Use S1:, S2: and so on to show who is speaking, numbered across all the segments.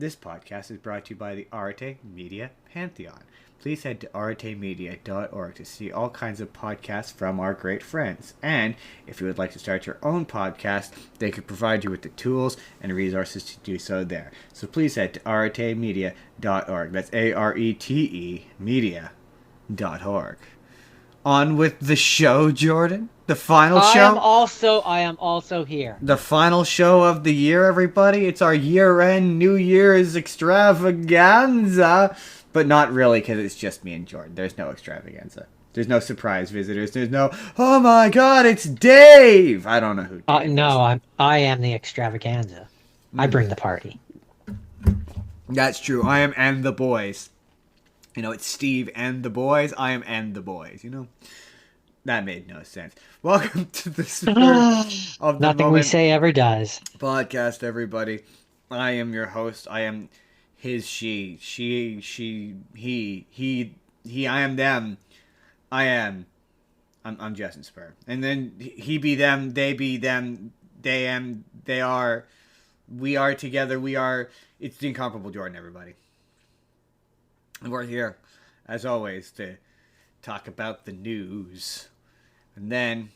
S1: This podcast is brought to you by the Arte Media Pantheon. Please head to artemedia.org to see all kinds of podcasts from our great friends. And if you would like to start your own podcast, they could provide you with the tools and resources to do so there. So please head to artemedia.org. That's A-R-E-T-E media.org. On with the show, Jordan. The final show.
S2: I am also here.
S1: The final show of the year, everybody. It's our year-end New Year's extravaganza. But not really, because it's just me and Jordan. There's no extravaganza. There's no surprise visitors. There's no, oh my god, it's Dave! I don't know who Dave is.
S2: No, I am the extravaganza. I bring the party.
S1: That's true. I am and the boys. You know, it's Steve and the boys. I am and the boys, you know? That made no sense. Welcome to the Spurr of the
S2: Nothing we say ever does.
S1: Podcast, everybody. I am your host. I am his, she, he, I am them. I'm Justin Spurr. And then he be them, they be them, they am, they are, we are together, we are, it's the incomparable Jordan, everybody. And we're here, as always, to talk about the news. And then,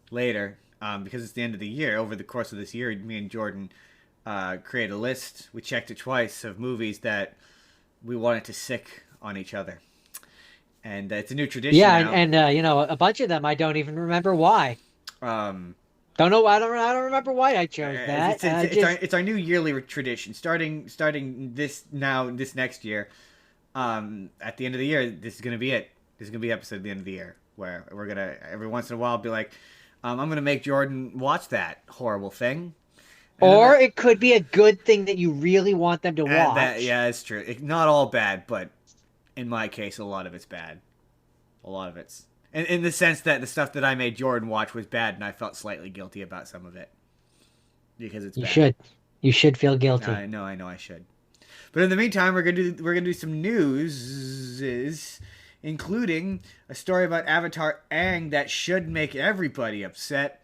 S1: later, because it's the end of the year, over the course of this year, me and Jordan create a list. We checked it twice of movies that we wanted to sick on each other. And it's a new tradition now.
S2: And you know, a bunch of them I don't even remember why.
S1: Don't
S2: know. I don't remember why I chose that.
S1: It's our new yearly tradition. Starting this next year. At the end of the year, this is gonna be it. This is gonna be episode at the end of the year where we're gonna every once in a while be like, I'm gonna make Jordan watch that horrible thing.
S2: Or it could be a good thing that you really want them to watch.
S1: Yeah, it's true. Not all bad, but in my case, a lot of it's bad. A lot of it's in the sense that the stuff that I made Jordan watch was bad, and I felt slightly guilty about some of it because it's bad.
S2: You should feel guilty.
S1: I know, I should. But in the meantime, we're gonna do some news, including a story about Avatar Aang that should make everybody upset.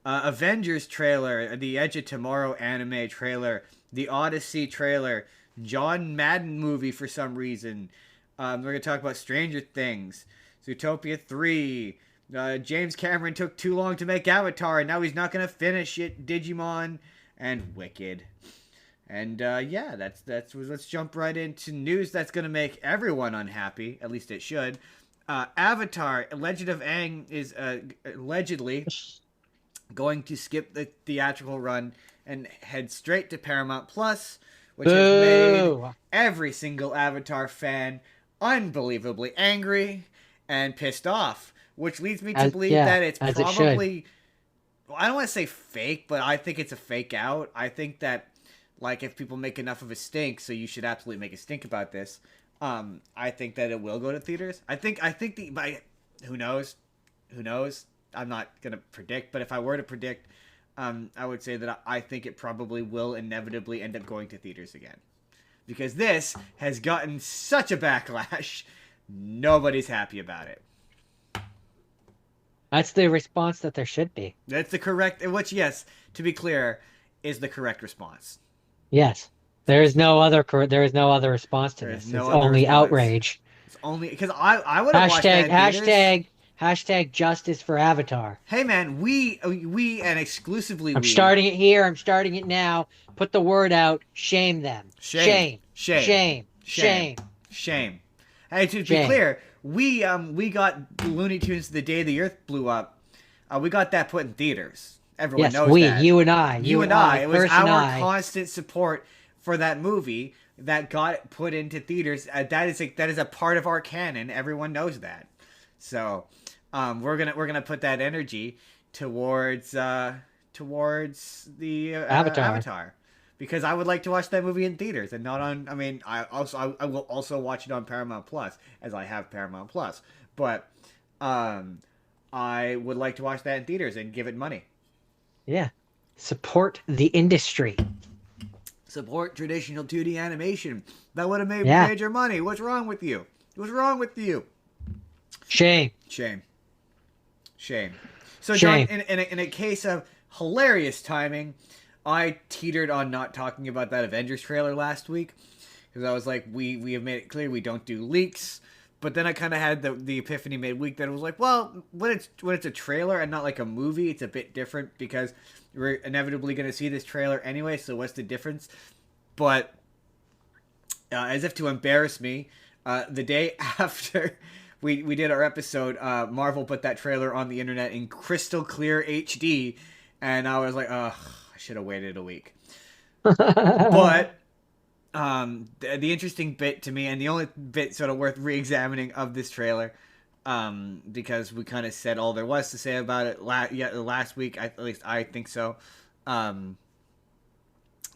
S1: Avengers trailer, the Edge of Tomorrow anime trailer, the Odyssey trailer, John Madden movie for some reason. We're gonna talk about Stranger Things, Zootopia 3. James Cameron took too long to make Avatar, and now he's not gonna finish it. Digimon and Wicked. And yeah, that's let's jump right into news that's gonna make everyone unhappy. At least it should. Avatar: Legend of Aang is allegedly going to skip the theatrical run and head straight to Paramount Plus, which has made every single Avatar fan unbelievably angry and pissed off. Which leads me to believe that it's probably, I don't want to say fake, but I think it's a fake out. I think that, like, if people make enough of a stink, so you should absolutely make a stink about this. I think that it will go to theaters. I think who knows? I'm not gonna predict, but if I were to predict, I would say that I think it probably will inevitably end up going to theaters again, because this has gotten such a backlash. Nobody's happy about it.
S2: That's the response that there should be.
S1: That's the correct, which, yes, to be clear, is the correct response.
S2: Yes, there is no other response to this. It's only outrage.
S1: It's only because I would have watched that.
S2: Hashtag justice for Avatar.
S1: Hey man, we and exclusively
S2: I'm starting it here. I'm starting it now. Put the word out. Shame them. Shame. Hey,
S1: to be clear, we got Looney Tunes The Day the Earth Blew Up. We got that put in theaters. Everyone knows that.
S2: You and I.
S1: It was our constant support for that movie that got put into theaters. That is a part of our canon. Everyone knows that. So, we're gonna put that energy towards the Avatar, because I would like to watch that movie in theaters and not on. I mean, I will also watch it on Paramount Plus, as I have Paramount Plus. But I would like to watch that in theaters and give it money.
S2: Yeah, support the industry.
S1: Support traditional 2D animation. That would have made major money. What's wrong with you?
S2: Shame.
S1: So, John, in a case of hilarious timing, I teetered on not talking about that Avengers trailer last week because I was like, we have made it clear we don't do leaks. But then I kind of had the epiphany midweek that it was like, well, when it's a trailer and not like a movie, it's a bit different because we're inevitably going to see this trailer anyway. So what's the difference? But as if to embarrass me, the day after we did our episode, Marvel put that trailer on the internet in crystal clear HD, and I was like, ugh, I should have waited a week. But the interesting bit to me, and the only bit sort of worth re-examining of this trailer, because we kind of said all there was to say about it last week, at least I think so,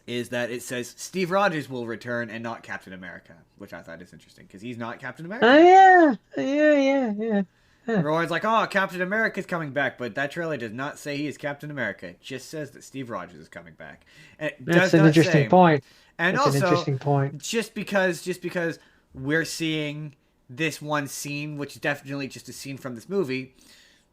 S1: is that it says Steve Rogers will return and not Captain America, which I thought is interesting because he's not Captain America.
S2: Oh yeah.
S1: Everyone's like, oh, Captain America's coming back, but that trailer does not say he is Captain America. It just says that Steve Rogers is coming back. And it
S2: That's an interesting point.
S1: And
S2: That's
S1: also,
S2: an interesting point.
S1: just because we're seeing this one scene, which is definitely just a scene from this movie.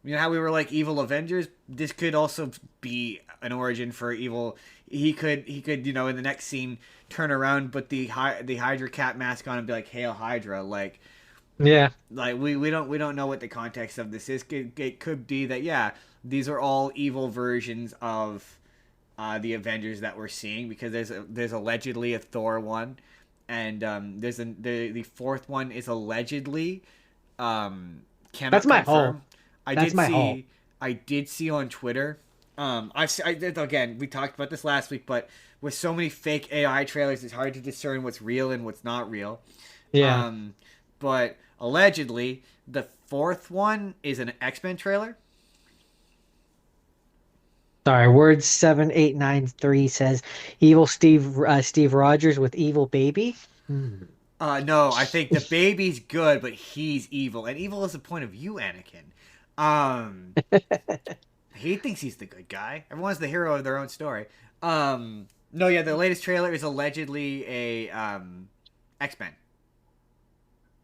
S1: You know how we were like evil Avengers? This could also be an origin for evil. He could in the next scene turn around, put the Hydra cat mask on and be like, "Hail Hydra!" Like,
S2: yeah,
S1: like we don't know what the context of this is. It could be that these are all evil versions of the Avengers that we're seeing because there's allegedly a Thor one, and the fourth one is allegedly cannot
S2: that's my
S1: confirm.
S2: hope.
S1: I did see on Twitter. Again, we talked about this last week, but with so many fake AI trailers, it's hard to discern what's real and what's not real.
S2: Yeah.
S1: But allegedly, the fourth one is an X-Men trailer.
S2: Sorry, word 7893 says evil Steve Rogers with evil baby.
S1: No, I think the baby's good, but he's evil, and evil is the point of view, Anakin. He thinks he's the good guy. Everyone's the hero of their own story. No, yeah, the latest trailer is allegedly a X-Men.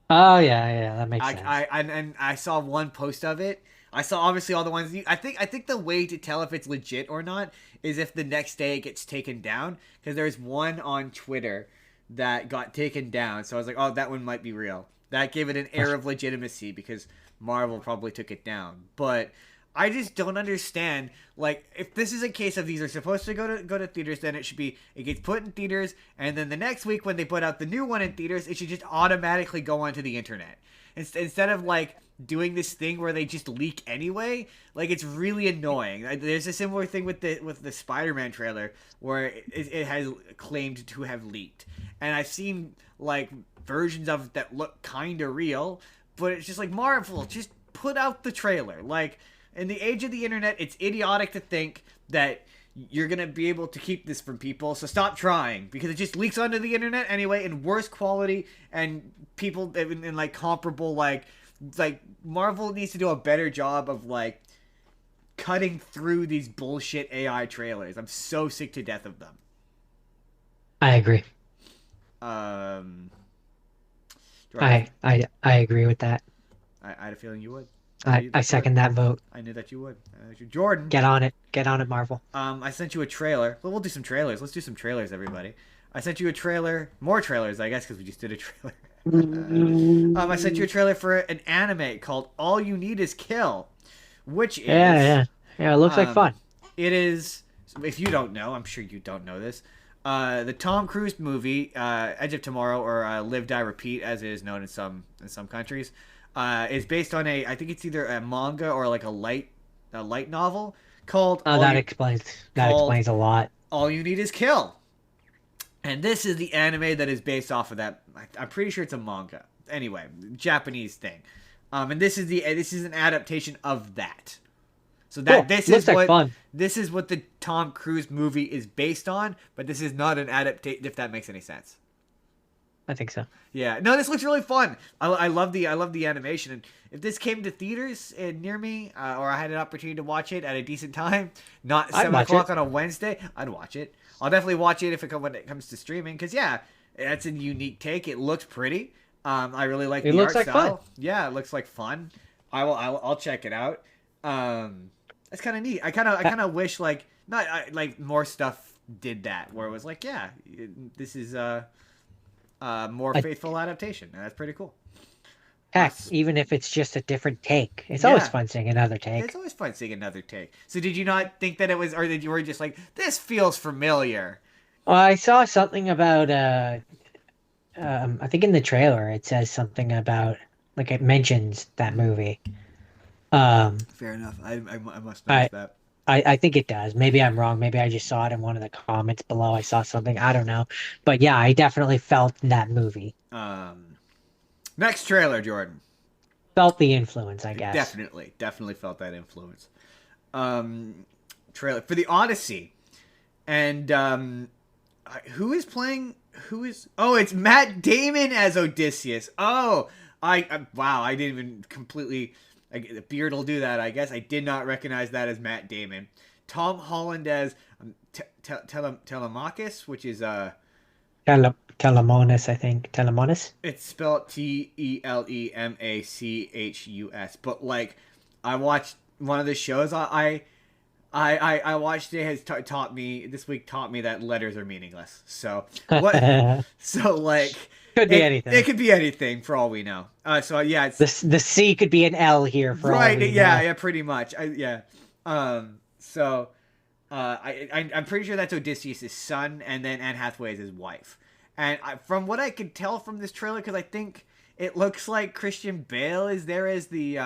S2: Oh yeah, that makes sense.
S1: I saw one post of it. I saw obviously all the ones. I think the way to tell if it's legit or not is if the next day it gets taken down. Because there's one on Twitter that got taken down. So I was like, oh, that one might be real. That gave it an air of legitimacy because Marvel probably took it down. But I just don't understand. Like, if this is a case of these are supposed to go to theaters, then it should be it gets put in theaters, and then the next week when they put out the new one in theaters, it should just automatically go onto the internet instead of like doing this thing where they just leak anyway. Like, it's really annoying. There's a similar thing with the Spider-Man trailer where it has claimed to have leaked, and I've seen like versions of it that look kind of real, but it's just like, Marvel, just put out the trailer. Like, in the age of the internet, it's idiotic to think that you're going to be able to keep this from people, so stop trying, because it just leaks onto the internet anyway in worse quality, and people in like comparable, like Marvel needs to do a better job of like cutting through these bullshit AI trailers. I'm so sick to death of them.
S2: I agree. I agree with that.
S1: I had a feeling you would.
S2: I second that vote.
S1: I knew that you would. Jordan.
S2: Get on it, Marvel.
S1: I sent you a trailer. Well, we'll do some trailers. Let's do some trailers, everybody. I sent you a trailer. More trailers, I guess, because we just did a trailer. I sent you a trailer for an anime called All You Need Is Kill, which is...
S2: Yeah, it looks like fun.
S1: It is, if you don't know, I'm sure you don't know this, the Tom Cruise movie, Edge of Tomorrow, or Live, Die, Repeat, as it is known in some countries, is based on I think it's either a manga or like a light novel called.
S2: That explains a lot.
S1: All You Need Is Kill, and this is the anime that is based off of that. I'm pretty sure it's a manga. Anyway, Japanese thing, and this is an adaptation of that. So that this is what the Tom Cruise movie is based on, but this is not an adaptation. If that makes any sense.
S2: I think so.
S1: Yeah, no, this looks really fun. I love the animation, and if this came to theaters near me, or I had an opportunity to watch it at a decent time, not 7 o'clock on a Wednesday, I'd watch it. I'll definitely watch it when it comes to streaming, because that's a unique take. It looks pretty. I really like the art style. Fun. Yeah, it looks like fun. I'll check it out. That's kind of neat. I kind of wish like more stuff did that, where it was like, yeah, this is a more
S2: A
S1: faithful adaptation, and that's pretty cool.
S2: heck, even if it's just a different take. It's always
S1: Yeah,
S2: fun seeing another
S1: it's
S2: take.
S1: always fun seeing another take. So did you not think that it was, or did you were just like, this feels familiar?
S2: Well, I saw something about I think in the trailer it says something about like it mentions that movie. Um
S1: Fair enough. I must notice
S2: I
S1: that.
S2: I think it does. Maybe I'm wrong. Maybe I just saw it in one of the comments below. I saw something. I don't know. But yeah, I definitely felt that movie.
S1: Um, Next trailer, Jordan.
S2: Felt the influence, I
S1: I
S2: guess.
S1: definitely felt that influence. Um, Trailer for the Odyssey, and who is playing? Who is? Oh, it's Matt Damon as Odysseus. Oh, wow, I didn't even completely. The beard will do that, I guess. I did not recognize that as Matt Damon. Tom Holland as Telemachus, which is
S2: Telemonis, I think. Telemonis?
S1: it's spelled Telemachus, but like I watched one of the shows I watched it has taught me this week taught me that letters are meaningless. So what?
S2: Could
S1: So like
S2: be
S1: it
S2: anything.
S1: could be anything for all we know. So yeah, it's
S2: The C could be an L here for all
S1: right.
S2: we
S1: Yeah,
S2: know.
S1: yeah, pretty much. Yeah. So I'm pretty sure that's Odysseus' son, and then Anne Hathaway is his wife. And from what I could tell from this trailer, because I think it looks like Christian Bale is there as the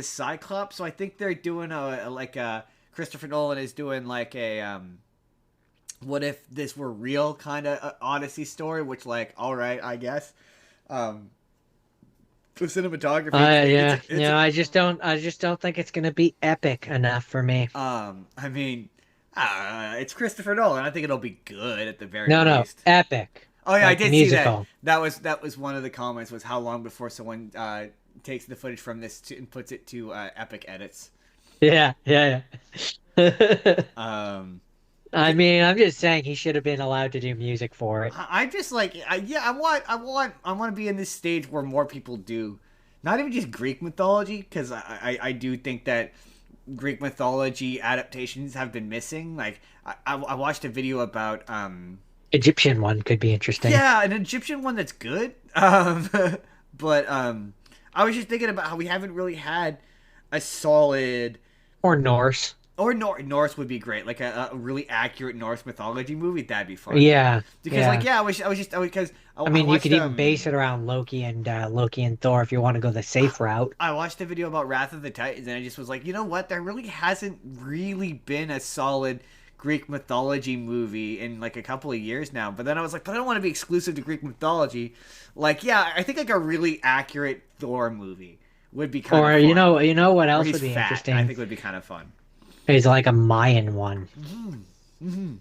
S1: Cyclops. So I think they're doing like a Christopher Nolan is doing like a what if this were real kind of Odyssey story, which like all right, I guess. Um, for cinematography,
S2: Yeah,
S1: it's
S2: I just don't think it's gonna be epic enough for me.
S1: I mean, it's Christopher Nolan. I think it'll be good at the very
S2: No, no,
S1: least.
S2: epic.
S1: Oh yeah, I
S2: Like
S1: did see that.
S2: musical.
S1: That was one of the comments was how long before someone takes the footage from this and puts it to Epic Edits.
S2: Yeah, yeah, yeah.
S1: Um,
S2: I mean, I'm just saying he should have been allowed to do music for it.
S1: I'm just like, yeah, I want to be in this stage where more people do, not even just Greek mythology, because I do think that Greek mythology adaptations have been missing. Like, I watched a video about,
S2: Egyptian one could be interesting.
S1: yeah, an Egyptian one that's good. But I was just thinking about how we haven't really had a solid
S2: Or Norse.
S1: or Norse would be great, like a really accurate Norse mythology movie. That'd be fun.
S2: Yeah,
S1: Because like
S2: yeah.
S1: yeah, because
S2: I
S1: I
S2: mean, you
S1: watched
S2: could even base it around Loki and Thor if you want to go the safe route.
S1: I watched a video about Wrath of the Titans and I just was like, you know what? There really hasn't really been a solid Greek mythology movie in like a couple of years now. But then I was like, but I don't want to be exclusive to Greek mythology. Like, yeah, I think like a really accurate Thor movie would be kind of
S2: Or
S1: fun.
S2: you know what
S1: Where
S2: else
S1: he's
S2: would be
S1: fat, I
S2: interesting?
S1: think would be kind of fun.
S2: Is like a Mayan one.
S1: Mm-hmm.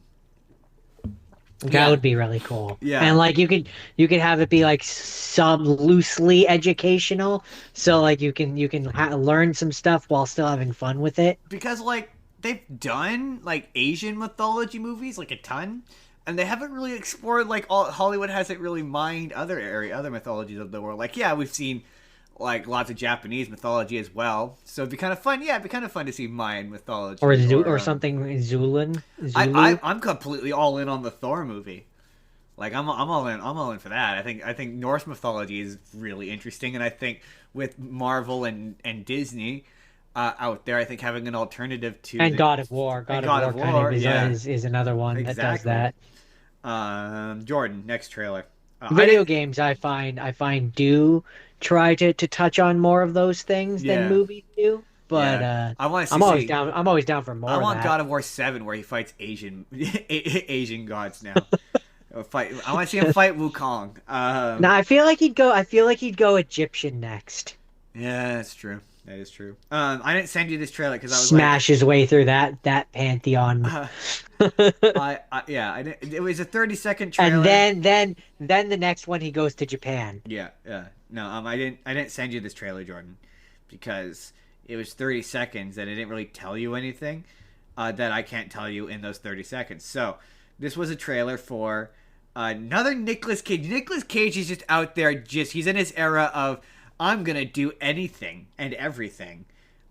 S2: That
S1: Yeah,
S2: would be really cool.
S1: yeah.
S2: And like you could have it be like some loosely educational, so like you can learn some stuff while still having fun with it.
S1: Because like they've done like Asian mythology movies like a ton, and they haven't really explored like all Hollywood hasn't really mined other mythologies of the world. Like yeah, we've seen like lots of Japanese mythology as well, so it'd be kind of fun. Yeah, it'd be kind of fun to see Mayan mythology
S2: Or
S1: or
S2: something Zulu.
S1: I'm completely all in on the Thor movie. Like I'm all in for that. I think Norse mythology is really interesting, and I think with Marvel and Disney out there, I think having an alternative to
S2: And
S1: the and
S2: God of
S1: God
S2: War
S1: of
S2: kind of
S1: War, yeah,
S2: is another one that does
S1: exactly.
S2: that.
S1: Jordan, next trailer. I
S2: Video
S1: didn't.
S2: games I find do try to touch on more of those things than
S1: Yeah,
S2: movies do, but
S1: yeah. I want to see.
S2: I'm always down for
S1: I
S2: more of
S1: want
S2: that.
S1: God of War 7 where he fights Asian Asian gods now. Fight. I want to see him fight Wukong.
S2: Now I feel like he'd go Egyptian next.
S1: Yeah, that's true. That is true. I didn't send you this trailer because I was like,
S2: Smash his way through that pantheon.
S1: uh, yeah, I didn't, it was a 30-second
S2: And
S1: trailer.
S2: then the next one he goes to Japan.
S1: Yeah, yeah. No, I didn't send you this trailer, Jordan, because it was 30 seconds and it didn't really tell you anything that I can't tell you in those 30 seconds. So this was a trailer for another Nicolas Cage. Nicolas Cage is just out there, he's in his era of I'm gonna do anything and everything.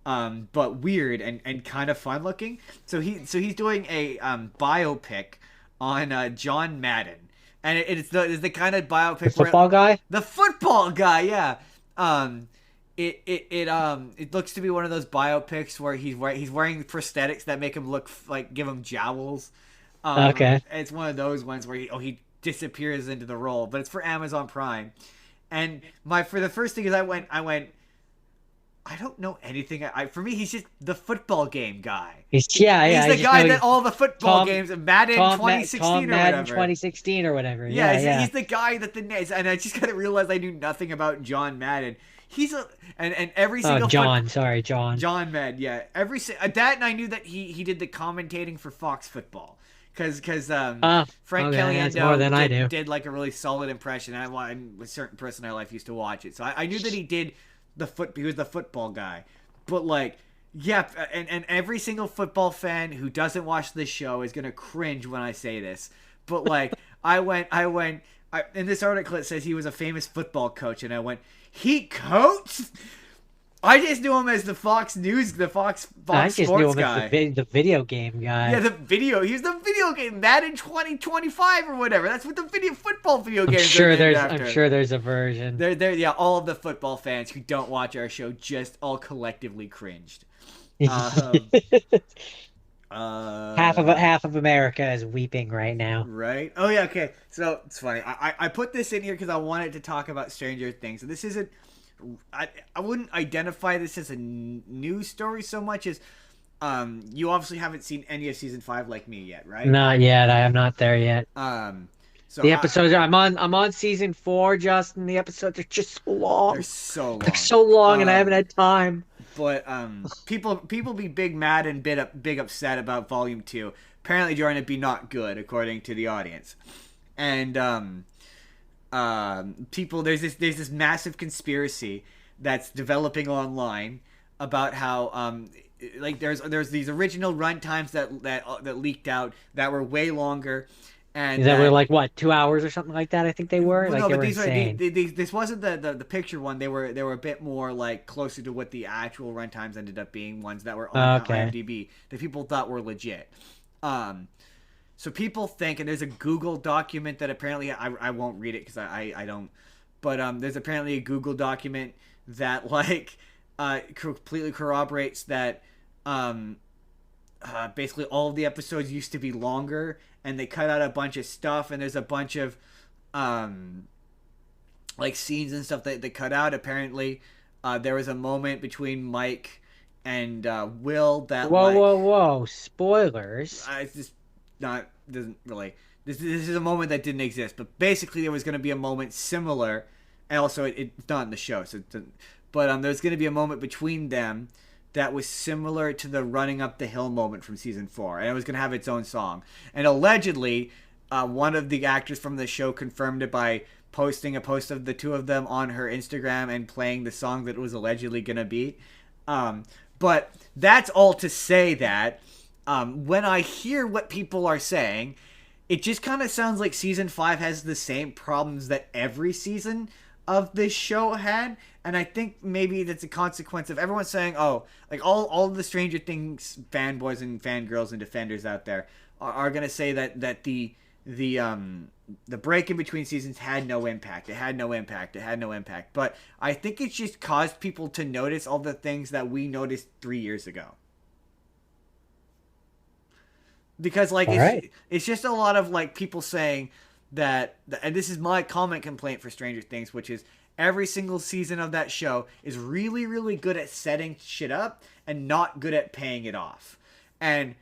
S1: but weird and kind of fun looking. He's doing a biopic on John Madden, and it's the kind of
S2: The
S1: biopic where
S2: football guy?
S1: the football guy, yeah. Um, it looks to be one of those biopics where he's wearing prosthetics that make him look like give him jowls.
S2: Okay.
S1: It's one of those ones where he disappears into the role, but it's for Amazon Prime. And my for the first thing is I went I don't know anything. For me, he's just the football game guy.
S2: Yeah.
S1: He's
S2: I
S1: the
S2: just know
S1: guy that
S2: he's
S1: all the football
S2: Tom
S1: games, Madden
S2: Tom
S1: 2016 or
S2: Madden
S1: whatever.
S2: 2016 or whatever.
S1: Yeah,
S2: Yeah.
S1: he's the guy that and I just gotta realize I knew nothing about John Madden. He's a and every
S2: Oh,
S1: single
S2: John. Sorry, John.
S1: John Madden, yeah. That and I knew that he did the commentating for Fox Football. Because Frank
S2: Okay, that's more than I do.
S1: did like a really solid impression. A certain person in my life used to watch it, so I knew that he did he was the football guy. But like, yeah, and every single football fan who doesn't watch this show is gonna cringe when I say this. But like, in this article it says he was a famous football coach, and I went, he coached. I just knew him as the Fox
S2: I just
S1: Sports
S2: knew him
S1: guy.
S2: as the video game guy.
S1: Yeah, he's the video game Madden 2025 or whatever. That's what the football video games are named after.
S2: I'm sure there's a version.
S1: Yeah, all of the football fans who don't watch our show just all collectively cringed.
S2: Half of America is weeping right now.
S1: Right? Oh yeah, okay. So it's funny. I put this in here because I wanted to talk about Stranger Things. And this isn't I wouldn't identify this as a news story so much as you obviously haven't seen any of season 5 like me yet, right?
S2: Not yet. I am not there yet.
S1: So
S2: The episodes I'm on season 4, Justin. The episodes are just so long.
S1: They're so long.
S2: They're so long, and I haven't had time.
S1: But people be big mad and big upset about volume 2. Apparently, during it be not good according to the audience, and people there's this massive conspiracy that's developing online about how like there's these original run times that leaked out that were way longer. And
S2: that were like what 2 hours or something like that. I think they were
S1: well,
S2: like
S1: no,
S2: they
S1: but
S2: were
S1: these
S2: insane.
S1: this wasn't the picture one. They were a bit more like closer to what the actual runtimes ended up being. Ones that were on IMDb that people thought were legit. So people think, and there's a Google document that apparently I won't read it because I don't. But there's apparently a Google document that like completely corroborates that basically all of the episodes used to be longer and they cut out a bunch of stuff, and there's a bunch of like scenes and stuff that they cut out. Apparently there was a moment between Mike and Will that
S2: whoa spoilers.
S1: It's just doesn't really this is a moment that didn't exist, but basically there was going to be a moment similar, and also it's not in the show, so but there's going to be a moment between them that was similar to the running up the hill moment from season 4, and it was going to have its own song. And allegedly, one of the actors from the show confirmed it by posting a post of the two of them on her Instagram and playing the song that it was allegedly going to be. But that's all to say that when I hear what people are saying, it just kind of sounds like season 5 has the same problems that every season of this show had. And I think maybe that's a consequence of everyone saying, oh, like all of the Stranger Things fanboys and fangirls and defenders out there are going to say that the break in between seasons had no impact. It had no impact. But I think it's just caused people to notice all the things that we noticed 3 years ago. Because like it's just a lot of like people saying that, and this is my comment complaint for Stranger Things, which is every single season of that show is really, really good at setting shit up and not good at paying it off. And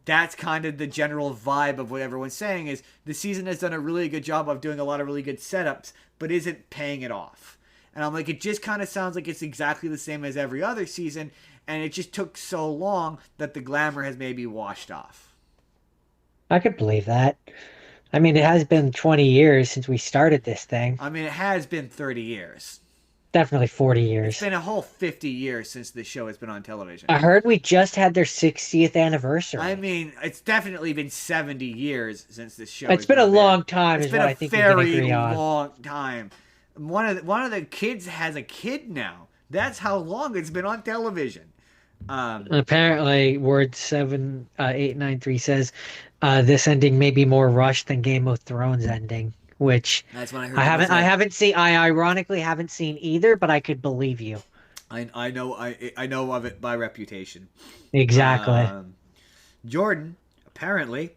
S1: that's kind of the general vibe of what everyone's saying is the season has done a really good job of doing a lot of really good setups, but isn't paying it off. And I'm like, it just kind of sounds like it's exactly the same as every other season, and it just took so long that the glamour has maybe washed off.
S2: I could believe that. I mean, it has been 20 years since we started this thing.
S1: I mean, it has been 30 years.
S2: Definitely 40 years.
S1: It's been a whole 50 years since this show has been on television.
S2: I heard we just had their 60th anniversary.
S1: I mean, it's definitely been 70 years since this show.
S2: It's been a long time.
S1: It's been a very long time. One of the kids has a kid now. That's how long it's been on television.
S2: Apparently, word 7893 says this ending may be more rushed than Game of Thrones ending, which
S1: That's when I
S2: I
S1: heard that was
S2: haven't I
S1: a.
S2: haven't seen. I ironically haven't seen either, but I could believe you.
S1: I know of it by reputation.
S2: Exactly.
S1: Um, Jordan apparently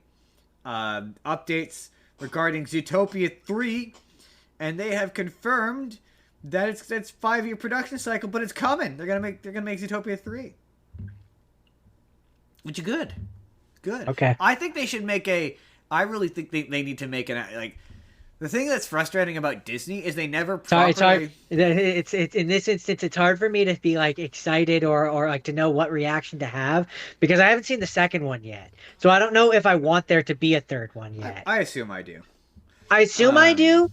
S1: updates regarding Zootopia 3, and they have confirmed that it's 5-year production cycle, but it's coming. They're gonna make Zootopia 3, which is good. Good.
S2: Okay.
S1: I think they should make a. I really think they need to make an like. The thing that's frustrating about Disney is they never
S2: Sorry, it's hard.
S1: properly.
S2: It's in this instance, it's hard for me to be like excited or like to know what reaction to have because I haven't seen the second one yet. So I don't know if I want there to be a third one yet.
S1: I assume I do.
S2: I assume I
S1: Um,
S2: do,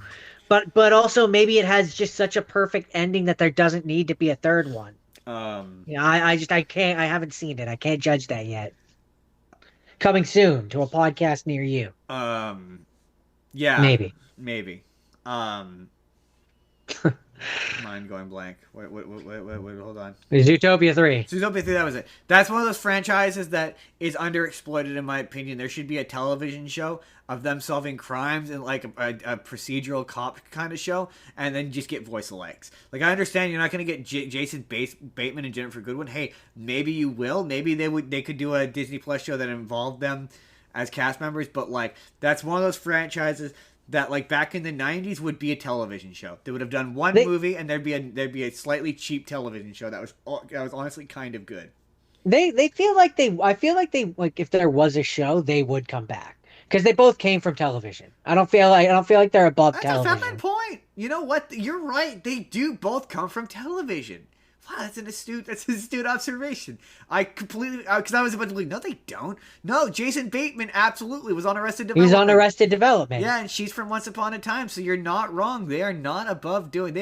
S2: but also maybe it has just such a perfect ending that there doesn't need to be a third one.
S1: um,
S2: Yeah, I can't. I haven't seen it. I can't judge that yet. Coming soon to a podcast near you.
S1: um, yeah,
S2: Maybe.
S1: maybe. Um, Mind going blank. Wait, hold on.
S2: Zootopia 3.
S1: Zootopia 3, that was it. That's one of those franchises that is underexploited, in my opinion. There should be a television show of them solving crimes in like a procedural cop kind of show, and then just get voice alikes. Like, I understand you're not going to get Jason Bateman and Jennifer Goodwin. Hey, maybe you will. Maybe they could do a Disney Plus show that involved them as cast members, but like that's one of those franchises that like back in the 90s would be a television show. They would have done one
S2: They
S1: movie and there'd be a slightly cheap television show that was honestly kind of good.
S2: they feel like they I feel like if there was a show, they would come back. Because they both came from television. I don't feel like they're above
S1: That's a valid
S2: television.
S1: point. You know what? You're right. They do both come from television. Wow, that's an astute observation. I completely because I was about to believe no, they don't. No, Jason Bateman absolutely was on Arrested
S2: He was on
S1: Development.
S2: Arrested Development.
S1: Yeah, and she's from Once Upon a Time, so you're not wrong. They are not above doing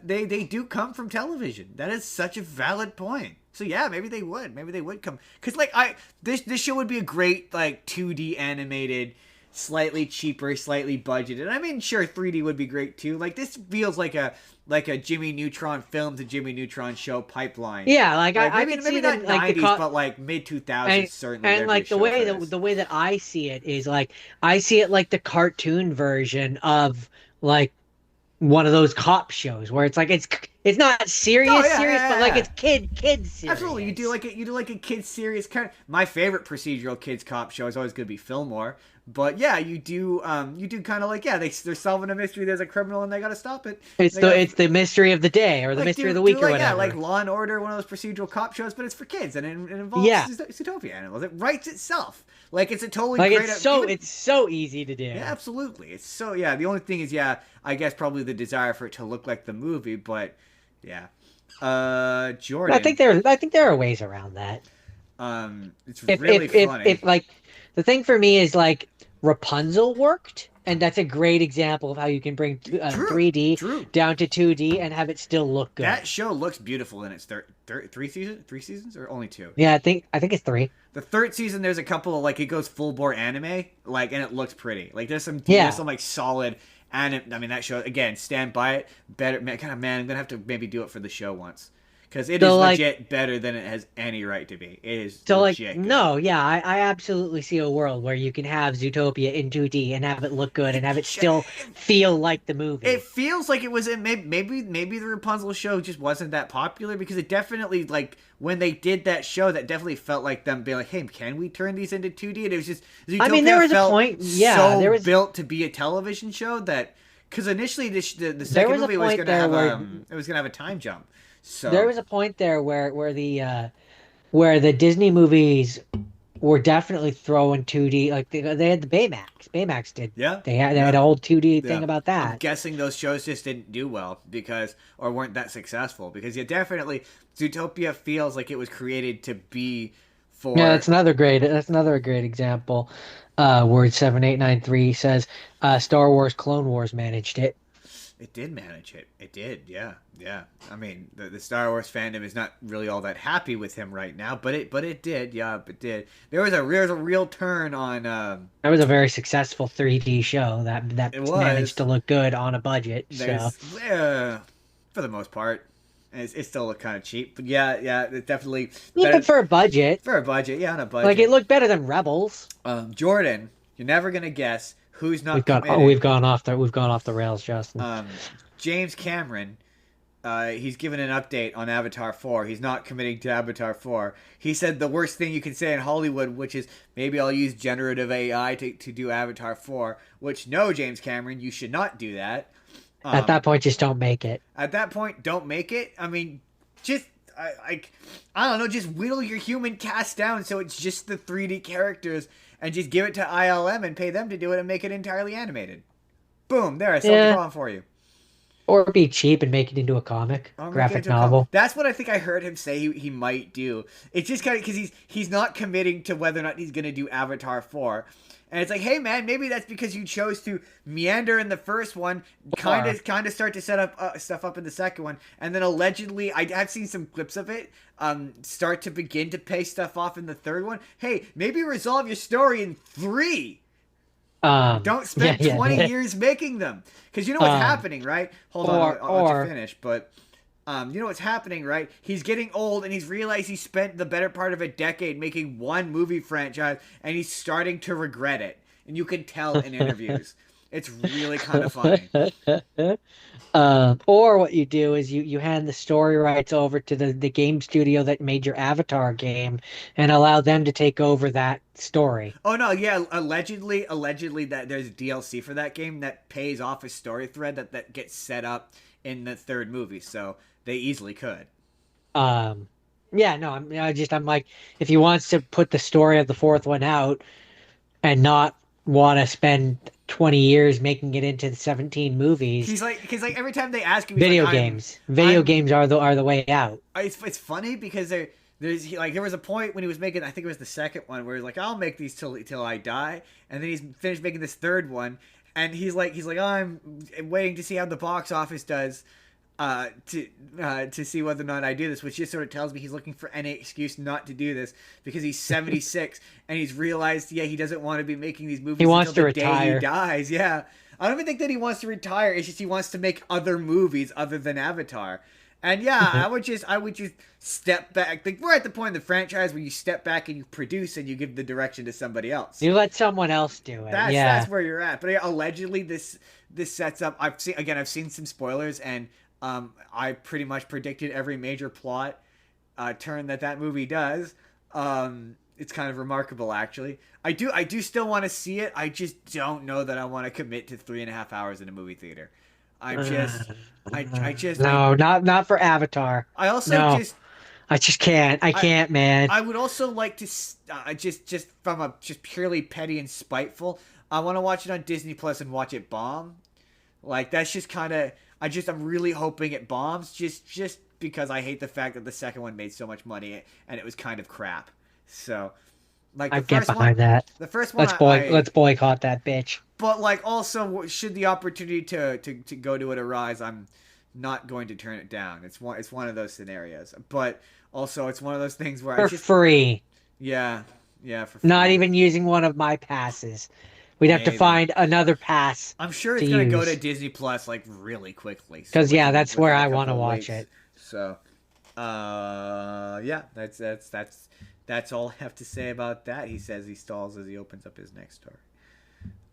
S1: they do come from television. That is such a valid point. So yeah, maybe they would. Maybe they would come because like this show would be a great like 2D animated, slightly cheaper, slightly budgeted. I mean, sure, 3D would be great too. Like this feels like a Jimmy Neutron film to Jimmy Neutron show pipeline.
S2: Yeah, like
S1: Like
S2: I
S1: maybe
S2: could see
S1: not
S2: them like
S1: 90s, but like mid 2000s
S2: and
S1: certainly there'd be a
S2: like
S1: show for this.
S2: the way that I see it is like I see it like the cartoon version of like one of those cop shows where it's like it's not
S1: Oh
S2: serious
S1: yeah,
S2: serious
S1: yeah,
S2: but
S1: yeah,
S2: like
S1: yeah.
S2: it's kid
S1: Absolutely,
S2: serious.
S1: you do like a kids series kind of. My favorite procedural kids cop show is always going to be Fillmore, but yeah, you do kind of like they're solving a mystery. There's a criminal and they got to stop it. They got
S2: It's the mystery of the day or the
S1: like
S2: mystery of the
S1: do
S2: week or
S1: like like
S2: whatever.
S1: Law and Order, one of those procedural cop shows, but it's for kids and it involves
S2: Yeah.
S1: Zootopia animals. It writes itself. Like it's a totally
S2: Like
S1: great. Even
S2: it's so easy to do.
S1: yeah, absolutely. It's so yeah. The only thing is yeah, I guess probably the desire for it to look like the movie, but yeah. Jordan.
S2: I think there are ways around that.
S1: It's really funny.
S2: If like the thing for me is like Rapunzel worked, and that's a great example of how you can bring
S1: True,
S2: 3D
S1: true.
S2: down to 2D and have it still look good.
S1: That show looks beautiful in its three seasons or only two.
S2: Yeah, I think it's 3.
S1: The third season, there's a couple of like it goes full bore anime, like and it looks pretty. Like
S2: Yeah.
S1: there's some like solid anime. I mean that show again. Stand by it. Better kind of man. I'm gonna have to maybe do it for the show once because it is
S2: So like
S1: legit better than it has any right to be. It is
S2: so like
S1: legit good.
S2: no, yeah, I absolutely see a world where you can have Zootopia in 2D and have it look good and have it still feel like the
S1: It
S2: movie.
S1: feels like it was in maybe the Rapunzel show just wasn't that popular because it definitely like when they did that show that definitely felt like them being like, hey, can we turn these into 2D? And it was just
S2: I mean, there
S1: Zootopia
S2: was a
S1: felt
S2: point, yeah,
S1: so
S2: there was
S1: built to be a television show that because initially the
S2: there
S1: second
S2: was a
S1: movie was
S2: point
S1: gonna
S2: there
S1: have
S2: where
S1: it was gonna have a time jump.
S2: there
S1: So
S2: was a point there where the Disney movies were definitely throwing 2D. Like they had the Baymax. Baymax did.
S1: yeah,
S2: They had
S1: yeah,
S2: a whole 2D
S1: yeah.
S2: thing about
S1: I'm
S2: that.
S1: guessing those shows just didn't do well because or weren't that successful because yeah, definitely Zootopia feels like it was created to be
S2: Yeah,
S1: for.
S2: that's another great example. Word 7893 says Star Wars Clone Wars managed it.
S1: It did manage it. It did, yeah, yeah. I mean, the Star Wars fandom is not really all that happy with him right now, but it did, yeah, it did. There was a real turn on.
S2: That was a very successful 3D show
S1: It
S2: that managed
S1: was
S2: to look good on a budget. So
S1: there's for the most part. And it still looked kind of cheap, but yeah, it's definitely
S2: Yeah, but
S1: better
S2: for a budget,
S1: for a budget. Yeah, on a
S2: like it
S1: budget.
S2: looked better than Rebels.
S1: Jordan, you're never gonna guess who's
S2: We've
S1: not
S2: got oh, we've
S1: committing.
S2: gone off the rails, Justin.
S1: Um, James Cameron. He's given an update on Avatar 4. He's not committing to Avatar 4. He said the worst thing you can say in Hollywood, which is maybe I'll use generative AI to do Avatar 4. Which, no, James Cameron, you should not do that.
S2: At
S1: Um,
S2: that point, just don't make it.
S1: at that point, don't make it. I mean, just I don't know, just whittle your human cast down so it's just the 3D characters and just give it to ILM and pay them to do it and make it entirely animated. Boom, there, I solved the
S2: Yeah,
S1: problem for you.
S2: or be cheap and make it into a comic,
S1: I'll make it
S2: graphic
S1: into a comic.
S2: novel.
S1: That's what I think I heard him say he might do. It's just kind of because he's not committing to whether or not he's gonna do Avatar 4. And it's like, hey man, maybe that's because you chose to meander in the first one, kind of start to set up stuff up in the second one, and then allegedly, I've seen some clips of it, start to begin to pay stuff off in the third one. Hey, maybe resolve your story in 3. Don't spend 20 years making them, because you know what's happening, right? Hold on, I'll let you finish, but. You know what's happening, right? He's getting old, and he's realized he spent the better part of a decade making one movie franchise, and he's starting to regret it. And you can tell in interviews. It's really kind of funny.
S2: Or what you do is you hand the story rights over to the game studio that made your Avatar game and allow them to take over that story.
S1: Oh no, yeah, allegedly that there's DLC for that game that pays off a story thread that gets set up in the third movie, so they easily could.
S2: Yeah, no, I'm like, if he wants to put the story of the fourth one out and not want to spend 20 years making it into the 17 movies.
S1: He's like, because like every time they ask him, he's
S2: video
S1: like,
S2: games, video games are the way out.
S1: It's funny because there was a point when he was making, I think it was the second one, where he's like, I'll make these till I die, and then he's finished making this third one, and he's like, oh, I'm waiting to see how the box office does. To see whether or not I do this, which just sort of tells me he's looking for any excuse not to do this because he's 76 and he's realized, yeah, he doesn't want to be making these movies.
S2: He wants to
S1: the
S2: retire.
S1: Day he dies. Yeah, I don't even think that he wants to retire. It's just he wants to make other movies other than Avatar. And yeah, I would just step back. Like we're at the point in the franchise where you step back and you produce and you give the direction to somebody else.
S2: You let someone else do it.
S1: That's where you're at. But yeah, allegedly this sets up. I've seen some spoilers and. I pretty much predicted every major plot turn that movie does. It's kind of remarkable, actually. I do still want to see it. I just don't know that I want to commit to 3.5 hours in a movie theater. I just
S2: not for Avatar.
S1: I also
S2: I just can't. I can't, man.
S1: I would also like to just from a just purely petty and spiteful. I want to watch it on Disney Plus and watch it bomb. Like that's just kind of. I'm really hoping it bombs just because I hate the fact that the second one made so much money and it was kind of crap. So, like
S2: I get behind that.
S1: The first one,
S2: let's boycott that bitch.
S1: But like, also, should the opportunity to go to it arise, I'm not going to turn it down. It's one of those scenarios. But also, it's one of those things where
S2: for free.
S1: Yeah, for free.
S2: Not even using one of my passes. We'd have to find another pass.
S1: I'm sure it's going to go to Disney Plus like really quickly.
S2: Because that's where I want to watch it.
S1: So, yeah, that's all I have to say about that. He says he stalls as he opens up his next story.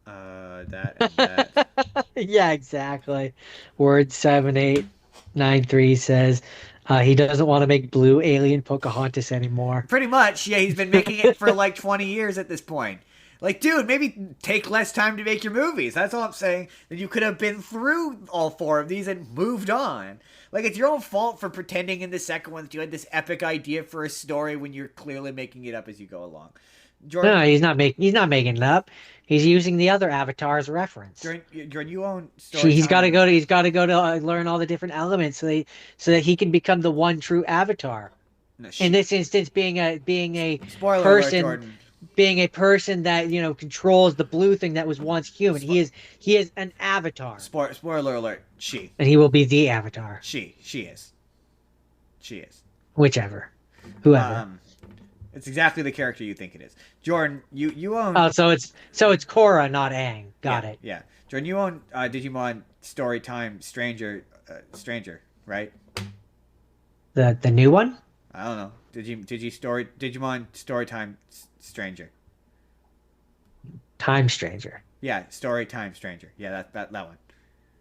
S1: That and that.
S2: Yeah, exactly. Word 7893 says he doesn't want to make Blue Alien Pocahontas anymore.
S1: Pretty much, yeah. He's been making it for like 20 years at this point. Like, dude, maybe take less time to make your movies. That's all I'm saying. That you could have been through all 4 of these and moved on. Like, it's your own fault for pretending in the second one that you had this epic idea for a story when you're clearly making it up as you go along.
S2: Jordan, no, he's not making it up. He's using the other Avatar's reference.
S1: Jordan, you own story.
S2: He's got to go to learn all the different elements so that he can become the one true Avatar. No, in this instance, being a
S1: Spoiler
S2: person.
S1: Alert, Jordan.
S2: Being a person that controls the blue thing that was once human, he is an avatar.
S1: Spoiler alert.
S2: And he will be the Avatar.
S1: She is.
S2: Whichever, whoever.
S1: It's exactly the character you think it is. Jordan, you own.
S2: Oh, so it's Korra, not Aang. Got it.
S1: Yeah, Jordan, you own Digimon Storytime Stranger, right?
S2: The new one?
S1: I don't know. Digimon Storytime Stranger?
S2: Time Stranger.
S1: Yeah, Storytime Stranger. Yeah, that one.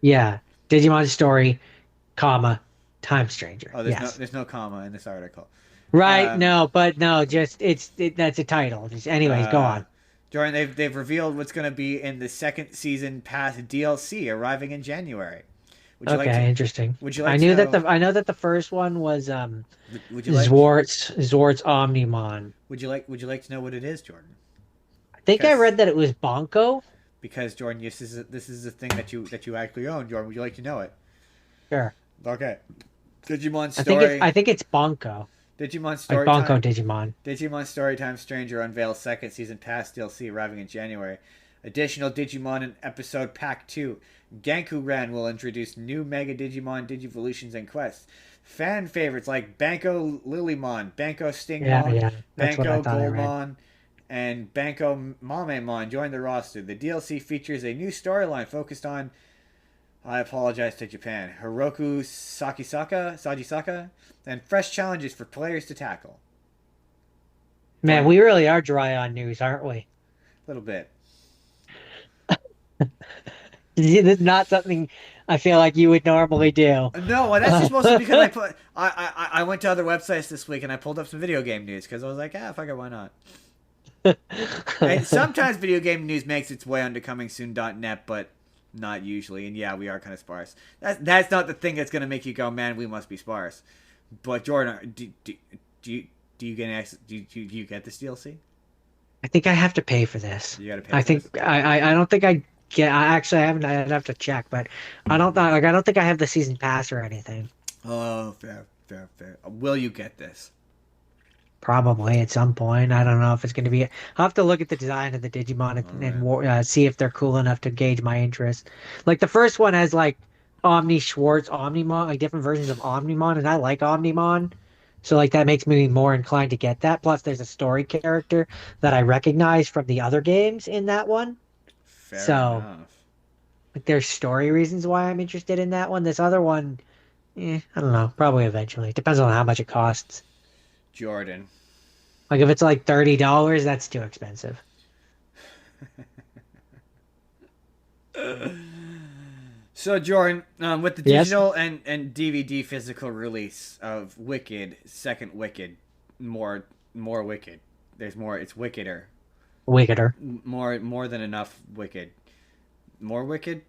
S2: Yeah. Digimon Story, comma, Time Stranger.
S1: Oh,
S2: Yes.
S1: there's no comma in this article.
S2: Right,
S1: Um,
S2: no, but no, just that's a title. Just, anyways, go
S1: uh,
S2: on.
S1: Jordan, they've revealed what's going to be in the second season pass DLC arriving in January. Would you like to?
S2: Okay, interesting.
S1: Would you like to know?
S2: I know that the first one was
S1: Would you like?
S2: Zwart's Omnimon.
S1: Would you like to know what it is, Jordan?
S2: I think I
S1: Because
S2: read that it was Bonko.
S1: Jordan, this is a thing that you actually own. Jordan, would you like to know it?
S2: Sure.
S1: Okay. Digimon Story.
S2: I think it's Bonko.
S1: Digimon
S2: Like Bonko
S1: Storytime.
S2: Digimon.
S1: Digimon Storytime Stranger unveils second season pass DLC arriving in January. Additional Digimon in episode Pack 2. Ganku-Ran will introduce new Mega Digimon Digivolutions and quests. Fan favorites like Banko Lilymon, Banko
S2: Yeah,
S1: Stingmon,
S2: yeah. That's what I
S1: Banko
S2: thought I read.
S1: Goldmon, and Banko Mamemon join the roster. The DLC features a new storyline focused on, I apologize to Japan, Hiroku Sajisaka, and fresh challenges for players to tackle.
S2: Man,
S1: Jordan,
S2: we really are dry on news, aren't we?
S1: a little bit.
S2: This is not something I feel like you would normally do.
S1: No, well, that's just mostly because I went to other websites this week and I pulled up some video game news because I was like, fuck it, why not? And sometimes video game news makes its way onto comingsoon.net, but not usually. And yeah, we are kind of sparse. That's not the thing that's gonna make you go, man, we must be sparse. But Jordan, do you get do you get this DLC?
S2: I think I have to pay for this.
S1: You got to pay
S2: I
S1: for this.
S2: think I don't think I get. I actually haven't. I'd have to check, but I don't think I have the season pass or anything.
S1: Oh, fair. Will you get this?
S2: Probably at some point. I don't know if it's going to be. I'll have to look at the design of the Digimon
S1: All
S2: and
S1: right.
S2: see if they're cool enough to gauge my interest. Like the first one has like Omni Schwartz Omnimon, like different versions of Omnimon, and I like Omnimon. So like that makes me more inclined to get that. Plus, there's a story character that I recognize from the other games in that one.
S1: Fair
S2: So
S1: enough.
S2: like there's story reasons why I'm interested in that one. This other one, I don't know. Probably eventually. It depends on how much it costs.
S1: Jordan.
S2: Like if it's like $30, that's too expensive.
S1: So Jordan, with the
S2: Yes,
S1: digital and DVD physical release of Wicked, second Wicked, more Wicked. There's more. It's wickeder.
S2: Wickeder.
S1: More than enough Wicked. More Wicked.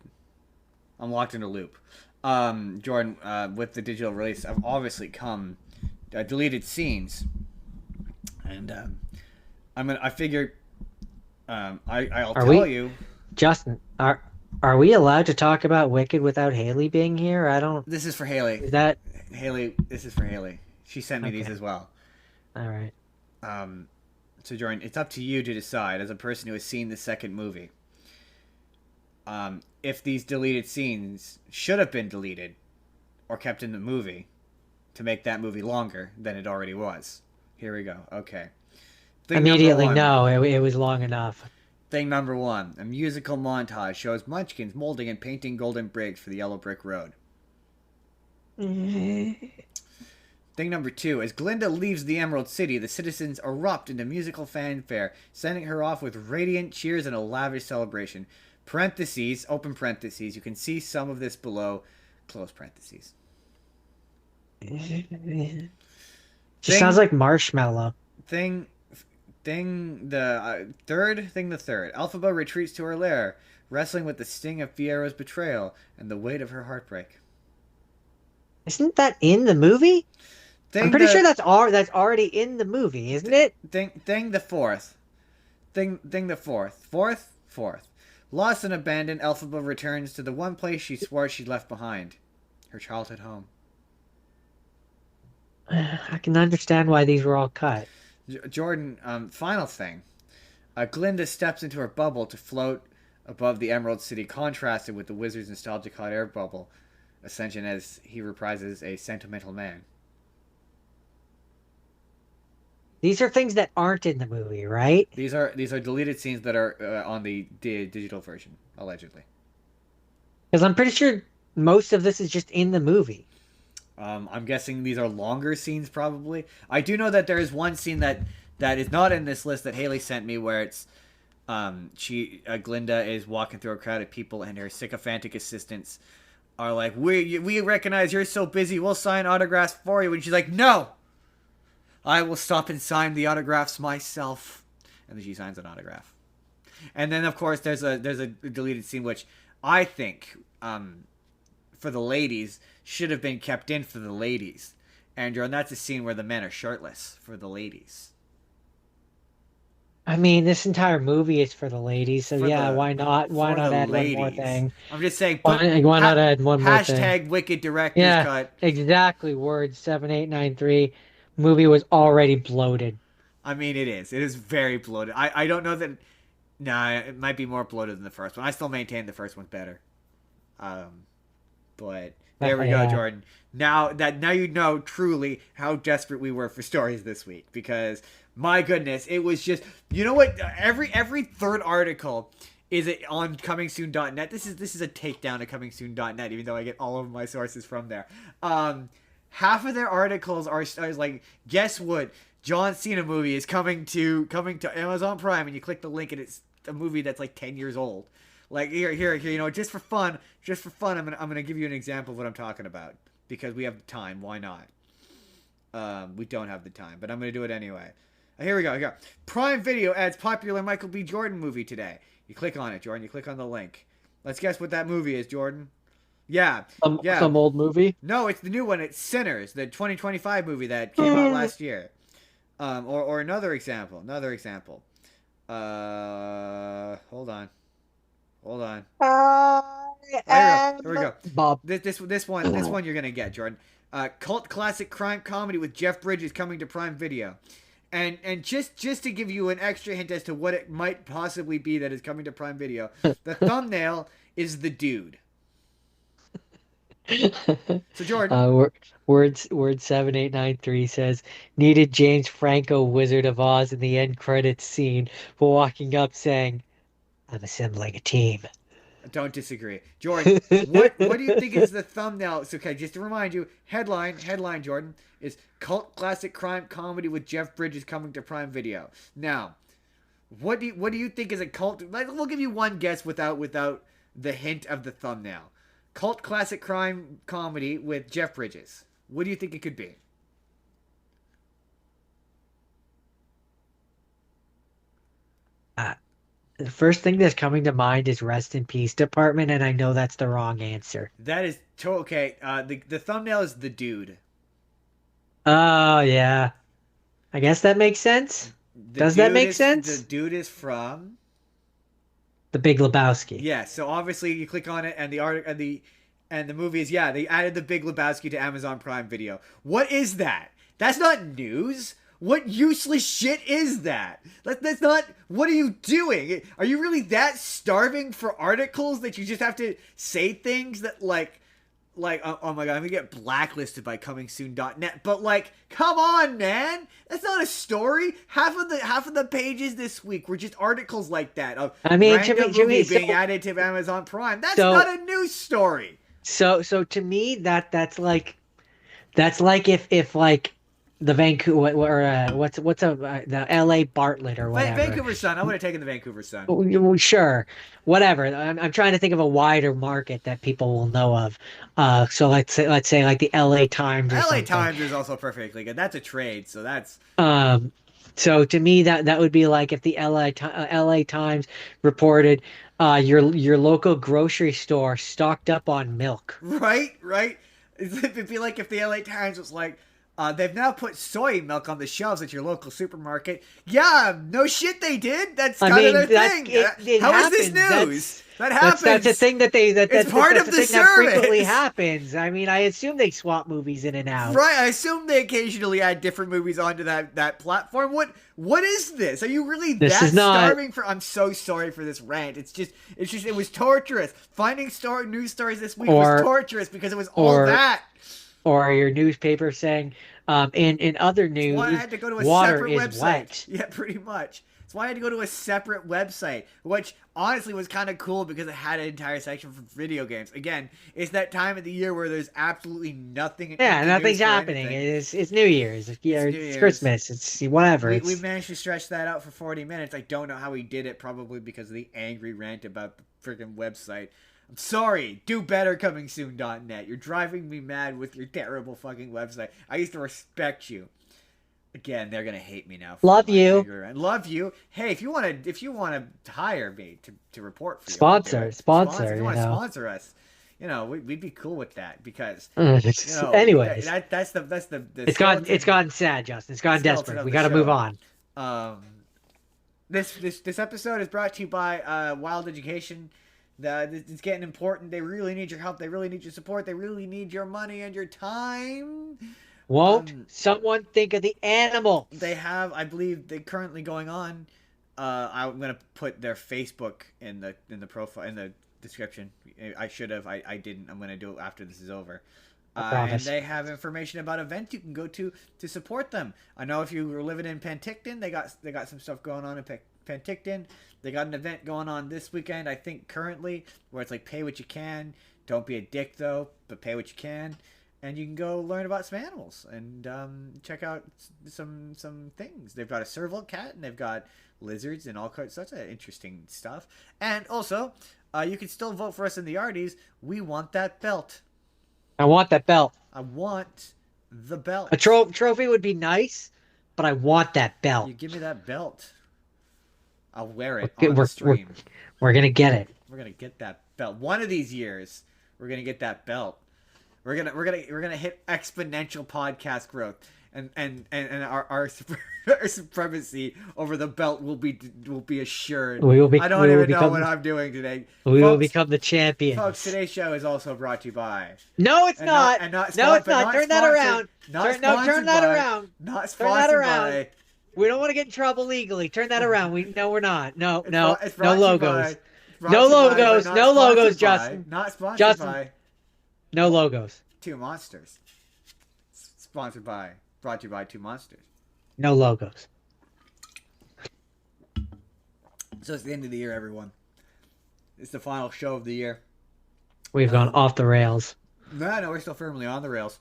S1: I'm locked in a loop. Jordan, with the digital release, have obviously come deleted scenes, and I figure I'll
S2: Are
S1: tell
S2: we,
S1: you.
S2: Justin? Are we allowed to talk about Wicked without Haley being here? I don't.
S1: This is for Haley.
S2: Is that
S1: Haley, this is for Haley. She sent me these
S2: okay?
S1: as well.
S2: All right.
S1: Um, so Jordan, it's up to you to decide as a person who has seen the second movie. If these deleted scenes should have been deleted or kept in the movie to make that movie longer than it already was. Here we go. Okay. Thing number
S2: Immediately,
S1: one.
S2: no. It was long enough.
S1: Thing number one. A musical montage shows Munchkins molding and painting golden bricks for the yellow brick road. Thing number two. As Glinda leaves the Emerald City, the citizens erupt into musical fanfare, sending her off with radiant cheers and a lavish celebration. Parentheses, open parentheses. You can see some of this below, close parentheses.
S2: Just sounds like marshmallow.
S1: Thing the third. Elphaba retreats to her lair, wrestling with the sting of Fiero's betrayal and the weight of her heartbreak.
S2: Isn't that in the movie? I'm
S1: Thing
S2: pretty sure
S1: the
S2: that's already in the movie, isn't it?
S1: thing the fourth. Thing the fourth. Lost and abandoned, Elphaba returns to the one place she swore she left behind, her childhood home.
S2: I can understand why these were all cut.
S1: Jordan, final thing. Glinda steps into her bubble to float above the Emerald City, contrasted with the wizard's nostalgic hot air bubble ascension as he reprises a sentimental man.
S2: These are things that aren't in the movie, right?
S1: These are deleted scenes that are on the digital version, allegedly.
S2: Because I'm pretty sure most of this is just in the movie.
S1: I'm guessing these are longer scenes, probably. I do know that there is one scene that is not in this list that Haley sent me, where it's Glinda is walking through a crowd of people, and her sycophantic assistants are like, "We recognize you're so busy. We'll sign autographs for you." And she's like, "No, I will stop and sign the autographs myself." And then she signs an autograph. And then of course there's a deleted scene which I think for the ladies should have been kept in for the ladies. Andrew, and that's a scene where the men are shirtless for the ladies.
S2: I mean, this entire movie is for the ladies, so
S1: For
S2: yeah,
S1: the
S2: why not? Why
S1: for the
S2: not add one more
S1: ladies.
S2: thing?
S1: I'm just saying,
S2: Why not add one more thing?
S1: hashtag Wicked Director's
S2: Yeah,
S1: Cut.
S2: exactly. Word 7893. Movie was already bloated.
S1: I mean, it is. It is very bloated. I don't know that. Nah, it might be more bloated than the first one. I still maintain the first one's better. But there we go,
S2: Yeah.
S1: Jordan. Now you know truly how desperate we were for stories this week, because my goodness, it was just, you know what, every third article is it on comingsoon.net. This is a takedown of comingsoon.net, even though I get all of my sources from there. Half of their articles are like, guess what, John Cena movie is coming to Amazon Prime, and you click the link and it's a movie that's like 10 years old. Like, here, you know, just for fun, I'm gonna give you an example of what I'm talking about, because we have time. Why not? We don't have the time, but I'm gonna do it anyway. Here we go. Here. Prime Video adds popular Michael B. Jordan movie today. You click on it, Jordan. You click on the link. Let's guess what that movie is, Jordan. Yeah, yeah.
S2: Some old movie.
S1: No, it's the new one. It's Sinners, the 2025 movie that came out last year. Or another example. Hold on. Here we go.
S2: Bob.
S1: This one you're gonna get, Jordan. Cult classic crime comedy with Jeff Bridges coming to Prime Video, and just to give you an extra hint as to what it might possibly be that is coming to Prime Video, the thumbnail is The Dude. So Jordan,
S2: Word 7893 says needed James Franco Wizard of Oz in the end credits scene for walking up saying, "I'm assembling a team."
S1: don't disagree, Jordan. What do you think is the thumbnail? It's okay. Just to remind you, headline, Jordan, is cult classic crime comedy with Jeff Bridges coming to Prime Video. Now, what do you think is a cult? We'll give you one guess without the hint of the thumbnail. Cult classic crime comedy with Jeff Bridges. What do you think it could be?
S2: The first thing that's coming to mind is Rest in Peace Department, and I know that's the wrong answer.
S1: That is okay. The thumbnail is The Dude.
S2: Oh, yeah. I guess that makes sense. Does that make sense?
S1: The Dude is from
S2: The Big Lebowski.
S1: Yeah, so obviously you click on it, and the movie is, yeah, they added The Big Lebowski to Amazon Prime Video. What is that? That's not news. What useless shit is that? That's not. What are you doing? Are you really that starving for articles that you just have to say things that like oh my god, I'm gonna get blacklisted by comingsoon.net. But like, come on, man, that's not a story. Half of the pages this week were just articles like that of random movie being added to Amazon Prime. That's not a news story.
S2: So to me, that's like if like the Vancouver or what's the L.A. Bartlett or whatever.
S1: Vancouver Sun. I would have taken the Vancouver Sun.
S2: Sure, whatever. I'm trying to think of a wider market that people will know of. So let's say like the L.A. Times. Or
S1: L.A. Times is also perfectly good. That's a trade, so that's.
S2: So to me, that would be like if the L.A. Times reported your local grocery store stocked up on milk.
S1: Right. It'd be like if the L.A. Times was like, they've now put soy milk on the shelves at your local supermarket. Yeah, no shit, they did. That's kind of their thing. How is this news? That happens.
S2: That's a thing it's
S1: part of the service. That
S2: frequently happens. I mean, I assume they swap movies in and out.
S1: Right. I assume they occasionally add different movies onto that platform. What is this? Are you really starving for? I'm so sorry for this rant. It's just it was torturous. Finding news stories this week was torturous because it was all that.
S2: Or your newspaper saying, in other news,
S1: I had to go to a
S2: water
S1: separate
S2: is
S1: website.
S2: wet.
S1: Yeah, pretty much. That's why I had to go to a separate website, which honestly was kind of cool because it had an entire section for video games. Again, it's that time of the year where there's absolutely nothing in
S2: Yeah,
S1: the news
S2: nothing's
S1: for
S2: happening.
S1: anything.
S2: It's New Year's.
S1: It's New
S2: It's
S1: Year's.
S2: Christmas. It's whatever.
S1: We've managed to stretch that out for 40 minutes. I don't know how we did it, probably because of the angry rant about the freaking website. I'm sorry. Do better coming soon.net. You're driving me mad with your terrible fucking website. I used to respect you. Again, they're gonna hate me now.
S2: Love you.
S1: Love you. Hey, if you wanna hire me to report for you,
S2: Sponsor.
S1: if you
S2: You
S1: want to
S2: know.
S1: sponsor us, we'd be cool with that because
S2: Anyways,
S1: that's the
S2: it's gotten sad, Justin. It's gotten desperate. We got to move on.
S1: Um, this episode is brought to you by Wild Education. It's getting important. They really need your help. They really need your support. They really need your money and your time.
S2: Won't someone think of the animals?
S1: They have, I believe, they currently going on. I'm gonna put their Facebook in the profile in the description. I should have. I didn't. I'm gonna do it after this is over. And they have information about events you can go to support them. I know if you were living in Penticton, they got some stuff going on in Penticton. They got an event going on this weekend, I think currently, where it's like pay what you can. Don't be a dick though, but pay what you can. And you can go learn about some animals and check out some things. They've got a serval cat and they've got lizards and all sorts of interesting stuff. And also, you can still vote for us in the Arties. We want that belt.
S2: I want that belt.
S1: I want the belt.
S2: A trophy would be nice, but I want that belt.
S1: You give me that belt. I'll wear it on the stream.
S2: We're gonna get it.
S1: We're gonna get that belt. One of these years, we're gonna get that belt. We're gonna hit exponential podcast growth, and our supremacy over the belt will be assured. I don't even know what I'm doing today.
S2: We will become the champions.
S1: Folks, today's show is also brought to you by.
S2: No, it's not. No, it's not. Turn that around. Turn that around.
S1: Not sponsored by.
S2: We don't want to get in trouble legally. Turn that around. We're not. No logos.
S1: No
S2: logos, Justin.
S1: Not sponsored by.
S2: No logos.
S1: Two Monsters. Brought to you by Two Monsters.
S2: No logos.
S1: So it's the end of the year, everyone. It's the final show of the year.
S2: We've gone off the rails.
S1: No, we're still firmly on the rails.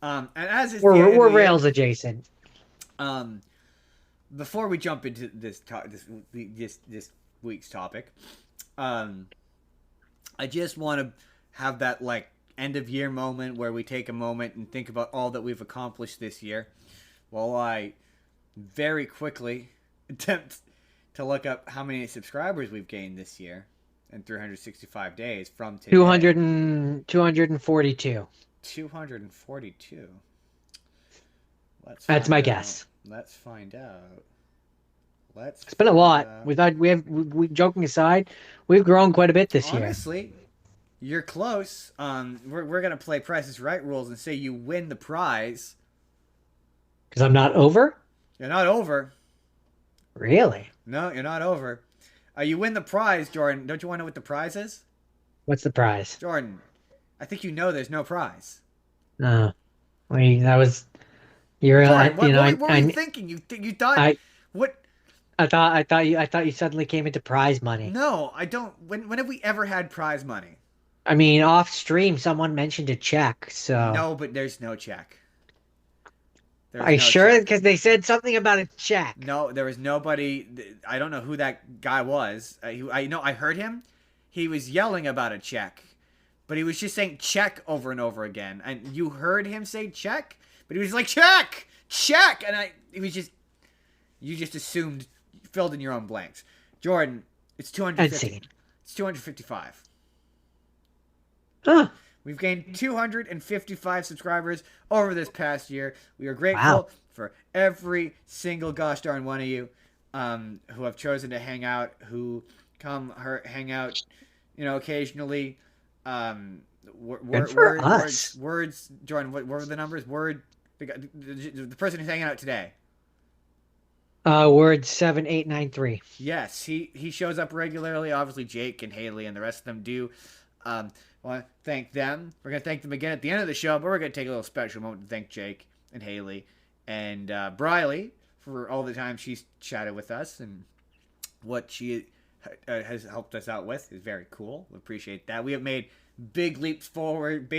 S1: And as is
S2: we're rails adjacent.
S1: Before we jump into this week's topic, I just want to have that end of year moment where we take a moment and think about all that we've accomplished this year, while I very quickly attempt to look up how many subscribers we've gained this year in 365 days from today.
S2: 242.
S1: 242.
S2: That's my guess.
S1: Let's find out.
S2: It's been a lot. We joking aside, we've grown quite a bit this year.
S1: Honestly, you're close. We're gonna play Price is Right rules and say you win the prize.
S2: Because I'm not over?
S1: You're not over.
S2: Really?
S1: No, you're not over. You win the prize, Jordan. Don't you want to know what the prize is?
S2: What's the prize?
S1: Jordan, I think you know there's no prize.
S2: No. That was... You're
S1: Jordan, what were you thinking? You thought... What...
S2: I thought you suddenly came into prize money.
S1: No, I don't. When have we ever had prize money?
S2: I mean, off stream, someone mentioned a check, so...
S1: No, but there's no check.
S2: Are you sure? Because they said something about a check.
S1: No, there was nobody. I don't know who that guy was. I heard him. He was yelling about a check, but he was just saying check over and over again. And you heard him say check, but he was like check, and you just assumed, filled in your own blanks. Jordan, it's 250. It's 255.
S2: Huh.
S1: We've gained 255 subscribers over this past year. We are grateful for every single gosh darn one of you who have chosen to hang out, who hang out, occasionally. Words, Jordan, what were the numbers? The person who's hanging out today.
S2: Word 7893.
S1: Yes, he shows up regularly. Obviously, Jake and Haley and the rest of them do. I want to thank them. We're going to thank them again at the end of the show, but we're going to take a little special moment to thank Jake and Haley and Briley for all the time she's chatted with us and what she has helped us out with is very cool. We appreciate that. We have made big leap forward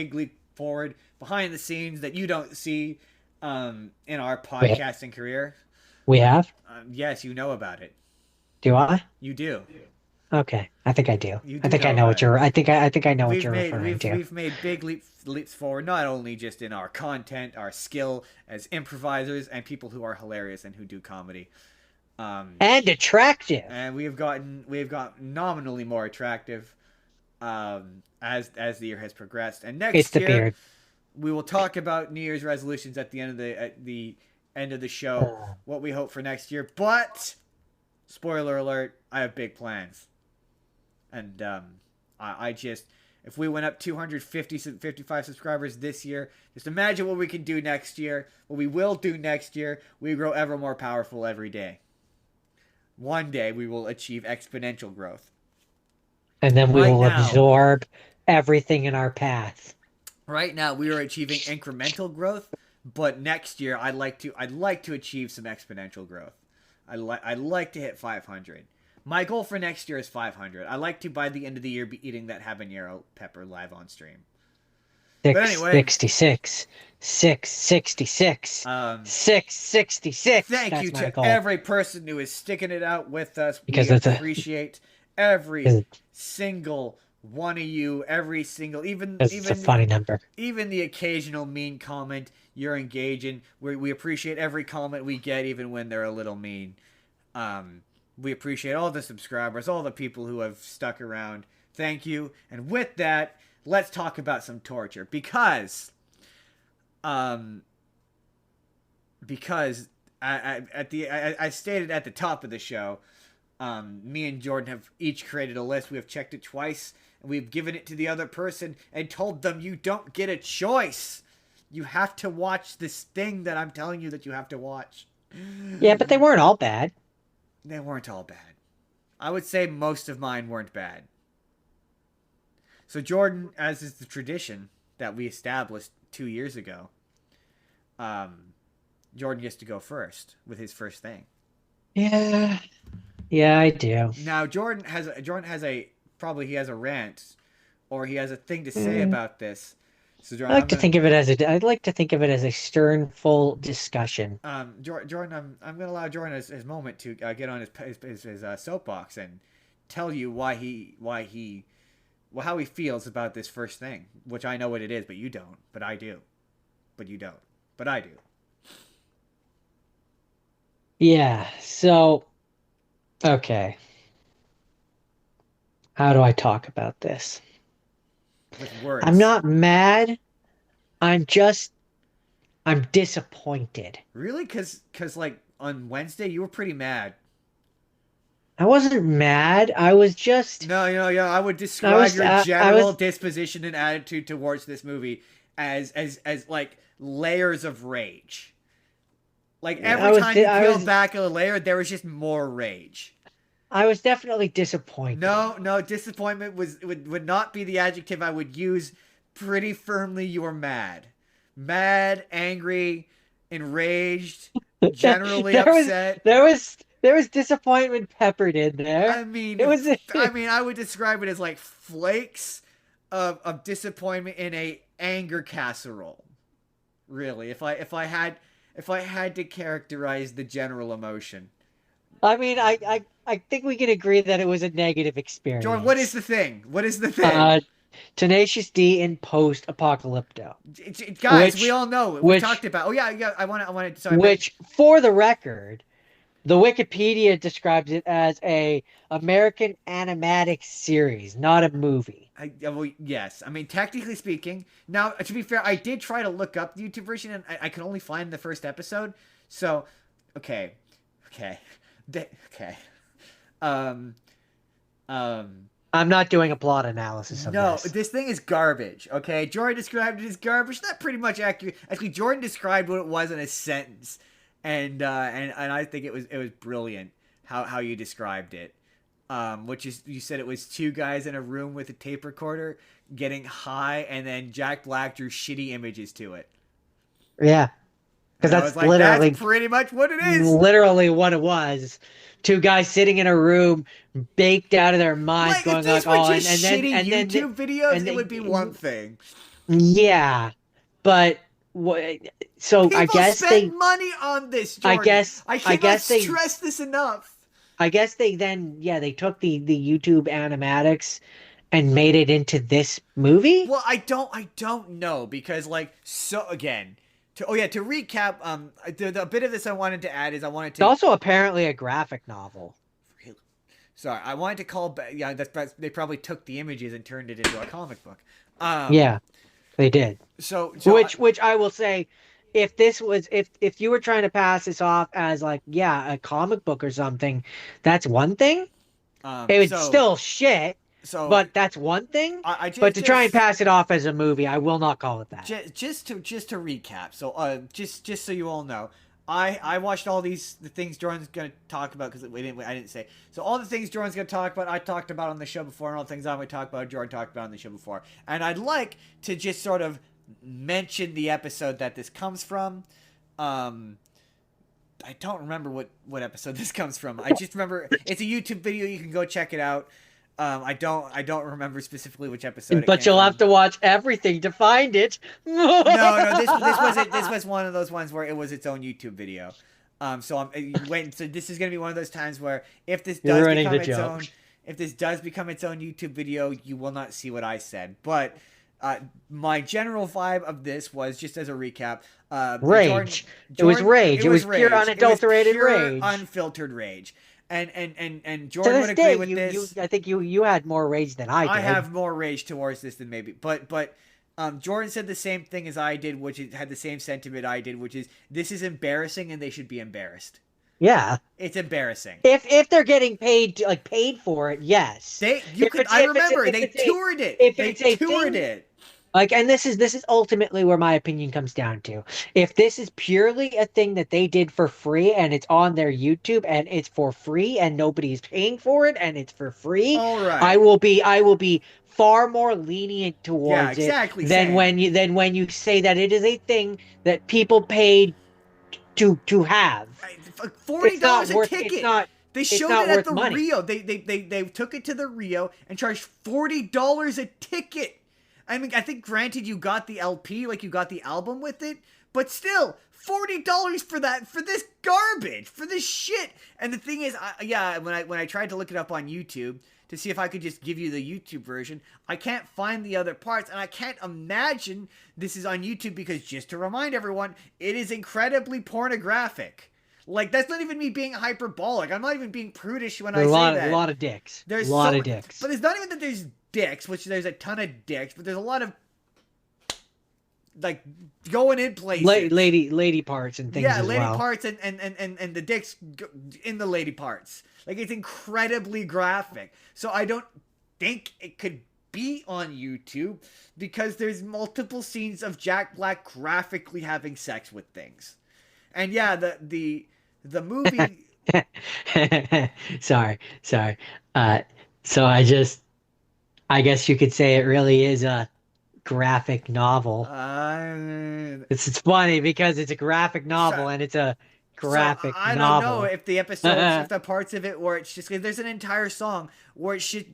S1: behind the scenes that you don't see in our
S2: We
S1: podcasting career.
S2: we have?
S1: Yes, you know about it.
S2: Do I?
S1: You do.
S2: Okay. I think I do.
S1: You
S2: I
S1: do
S2: think I
S1: know
S2: know
S1: about
S2: what
S1: it.
S2: you're I think I know what you're referring to.
S1: We've made big leaps forward, not only just in our content, our skill as improvisers, and people who are hilarious and who do comedy.
S2: And attractive.
S1: And we have gotten nominally more attractive as the year has progressed. And
S2: It's
S1: next
S2: the
S1: year
S2: beard.
S1: we will talk about New Year's resolutions at the end of the show, what we hope for next year. But spoiler alert, I have big plans, and I just if we went up 55 subscribers this year, just imagine what we can do next year. What we will do next year, we grow ever more powerful every day. One day we will achieve exponential growth.
S2: And then we
S1: Right
S2: will
S1: now,
S2: absorb everything in our path.
S1: right now we are achieving incremental growth, but next year I'd like to achieve some exponential growth. I'd like to hit 500. My goal for next year is 500. I like to by the end of the year be eating that habanero pepper live on stream. But anyway,
S2: 666. 666.
S1: um,
S2: 666.
S1: thank you
S2: That's my
S1: to
S2: goal.
S1: every person who is sticking it out with us.
S2: Because
S1: We
S2: it's
S1: appreciate every
S2: a
S1: single one of you, every single
S2: it's a funny number.
S1: even the occasional mean comment you're engaging. We appreciate every comment we get, even when they're a little mean. We appreciate all the subscribers, all the people who have stuck around. Thank you. And with that, let's talk about some torture because I stated at the top of the show, me and Jordan have each created a list. We have checked it twice, and we've given it to the other person and told them you don't get a choice. You have to watch this thing that I'm telling you that you have to watch.
S2: Yeah, but they weren't all bad.
S1: They weren't all bad. I would say most of mine weren't bad. So Jordan, as is the tradition that we established 2 years ago, Jordan gets to go first with his first thing.
S2: Yeah. Yeah, I do.
S1: Now Jordan has a probably he has a rant or he has a thing to say about this. So Jordan,
S2: I'd like to think of it as a stern, full discussion.
S1: Jordan, I'm gonna allow Jordan his moment to get on his soapbox and tell you how he feels about this first thing, which I know what it is, but you don't, but I do, but you don't, but I do.
S2: Yeah, so okay. How do I talk about this?
S1: With words.
S2: I'm not mad. I'm disappointed.
S1: Really, cause like on Wednesday you were pretty mad.
S2: I wasn't mad. I was just
S1: No, I would
S2: I
S1: describe
S2: was
S1: your
S2: I
S1: general
S2: was
S1: disposition and attitude towards this movie as like layers of rage. Like every time you peeled back a layer, there was just more rage.
S2: I was definitely disappointed.
S1: No, disappointment would not be the adjective I would use. Pretty firmly, you were mad, angry, enraged, generally upset.
S2: There was disappointment peppered in there.
S1: I mean,
S2: It was
S1: I would describe it as like flakes of disappointment in a anger casserole. Really, if I had to characterize the general emotion.
S2: I mean, I think we can agree that it was a negative experience.
S1: Jordan, what is the thing? What is the thing?
S2: Tenacious D in post-apocalypto.
S1: Guys, we all know. We talked about. Oh yeah. I want to.
S2: Which, for the record, the Wikipedia describes it as a American animatic series, not a movie.
S1: Well, yes. I mean, technically speaking. Now, to be fair, I did try to look up the YouTube version, and I could only find the first episode. So, okay.
S2: I'm not doing a plot analysis of
S1: no,
S2: this.
S1: this thing is garbage. Okay, Jordan described it as garbage. Not pretty much accurate. Actually, Jordan described what it was in a sentence, and I think it was brilliant how you described it. Which is you said it was two guys in a room with a tape recorder getting high, and then Jack Black drew shitty images to it.
S2: Yeah. because
S1: And I was
S2: that's
S1: like, that's
S2: literally
S1: pretty much what it is.
S2: literally what it was. Two guys sitting in a room, baked out of their minds,
S1: Like, if
S2: going like,
S1: these were
S2: "Oh,"
S1: just
S2: and then
S1: shitty
S2: and then
S1: YouTube videos,
S2: and
S1: it would be one
S2: then
S1: thing.
S2: yeah, but what? So
S1: People spent money on this, Jordan. I
S2: I
S1: cannot
S2: guess they
S1: stress this enough.
S2: I guess they then yeah they took the YouTube animatics and made it into this movie.
S1: Well, I don't know because like so again. To recap, the bit of this I wanted to add is I wanted
S2: It's
S1: to.
S2: also apparently a graphic novel.
S1: Sorry, I wanted to call back. Yeah, they probably took the images and turned it into a comic book. Um,
S2: Yeah, they did.
S1: so
S2: Which I will say, if this was if you were trying to pass this off as like yeah a comic book or something, that's one thing.
S1: um,
S2: It would
S1: so
S2: still shit,
S1: so
S2: but that's one thing.
S1: I
S2: But to try and pass it off as a movie, I will not call it that.
S1: just to recap. So just so you all know, I watched all the things Jordan's gonna talk about because I didn't say. So all the things Jordan's gonna talk about, I talked about on the show before, and all the things I'm gonna talk about, Jordan talked about on the show before. And I'd like to just sort of mention the episode that this comes from. I don't remember what episode this comes from. I just remember it's a YouTube video. You can go check it out. I don't remember specifically which episode it
S2: But
S1: came
S2: you'll
S1: from.
S2: have to watch everything to find it.
S1: No, this wasn't. This was one of those ones where it was its own YouTube video. So I'm wait. So this is gonna be one of those times where if this
S2: You're
S1: does
S2: ruining
S1: become
S2: the
S1: its
S2: joke.
S1: own, if this does become its own YouTube video, you will not see what I said. But my general vibe of this was just as a recap.
S2: Rage. It was rage. It was pure unadulterated
S1: pure,
S2: rage.
S1: unfiltered rage. And
S2: To
S1: Jordan
S2: this
S1: would agree
S2: day,
S1: with
S2: you
S1: this.
S2: I think you had more rage than I did.
S1: I have more rage towards this than maybe, but Jordan said the same thing as I did, which had the same sentiment I did, which is this is embarrassing and they should be embarrassed.
S2: Yeah.
S1: It's embarrassing.
S2: If they're getting paid like paid for it, yes.
S1: I remember they toured it.
S2: If
S1: They
S2: it's a
S1: toured
S2: thing,
S1: it.
S2: like, and this is ultimately where my opinion comes down to. If this is purely a thing that they did for free and it's on their YouTube and it's for free and nobody's paying for it and it's for free,
S1: All right.
S2: I will be far more lenient towards
S1: exactly,
S2: it than
S1: same.
S2: when you say that it is a thing that people paid to have.
S1: $40 a
S2: worth,
S1: ticket.
S2: It's not.
S1: They
S2: It's
S1: showed
S2: not
S1: it at
S2: worth
S1: the
S2: money.
S1: Rio. They took it to the Rio and charged $40 a ticket. I mean, I think granted you got the LP, like you got the album with it, but still $40 for this garbage, for this shit. And the thing is, when I tried to look it up on YouTube to see if I could just give you the YouTube version, I can't find the other parts, and I can't imagine this is on YouTube because, just to remind everyone, it is incredibly pornographic. Like, that's not even me being hyperbolic. I'm not even being prudish when I say that.
S2: A lot of dicks.
S1: There's
S2: a lot
S1: so,
S2: of dicks.
S1: But it's not even that there's dicks, which there's a ton of dicks, but there's a lot of like going in places.
S2: Lady parts and things.
S1: Yeah,
S2: as
S1: lady
S2: well.
S1: parts and the dicks in the lady parts. Like, it's incredibly graphic. So I don't think it could be on YouTube because there's multiple scenes of Jack Black graphically having sex with things. And yeah, the movie.
S2: sorry. So I guess you could say it really is a graphic novel. It's funny because it's a graphic novel and it's a graphic
S1: I
S2: novel.
S1: don't know if the episodes, if the parts of it where it's just, there's an entire song where it should,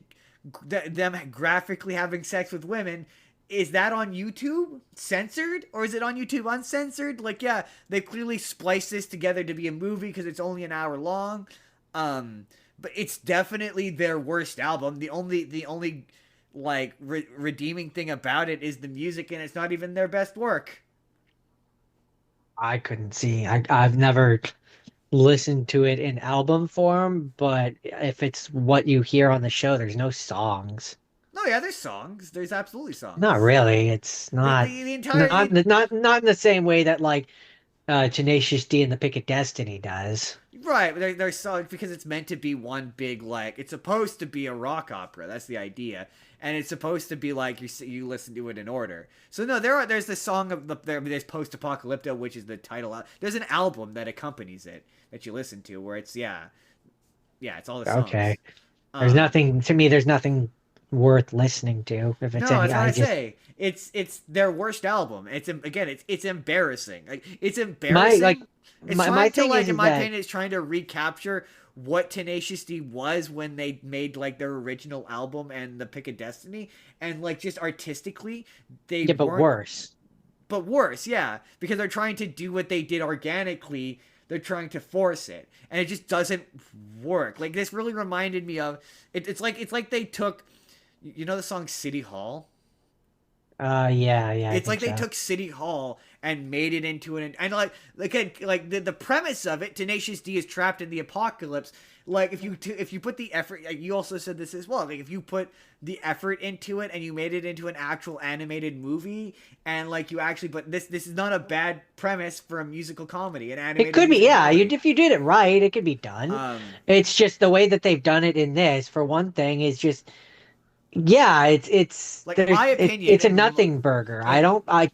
S1: them graphically having sex with women. Is that on YouTube censored, or is it on YouTube uncensored? Like, yeah, they clearly spliced this together to be a movie because it's only an hour long. But it's definitely their worst album. The only like redeeming thing about it is the music, and it's not even their best work.
S2: I couldn't see. I've never listened to it in album form, but if it's what you hear on the show, there's no songs.
S1: No, yeah, there's songs. There's absolutely songs.
S2: Not really. It's not
S1: the entire
S2: not in the same way that like Tenacious D and the Pick of Destiny does.
S1: Right, but there's songs because it's meant to be one big, like, it's supposed to be a rock opera. That's the idea, and it's supposed to be like you listen to it in order. So no, there's the song of there's Post Apocalypto, which is the title. There's an album that accompanies it that you listen to where it's it's all the songs.
S2: Okay. There's nothing to me. There's nothing worth listening to. If it's
S1: No,
S2: any,
S1: that's what
S2: I
S1: I
S2: just
S1: say. It's their worst album. It's embarrassing. Like it's
S2: my like
S1: embarrassing. It's
S2: my
S1: trying to
S2: thing
S1: like, in
S2: is
S1: my
S2: that
S1: opinion, it's trying to recapture what Tenacious D was when they made like their original album and the Pick of Destiny, and like just artistically, they
S2: yeah, but
S1: weren't.
S2: worse.
S1: But worse, yeah, because they're trying to do what they did organically. They're trying to force it, and it just doesn't work. Like this really reminded me of it's like they took, you know, the song City Hall.
S2: Yeah, I
S1: It's like
S2: think
S1: they
S2: so.
S1: took City Hall and made it into an, and like the premise of it, Tenacious D is trapped in the apocalypse. Like if you put the effort, like you also said this as well. Like if you put the effort into it and you made it into an actual animated movie, and like you actually, but this is not a bad premise for a musical comedy, an
S2: It
S1: animated
S2: could be,
S1: musical
S2: yeah.
S1: comedy.
S2: If you did it right, it could be done.
S1: Um,
S2: It's just the way that they've done it in this, for one thing, is just yeah.
S1: like in my opinion,
S2: it's a nothing burger. I
S1: in
S2: don't I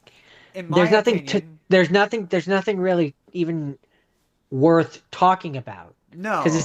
S1: in my
S2: there's nothing to
S1: opinion,
S2: there's nothing really even worth talking about because
S1: no.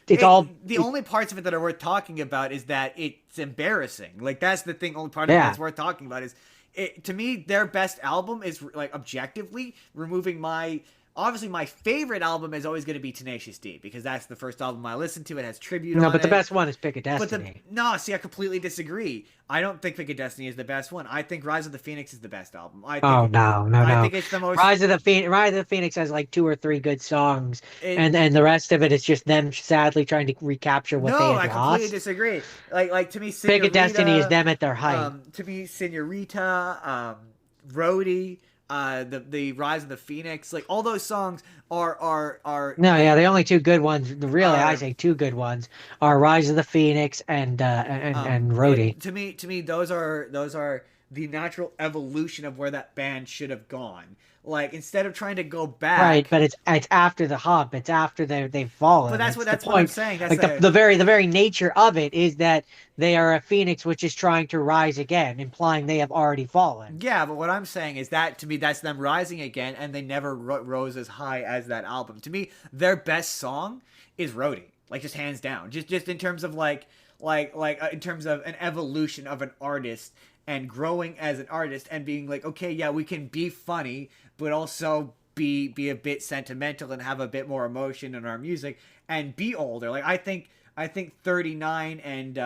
S2: it's all
S1: The only parts of it that are worth talking about is that it's embarrassing. Like that's the thing. Only part of it
S2: yeah.
S1: that's worth talking about is it. To me, their best album is like objectively removing my. Obviously, my favorite album is always going to be Tenacious D because that's the first album I listened to. It has tribute
S2: No,
S1: on
S2: but the
S1: it.
S2: best one is Pick a
S1: But the
S2: Destiny.
S1: no, see, I completely disagree. I don't think Pick of Destiny is the best one. I think Rise of the Phoenix is the best album.
S2: Oh no, no,
S1: I
S2: no.
S1: think it's the most.
S2: Rise of the Phoenix has like two or three good songs,
S1: It
S2: and the rest of it is just them sadly trying to recapture what they
S1: No,
S2: had
S1: I completely
S2: lost.
S1: disagree. Like to me,
S2: Pick a Destiny is
S1: Senorita,
S2: them at their height.
S1: Senorita, Roadie, the Rise of the Phoenix, like all those songs
S2: No, yeah, the only two good ones, really, I
S1: are
S2: say two good ones, are Rise of the Phoenix and Rhodey.
S1: to me those are the natural evolution of where that band should have gone. Like instead of trying to go
S2: Right,
S1: back,
S2: but it's after the hump. It's after they've
S1: but
S2: fallen. It's the
S1: that's what I'm
S2: point.
S1: saying. That's
S2: Like
S1: a
S2: the very nature of it is that they are a phoenix which is trying to rise again, implying they have already fallen.
S1: Yeah, but what I'm saying is that to me, that's them rising again, and they never rose as high as that album. To me, their best song is "Roadie," like just hands down. Just in terms of in terms of an evolution of an artist and growing as an artist and being like, okay, yeah, we can be funny, but also be a bit sentimental and have a bit more emotion in our music and be older. Like I think 39 and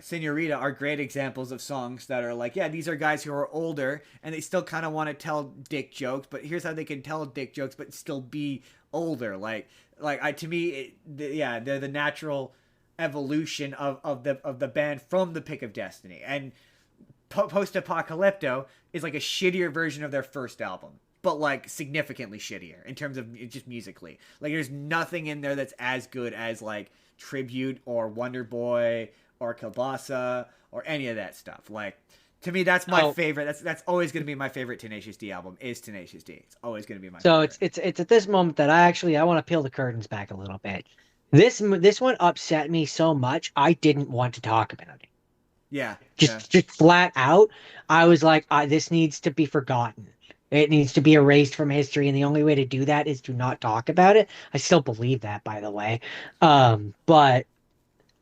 S1: Senorita are great examples of songs that are like, yeah, these are guys who are older and they still kind of want to tell dick jokes, but here's how they can tell dick jokes but still be older. To me, yeah, they're the natural evolution of the band from the Pick of Destiny, and Post Apocalypto is like a shittier version of their first album. But like significantly shittier in terms of just musically. Like there's nothing in there that's as good as like Tribute or Wonder Boy or Kielbasa or any of that stuff. Like to me, that's my
S2: Oh,
S1: favorite. That's always going to be my favorite Tenacious D album. Is Tenacious D? It's always going to be my
S2: so
S1: favorite.
S2: it's at this moment that I want to peel the curtains back a little bit. This one upset me so much I didn't want to talk about it.
S1: Yeah, yeah.
S2: Just flat out, I was like, this needs to be forgotten. It needs to be erased from history, and the only way to do that is to not talk about it. I still believe that, by the way. But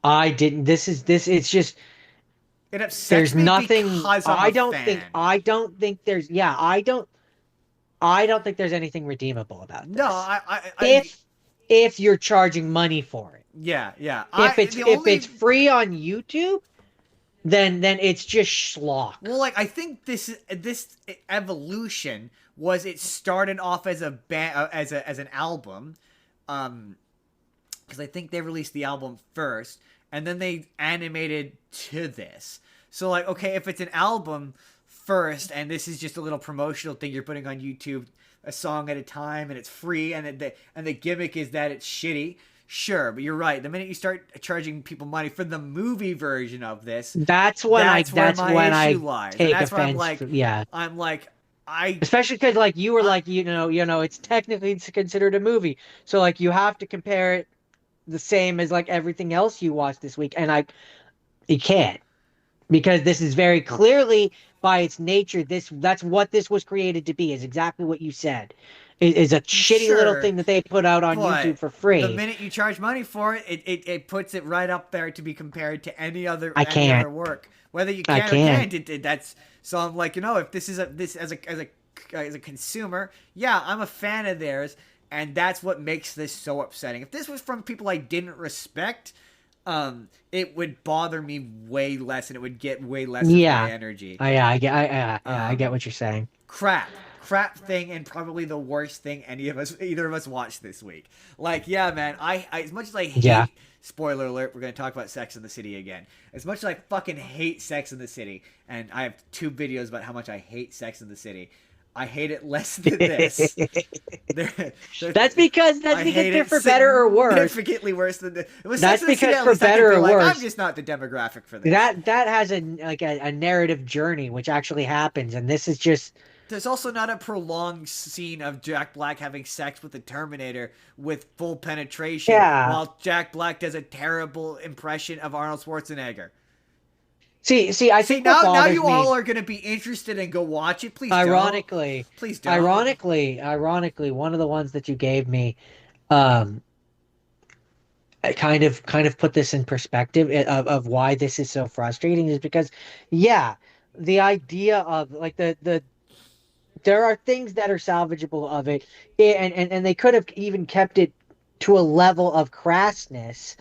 S2: I didn't. It's just
S1: It upsets
S2: there's
S1: me
S2: nothing.
S1: because I'm a fan.
S2: I don't think there's. Yeah, I don't think there's anything redeemable about
S1: No,
S2: this.
S1: I
S2: If you're charging money for it,
S1: yeah, yeah.
S2: if it's free on YouTube, then it's just schlock.
S1: Well, like I think this evolution was it started off as a band as an album, because I think they released the album first and then they animated to this. So like, okay, if it's an album first and this is just a little promotional thing you're putting on YouTube, a song at a time, and it's free, and the gimmick is that it's shitty. Sure, but you're right. The minute you start charging people money for the movie version of this, where
S2: That's when
S1: my issue
S2: I
S1: lies, and
S2: take
S1: that's where
S2: offense. Yeah,
S1: I'm like, I,
S2: especially because like you were
S1: I
S2: like it's technically considered a movie, so like you have to compare it the same as like everything else you watched this week, and you can't. because this is very clearly by its nature, that's what this was created to be, is exactly what you said. It is a shitty little
S1: Sure,
S2: thing that they put out on YouTube
S1: but
S2: for
S1: the
S2: free.
S1: minute you charge money for it, it puts it right up there to be compared to
S2: I
S1: any
S2: can't.
S1: other work, whether you
S2: I
S1: can or
S2: can't.
S1: can't. That's so I'm like, if this is this as a consumer, yeah, I'm a fan of theirs, and that's what makes this so upsetting. If this was from people I didn't respect, it would bother me way less, and it would get way less of my
S2: Yeah.
S1: energy.
S2: Yeah, I get I get
S1: Um,
S2: what you're saying.
S1: crap thing, and probably the worst thing either of us watched this week. Like, yeah, man, I as much as I
S2: Yeah.
S1: hate, spoiler alert, we're gonna talk about Sex in the City again. As much as I fucking hate Sex in the City, and I have 2 videos about how much I hate Sex in the City, I hate it less than this. They're,
S2: That's
S1: they're,
S2: because
S1: I hate
S2: they're
S1: it
S2: for better or worse.
S1: significantly worse than the. With Sex
S2: That's
S1: in the City,
S2: because
S1: at
S2: for
S1: least I can
S2: better
S1: be
S2: or
S1: like, I'm
S2: worse,
S1: just not the demographic for this.
S2: that has a narrative journey which actually happens, and this is just
S1: There's also not a prolonged scene of Jack Black having sex with the Terminator with full penetration
S2: yeah.
S1: while Jack Black does a terrible impression of Arnold Schwarzenegger.
S2: See, I
S1: See,
S2: think what
S1: now
S2: bothers
S1: you all
S2: me,
S1: are going to be interested and go watch it. Please don't.
S2: ironically,
S1: Please don't.
S2: ironically, one of the ones that you gave me, I kind of put this in perspective of why this is so frustrating is because, yeah, the idea of like the there are things that are salvageable of it, and they could have even kept it to a level of crassness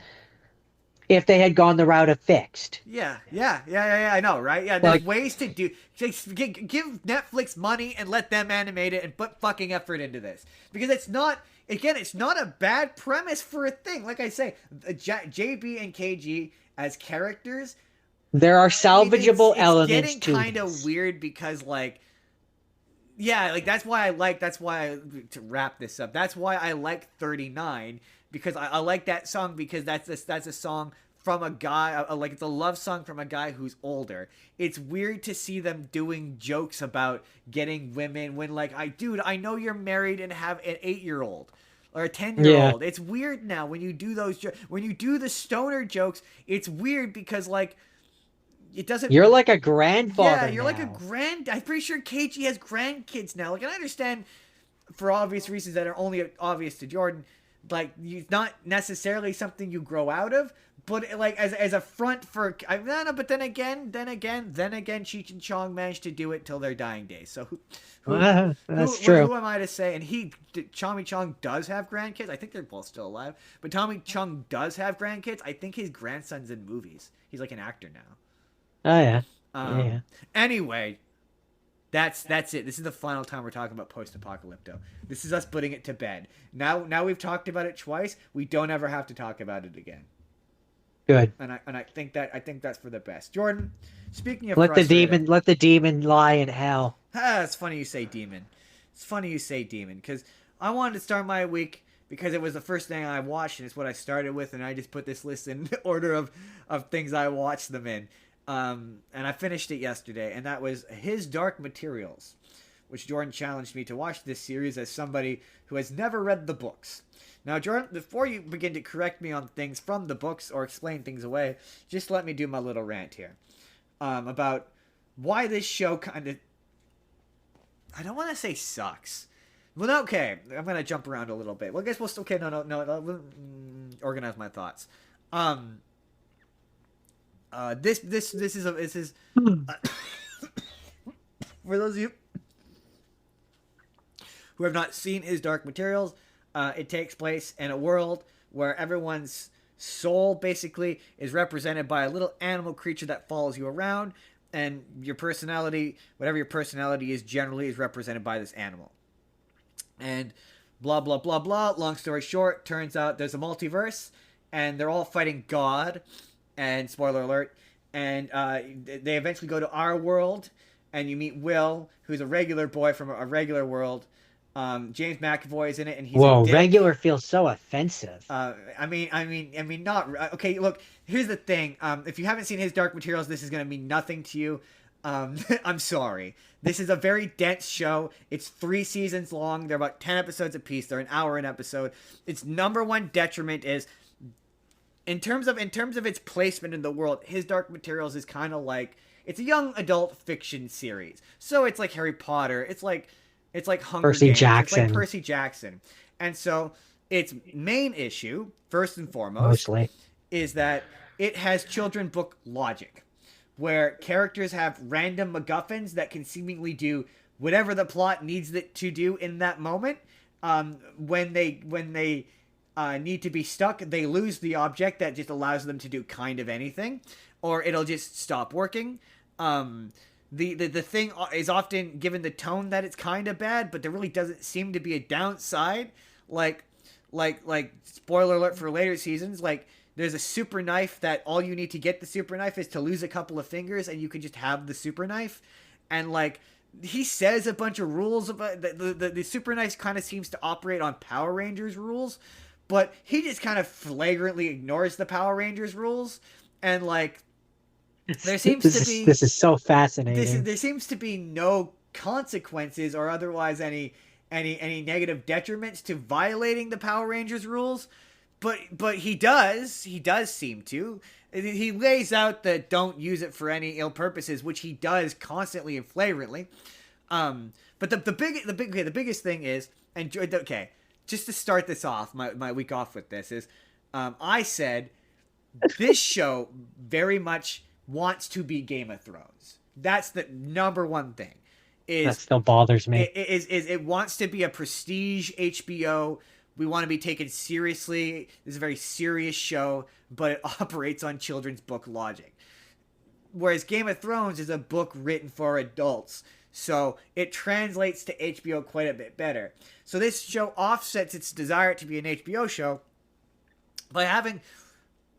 S2: if they had gone the route of fixed.
S1: Yeah. I know, right? Yeah, there's
S2: Like
S1: ways to do. Give Netflix money and let them animate it and put fucking effort into this because it's not. Again, it's not a bad premise for a thing. Like I say, JB and KG as characters,
S2: there are salvageable
S1: it's
S2: elements
S1: getting
S2: to
S1: kind of
S2: this.
S1: weird because like yeah, like that's why to wrap this up. That's why I like 39 because I like that song because that's a song from a guy like it's a love song from a guy who's older. It's weird to see them doing jokes about getting women when like I know you're married and have an 8-year-old or a 10-year
S2: Yeah.
S1: old. It's weird now when you do when you do the stoner jokes. It's weird because like it doesn't.
S2: You're like a
S1: Yeah,
S2: grandfather
S1: you're like a
S2: now.
S1: grand. I'm pretty sure KG has grandkids now. Like, and I understand for obvious reasons that are only obvious to Jordan. Like, it's not necessarily something you grow out of, but like as a front for. I no, no, but then again, Cheech and Chong managed to do it till their dying days. So
S2: That's true.
S1: who am I to say? And Tommy Chong does have grandkids. I think they're both still alive. But Tommy Chong does have grandkids. I think his grandson's in movies. He's like an actor now.
S2: Oh yeah. Yeah.
S1: Um. Anyway, that's it. This is the final time we're talking about post-apocalypto. This is us putting it to bed. Now we've talked about it twice. We don't ever have to talk about it again.
S2: Good.
S1: And I think that's for the best. Jordan, speaking of frustrating,
S2: Let the demon lie in hell.
S1: it's funny you say demon. It's funny you say demon because I wanted to start my week because it was the first thing I watched and it's what I started with, and I just put this list in order of things I watched them in. And I finished it yesterday, and that was His Dark Materials, which Jordan challenged me to watch this series as somebody who has never read the books. Now, Jordan, before you begin to correct me on things from the books or explain things away, just let me do my little rant here about why this show kind of, I don't want to say sucks. Well, okay, I'm gonna jump around a little bit. Well, I guess we'll still, okay, no, organize my thoughts. Um, this is uh, for those of you who have not seen His Dark Materials, it takes place in a world where everyone's soul basically is represented by a little animal creature that follows you around, and your personality, whatever your personality is, generally is represented by this animal. And blah blah blah blah. Long story short, turns out there's a multiverse, and they're all fighting God. And spoiler alert. And they eventually go to our world, and you meet Will, who's a regular boy from a regular world. James McAvoy is in it, and he's a
S2: Whoa,
S1: dick.
S2: regular feels so offensive.
S1: Not okay. Look, here's the thing. If you haven't seen His Dark Materials, this is gonna mean nothing to you. I'm sorry. This is a very dense show. It's 3 seasons long. They're about 10 episodes apiece. They're an hour an episode. Its number one detriment is in terms of its placement in the world, his Dark Materials is kind of like, it's a young adult fiction series. So it's like Harry Potter, it's like Hunger
S2: Percy
S1: Games, it's like
S2: Jackson,
S1: Percy Jackson. And so its main issue, first and foremost,
S2: mostly.
S1: is that it has children book logic, where characters have random MacGuffins that can seemingly do whatever the plot needs it to do in that moment. When they need to be stuck, they lose the object that just allows them to do kind of anything, or it'll just stop working. The thing is often given the tone that it's kind of bad, but there really doesn't seem to be a downside. Like, spoiler alert for later seasons. Like, there's a super knife that all you need to get the super knife is to lose a couple of fingers, and you can just have the super knife. And like, he says a bunch of rules about the super knife kind of seems to operate on Power Rangers rules, but he just kind of flagrantly ignores the Power Rangers rules. And like, there seems to be
S2: This is so fascinating.
S1: there seems to be no consequences or otherwise any negative detriments to violating the Power Rangers rules, but he does seem to. He lays out that don't use it for any ill purposes, which he does constantly and flagrantly. But the biggest thing is, and okay, just to start this off, my week off with this is, I said this show very much wants to be Game of Thrones. That's the number one thing.
S2: That
S1: Is
S2: still bothers me.
S1: is it wants to be a prestige HBO. We want to be taken seriously. This is a very serious show, but it operates on children's book logic. Whereas Game of Thrones is a book written for adults, so it translates to HBO quite a bit better. So this show offsets its desire to be an HBO show by having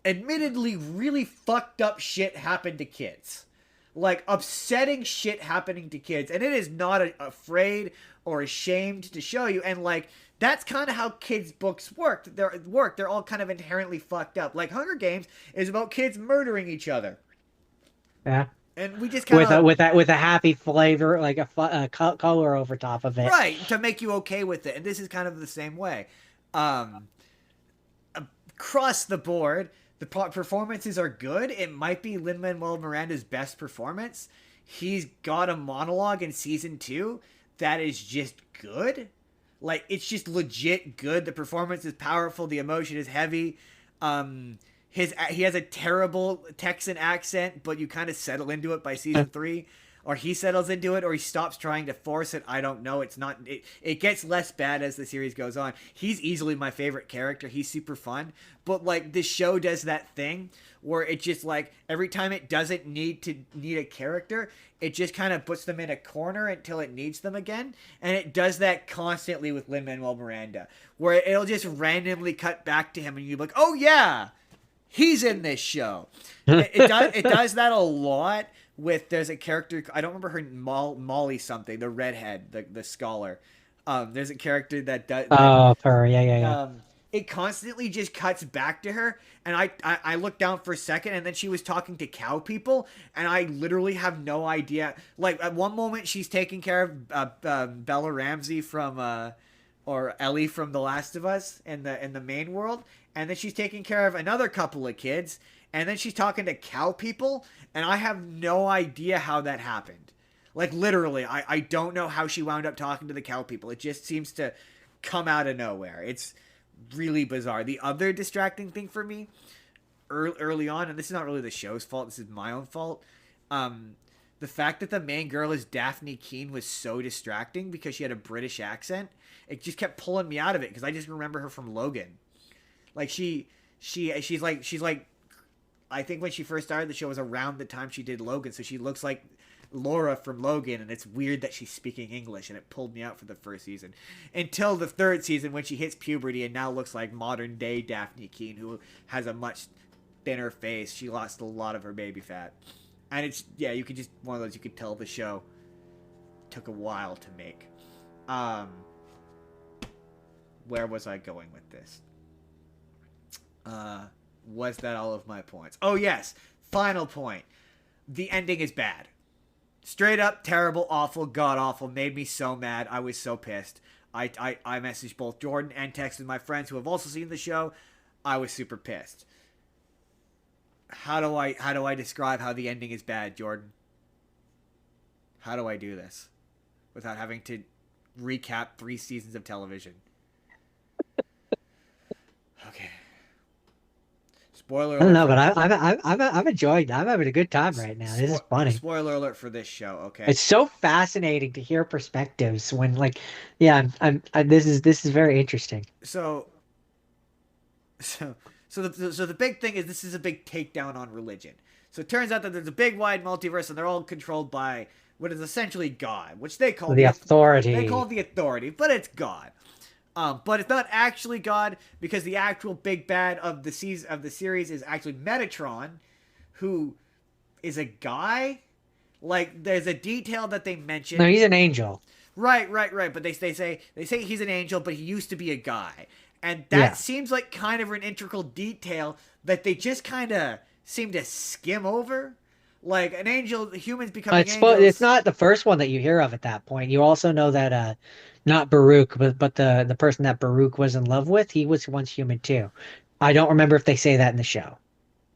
S1: admittedly really fucked up shit happen to kids. Like, upsetting shit happening to kids. And it is not afraid or ashamed to show you. And like, that's kind of how kids' books work. They're all kind of inherently fucked up. Like, Hunger Games is about kids murdering each other.
S2: Yeah.
S1: And we just kind of...
S2: With a happy flavor, like color over top of it.
S1: Right, to make you okay with it. And this is kind of the same way. Across the board, the performances are good. It might be Lin-Manuel Miranda's best performance. He's got a monologue in season 2 that is just good. Like, it's just legit good. The performance is powerful. The emotion is heavy. He has a terrible Texan accent, but you kind of settle into it by season 3. Or he settles into it, or he stops trying to force it. I don't know. It gets less bad as the series goes on. He's easily my favorite character. He's super fun. But like, this show does that thing where it just, like, every time it doesn't need a character, it just kind of puts them in a corner until it needs them again. And it does that constantly with Lin-Manuel Miranda, where it'll just randomly cut back to him and you're like, oh yeah, he's in this show. It does that a lot. There's a character, I don't remember her, Molly something, the redhead, the scholar. There's a character that does.
S2: Oh, her, yeah.
S1: It constantly just cuts back to her, and I looked down for a second, and then she was talking to cow people, and I literally have no idea. Like, at one moment, she's taking care of Bella Ramsey from, or Ellie from The Last of Us in the main world, and then she's taking care of another couple of kids, and then she's talking to cow people, and I have no idea how that happened. Like, literally, I don't know how she wound up talking to the cow people. It just seems to come out of nowhere. It's really bizarre. The other distracting thing for me early on, and this is not really the show's fault, this is my own fault, the fact that the main girl is Daphne Keane was so distracting because she had a British accent. It just kept pulling me out of it because I just remember her from Logan. Like, she's like I think when she first started the show was around the time she did Logan, so she looks like Laura from Logan, and it's weird that she's speaking English, and it pulled me out for the first season. Until the third season when she hits puberty and now looks like modern day Daphne Keane, who has a much thinner face. She lost a lot of her baby fat. And it's, yeah, you could just, one of those, you could tell the show took a while to make. Where was I going with this? Was that all of my points? Oh, yes. Final point. The ending is bad. Straight up terrible, awful, god awful. Made me so mad. I was so pissed. I messaged both Jordan and texted my friends who have also seen the show. I was super pissed. how do I describe how the ending is bad, Jordan? How do I do this without having to recap 3 seasons of television? Okay. Spoiler
S2: I don't
S1: alert
S2: know,
S1: for
S2: but I'm enjoying. I'm having a good time right now. This is funny.
S1: spoiler alert for this show. Okay.
S2: It's so fascinating to hear perspectives when, like, yeah, this is very interesting.
S1: So so so the big thing is this is a big takedown on religion. So it turns out that there's a big wide multiverse and they're all controlled by what is essentially God, which
S2: The
S1: they call
S2: authority.
S1: the authority, but it's God. But it's not actually God because the actual big bad of the series is actually Metatron, who is a guy. Like there's a detail that they
S2: No,
S1: mention.
S2: he's an angel.
S1: Right. But they say he's an angel, but he used to be a guy, and that
S2: Yeah.
S1: seems like kind of an integral detail that they just kind of seem to skim over. Like an angel, humans becoming
S2: It's
S1: angels.
S2: not the first one that you hear of at that point. You also know that not Baruch, but the person that Baruch was in love with, he was once human too. I don't remember if they say that in the show.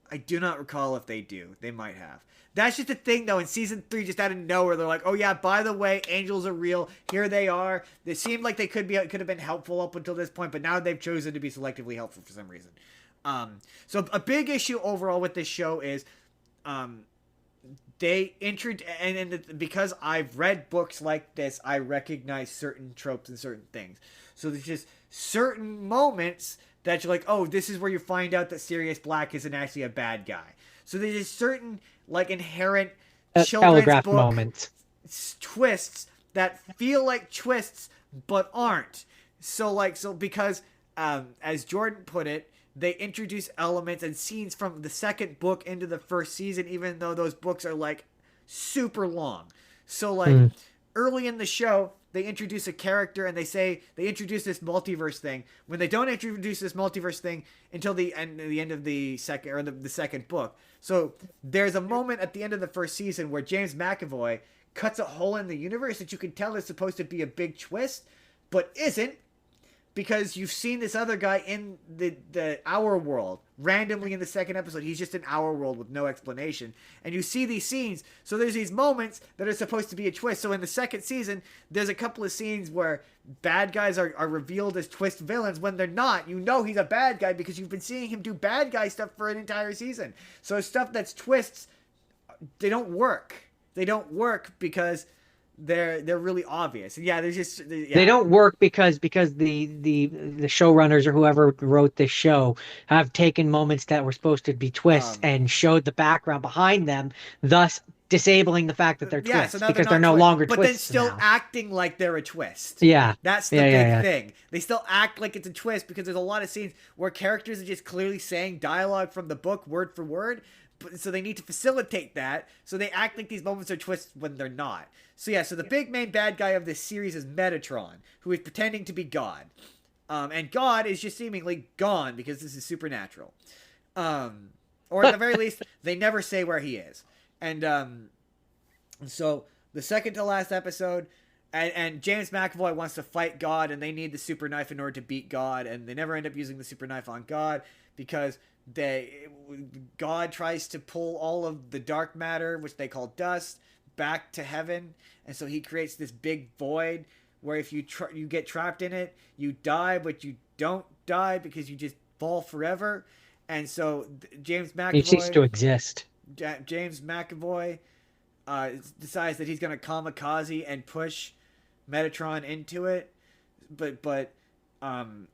S1: I do not recall if they do. They might have. That's just the thing, though. In season 3, just out of nowhere, they're like, "Oh yeah, by the way, angels are real. Here they are." They seemed like they could have been helpful up until this point, but now they've chosen to be selectively helpful for some reason. So a big issue overall with this show is, um, they introduced and because I've read books like this, I recognize certain tropes and certain things. So there's just certain moments that you're like, oh, this is where you find out that Sirius Black isn't actually a bad guy. So there's just certain like inherent children's
S2: Telegraph
S1: book
S2: moment.
S1: twists that feel like twists but aren't. So because as Jordan put it, they introduce elements and scenes from the second book into the first season, even though those books are like super long. So like
S2: Mm.
S1: early in the show, they introduce a character and they introduce this multiverse thing. When they don't introduce this multiverse thing until the end of the second or the second book. So there's a moment at the end of the first season where James McAvoy cuts a hole in the universe that you can tell is supposed to be a big twist, but isn't, because you've seen this other guy in the our world randomly in the second episode. He's just in our world with no explanation, and you see these scenes. So there's these moments that are supposed to be a twist. So in the second season, there's a couple of scenes where bad guys are revealed as twist villains when they're not. You know he's a bad guy because you've been seeing him do bad guy stuff for an entire season. So stuff that's twists, they don't work. They don't work because they're really obvious. And yeah, there's just
S2: They
S1: yeah.
S2: don't work because the showrunners or whoever wrote this show have taken moments that were supposed to be twists
S1: Um,
S2: and showed the background behind them, thus disabling the fact that they're
S1: yeah, so
S2: twists
S1: now they're
S2: because they're
S1: not
S2: no longer
S1: but then
S2: twists
S1: still
S2: now.
S1: acting like they're a twist.
S2: Yeah.
S1: That's the
S2: Yeah, yeah,
S1: big
S2: yeah.
S1: thing. They still act like it's a twist because there's a lot of scenes where characters are just clearly saying dialogue from the book word for word. So they need to facilitate that. So they act like these moments are twists when they're not. So yeah, so the big main bad guy of this series is Metatron, who is pretending to be God. And God is just seemingly gone because this is supernatural. Or at the very least, they never say where he is. And so the second to last episode, and James McAvoy wants to fight God, and they need the super knife in order to beat God, and they never end up using the super knife on God because God tries to pull all of the dark matter, which they call dust, back to heaven, and so he creates this big void where if you get trapped in it, you die, but you don't die because you just fall forever. And so
S2: He ceased to exist.
S1: James McAvoy decides that he's going to kamikaze and push Metatron into it, but the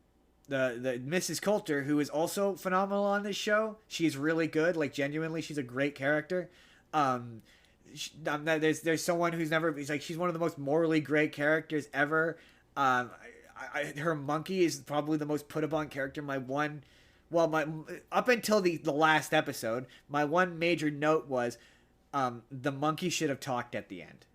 S1: Mrs. Coulter, who is also phenomenal on this show, she's really good. Like genuinely, she's a great character. There's someone who's never. It's like she's one of the most morally great characters ever. Her monkey is probably the most put upon character. My up until the last episode, my one major note was the monkey should have talked at the end.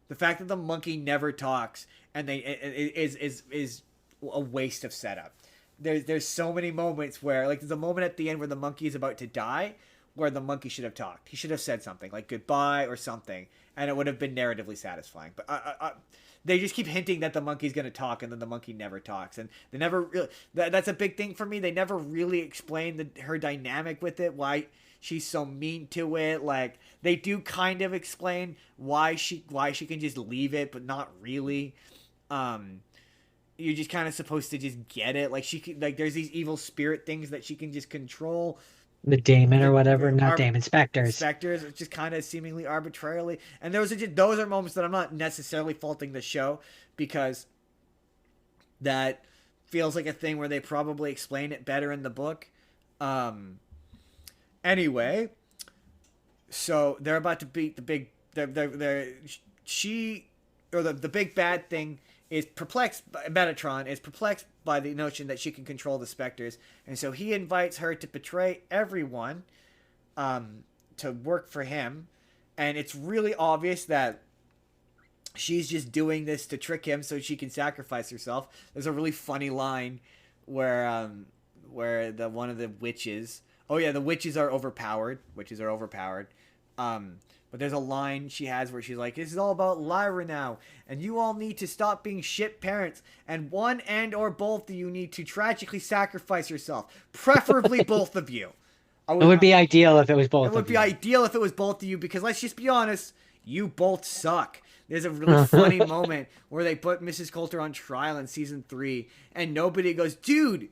S1: The fact that the monkey never talks and is a waste of setup. There's so many moments where, like, there's a moment at the end where the monkey is about to die, where the monkey should have talked. He should have said something like goodbye or something, and it would have been narratively satisfying. But they just keep hinting that the monkey's going to talk, and then the monkey never talks, and they never really. That's a big thing for me. They never really explain her dynamic with it. Why she's so mean to it. Like they do kind of explain why she can just leave it, but not really. You're just kind of supposed to just get it. Like she can, like there's these evil spirit things that she can just control.
S2: The daemon or whatever, not daemon, specters.
S1: Specters, just kind of seemingly arbitrarily. And those are moments that I'm not necessarily faulting the show, because that feels like a thing where they probably explain it better in the book. Anyway, so they're about to beat the big. The big bad thing is perplexed. Metatron is perplexed by the notion that she can control the specters, and so he invites her to betray everyone, to work for him, and it's really obvious that she's just doing this to trick him so she can sacrifice herself. There's a really funny line where one of the witches. Oh yeah, the witches are overpowered. But there's a line she has where she's like, "This is all about Lyra now, and you all need to stop being shit parents, and one and or both of you need to tragically sacrifice yourself, preferably both of you."
S2: It would be ideal if it was both of you.
S1: It would be ideal if it was both of you, because let's just be honest, you both suck. There's a really funny moment where they put Mrs. Coulter on trial in season 3, and nobody goes, "Dude,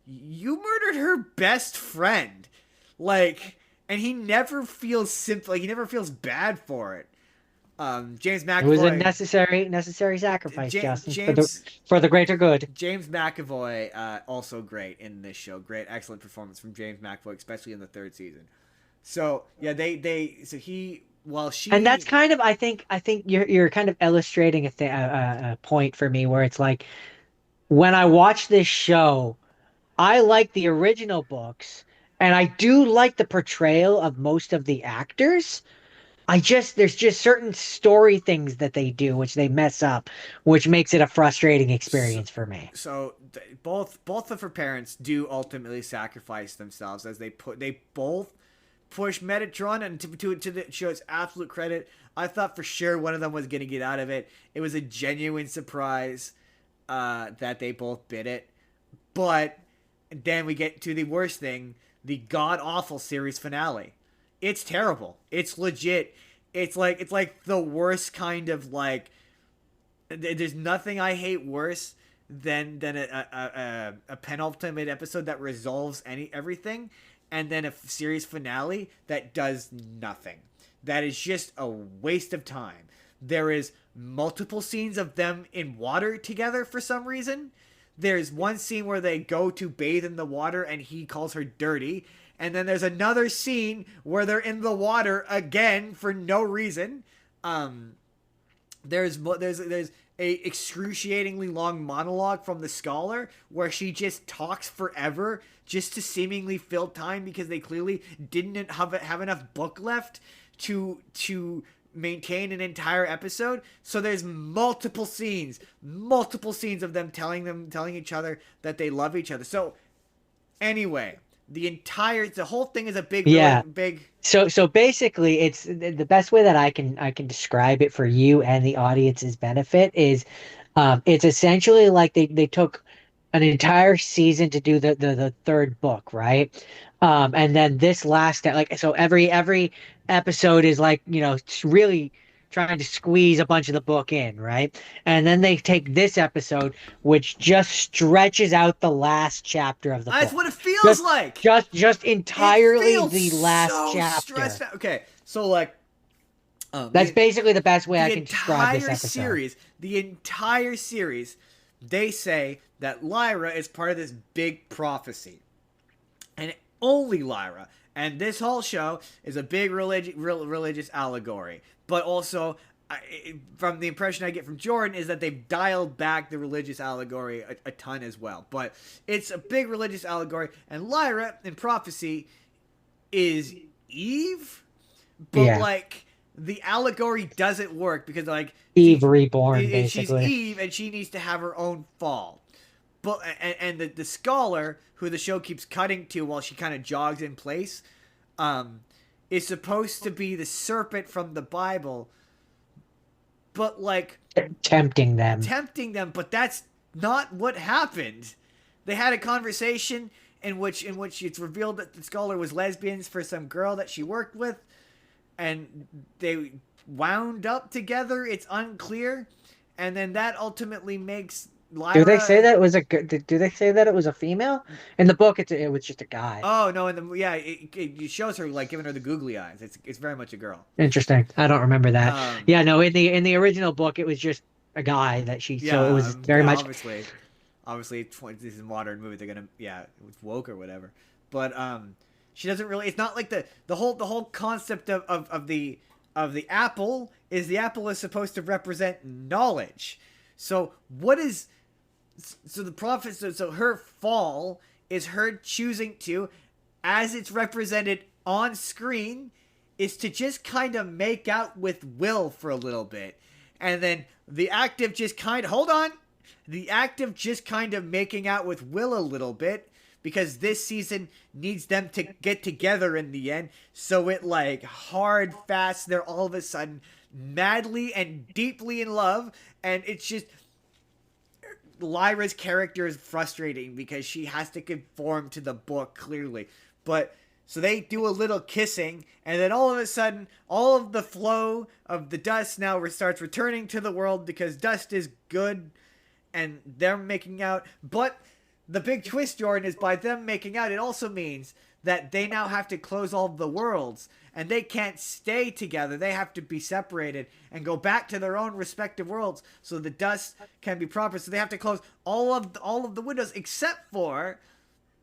S1: you murdered her best friend." Like... And he never feels he never feels bad for it. James McAvoy.
S2: It was a necessary sacrifice, Justin, for the greater good.
S1: James McAvoy, also great in this show. Great, excellent performance from James McAvoy, especially in the 3rd season. So yeah, and
S2: that's kind of I think you're kind of illustrating a point for me where it's like, when I watch this show, I like the original books. And I do like the portrayal of most of the actors. There's just certain story things that they do which they mess up, which makes it a frustrating experience for me.
S1: So both of her parents do ultimately sacrifice themselves, as they both push Metatron, and to the show's absolute credit, I thought for sure one of them was going to get out of it. It was a genuine surprise that they both bit it. But then we get to the worst thing. The god-awful series finale. It's terrible. It's legit. It's like the worst kind of, like... There's nothing I hate worse than a penultimate episode that resolves everything, and then a series finale that does nothing. That is just a waste of time. There is multiple scenes of them in water together for some reason. There's one scene where they go to bathe in the water and he calls her dirty. And then there's another scene where they're in the water again for no reason. There's a excruciatingly long monologue from the scholar where she just talks forever just to seemingly fill time, because they clearly didn't have enough book left to maintain an entire episode. So there's multiple scenes of them telling each other that they love each other. So anyway, the whole thing is a big.
S2: So basically, it's the best way that I can describe it for you and the audience's benefit is, it's essentially like they took an entire season to do the 3rd book, right? And then this last, like, so every episode is like, really trying to squeeze a bunch of the book in, right? And then they take this episode, which just stretches out the last chapter of the book.
S1: That's what it feels like.
S2: Just entirely the last chapter.
S1: Okay, so like,
S2: that's basically the best way I can describe this episode.
S1: The entire series, they say that Lyra is part of this big prophecy, and only Lyra. And this whole show is a big religious allegory. But also, from the impression I get from Jordan, is that they've dialed back the religious allegory a ton as well. But it's a big religious allegory. And Lyra, in prophecy, is Eve. But, like, the allegory doesn't work because, like...
S2: Eve reborn, basically.
S1: She's Eve, and she needs to have her own fall. But the scholar, who the show keeps cutting to while she kind of jogs in place, is supposed to be the serpent from the Bible, but like
S2: Tempting them.
S1: tempting them, but that's not what happened. They had a conversation in which it's revealed that the scholar was lesbians for some girl that she worked with, and they wound up together. It's unclear, and then that ultimately makes
S2: Do they say
S1: Lyra.
S2: that it was a do they say that it was a female? In the book, it was just a guy.
S1: Oh no! It shows her like giving her the googly eyes. It's very much a girl.
S2: Interesting. I don't remember that.
S1: Um,
S2: Yeah, no, in the original book, it was just a guy that she. So it
S1: yeah,
S2: was very much.
S1: obviously, this is a modern movie. They're gonna it's woke or whatever. But she doesn't really. It's not like the whole concept of the apple is the apple is supposed to represent knowledge. So what is so the prophet so her fall is her choosing to, as it's represented on screen, is to just kind of make out with Will for a little bit, and then the act of just kind of hold on, the act of just kind of making out with Will a little bit, because this season needs them to get together in the end. So it like hard fast, they're all of a sudden madly and deeply in love, and it's just Lyra's character is frustrating because she has to conform to the book clearly. But so they do a little kissing, and then all of a sudden, all of the flow of the dust now starts returning to the world because dust is good, and they're making out. But the big twist, Jordan, is by them making out, it also means that they now have to close all the worlds, and they can't stay together. They have to be separated and go back to their own respective worlds so the dust can be proper. So they have to close all of the windows except for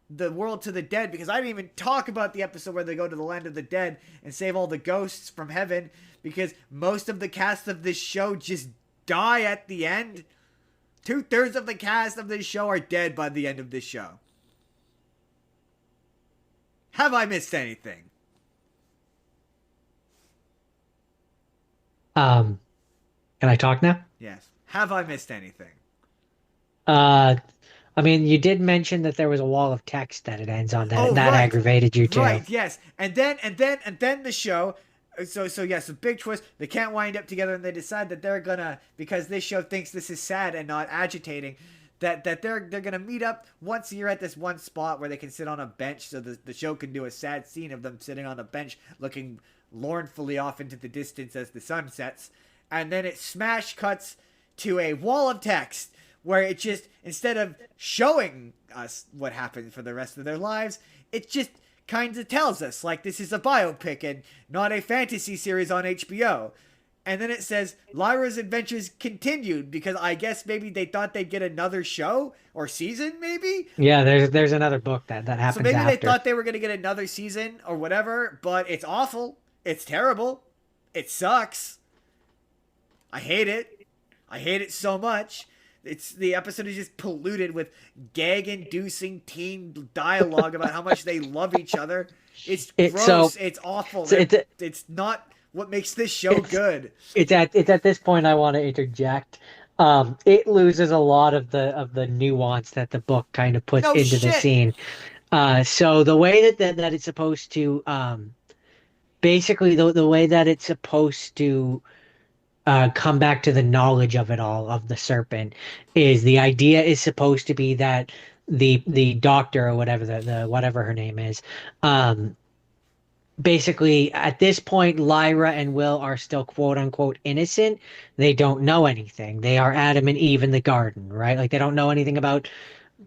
S1: the world to the dead, because I didn't even talk about the episode where they go to the land of the dead and save all the ghosts from heaven, because most of the cast of this show just die at the end. 2/3 of the cast of this show are dead by the end of this show. Have I missed anything?
S2: Um, can I talk now?
S1: Yes. Have I missed anything?
S2: Uh, I mean, you did mention that there was a wall of text that it ends on
S1: Oh,
S2: that
S1: right.
S2: aggravated you too.
S1: Right, yes. And then the show. So yes, a big twist. They can't wind up together, and they decide that they're gonna, because this show thinks this is sad and not agitating, that they're gonna meet up once a year at this one spot where they can sit on a bench, so the show can do a sad scene of them sitting on a bench looking mournfully off into the distance as the sun sets, and then it smash cuts to a wall of text where it just, instead of showing us what happened for the rest of their lives, it just kind of tells us like this is a biopic and not a fantasy series on HBO. And then it says Lyra's adventures continued, because I guess maybe they thought they'd get another show or season, maybe.
S2: Yeah, there's another book that
S1: So
S2: happens
S1: maybe they
S2: after.
S1: thought they were going to get another season or whatever, but it's awful. It's terrible. It sucks. I hate it. I hate it so much. The episode is just polluted with gag-inducing teen dialogue about how much they love each other. It's
S2: It's so
S1: gross. It's awful.
S2: so
S1: It's not what makes this show
S2: it's
S1: good.
S2: it's at this point I want to interject. It loses a lot of the nuance that the book kind of puts
S1: No
S2: into the
S1: shit.
S2: scene. So the way that it's supposed to basically the way that it's supposed to come back to the knowledge of it all, of the serpent, is the idea is supposed to be that the doctor or whatever the whatever her name is, um basically at this point Lyra and Will are still quote unquote innocent. They don't know anything. They are Adam and Eve in the garden, right? Like they don't know anything about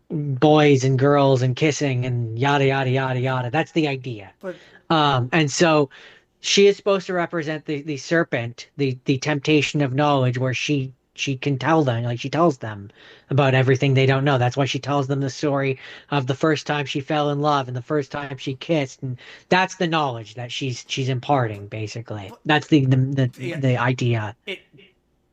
S2: boys and girls and kissing and yada yada yada yada. That's the idea.
S1: But
S2: And so she is supposed to represent the serpent, the temptation of knowledge, where she can tell them, like she tells them about everything they don't know. That's why she tells them the story of the first time she fell in love and the first time she kissed, and that's the knowledge that she's imparting, basically.
S1: but
S2: That's
S1: yeah,
S2: the idea.
S1: it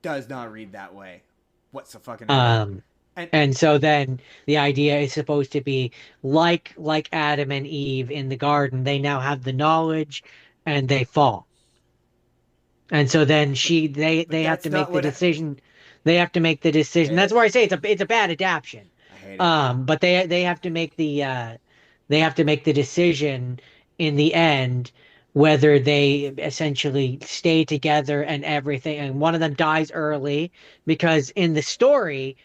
S1: does not read that way. What's the fucking ever?
S2: Um,
S1: And
S2: and so then the idea is supposed to be like Adam and Eve in the garden. They now have the knowledge, and they fall. And so then
S1: but but
S2: they have
S1: that's
S2: to
S1: not
S2: make the
S1: what
S2: decision. They have to make the
S1: I
S2: decision.
S1: hate
S2: That's
S1: it.
S2: where I say it's a bad adaptation.
S1: I hate it.
S2: But they have to make the they have to make the decision in the end, whether they essentially stay together and everything. And one of them dies early because in the story,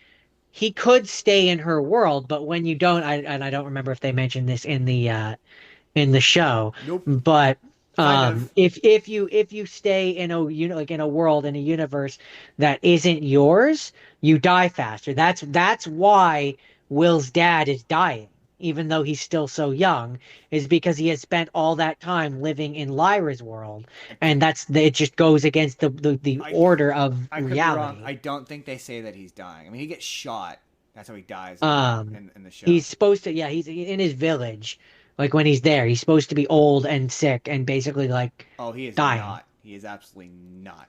S2: he could stay in her world, but when you don't, and I don't remember if they mentioned this in the show,
S1: Nope.
S2: but
S1: Kind of.
S2: if you stay in a like in a world in a universe that isn't yours, you die faster. That's why Will's dad is dying, even though he's still so young, is because he has spent all that time living in Lyra's world,
S1: I could
S2: and it just goes against the
S1: I
S2: order of
S1: I could be wrong.
S2: reality.
S1: I don't think they say that he's dying. I mean, he gets shot. That's how he dies in
S2: Um,
S1: the show.
S2: he's supposed to, yeah, he's in his village. Like when he's there, he's supposed to be old and sick and basically like
S1: Oh, he is
S2: dying.
S1: not. He is absolutely not.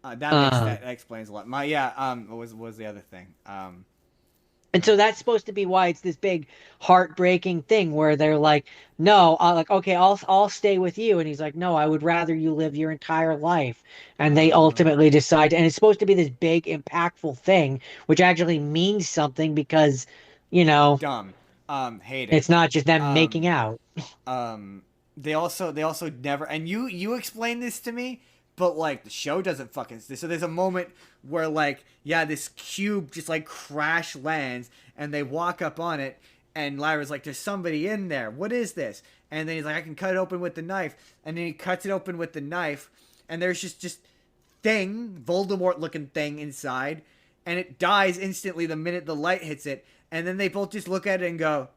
S1: That makes
S2: Um,
S1: that explains a lot. My yeah. What was the other thing?
S2: and so that's supposed to be why it's this big heartbreaking thing where they're like, no, like, okay, I'll stay with you. And he's like, no, I would rather you live your entire life. And they
S1: Uh,
S2: ultimately decide, and it's supposed to be this big, impactful thing, which actually means something because, you know,
S1: Dumb. Hate it.
S2: it's not just them making
S1: Um,
S2: out.
S1: um, they also never, and you explained this to me, but like the show doesn't fucking. So there's a moment where like yeah, this cube just like crash lands, and they walk up on it, and Lyra's like, "There's somebody in there. What is this?" And then he's like, "I can cut it open with the knife," and then he cuts it open with the knife, and there's just thing, Voldemort looking thing inside, and it dies instantly the minute the light hits it, and then they both just look at it and go,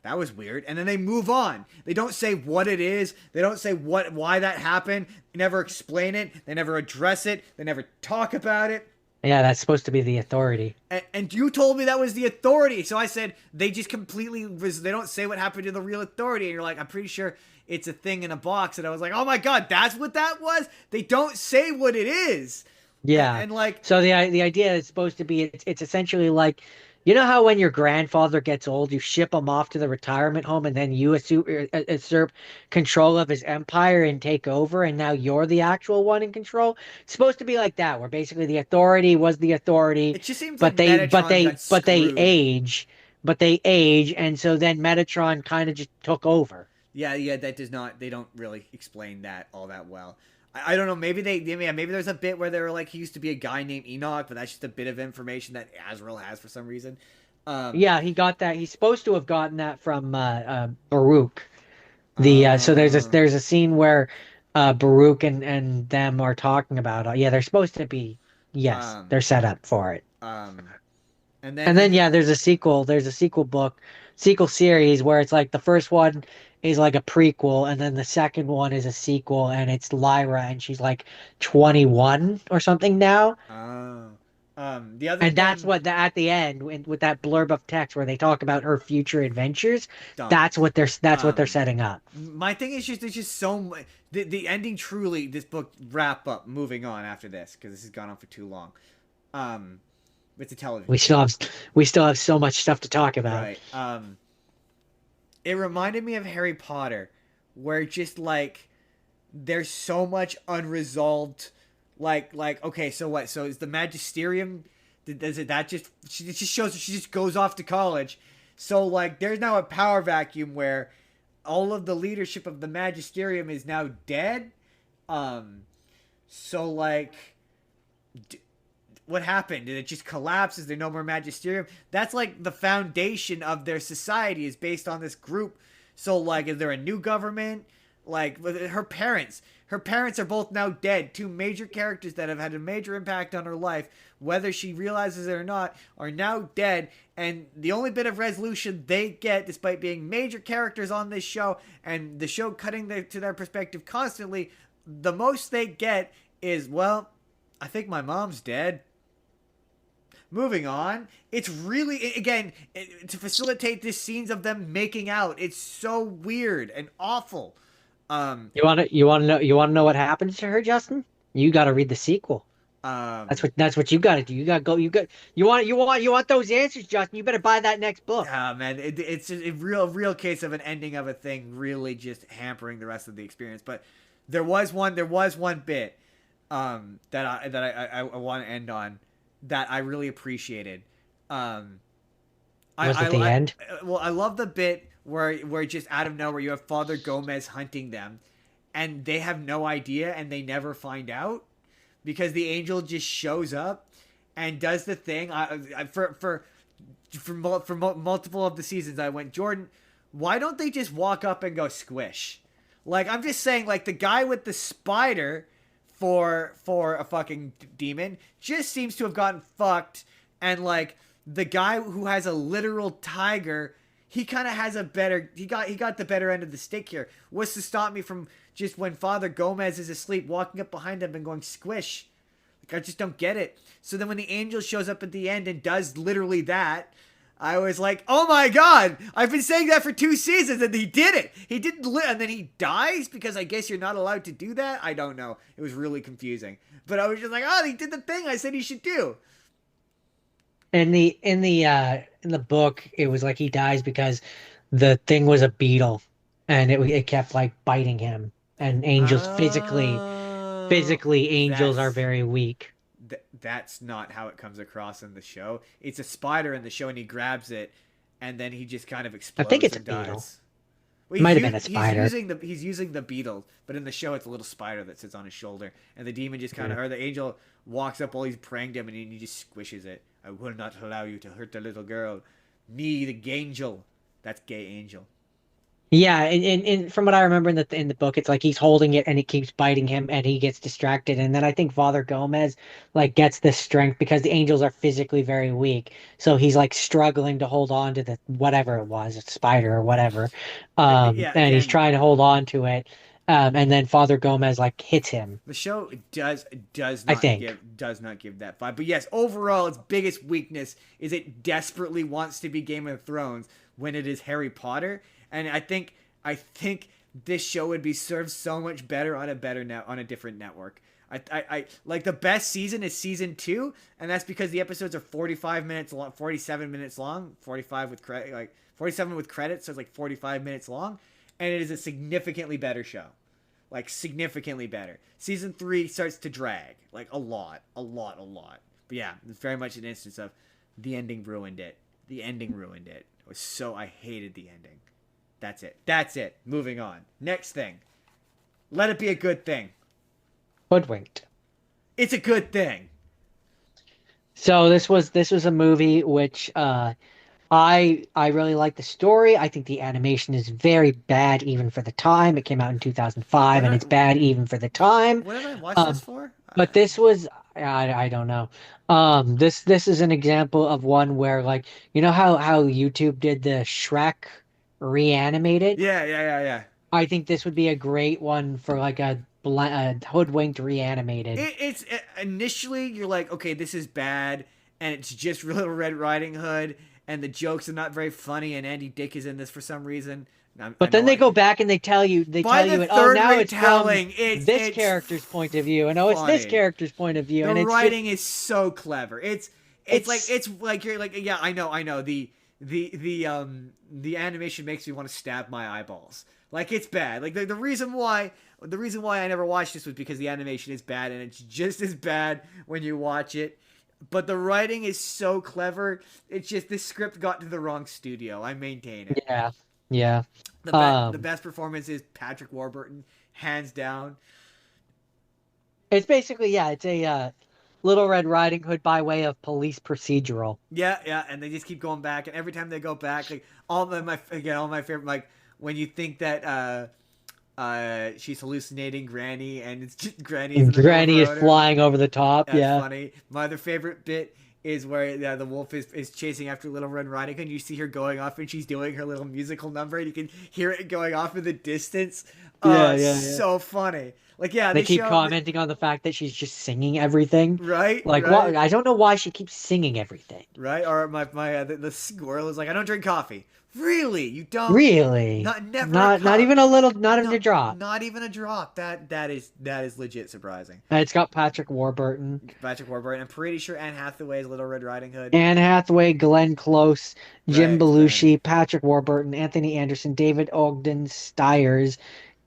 S1: that was weird, and then they move on. They don't say what it is. They don't say why that happened. They never explain it. They never address it. They never talk about it.
S2: Yeah, that's supposed to be the authority.
S1: And you told me that was the authority, so I said they just completely they don't say what happened to the real authority, and you're like, I'm pretty sure it's a thing in a box, and I was like, oh my god, that's what that was. They don't say what it is,
S2: Yeah.
S1: and like
S2: So the idea is supposed to be it's essentially like you know how when your grandfather gets old, you ship him off to the retirement home and then you usurp control of his empire and take over, and now you're the actual one in control. It's supposed to be like that, where basically the authority was the authority,
S1: it just seems like
S2: but they
S1: Metatron got screwed.
S2: but they age, and so then Metatron kind of just took over.
S1: Yeah, yeah, that does not. They don't really explain that all that well. I don't know. Maybe yeah, maybe there's a bit where they were like he used to be a guy named Enoch, but that's just a bit of information that Azrael has for some reason. Um,
S2: Yeah, he got that. He's supposed to have gotten that from Baruch. So
S1: uh,
S2: there's a scene where Baruch and them are talking about yeah, they're supposed to be, yes,
S1: um,
S2: they're set up for it.
S1: um,
S2: And
S1: and
S2: then yeah, there's a sequel book, sequel series where it's like the first one is like a prequel and then the second one is a sequel and it's Lyra and she's like 21 or something now.
S1: uh, the other
S2: And that's
S1: one,
S2: what at the end with that blurb of text where they talk about her future adventures,
S1: dumb.
S2: that's what they're
S1: Um,
S2: setting up.
S1: my thing is just there's just so much. The ending truly this book wrap up. Moving on after this because this has gone on for too long. Um, it's a television
S2: We
S1: show.
S2: still have we still have so much stuff to talk about.
S1: Right. It reminded me of Harry Potter, where just like there's so much unresolved. Like okay, so what? So is the Magisterium? Does it that just it just shows she just goes off to college? So like there's now a power vacuum where all of the leadership of the Magisterium is now dead. Um, so like what happened? Did it just collapse? Is there no more magisterium? That's like the foundation of their society is based on this group. So like, is there a new government? Like her parents are both now dead. Two major characters that have had a major impact on her life, whether she realizes it or not, are now dead. And the only bit of resolution they get, despite being major characters on this show, and the show cutting to their perspective constantly, the most they get is, well, I think my mom's dead. Moving on, it's really again to facilitate these scenes of them making out. It's so weird and awful. Um,
S2: You want to know what happens to her, Justin? You got to read the sequel.
S1: um,
S2: That's what you got to do. You got to go. You want those answers, Justin. You better buy that next book.
S1: man, it's a real case of an ending of a thing really just hampering the rest of the experience. But there was one bit I want to end on that I really appreciated. Um,
S2: Was it the end?
S1: well, I love the bit where just out of nowhere you have Father Gomez hunting them, and they have no idea and they never find out because the angel just shows up and does the thing. For multiple of the seasons, I went, Jordan, why don't they just walk up and go squish? Like, I'm just saying, like, the guy with the spider for a fucking demon just seems to have gotten fucked, and like the guy who has a literal tiger, he kind of has a better he got the better end of the stick here. What's to stop me from just when Father Gomez is asleep walking up behind him and going squish? Like, I just don't get it. So then when the angel shows up at the end and does literally that, I was like, oh my god, I've been saying that for 2 seasons and he did it. He didn't and then he dies because I guess you're not allowed to do that. I don't know. It was really confusing. But I was just like, oh, he did the thing I said he should do.
S2: In the book, it was like he dies because the thing was a beetle, and it kept like biting him. And angels
S1: Oh,
S2: physically angels are
S1: that's
S2: very weak.
S1: that's not how it comes across in the show. It's a spider in the show, and he grabs it, and then he just kind of
S2: I think
S1: explodes
S2: it's a
S1: and
S2: beetle.
S1: dies. Well,
S2: Might have been a
S1: he's
S2: spider.
S1: using the beetle, but in the show it's a little spider that sits on his shoulder, and the demon just kind
S2: Yeah.
S1: of or the angel walks up while he's praying to him, and he just squishes it. I will not allow you to hurt the little girl. Me, the angel. That's gay angel.
S2: Yeah, and from what I remember in the book, it's like he's holding it and it keeps biting him and he gets distracted. And then I think Father Gomez like gets this strength because the angels are physically very weak. So he's like struggling to hold on to the whatever it was, a spider or whatever.
S1: Yeah,
S2: And he's
S1: again,
S2: trying to hold on to it. And then Father Gomez like hits him,
S1: the show does
S2: I
S1: not
S2: think.
S1: give that vibe. But yes, overall, its biggest weakness is it desperately wants to be Game of Thrones when it is Harry Potter, and I think this show would be served so much better on a on a different network. I like the best season is season 2, and that's because the episodes are 45 minutes long, 47 minutes long, 45 with credit, like 47 with credits, so it's like 45 minutes long, and it is a significantly better show, like significantly better. Season 3 starts to drag like a lot, a lot, a lot. But yeah, it's very much an instance of the ending ruined it. The ending ruined it. It was so I hated the ending. That's it. That's it. Moving on. Next thing. Let it be a good thing.
S2: Hoodwinked.
S1: It's a good thing.
S2: So this was a movie which I really like the story. I think the animation is very bad even for the time. It came out in
S1: What
S2: 2005
S1: did
S2: and
S1: I
S2: it's bad even for the time.
S1: what did I watch this
S2: Um,
S1: for?
S2: but this was I don't know. This is an example of one where like you know how YouTube did the Shrek reanimated?
S1: Yeah, yeah, yeah, yeah.
S2: I think this would be a great one for like a hoodwinked reanimated.
S1: Initially you're like, okay, this is bad, and it's just Little Red Riding Hood, and the jokes are not very funny, and Andy Dick is in this for some reason. I
S2: But then
S1: know
S2: they
S1: I
S2: go back and they
S1: by
S2: tell
S1: the
S2: you it, oh
S1: third
S2: now it's from
S1: retelling,
S2: this
S1: it's
S2: character's point of view and oh it's this
S1: funny.
S2: character's point of view
S1: The
S2: and it's just
S1: writing is so clever.
S2: it's
S1: It's like you're like, yeah, I know. The animation makes me want to stab my eyeballs. Like, it's bad. Like the reason why I never watched this was because the animation is bad, and it's just as bad when you watch it. But the writing is so clever. It's just this script got to the wrong studio. I maintain it.
S2: yeah. Yeah.
S1: The
S2: Um
S1: best performance is Patrick Warburton, hands down.
S2: it's basically yeah, it's a Little Red Riding Hood by way of police procedural.
S1: Yeah, yeah, and they just keep going back, and every time they go back, like all my favorite, like when you think that she's hallucinating Granny, and it's just Granny's in the middle of the
S2: Granny is
S1: road.
S2: flying over the top,
S1: That's
S2: yeah.
S1: funny. My other favorite bit is where the wolf is chasing after Little Red Riding Hood, and you see her going off, and she's doing her little musical number, and you can hear it going off in the distance.
S2: Yeah, yeah, yeah.
S1: So funny. Like, yeah,
S2: They
S1: they
S2: keep
S1: show
S2: commenting on the fact that she's just singing everything.
S1: right,
S2: Like what
S1: right.
S2: I don't know why she keeps singing everything.
S1: Right? Or the squirrel is like, I don't drink coffee. Really? You don't?
S2: Really?
S1: Not never a
S2: Not
S1: cup.
S2: even a little, not even a
S1: Not
S2: drop.
S1: not even a drop. That is legit surprising.
S2: And it's got Patrick Warburton,
S1: Patrick Warburton. I'm pretty sure Anne Hathaway is Little Red Riding Hood.
S2: Anne Hathaway, Glenn Close, Jim
S1: Right, right,
S2: Belushi, Patrick Warburton, Anthony Anderson, David Ogden Stiers,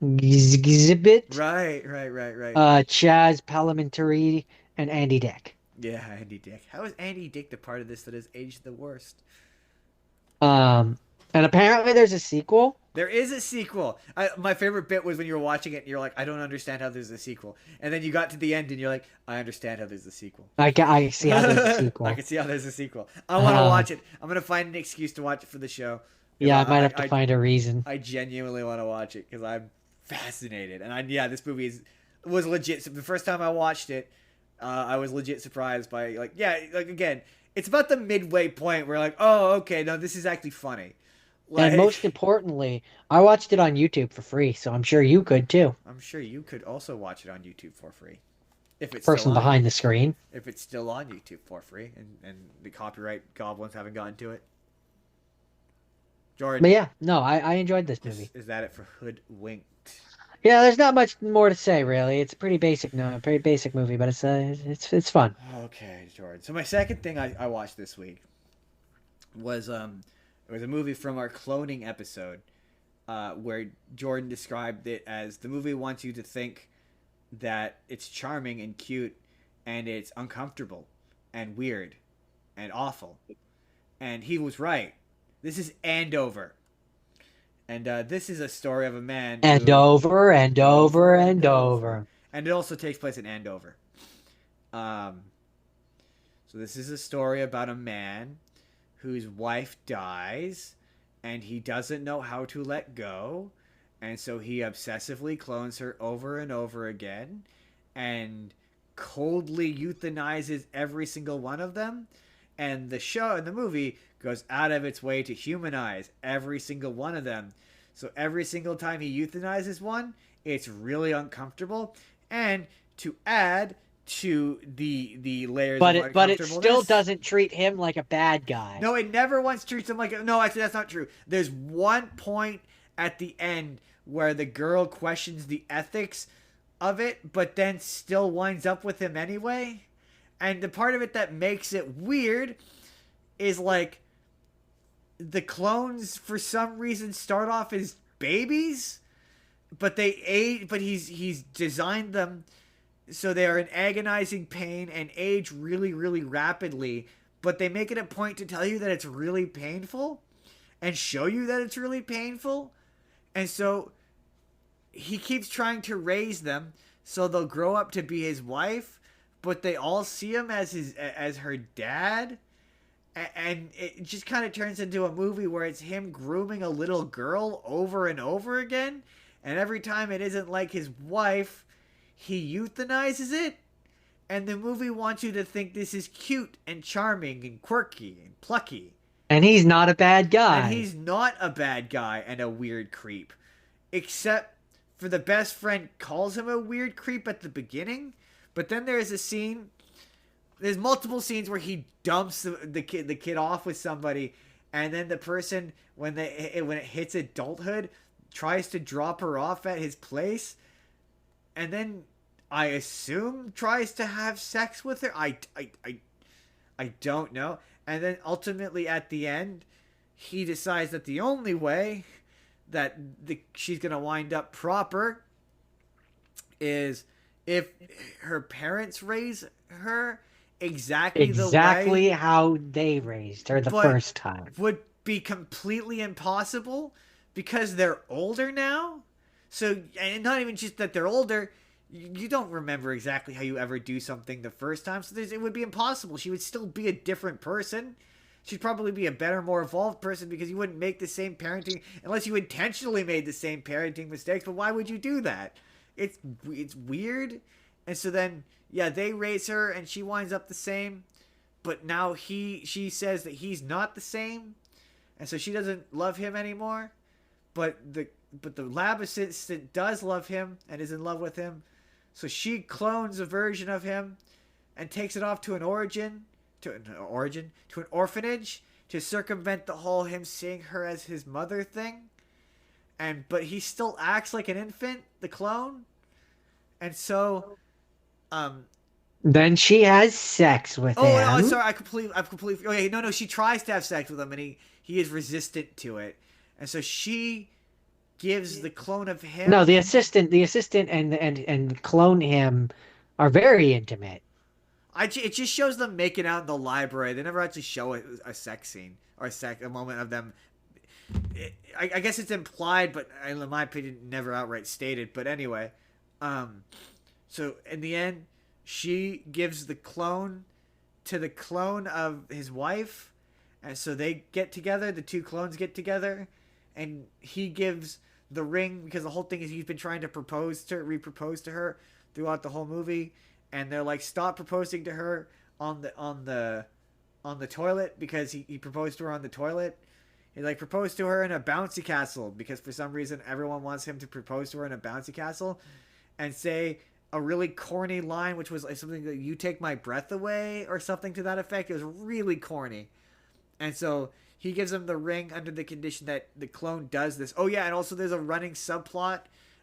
S2: Exhibit,
S1: right.
S2: Chaz Palminteri, and Andy Dick.
S1: Yeah, Andy Dick. How is Andy Dick the part of this that has aged the worst?
S2: Um, and apparently there's a sequel.
S1: There is a sequel. My favorite bit was when you were watching it and you're like, I don't understand how there's a sequel. And then you got to the end and you're like, I understand how there's a sequel.
S2: I see how there's a
S1: I
S2: sequel.
S1: can see how there's a sequel. I want to
S2: Uh,
S1: watch it. I'm going to find an excuse to watch it for the show. Because
S2: yeah, I might have to find a reason.
S1: I genuinely want to watch it because I'm fascinated. And yeah, this movie was legit. So the first time I watched it, I was legit surprised by, like, yeah, like, again, it's about the midway point where, like, oh, okay, no, this is actually funny.
S2: And
S1: Like,
S2: most importantly, I watched it on YouTube for free, so I'm sure you could too.
S1: I'm sure you could also watch it on YouTube for free if it's still
S2: Person
S1: on.
S2: behind the screen.
S1: If it's still on YouTube for free, and the copyright goblins haven't gotten to it. Jordan,
S2: But yeah, no, I enjoyed this movie.
S1: is that it for Hoodwinked?
S2: Yeah, there's not much more to say really. It's a pretty basic, no, pretty basic movie, but it's fun.
S1: Okay, Jordan. So my second thing I watched this week was it was a movie from our cloning episode, where Jordan described it as the movie wants you to think that it's charming and cute, and it's uncomfortable, and weird, and awful, and he was right. This is Andover, and this is a story of a man
S2: And
S1: who
S2: over and over and over.
S1: and it also takes place in Andover. Um, so this is a story about a man whose wife dies and he doesn't know how to let go, and so he obsessively clones her over and over again and coldly euthanizes every single one of them, and the show and the movie goes out of its way to humanize every single one of them. So every single time he euthanizes one, it's really uncomfortable, and to add to the layers of
S2: But it still
S1: uncomfortableness,
S2: doesn't treat him like a bad guy.
S1: no, it never once treats him like a. No, actually, that's not true. There's one point at the end where the girl questions the ethics of it, but then still winds up with him anyway. And the part of it that makes it weird is like the clones, for some reason, start off as babies, but they age. But he's designed them so they are in agonizing pain and age really, really rapidly. But they make it a point to tell you that it's really painful and show you that it's really painful. And so he keeps trying to raise them so they'll grow up to be his wife, but they all see him as her dad. And it just kind of turns into a movie where it's him grooming a little girl over and over again. And every time it isn't like his wife, he euthanizes it, and the movie wants you to think this is cute and charming and quirky and plucky.
S2: And he's not a bad
S1: And
S2: guy.
S1: he's not a bad guy and a weird creep. Except for the best friend calls him a weird creep at the beginning. But then there's a scene. There's multiple scenes where he dumps the kid off with somebody, and then the person, when it hits adulthood, tries to drop her off at his place, and then I assume tries to have sex with her. I don't know. And then ultimately at the end, he decides that the only way that she's gonna wind up proper is if her parents raise her
S2: Exactly how they raised her the
S1: but
S2: first time.
S1: would be completely impossible because they're older now. So, and not even just that they're older, you don't remember exactly how you ever do something the first time, so it would be impossible. She would still be a different person. She'd probably be a better, more evolved person because you wouldn't make the same parenting unless you intentionally made the same parenting mistakes. But why would you do that? It's weird. And so then, yeah, they raise her and she winds up the same, but now she says that he's not the same, and so she doesn't love him anymore. But the lab assistant does love him and is in love with him, so she clones a version of him and takes it off to an orphanage to circumvent the whole him seeing her as his mother thing. But he still acts like an infant, the clone, and so
S2: Then she has sex with
S1: oh no,
S2: him.
S1: sorry, I've completely. Oh yeah, no, she tries to have sex with him, and he is resistant to it, and so she gives the clone of
S2: No,
S1: him.
S2: the assistant and clone him are very intimate.
S1: It just shows them making out in the library. They never actually show a sex scene or a moment of them. I guess it's implied, but in my opinion, never outright stated. But anyway, um, so in the end, she gives the clone to the clone of his wife, and so they get together. The two clones get together, and he gives the ring because the whole thing is he's been trying to repropose to her throughout the whole movie, and they're like, stop proposing to her on the toilet because he proposed to her on the toilet. He like proposed to her in a bouncy castle because for some reason everyone wants him to propose to her in a bouncy castle, and say a really corny line, which was like something that you take my breath away or something to that effect. It was really corny. And so he gives him the ring under the condition that the clone does this. Oh yeah, and also there's a running subplot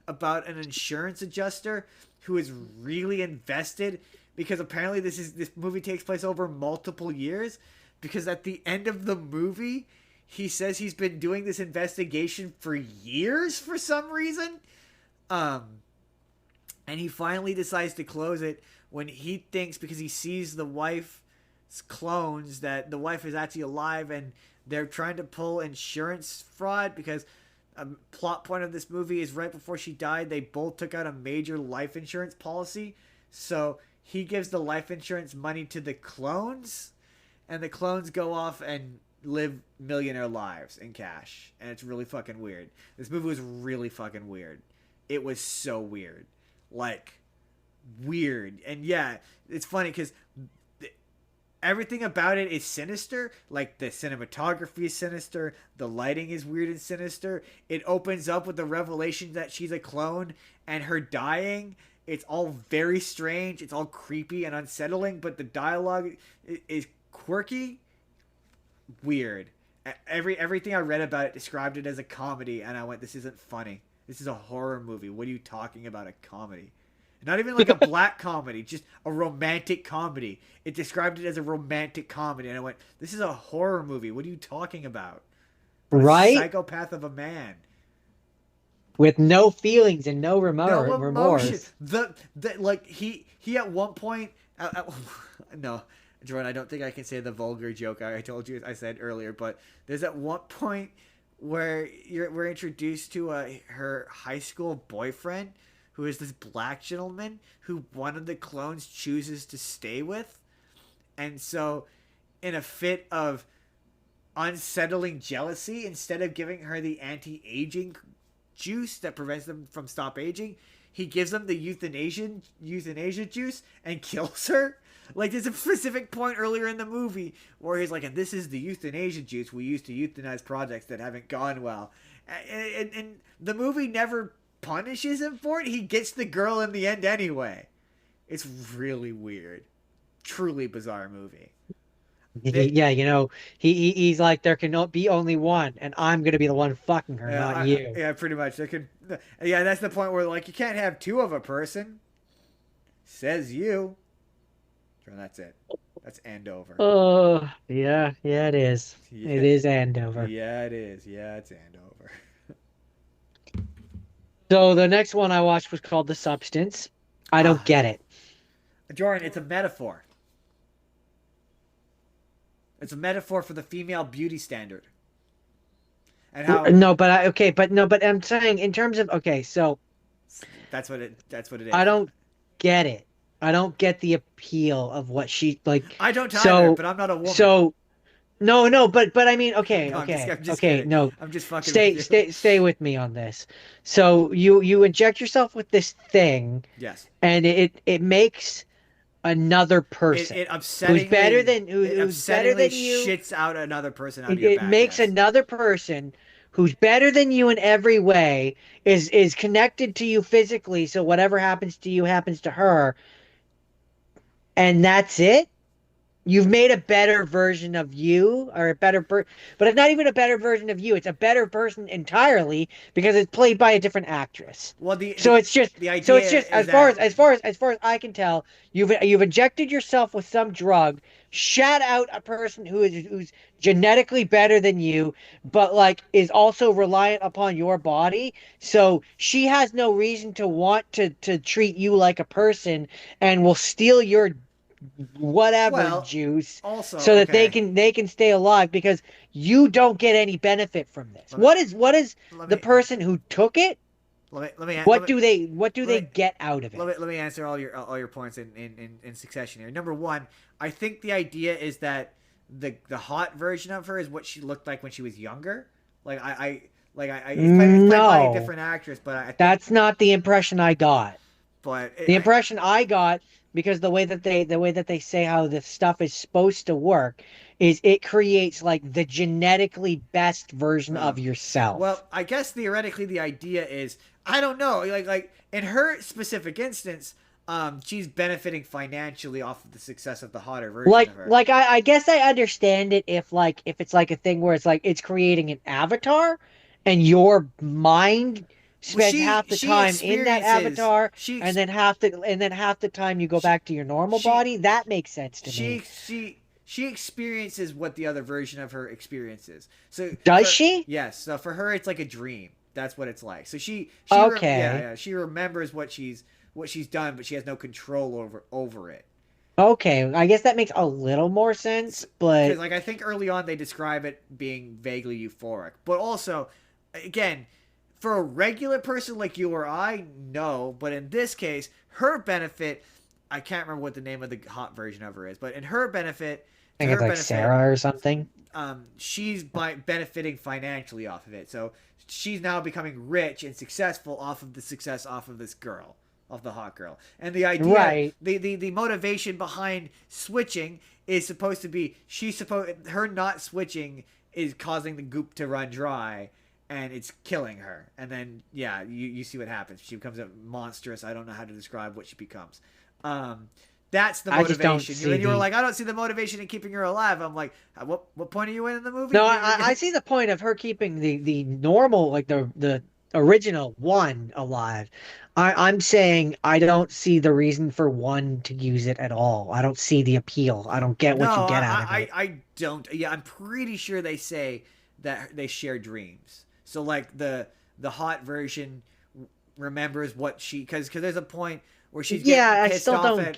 S1: about an insurance adjuster who is really invested because apparently this movie takes place over multiple years, because at the end of the movie he says he's been doing this investigation for years for some reason. Um and he finally decides to close it when he thinks, because he sees the wife's clones, that the wife is actually alive, and they're trying to pull insurance fraud because a plot point of this movie is right before she died they both took out a major life insurance policy. So he gives the life insurance money to the clones, and the clones go off and live millionaire lives in cash, and it's really fucking weird. This movie was really fucking weird. It was so weird, like weird. And yeah, it's funny because everything about it is sinister. Like the cinematography is sinister, the lighting is weird and sinister. It opens up with the revelation that she's a clone and her dying. It's all very strange, it's all creepy and unsettling, but the dialogue is quirky, weird. Everything I read about it described it as a comedy, and I went, this isn't funny. This is a horror movie. What are you talking about, a comedy? Not even like a black comedy, just a romantic comedy. It described it as a romantic comedy, and I went, this is a horror movie. What are you talking about? What a
S2: Right?
S1: psychopath of a man.
S2: With no feelings and no
S1: No emotion.
S2: remorse.
S1: The like he at one point no, Jordan, I don't think I can say the vulgar joke I told you I said earlier, but there's at one point where we're introduced to her high school boyfriend, who is this black gentleman who one of the clones chooses to stay with. And so in a fit of unsettling jealousy, instead of giving her the anti-aging juice that prevents them from stop aging, he gives them the euthanasia juice and kills her. Like there's a specific point earlier in the movie where he's like, and this is the euthanasia juice we use to euthanize projects that haven't gone well. And the movie never punishes him for it. He gets the girl in the end anyway. It's really weird. Truly bizarre movie.
S2: Yeah, he's like, there can be only one, and I'm gonna be the one fucking her,
S1: Yeah,
S2: not you.
S1: yeah, pretty much. There could, yeah, that's the point where like you can't have two of a person. Says you. So that's it. That's Andover.
S2: Oh, yeah, yeah, it is. It
S1: Yeah,
S2: is Andover.
S1: yeah, it is. Yeah, it's Andover.
S2: So the next one I watched was called The Substance. I don't
S1: Ah,
S2: get it.
S1: Jordan, it's a metaphor. It's a metaphor for the female beauty standard and how
S2: No, but okay, but no, but I'm saying in terms of, okay, so
S1: that's what it
S2: I
S1: is.
S2: don't get it. I don't get the appeal of what she like.
S1: I don't either,
S2: So,
S1: but I'm not a woman.
S2: so no, but I mean, okay,
S1: No, I'm just
S2: okay,
S1: kidding.
S2: no,
S1: I'm just fucking with you.
S2: stay with me on this. So you inject yourself with this thing,
S1: Yes.
S2: and it makes another
S1: It,
S2: person
S1: it upsettingly it
S2: who's better
S1: upsettingly
S2: than you.
S1: shits out another person out of your
S2: It
S1: back.
S2: makes
S1: Yes.
S2: another person who's better than you in every way, is connected to you physically, so whatever happens to you happens to her, and that's it. You've made a better version of you, or a but it's not even a better version of you. It's a better person entirely because it's played by a different actress.
S1: Well,
S2: So it's just,
S1: the idea is that
S2: as far as I can tell, you've injected yourself with some drug, shat out a person who's genetically better than you, but like is also reliant upon your body. So she has no reason to want to treat you like a person, and will steal your whatever
S1: Well,
S2: juice
S1: also,
S2: so that
S1: okay.
S2: they can stay alive because you don't get any benefit from this.
S1: Let me
S2: What is
S1: let
S2: the
S1: me
S2: person who took it?
S1: let me
S2: What do
S1: let
S2: they
S1: me
S2: get out of it?
S1: let me answer all your points in succession here. Number one, I think the idea is that the hot version of her is what she looked like when she was younger. Like it's played by a
S2: No,
S1: different actress, but I think
S2: that's not the impression I got.
S1: but
S2: The impression I got, because the way that they say how this stuff is supposed to work is it creates like the genetically best version
S1: uh,
S2: of yourself.
S1: well, I guess theoretically the idea is I don't know like in her specific instance, she's benefiting financially off of the success of the hotter version of her.
S2: I guess I understand it if it's like a thing where it's like it's creating an avatar and your mind
S1: Well,
S2: spends half the
S1: she
S2: time in that
S1: experiences
S2: avatar and then half the time you go
S1: she
S2: back to your normal
S1: she
S2: body. That makes sense to me.
S1: she experiences what the other version of her experiences. So
S2: Does
S1: for
S2: she?
S1: yes, so for her it's like a dream. That's what it's like. So
S2: Okay.
S1: she remembers what she's done, but she has no control over it.
S2: Okay. I guess that makes a little more sense,
S1: Because
S2: but
S1: like I think early on they describe it being vaguely euphoric, but also again for a regular person like you or I, no. But in this case, her benefit, I can't remember what the name of the hot version of her is, but in her benefit,
S2: I
S1: to
S2: think it's
S1: her
S2: like
S1: benefit,
S2: Sarah or something.
S1: she's benefiting financially off of it. So she's now becoming rich and successful off of the success off of this girl, of the hot girl. And the idea,
S2: Right.
S1: the motivation behind switching is supposed to be her not switching is causing the goop to run dry and it's killing her. And then yeah, you see what happens. She becomes a monstrous. I don't know how to describe what she becomes. Um, that's the
S2: I just don't
S1: motivation.
S2: see
S1: You were
S2: the
S1: like, I don't see the motivation in keeping her alive. I'm like, what point are you in the movie?
S2: No, I see the point of her keeping the normal, like the original one alive. I'm saying I don't see the reason for one to use it at all. I don't see the appeal. I don't get
S1: No,
S2: what you get out of it.
S1: I don't. Yeah, I'm pretty sure they say that they share dreams. So like the hot version remembers what she because there's a point where she's
S2: Yeah,
S1: getting pissed off at.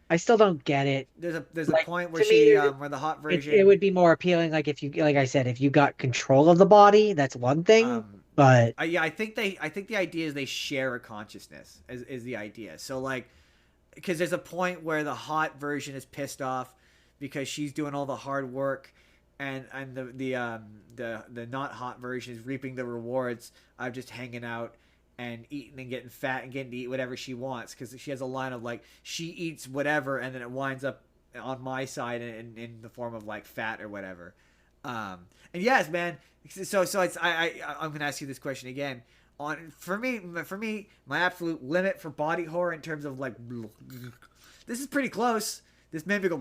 S2: I still don't get it.
S1: There's a
S2: Like
S1: point where
S2: to me,
S1: where the hot
S2: it
S1: version
S2: would be more appealing like if you like I said, if you got control of the body, that's one thing.
S1: um
S2: But
S1: yeah, I think the idea is they share a consciousness is the idea. So like because there's a point where the hot version is pissed off because she's doing all the hard work and the not hot version is reaping the rewards of just hanging out and eating and getting fat and getting to eat whatever she wants because she has a line of like she eats whatever and then it winds up on my side in the form of like fat or whatever. And yes, man. So it's I'm gonna ask you this question again. On for me, my absolute limit for body horror in terms of like, this is pretty close. This made me go,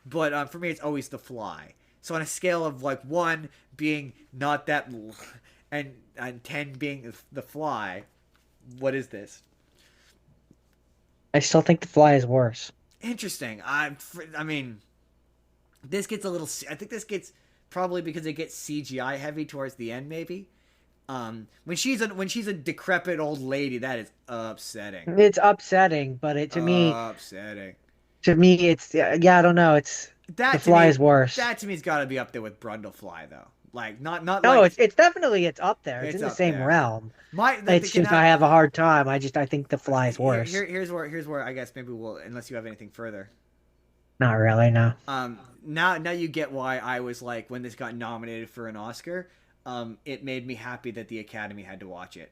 S1: but for me, it's always The Fly. So on a scale of like 1 being not that, and 10 being The Fly, what is this?
S2: I still think the fly is worse.
S1: Interesting. I mean, this gets a little. I think this gets probably because it gets CGI heavy towards the end, maybe. When she's a decrepit old lady, that is upsetting.
S2: It's upsetting, but it
S1: Upsetting.
S2: to me it's yeah, I don't know. It's the
S1: That to
S2: fly
S1: me,
S2: is worse.
S1: that to me's got to be up there with Brundlefly though. Like not
S2: No,
S1: like
S2: it's definitely it's up there. It's
S1: it's
S2: in the
S1: up
S2: same
S1: there.
S2: realm.
S1: My the
S2: It's
S1: can
S2: just I have a hard time. I think the fly is worse.
S1: here's where I guess maybe we'll unless you have anything further.
S2: Not really, no.
S1: Now you get why I was like when this got nominated for an Oscar. It made me happy that the Academy had to watch it.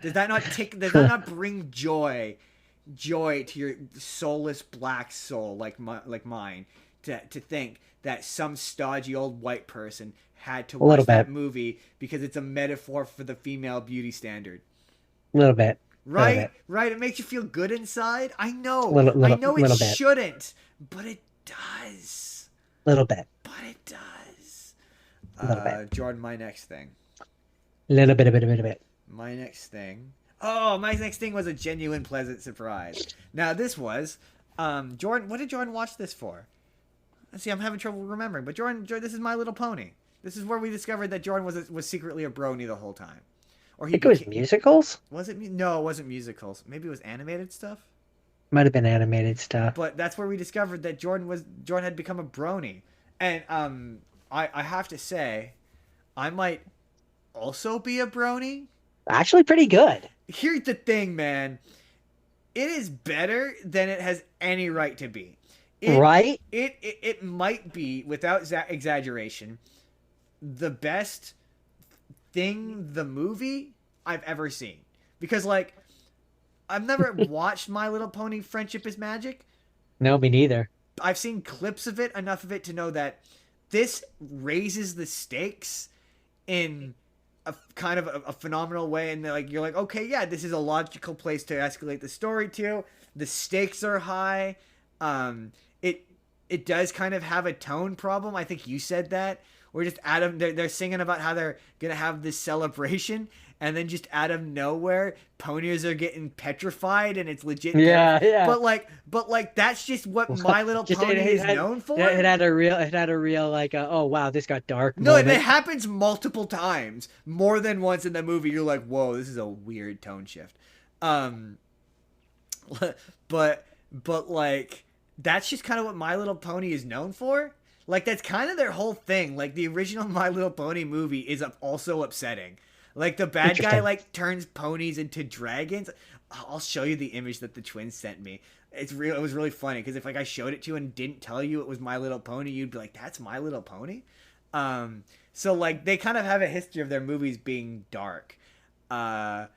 S1: Does that not Does that not bring joy to your soulless black soul like mine to think that some stodgy old white person had to
S2: A little
S1: watch that
S2: bit.
S1: movie because it's a metaphor for the female beauty standard?
S2: A little bit. A little
S1: Right?
S2: bit.
S1: Right? It makes you feel good inside. I know.
S2: Little
S1: I
S2: little
S1: know it
S2: little bit.
S1: shouldn't, but it does.
S2: Little bit.
S1: But it does.
S2: Little bit.
S1: Jordan, my next thing.
S2: Little bit, a bit, a bit, a bit.
S1: My next thing. Oh, my next thing was a genuine pleasant surprise. Now this was, Jordan. What did Jordan watch this for? Let's see, I'm having trouble remembering. But Jordan, this is My Little Pony. This is where we discovered that Jordan was secretly a brony the whole time, or
S2: I
S1: he
S2: think it was
S1: became.
S2: musicals.
S1: Was it? No, it wasn't musicals. Maybe it was animated stuff.
S2: Might have been animated stuff.
S1: But that's where we discovered that Jordan had become a brony. And I have to say, I might also be a brony.
S2: Actually, pretty good.
S1: Here's the thing, man. It is better than it has any right to be. It
S2: Right?
S1: it might be, without exaggeration, the best thing, the movie I've ever seen. Because like I've never watched My Little Pony Friendship is Magic.
S2: No, me neither.
S1: I've seen clips of it, enough of it to know that this raises the stakes in a kind of a phenomenal way, and like you're like, okay, yeah, this is a logical place to escalate the story to. The stakes are high. It it does kind of have a tone problem. I think you said that. Or just Adam, they're singing about how they're gonna have this celebration, and then just out of nowhere, ponies are getting petrified, and it's legit.
S2: Yeah, yeah.
S1: But like that's just what My Little
S2: Just
S1: Pony is known for.
S2: it had a real like oh wow, this got dark
S1: No, and it
S2: moment.
S1: happens multiple times, more than once in the movie. You're like, whoa, this is a weird tone shift. Um, but like that's just kind of what My Little Pony is known for. Like that's kind of their whole thing. Like the original My Little Pony movie is also upsetting. Like the bad guy
S2: Interesting.
S1: like turns ponies into dragons. I'll show you the image that the twins sent me. It's real. It was really funny because if like I showed it to you and didn't tell you it was My Little Pony, you'd be like, "That's My Little Pony." So like they kind of have a history of their movies being dark. Uh,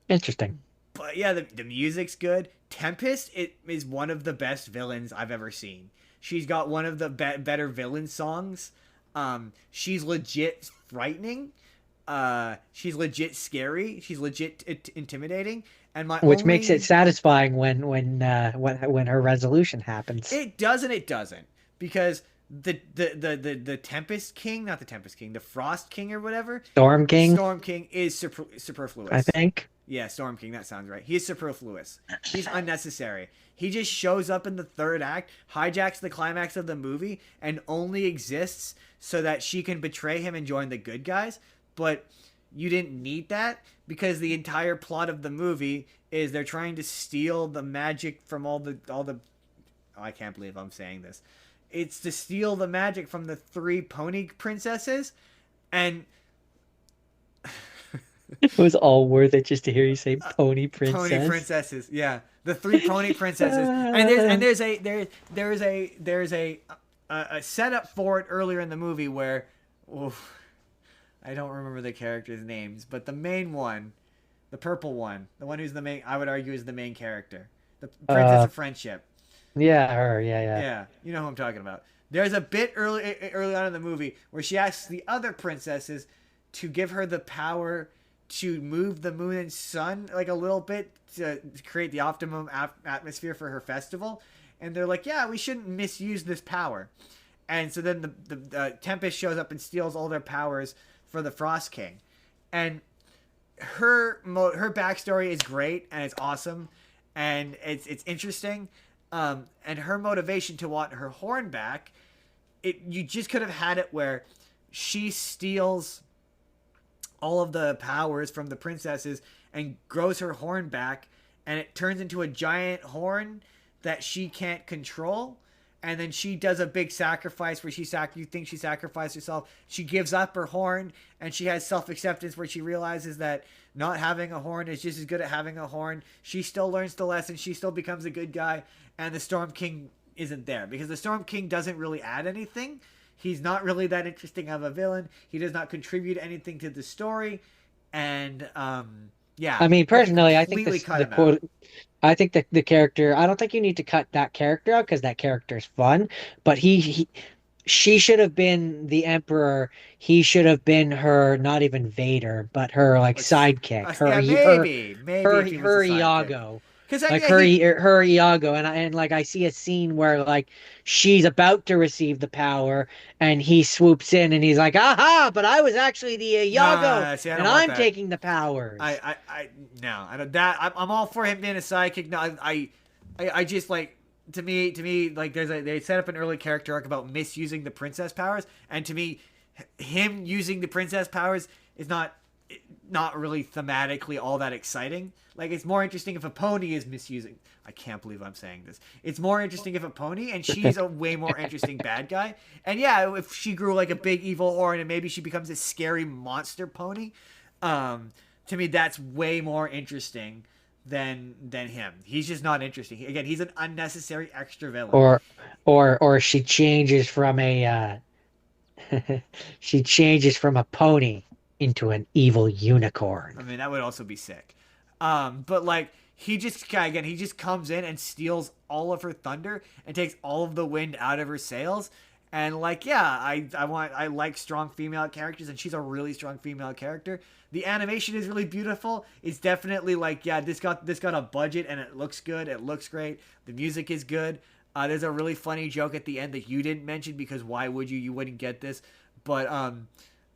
S2: Interesting.
S1: but yeah, the music's good. Tempest it is one of the best villains I've ever seen. She's got one of the better villain songs. She's legit frightening. She's legit scary. She's legit intimidating. And my
S2: Which makes it
S1: only
S2: satisfying when her resolution happens.
S1: it does and it doesn't because the Tempest King, not the Tempest King, the Frost King or whatever,
S2: Storm King,
S1: Storm King is
S2: I
S1: superfluous.
S2: think.
S1: Yeah, Storm King, that sounds right. He is superfluous. He's unnecessary. He just shows up in the third act, hijacks the climax of the movie, and only exists so that she can betray him and join the good guys. But you didn't need that because the entire plot of the movie is they're trying to steal the magic from all the oh, I can't believe I'm saying this. It's to steal the magic from the three pony princesses and
S2: It was all worth it just to hear you say Pony
S1: pony
S2: Princess.
S1: princesses. Yeah, the three pony princesses. And there's a setup for it earlier in the movie where, oof, I don't remember the characters' names, but the main one, the purple one, the one who's the main, I would argue is the main character, the Princess
S2: Uh,
S1: of Friendship.
S2: yeah, her, yeah, yeah.
S1: Yeah, you know who I'm talking about. There's a bit early on in the movie where she asks the other princesses to give her the power to move the moon and sun like a little bit to create the optimum atmosphere for her festival, and they're like, "Yeah, we shouldn't misuse this power." And so then the Tempest shows up and steals all their powers for the Frost King, and her backstory is great and it's awesome, and it's interesting. And her motivation to want her horn back, you just could have had it where she steals all of the powers from the princesses and grows her horn back, and it turns into a giant horn that she can't control. And then she does a big sacrifice where you think she sacrificed herself. She gives up her horn, and she has self-acceptance where she realizes that not having a horn is just as good at having a horn. She still learns the lesson. She still becomes a good guy, and the Storm King isn't there because the Storm King doesn't really add anything. He's not really that interesting of a villain. He does not contribute anything to the story, and yeah,
S2: I mean,
S1: they
S2: personally, I think
S1: completely
S2: this
S1: cut
S2: the
S1: him out.
S2: quote. I think the character. I don't think you need to cut that character out because that character is fun. But she should have been the Emperor. He should have been her, not even Vader, but her like sidekick.
S1: Yeah, maybe if he was a
S2: Her
S1: sidekick,
S2: Iago.
S1: because
S2: Like
S1: yeah, he
S2: her Iago, and like I see a scene where like she's about to receive the power, and he swoops in, and he's like, "Aha! But I was actually the Iago,
S1: see, I
S2: and
S1: don't want
S2: I'm
S1: that.
S2: taking the powers."
S1: I no, I don't that. I'm all for him being a sidekick. No, I just like to me like they set up an early character arc about misusing the princess powers, and to me, him using the princess powers is not not really thematically all that exciting. Like, it's more interesting if a pony is misusing. I can't believe I'm saying this. It's more interesting if a pony, and she's a way more interesting bad guy. And yeah, if she grew like a big evil horn and maybe she becomes a scary monster pony, to me that's way more interesting than him. He's just not interesting. Again, he's an unnecessary extra villain.
S2: Or or she changes from a she changes from a pony into an evil
S1: I
S2: unicorn.
S1: mean, that would also be sick. But like he just comes in and steals all of her thunder and takes all of the wind out of her sails. And like, yeah, I like strong female characters, and she's a really strong female character. The animation is really beautiful. It's definitely like, yeah, this got a budget and it looks good. It looks great. The music is good. There's a really funny joke at the end that you didn't mention because why would you? You wouldn't get this. But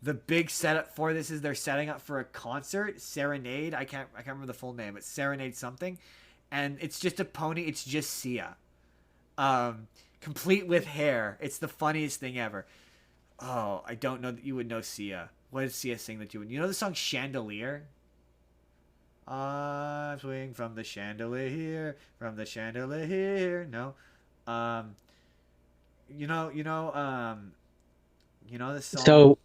S1: the big setup for this is they're setting up for a concert, Serenade. I can't remember the full name. It's Serenade something, and it's just a pony. It's just Sia, complete with hair. It's the funniest thing ever. Oh, I don't know that you would know Sia. What did Sia sing that you would? You know the song Chandelier? I swing from the chandelier. No, um, you know, you know, this song.
S2: So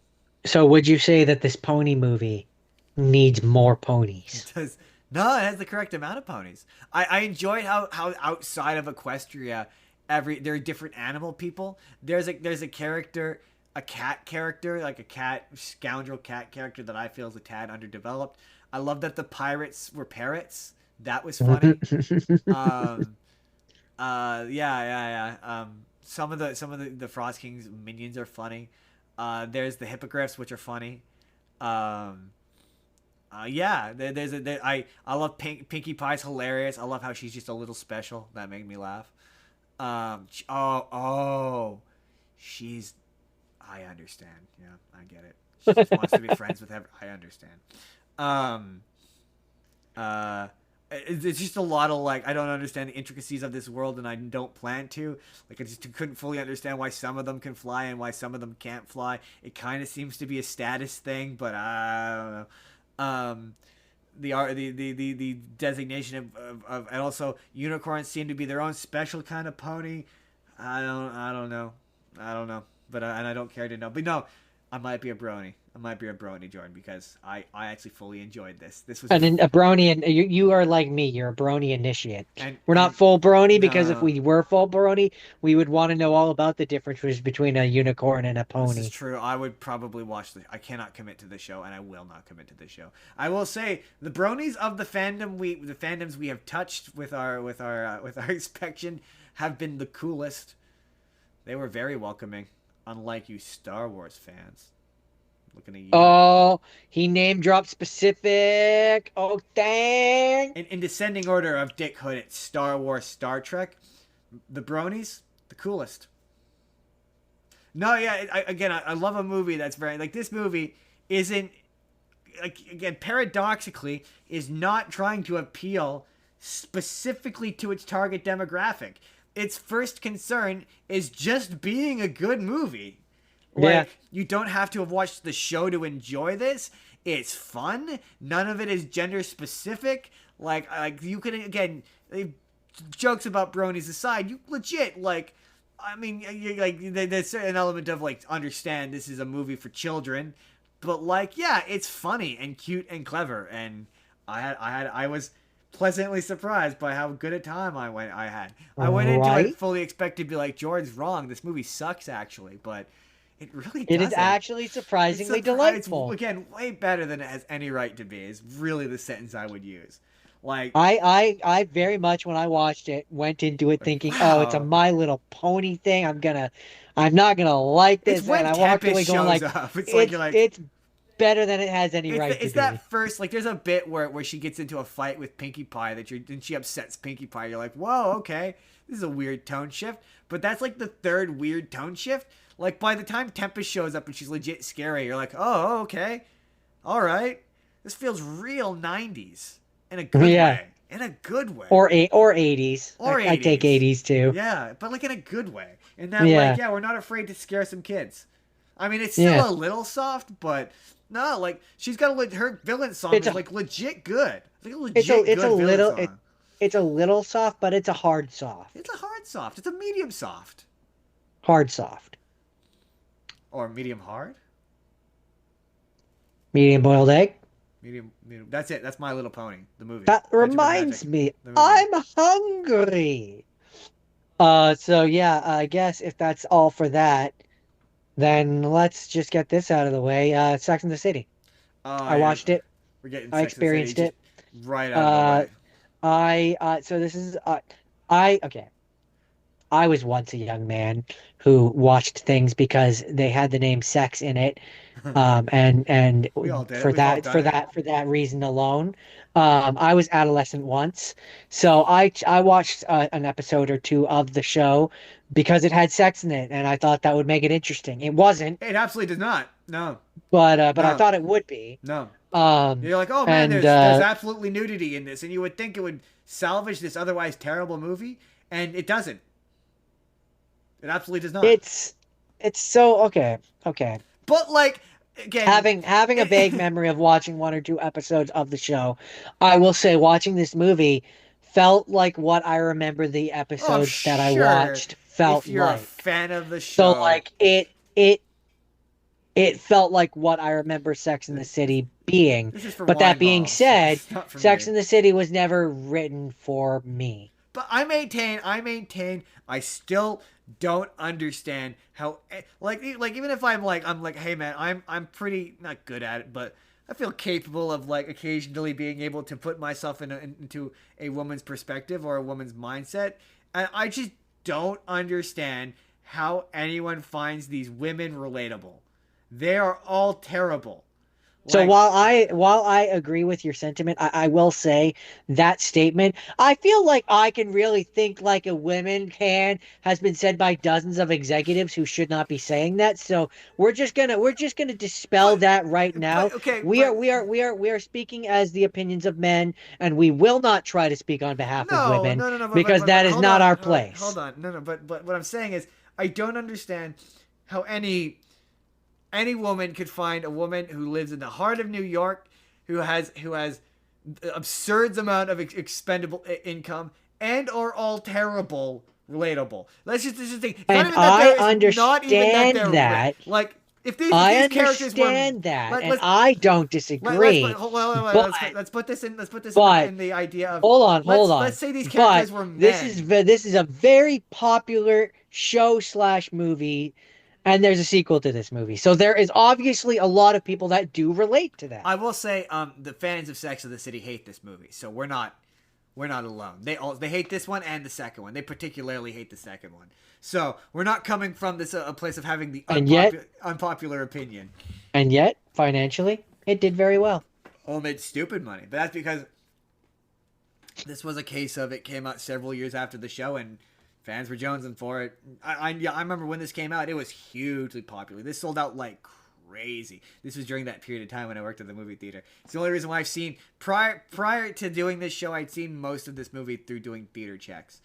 S2: so would you say that this pony movie needs more ponies?
S1: It does. No, it has the correct amount of ponies. I enjoyed how outside of Equestria, there are different animal people. There's a character, a cat character, like a cat scoundrel cat character that I feel is a tad underdeveloped. I love that the pirates were parrots. That was funny. Um, yeah. Some of the Frost King's minions are funny. There's the hippogriffs, which are funny. Um, yeah, I love Pinkie Pie's hilarious. I love how she's just a little special. That made me laugh. Oh, she's. I understand. Yeah, I get it. She just wants to be friends with every. I understand. Um, uh, it's just a lot of like I don't understand the intricacies of this world, and I don't plan to. Like I just couldn't fully understand why some of them can fly and why some of them can't fly. It kind of seems to be a status thing, but I don't know. Um, the designation of and also unicorns seem to be their own special kind of pony. I don't know, but and I don't care to know. But no, I might be a brony. I might be a brony, Jordan, because I actually fully enjoyed this. This was
S2: And then a brony, and you are like me. You're a brony initiate. We're not
S1: and
S2: full brony because if
S1: no,
S2: we were full brony, we would want to know all about the differences between a unicorn and a
S1: this is
S2: pony.
S1: true. I would probably watch the. I cannot commit to the show, and I will not commit to the show. I will say the bronies of the fandoms we have touched with our inspection have been the coolest. They were very welcoming, unlike you Star Wars fans. Looking at you.
S2: Oh, he name dropped specific. Oh, dang.
S1: In descending order of Dick Hood, it's Star Wars, Star Trek. The bronies, the coolest. No, yeah, I love a movie that's very like this movie isn't like again paradoxically is not trying to appeal specifically to its target demographic. Its first concern is just being a good movie.
S2: Yeah.
S1: Like you don't have to have watched the show to enjoy this. It's fun. None of it is gender specific. Like you can again, jokes about bronies aside, you legit like. I mean, there's an element of like understand this is a movie for children, but like yeah, it's funny and cute and clever, and I was pleasantly surprised by how good a time I went into it
S2: Right?
S1: fully expected to be like George's wrong. This movie sucks actually, but it really
S2: It is
S1: doesn't.
S2: actually surprisingly
S1: It's
S2: delightful.
S1: again way better than it has any right to be. Is really the sentence I would use. Like,
S2: I very much when I watched it went into it thinking, oh, it's a
S1: wow,
S2: My Little Pony thing. I'm not gonna like
S1: it's
S2: this, and
S1: when
S2: I walked away
S1: Tempest
S2: going
S1: shows
S2: like,
S1: up. It's like you're like,
S2: it's better than it has any right to
S1: it's
S2: be.
S1: that first like there's a bit where she gets into a fight with Pinkie Pie and she upsets Pinkie Pie. You're like, whoa, okay, this is a weird tone shift. But that's like the third weird tone shift. Like by the time Tempest shows up and she's legit scary, you're like, oh, okay, all right, this feels real '90s in a good
S2: Yeah,
S1: way. In a good way.
S2: or 80s.
S1: Or
S2: I take
S1: 80s.
S2: 80s too.
S1: Yeah, but like in a good way. And that like,
S2: Yeah,
S1: yeah, we're not afraid to scare some kids. I mean, it's
S2: Yeah.
S1: still a little soft, but no, like she's got her villain song
S2: It's
S1: is
S2: a
S1: like legit good. It's like a
S2: it's a
S1: legit
S2: it's a
S1: good villain
S2: little
S1: song.
S2: it's a little soft, but it's a hard soft.
S1: It's a hard soft. It's a medium soft
S2: Hard soft.
S1: or medium hard.
S2: Medium boiled egg.
S1: Medium. That's it. That's My Little Pony, the movie.
S2: That
S1: Friendship and
S2: reminds
S1: Magic,
S2: me,
S1: the movie.
S2: I'm hungry. So yeah, I guess if that's all for that, then let's just get this out of the way. Sex and the City.
S1: Oh
S2: I
S1: yeah,
S2: watched it.
S1: we're getting
S2: I
S1: Sex and the City
S2: experienced
S1: just
S2: it.
S1: right out of the
S2: Uh,
S1: way.
S2: so this is okay. I was once a young man who watched things because they had the name sex in it. And
S1: We all did it.
S2: for
S1: We've all
S2: that
S1: done it.
S2: for that reason alone, I was adolescent once, so I watched an episode or two of the show because it had sex in it, and I thought that would make it interesting. It wasn't,
S1: It absolutely does not. No,
S2: but I
S1: no,
S2: thought it would be.
S1: no.
S2: Um,
S1: You're like, oh man,
S2: and
S1: there's absolutely nudity in this, and you would think it would salvage this otherwise terrible movie, and it doesn't. It absolutely does not.
S2: it's so okay, okay.
S1: But like again,
S2: Having a vague memory of watching one or two episodes of the show, I will say watching this movie felt like what I remember the
S1: oh, I'm
S2: episodes that I
S1: sure
S2: watched
S1: if
S2: felt
S1: you're a
S2: like.
S1: fan of the
S2: So
S1: show,
S2: like it felt like what I remember Sex in the City being.
S1: this is for
S2: But that
S1: wine
S2: being
S1: balls.
S2: said,
S1: It's not for
S2: Sex
S1: me.
S2: in the City was never written for me.
S1: But I maintain, I still don't understand how, like even if I'm like, hey man, I'm pretty not good at it, but I feel capable of like occasionally being able to put myself into a woman's perspective or a woman's mindset, and I just don't understand how anyone finds these women relatable. They are all terrible.
S2: So
S1: Like,
S2: while I agree with your sentiment, I will say that statement. I feel like I can really think like a woman can has been said by dozens of executives who should not be saying that. So we're just gonna dispel
S1: but
S2: that right now.
S1: okay, but
S2: We are speaking as the opinions of men, and we will not try to speak on behalf of
S1: no,
S2: women
S1: no, no, no.
S2: because that is
S1: hold
S2: not
S1: on,
S2: our
S1: hold
S2: place.
S1: on. No, no. But what I'm saying is, I don't understand how any woman could find a woman who lives in the heart of New York, who has absurd amount of expendable income and are all terrible relatable. This is the thing. It's not
S2: And
S1: even that
S2: I
S1: they're not even that
S2: understand
S1: they're
S2: that.
S1: like if
S2: I
S1: these characters were
S2: understand that, and
S1: let's
S2: I don't
S1: let's
S2: disagree.
S1: hold on,
S2: But
S1: let's put this in
S2: but
S1: in the idea of
S2: hold
S1: let's
S2: on.
S1: say these
S2: But
S1: characters were men.
S2: this is a very popular show slash movie, and there's a sequel to this movie. So there is obviously a lot of people that do relate to that.
S1: I will say, the fans of Sex of the City hate this movie, so we're not alone. They hate this one and the second one. They particularly hate the second one. So we're not coming from this a place of having the
S2: And yet,
S1: unpopular opinion.
S2: financially, it did very well.
S1: Oh, made stupid money, but that's because this was a case of it came out several years after the show and fans were jonesing for it. Yeah, I remember when this came out, it was hugely popular. This sold out like crazy. This was during that period of time when I worked at the movie theater. It's the only reason why I've seen prior to doing this show, I'd seen most of this movie through doing theater checks.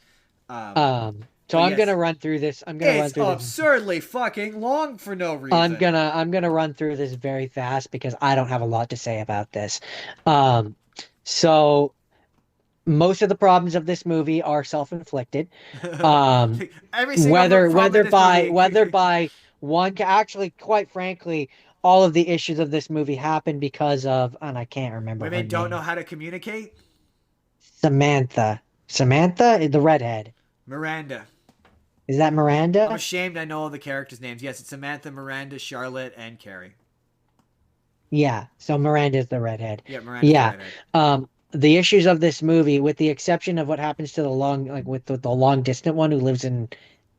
S2: So
S1: but
S2: I'm
S1: yes,
S2: gonna run through this. I'm gonna run
S1: it's
S2: through this.
S1: absurdly fucking long for no reason.
S2: I'm gonna run through this very fast because I don't have a lot to say about this. Um, so most of the problems of this movie are self-inflicted. Um,
S1: Every single problem in this
S2: whether
S1: movie.
S2: by one actually, quite frankly, all of the issues of this movie happen because of, and I can't remember her
S1: Women don't know
S2: name.
S1: how to communicate.
S2: Samantha, the redhead.
S1: Miranda.
S2: Is that
S1: I'm
S2: Miranda?
S1: ashamed I know all the characters' names. Yes, it's Samantha, Miranda, Charlotte, and Carrie.
S2: Yeah. So Miranda's the redhead.
S1: Yeah, Miranda's the
S2: Yeah.
S1: redhead.
S2: The issues of this movie, with the exception of what happens to the long, like with the long distant one who lives in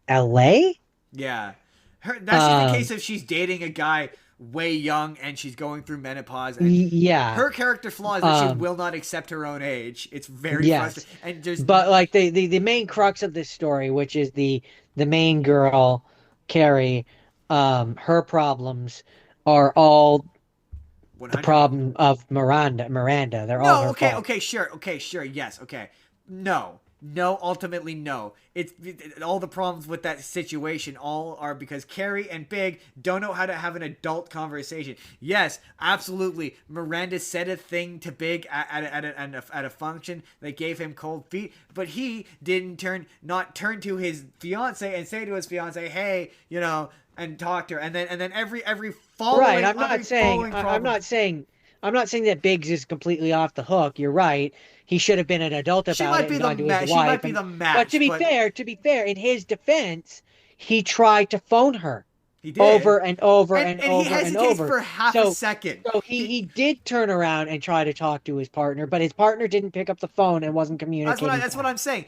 S2: LA.
S1: Yeah. That's just the
S2: Um,
S1: case of she's dating a guy way young and she's going through menopause and
S2: yeah.
S1: her character flaw is that she
S2: Um,
S1: will not accept her own age. It's very
S2: yes.
S1: frustrating. And there's
S2: But like the main crux of this story, which is the main girl, Carrie, her problems are all the
S1: 100.
S2: problem of Miranda. They're all
S1: No,
S2: her
S1: okay,
S2: fault.
S1: okay, sure, yes, okay. No. No, ultimately no. All the problems with that situation all are because Carrie and Big don't know how to have an adult conversation. Yes, absolutely. Miranda said a thing to Big at a function that gave him cold feet, but he didn't not turn to his fiance and say to his fiance, "Hey, and talk to her." And then every
S2: Right.
S1: following every following
S2: I'm
S1: problem.
S2: not saying that Biggs is completely off the hook. You're right. He should have been an adult
S1: She
S2: about
S1: might
S2: it
S1: be
S2: and
S1: the
S2: gone to his
S1: match. She might
S2: wife.
S1: be
S2: And
S1: the
S2: but
S1: match, but
S2: to be fair, in his defense, he tried to phone her
S1: he
S2: over
S1: did.
S2: and over
S1: and
S2: and
S1: and he
S2: over and
S1: hesitates
S2: over.
S1: for half a
S2: So
S1: second.
S2: he did turn around and try to talk to his partner, but his partner didn't pick up the phone and wasn't communicating
S1: That's what
S2: back.
S1: I'm saying.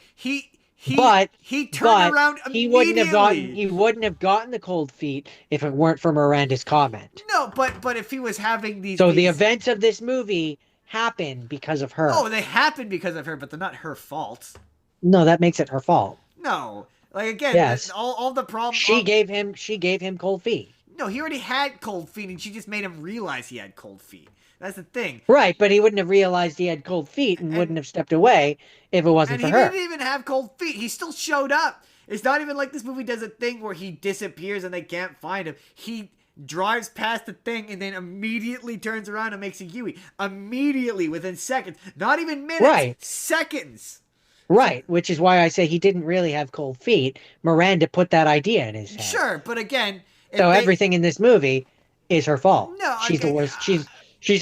S2: But
S1: He turned
S2: but
S1: around immediately.
S2: he wouldn't have gotten the cold feet if it weren't for Miranda's comment.
S1: No, but if he was having
S2: So the
S1: these
S2: events of this movie happen because of
S1: oh,
S2: her.
S1: they happened because of her, but they're not her fault.
S2: No, that makes it her fault.
S1: No, like again,
S2: Yes.
S1: all the problem.
S2: She gave him cold feet.
S1: No, he already had cold feet, and she just made him realize he had cold feet. That's the thing.
S2: Right, but he wouldn't have realized he had cold feet and
S1: And
S2: wouldn't have stepped away if it wasn't
S1: and
S2: for
S1: he
S2: her.
S1: didn't even have cold feet. He still showed up. It's not even like this movie does a thing where he disappears and they can't find him. He drives past the thing and then immediately turns around and makes a Yui. Immediately, within seconds. Not even minutes.
S2: Right.
S1: Seconds.
S2: Right, which is why I say he didn't really have cold feet. Miranda put that idea in his head.
S1: Sure, but again,
S2: So
S1: if they
S2: everything in this movie is her fault.
S1: no,
S2: She's the worst. She's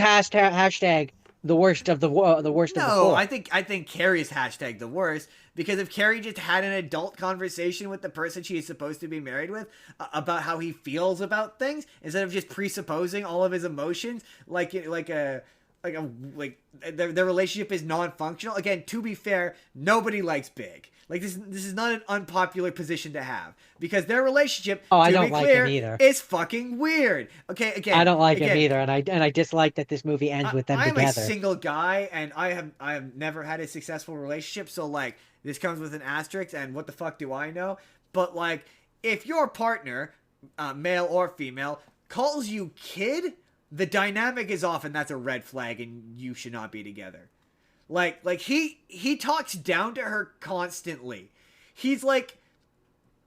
S2: hashtag the worst of the
S1: no,
S2: four.
S1: I think Carrie's hashtag the worst because if Carrie just had an adult conversation with the person she is supposed to be married with about how he feels about things instead of just presupposing all of his emotions like their relationship is non-functional. Again, to be fair, nobody likes Big. Like this is not an unpopular position to have because their relationship,
S2: Oh, I
S1: to
S2: don't
S1: be
S2: like
S1: clear,
S2: him either.
S1: is fucking weird. Okay,
S2: I don't like him
S1: again,
S2: either, and I dislike that this movie ends with them
S1: I'm a
S2: together.
S1: single guy, and I have never had a successful relationship, so like this comes with an asterisk. And what the fuck do I know? But like, if your partner, male or female, calls you kid, the dynamic is off, and that's a red flag, and you should not be together. Like he talks down to her constantly. He's like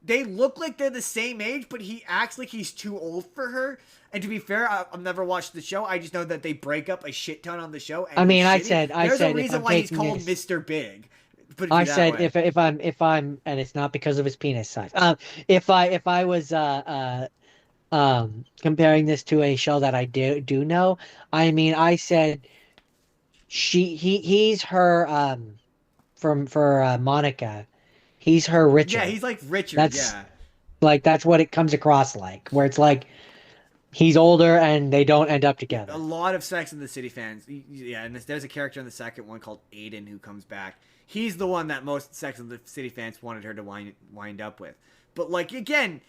S1: they look like they're the same age, but he acts like he's too old for her. And to be fair, I've never watched the show. I just know that they break up a shit ton on the show. And
S2: I mean,
S1: he's shitty.
S2: I
S1: There's a
S2: said if
S1: reason
S2: I'm
S1: why he's
S2: taking
S1: called
S2: this,
S1: Mr. Big. Put it
S2: I
S1: that
S2: said
S1: way.
S2: if I'm, and it's not because of his penis size. If I was comparing this to a show that I do know, I mean, I said he's her for Monica, he's her
S1: Yeah,
S2: Richard.
S1: he's like Richard.
S2: That's
S1: Yeah,
S2: that's what it comes across like, where it's like he's older and they don't end up
S1: a
S2: together.
S1: lot of Sex and the City fans. Yeah, and there's a character in the second one called Aiden who comes back. He's the one that most Sex and the City fans wanted her to wind up with. But like again,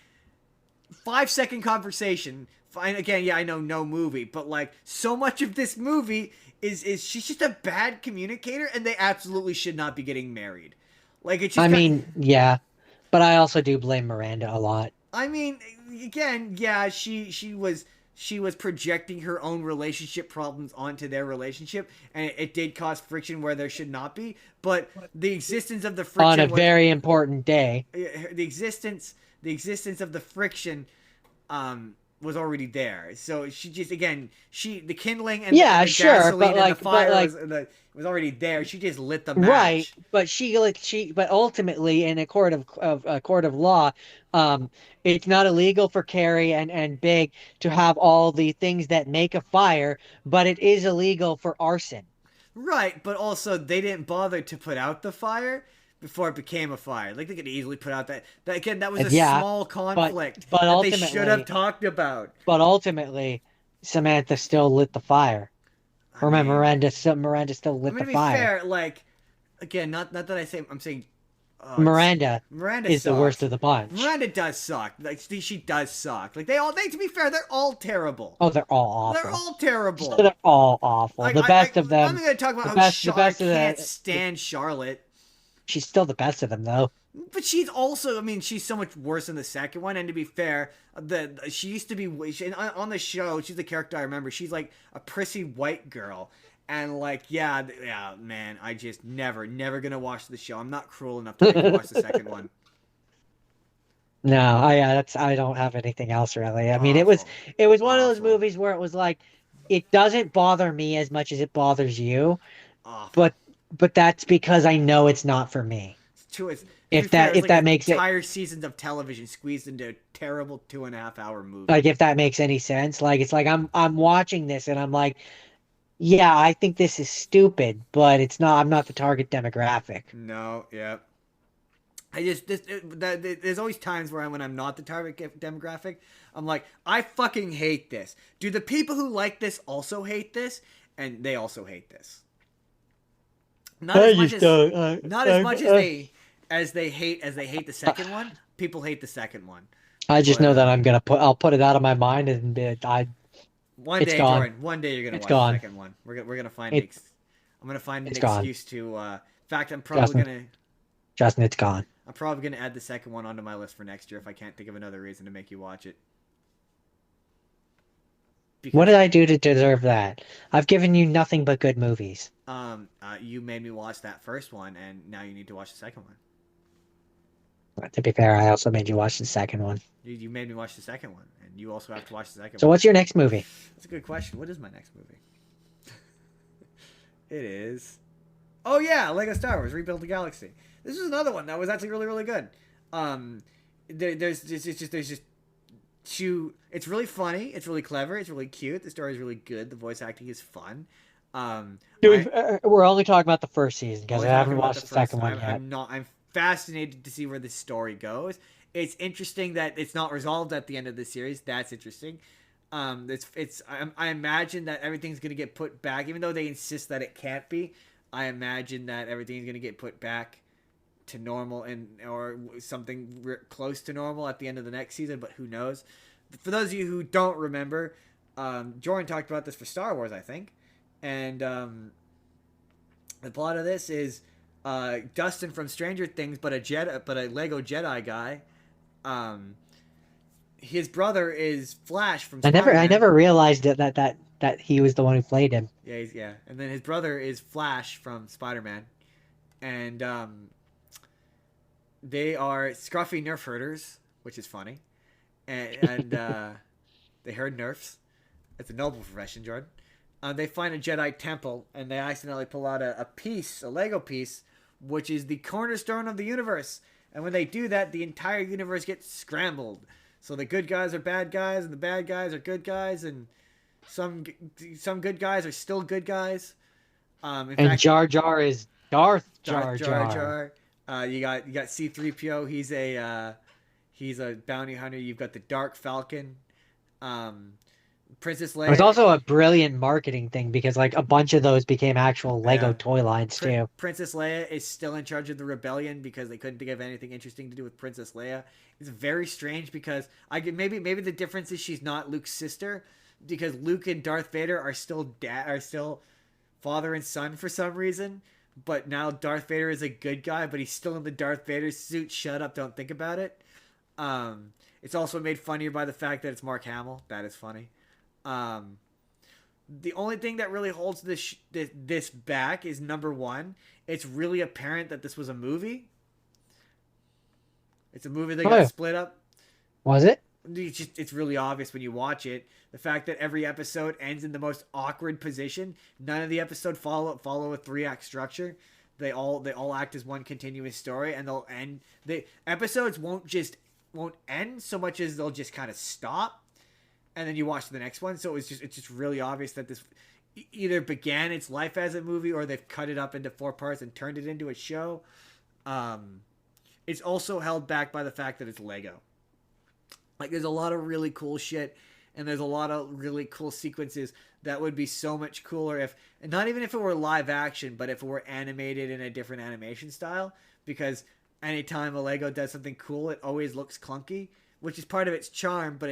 S1: 5 second conversation. Fine, again, yeah, I know no movie, but like so much of this movie is she's just a bad communicator, and they absolutely should not be getting married. Like it's just.
S2: I mean, yeah, but I also do blame Miranda a lot.
S1: I mean, again, yeah, she was projecting her own relationship problems onto their relationship, and it did cause friction where there should not be. But the existence of the
S2: On
S1: friction
S2: a very important day.
S1: the existence of the friction was already there. So she just again the kindling
S2: Yeah,
S1: and the
S2: sure,
S1: gasoline and the fire
S2: like
S1: was already there. She just lit the
S2: right,
S1: match.
S2: but but ultimately in a court of law, um, it's not illegal for Carrie and Big to have all the things that make a fire, but it is illegal for arson.
S1: Right, but also they didn't bother to put out the fire before it became a fire. Like they could easily put out that again that was a
S2: Yeah,
S1: small conflict
S2: but
S1: that they should have talked about.
S2: ultimately, Samantha still lit the fire.
S1: I
S2: Remember,
S1: mean,
S2: Miranda still lit the
S1: to be
S2: fire.
S1: fair, like again, not that I'm saying
S2: Miranda
S1: Miranda
S2: is the worst
S1: sucks.
S2: of the bunch.
S1: Miranda does suck. Like she does suck. Like they to be fair, they're all terrible.
S2: Oh, they're all
S1: They're
S2: awful.
S1: all terrible.
S2: They're all awful.
S1: Like
S2: The best of
S1: I'm
S2: them,
S1: gonna talk about
S2: the
S1: I
S2: best of
S1: can't
S2: the,
S1: stand Charlotte.
S2: she's still the best of them though.
S1: But she's also, I mean, she's so much worse in the second one. And to be fair, she used to be on the show. She's the character I remember. She's like a prissy white girl, And like, yeah, man, I just never gonna watch the show. I'm not cruel enough to make you watch the second one.
S2: No, I don't have anything else really. I mean,
S1: Awful,
S2: it was one of those
S1: awful,
S2: movies where it was like it doesn't bother me as much as it bothers you,
S1: awful.
S2: but that's because I know it's not for me.
S1: It's too. It's, to be fair, it's
S2: If
S1: like
S2: that
S1: an
S2: makes it
S1: entire seasons of television squeezed into a terrible 2.5 hour movie.
S2: like if that makes any sense. Like it's like I'm watching this and I'm like, yeah, I think this is stupid, but it's not I'm not the target demographic.
S1: No, yeah. I just there's always times where when I'm not the target demographic, I'm like, I fucking hate this. Do the people who like this also hate this? And they also hate this. Not as
S2: I
S1: much
S2: just
S1: as
S2: don't.
S1: not as much as they hate the second one. People hate the second one,
S2: I just
S1: but
S2: know that I'll put it out of my mind and
S1: one
S2: it's
S1: day,
S2: gone.
S1: Jordan, one day you're gonna
S2: It's
S1: watch the
S2: gone.
S1: second one. We're gonna find
S2: It
S1: I'm gonna find an
S2: it's gone.
S1: excuse to. In fact,
S2: Justin, it's gone.
S1: I'm probably gonna add the second one onto my list for next year if I can't think of another reason to make you watch it.
S2: What
S1: Because
S2: did I do to deserve that? I've given you nothing but good movies.
S1: you made me watch that first one, and now you need to watch the second one.
S2: To be fair, I also made you watch the second one.
S1: You made me watch the second one, and you also have to watch the second
S2: So
S1: one.
S2: what's your next movie?
S1: That's a good question. What is my next movie? It is. Oh yeah, Lego Star Wars: Rebuild the Galaxy. This is another one that was actually really good. Um, there's just two. It's really funny. It's really clever. It's really cute. The story is really good. The voice acting is fun. I
S2: We're only talking about the first season because
S1: only
S2: I
S1: talking
S2: haven't
S1: about the
S2: watched the
S1: first.
S2: second one yet.
S1: I'm not. I'm fascinated to see where this story goes. It's interesting that it's not resolved at the end of the series. That's interesting. I imagine that everything's gonna get put back, even though they insist that it can't be. I imagine that everything's gonna get put back to normal and or something close to normal at the end of the next season. But who knows? For those of you who don't remember, Jordan talked about this for Star Wars, I think, and the plot of this is Dustin from Stranger Things, but a Lego Jedi guy. Um, his brother is Flash from Spider
S2: I
S1: Man.
S2: never realized that he was the one who played him.
S1: Yeah. And then his brother is Flash from Spider Man, and they are scruffy Nerf herders, which is funny, and they herd Nerfs. It's a noble profession, Jordan. They find a Jedi temple, and they accidentally pull out a Lego piece, which is the cornerstone of the universe. And when they do that, the entire universe gets scrambled. So the good guys are bad guys, and the bad guys are good guys, and some good guys are still good guys. In
S2: And
S1: fact,
S2: Jar Jar is Darth
S1: Jar
S2: Jar
S1: Jar
S2: Jar.
S1: Jar. You got C-3PO. He's a bounty hunter. You've got the Dark Falcon. Um, Princess
S2: It was
S1: Leia.
S2: also a brilliant marketing thing because like a bunch of those became actual Lego
S1: Yeah.
S2: toy lines too.
S1: Princess Leia is still in charge of the rebellion because they couldn't think of anything interesting to do with Princess Leia. It's very strange because maybe the difference is she's not Luke's sister because Luke and Darth Vader are still father and son for some reason. But now Darth Vader is a good guy, but he's still in the Darth Vader suit. Shut up! Don't think about it. It's also made funnier by the fact that it's Mark Hamill. That is funny. Um, the only thing that really holds this back is number one. It's really apparent that this was a movie. It's a movie that
S2: Oh
S1: got
S2: yeah.
S1: split up.
S2: Was it?
S1: It's really obvious when you watch it. The fact that every episode ends in the most awkward position. None of the episodes follow a 3-act structure. They all act as one continuous story, and they'll end. The episodes won't end so much as they'll just kind of stop, and then you watch the next one. So it's just really obvious that this either began its life as a movie or they've cut it up into 4 parts and turned it into a show. It's also held back by the fact that it's Lego. Like there's a lot of really cool shit and there's a lot of really cool sequences that would be so much cooler if not even if it were live action, but if it were animated in a different animation style, because anytime a Lego does something cool, it always looks clunky, which is part of its charm, but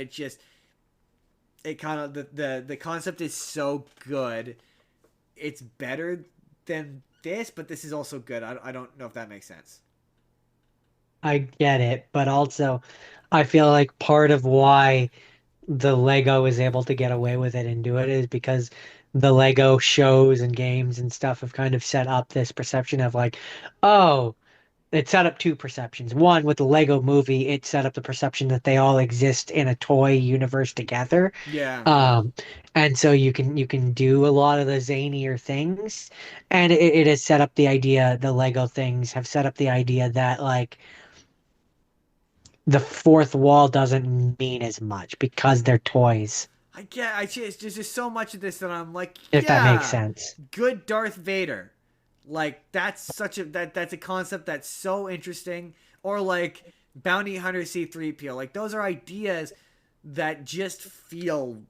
S1: it kind of the concept is so good. It's better than this, but this is also good. I don't know if that makes sense.
S2: I get it, but also I feel like part of why the Lego is able to get away with it and do it is because the Lego shows and games and stuff have kind of set up this perception of like, oh, it set up two perceptions. One, with the Lego movie, it set up the perception that they all exist in a toy universe together.
S1: Yeah, yeah.
S2: Um, and so you can do a lot of the zanier things. And it has set up the idea, the Lego things have set up the idea that like the fourth wall doesn't mean as much because they're toys,
S1: I just there's just so much of this that I'm like,
S2: if that makes
S1: yeah,
S2: sense.
S1: good Darth Vader. Like that's a concept that's so interesting. Or like Bounty Hunter C3PO. Like those are ideas that just feel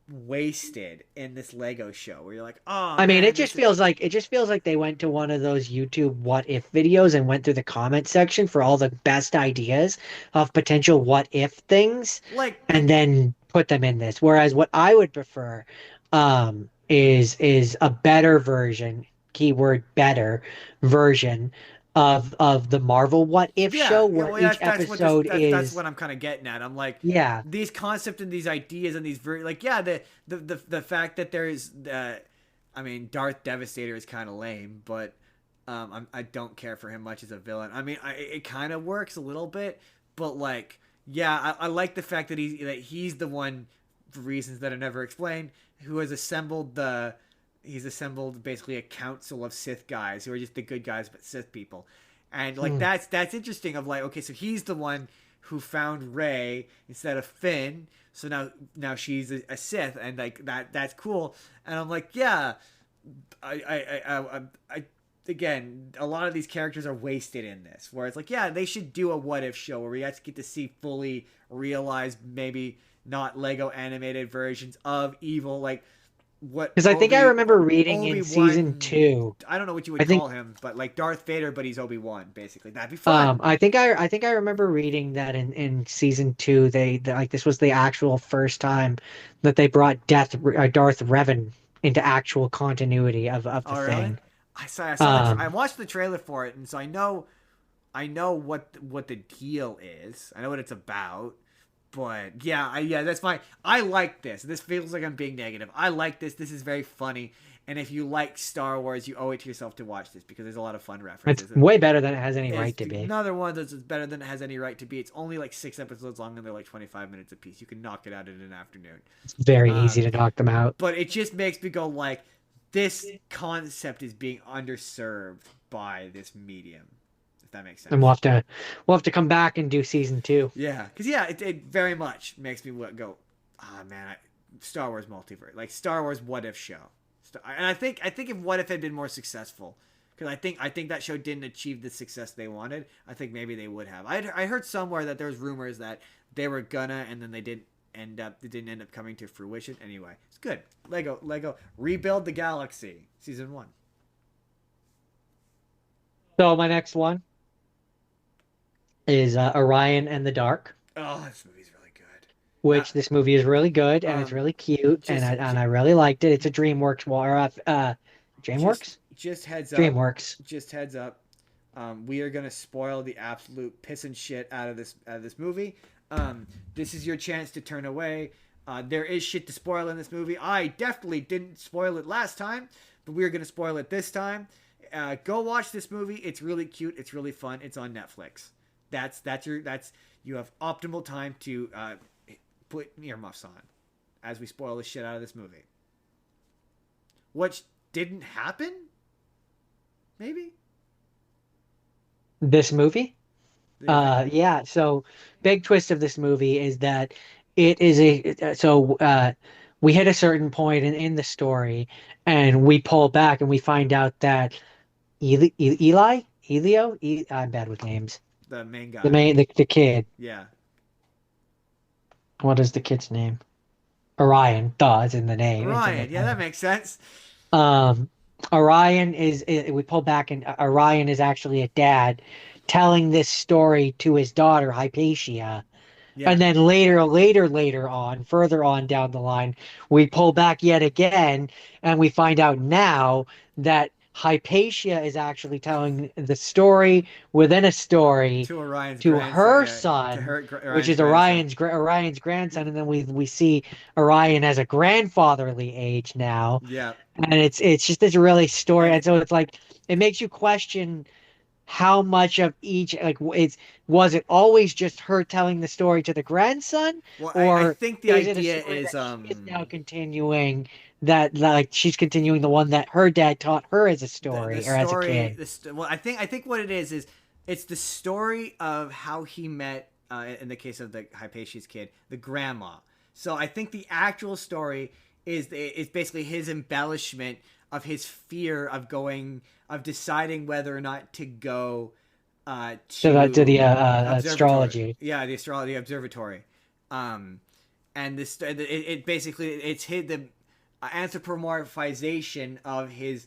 S1: wasted in this Lego show where you're like, oh
S2: I mean,
S1: man, this is
S2: it just feels like they went to one of those YouTube what if videos and went through the comment section for all the best ideas of potential what if things
S1: like
S2: and then put them in this. Whereas what I would prefer is a better version, keyword better version of the Marvel what if
S1: yeah,
S2: show
S1: yeah.
S2: where
S1: Well,
S2: each
S1: that's what this
S2: episode
S1: that's
S2: is
S1: what I'm kind of getting at. I'm like,
S2: yeah.
S1: these concepts and these ideas and these very like yeah the fact that there's I mean Darth Devastator is kind of lame, but I don't care for him much as a villain. I mean it kind of works a little bit, but like yeah I like the fact that he's the one for reasons that are never explained who has assembled the he's assembled basically a council of Sith guys who are just the good guys but Sith people, and like
S2: Hmm.
S1: that's interesting. Of like okay, so he's the one who found Rey instead of Finn, so now she's a Sith, and like that's cool. And I'm like yeah, I again a lot of these characters are wasted in this where it's like yeah they should do a what if show where we actually get to see fully realized maybe not Lego animated versions of evil like what
S2: Because I think I remember reading in season
S1: Obi-Wan
S2: two.
S1: I don't know what you
S2: I
S1: would
S2: think
S1: call him, but like Darth Vader, but he's Obi-Wan, basically. That'd be fun.
S2: I think I remember reading that in season two like this was the actual first time that they brought Darth Revan into actual continuity of the
S1: Oh, really?
S2: thing.
S1: I
S2: Um,
S1: watched the trailer for it, and so I know what the deal is. I know what it's about. But yeah, yeah, that's fine. I like this. This feels like I'm being negative. I like this. This is very funny. And if you like Star Wars, you owe it to yourself to watch this because there's a lot of fun
S2: it's
S1: references.
S2: way better than it has any right
S1: It's
S2: to be.
S1: another one that's better than it has any right to be. It's only like 6 episodes long and they're like 25 minutes apiece. You can knock it out in an afternoon.
S2: It's very easy
S1: Um,
S2: to knock them out.
S1: but it just makes me go like, this concept is being underserved by this medium. If that makes
S2: And
S1: sense.
S2: we'll have to come back and do season two.
S1: Yeah, because yeah, it very much makes me go, ah man, Star Wars multiverse, like Star Wars What If show, and I think if What If had been more successful, because I think that show didn't achieve the success they wanted. I think maybe they would have. I heard somewhere that there was rumors that they were gonna, and then they didn't end up coming to fruition. Anyway, it's good. Lego rebuild the galaxy season 1.
S2: So my next one is Orion and the Dark,
S1: Oh, this movie's really good. Uh,
S2: which this movie is really good and it's
S1: um,
S2: really cute
S1: just
S2: and I really liked it. It's a DreamWorks
S1: just
S2: DreamWorks?
S1: just heads up,
S2: DreamWorks.
S1: just heads up. We are gonna spoil the absolute piss and shit out of this movie. This is your chance to turn away. There is shit to spoil in this movie. I definitely didn't spoil it last time, but we are gonna spoil it this time. Go watch this movie. It's really cute. It's really fun. It's on Netflix. That's you have optimal time to put earmuffs on as we spoil the shit out of this movie. Which didn't happen? Maybe.
S2: This movie?
S1: Yeah, I think.
S2: Yeah, so big twist of this movie is that it is we hit a certain point in the story and we pull back and we find out that I'm bad with names.
S1: The main
S2: The
S1: guy.
S2: main the kid.
S1: Yeah.
S2: What is the kid's name? Orion. Duh, it's in the name. It's in the
S1: Ryan. Yeah, that
S2: title.
S1: makes sense.
S2: Um, we pull back and Orion is actually a dad telling this story to his daughter Hypatia.
S1: Yeah.
S2: And then later on, further on down the line, we pull back yet again and we find out now that Hypatia is actually telling the story within a story
S1: To Orion's
S2: to
S1: grandson,
S2: her
S1: yeah, to
S2: son,
S1: her
S2: which
S1: Orion's
S2: is
S1: grandson.
S2: Orion's grandson, and then we see Orion as a grandfatherly age now,
S1: Yeah,
S2: and it's just this really story,
S1: and
S2: and so it's like it makes you question how much of each like it's was it always just her telling the story to the grandson,
S1: well, I
S2: or
S1: think the
S2: is it a
S1: idea
S2: story
S1: is
S2: that she is now continuing, that like she's continuing the one that her dad taught her as a
S1: the
S2: story or as a
S1: story.
S2: kid?
S1: Well, I think what it is it's the story of how he met. In the case of the Hypatia's kid, the grandma. So I think the actual story is basically his embellishment of his fear of deciding whether or not to go
S2: To the
S1: to observatory.
S2: astrology.
S1: Yeah, the astrology observatory. Um, and it basically it's the anthropomorphization of his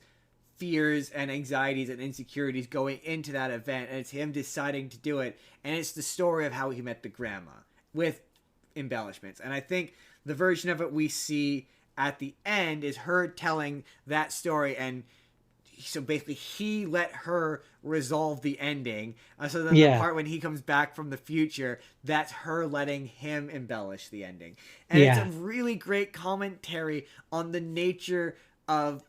S1: fears and anxieties and insecurities going into that event, and it's him deciding to do it, and it's the story of how he met the grandma with embellishments. And I think the version of it we see at the end is her telling that story, and so basically he let her resolve the ending. So then the
S2: Yeah,
S1: part when he comes back from the future, that's her letting him embellish the ending. And it's a
S2: yeah.
S1: really great commentary on the nature of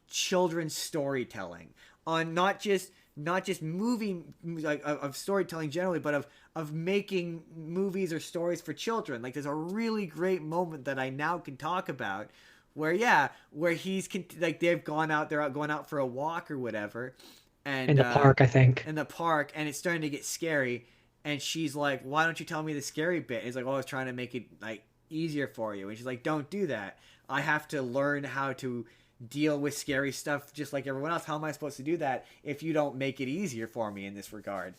S1: children's storytelling, on not just movie like of storytelling generally, but of making movies or stories for children. Like there's a really great moment that I now can talk about where where like they're out going out for a walk or whatever,
S2: In
S1: and
S2: the park, I think.
S1: in the park, and it's starting to get scary, and she's like, why don't you tell me the scary bit? And he's like, oh, I was trying to make it like easier for you. And she's like, don't do that. I have to learn how to deal with scary stuff just like everyone else. How am I supposed to do that if you don't make it easier for me in this regard?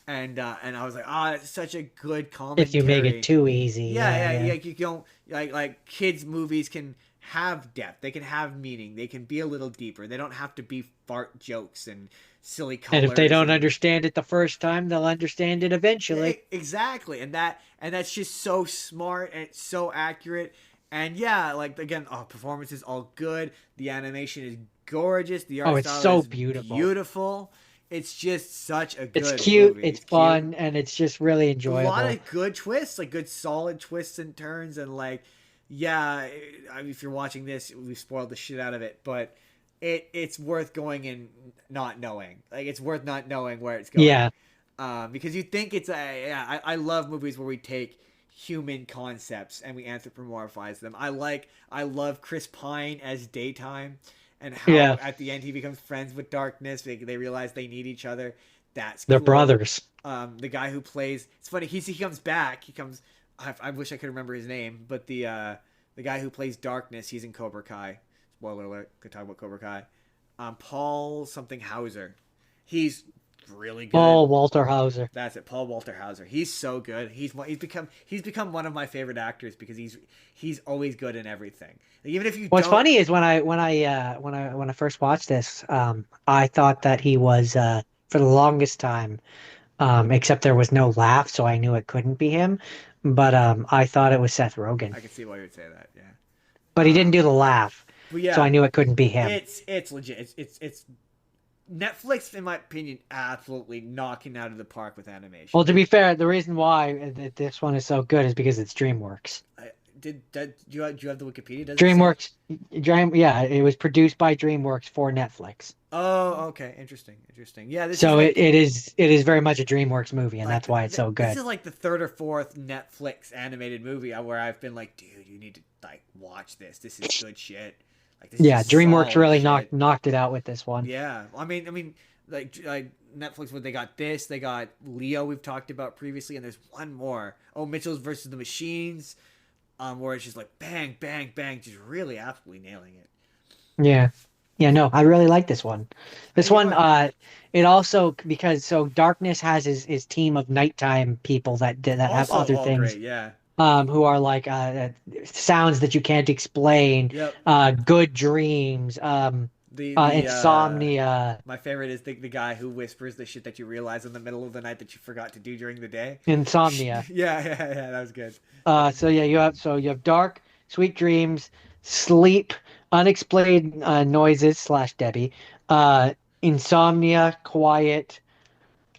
S1: And I was like, oh, it's such a good
S2: If you make it
S1: commentary.
S2: too easy,
S1: Yeah,
S2: yeah.
S1: like you don't like kids movies can have depth. They can have meaning. They can be a little deeper. They don't have to be fart jokes and silly
S2: And if they
S1: colors
S2: don't
S1: and
S2: understand it the first time, they'll understand it eventually.
S1: exactly. And that's just so smart and it's so accurate. And yeah, like again, performance is all good. The animation is gorgeous. The
S2: Oh,
S1: art
S2: it's
S1: style
S2: so
S1: is
S2: beautiful.
S1: beautiful. It's just such a
S2: It's
S1: good
S2: cute,
S1: movie.
S2: it's
S1: It's cute.
S2: fun, and it's just really
S1: A lot
S2: enjoyable.
S1: of good twists, like good solid twists and turns, and like, yeah, I mean, if you're watching this, we've spoiled the shit out of it, but it's worth going and not knowing. Like, it's worth not knowing where it's going,
S2: Yeah.
S1: because you think it's a. Yeah, I love movies where we take human concepts and we anthropomorphize them. I love Chris Pine as Daytime, and
S2: Yeah.
S1: how at the end he becomes friends with Darkness. They realize they need each other. That's
S2: They're
S1: cool.
S2: brothers.
S1: The guy who plays, it's funny, he comes back. He comes. I wish I could remember his name, but the guy who plays Darkness, he's in Cobra Kai. Spoiler alert. Could talk about Cobra Kai. Paul something Hauser. He's really good.
S2: Paul Walter Hauser.
S1: That's it, Paul Walter Hauser. He's so good. He's become one of my favorite actors because he's always good in everything. Even if you
S2: What's
S1: don't,
S2: funny is when I first watched this, I thought that he was for the longest time, except there was no laugh, so I knew it couldn't be him. But I thought it was Seth Rogen.
S1: I can see why you would say that. Yeah.
S2: But he didn't do the laugh,
S1: But
S2: so I
S1: yeah,
S2: knew it couldn't be him.
S1: it's legit. It's Netflix, in my opinion, absolutely knocking out of the park with animation.
S2: Well, to be fair, the reason why this one is so good is because it's DreamWorks.
S1: Do you have the Wikipedia? Does it say?
S2: DreamWorks, yeah, it was produced by DreamWorks for Netflix.
S1: Oh, okay, interesting. Yeah, this is
S2: So
S1: like
S2: it is very much a DreamWorks movie, and that's why it's so
S1: this
S2: good.
S1: is like the third or fourth Netflix animated movie where I've been like, dude, you need to like watch this. This is good shit. Like this is
S2: Yeah,
S1: just
S2: DreamWorks
S1: solid
S2: really
S1: shit.
S2: knocked it out with this one.
S1: Yeah, I mean, like Netflix, when they got this, they got Leo. We've talked about previously, and there's one more. Oh, Mitchell's versus the Machines. Where it's just like bang, bang, bang, just really absolutely nailing it.
S2: Yeah. Yeah, no, I really like this one.
S1: I
S2: This
S1: get
S2: one,
S1: what.
S2: it also because so Darkness has his team of nighttime people that have
S1: Also,
S2: other
S1: all
S2: things,
S1: great. Yeah.
S2: who are like sounds that you can't explain,
S1: Yep.
S2: good dreams,
S1: The
S2: insomnia,
S1: My favorite is the guy who whispers the shit that you realize in the middle of the night that you forgot to do during the day.
S2: insomnia.
S1: Yeah, that was good.
S2: So yeah, you have dark, sweet dreams, sleep, unexplained noises slash Debbie, uh, Insomnia, Quiet,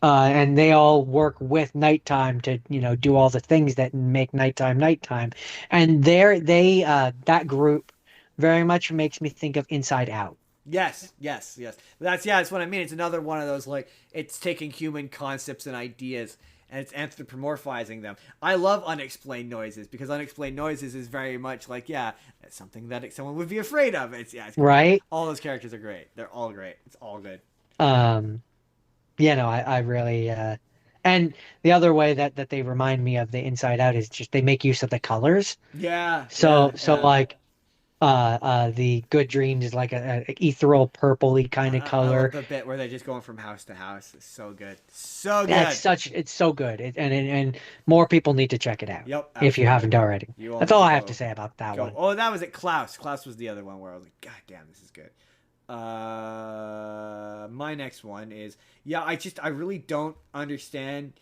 S2: and they all work with nighttime to, do all the things that make nighttime nighttime. And that group very much makes me think of Inside Out.
S1: Yes, yes, yes. That's what I mean. It's another one of those like it's taking human concepts and ideas and it's anthropomorphizing them. I love unexplained noises because unexplained noises is very much like it's something that someone would be afraid of. It's great.
S2: Right?
S1: All those characters are great. They're all great. It's all good.
S2: Um, no, I really, and the other way that they remind me of the Inside Out is just they make use of the colors.
S1: Yeah,
S2: So,
S1: yeah,
S2: so
S1: yeah.
S2: like, the Good Dreams is like a ethereal purpley kind of
S1: I love
S2: color.
S1: the bit where they're just going from house to house. It's so good, so
S2: Yeah,
S1: good.
S2: it's so good. And more people need to check it out
S1: Yep,
S2: if you
S1: absolutely.
S2: haven't already.
S1: You all
S2: That's
S1: need
S2: all
S1: to
S2: I have to
S1: go,
S2: say about that
S1: go.
S2: one.
S1: Oh, that was it. Klaus. Klaus was the other one where I was like, God damn, this is good. My next one is I really don't understand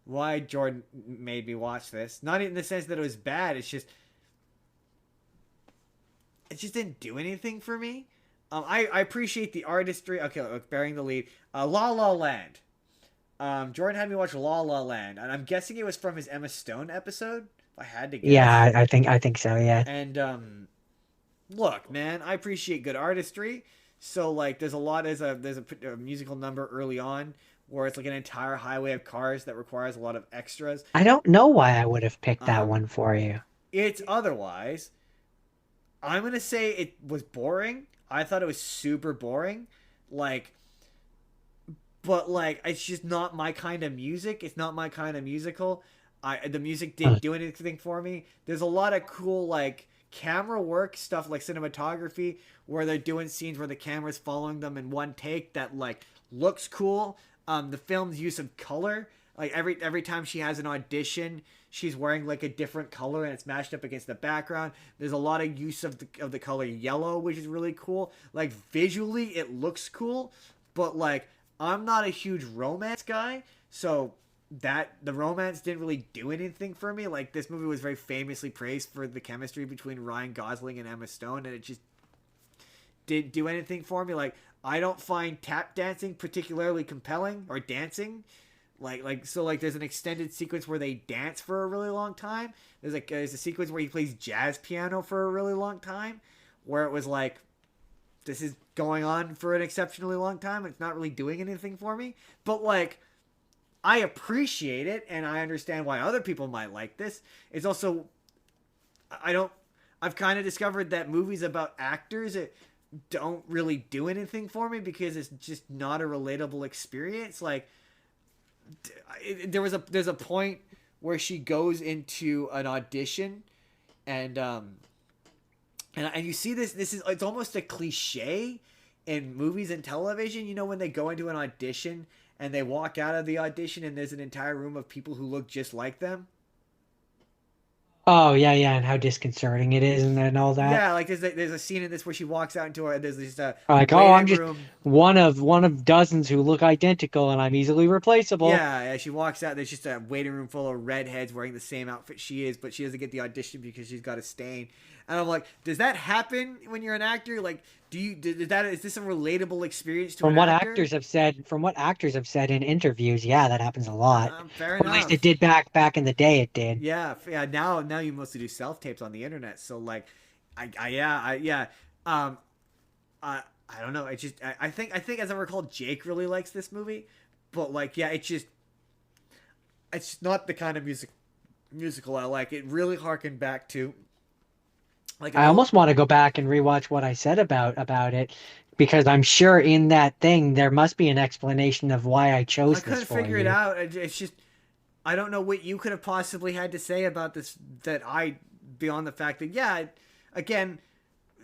S1: why Jordan made me watch this. Not in the sense that it was bad. It just didn't do anything for me. I appreciate the artistry. Okay, look, bearing the lead. La La Land. Jordan had me watch La La Land, and I'm guessing it was from his Emma Stone episode. If I had to
S2: Yeah,
S1: guess.
S2: I think so. Yeah.
S1: And look, man, I appreciate good artistry. So like, there's a musical number early on where it's like an entire highway of cars that requires a lot of extras.
S2: I don't know why I would have picked that
S1: Um,
S2: one for you.
S1: it's otherwise. I'm gonna say it was boring. I thought it was super boring. Like, but like, it's just not my kind of music. It's not my kind of musical. The music
S2: Huh.
S1: didn't do anything for me. There's a lot of cool like camera work stuff like cinematography where they're doing scenes where the camera's following them in one take that like looks cool. The film's use of color, like every time she has an audition, she's wearing like a different color and it's matched up against the background. There's a lot of use of the color yellow, which is really cool. Like visually, it looks cool, but like I'm not a huge romance guy, so that the romance didn't really do anything for me. Like this movie was very famously praised for the chemistry between Ryan Gosling and Emma Stone, and it just didn't do anything for me. Like I don't find tap dancing particularly compelling or dancing. Like there's an extended sequence where they dance for a really long time. There's a sequence where he plays jazz piano for a really long time, where it was like this is going on for an exceptionally long time. It's not really doing anything for me. But like I appreciate it and I understand why other people might like this. It's also I don't I've kind of discovered that movies about actors don't really do anything for me because it's just not a relatable experience. Like there's a point where she goes into an audition and and you see this is it's almost a cliche in movies and television. You know when they go into an audition and they walk out of the audition and there's an entire room of people who look just like them.
S2: Oh yeah, yeah, and how disconcerting it is, and all that.
S1: Yeah, like there's a scene in this where she walks out into there's just a
S2: Like, oh, I'm
S1: waiting
S2: just
S1: room.
S2: one of dozens who look identical, and I'm easily replaceable.
S1: Yeah, she walks out. There's just a waiting room full of redheads wearing the same outfit she is, but she doesn't get the audition because she's got a stain. And I'm like, does that happen when you're an actor? Like, is this a relatable experience to an actor?
S2: From what actors have said in interviews, yeah, that happens a lot.
S1: Fair
S2: Or at least it
S1: enough.
S2: did back in the day. It did.
S1: Yeah. Now you mostly do self tapes on the internet. So like, yeah. Um, I don't know. I think as I recall, Jake really likes this movie, but like, yeah, it's not the kind of musical I like. It really harkened back to like an
S2: I
S1: old.
S2: almost want to go back and rewatch what I said about it because I'm sure in that thing there must be an explanation of why I
S1: I
S2: chose this
S1: couldn't
S2: for
S1: figure it
S2: you.
S1: out. It's just I don't know what you could have possibly had to say about this that I beyond the fact that again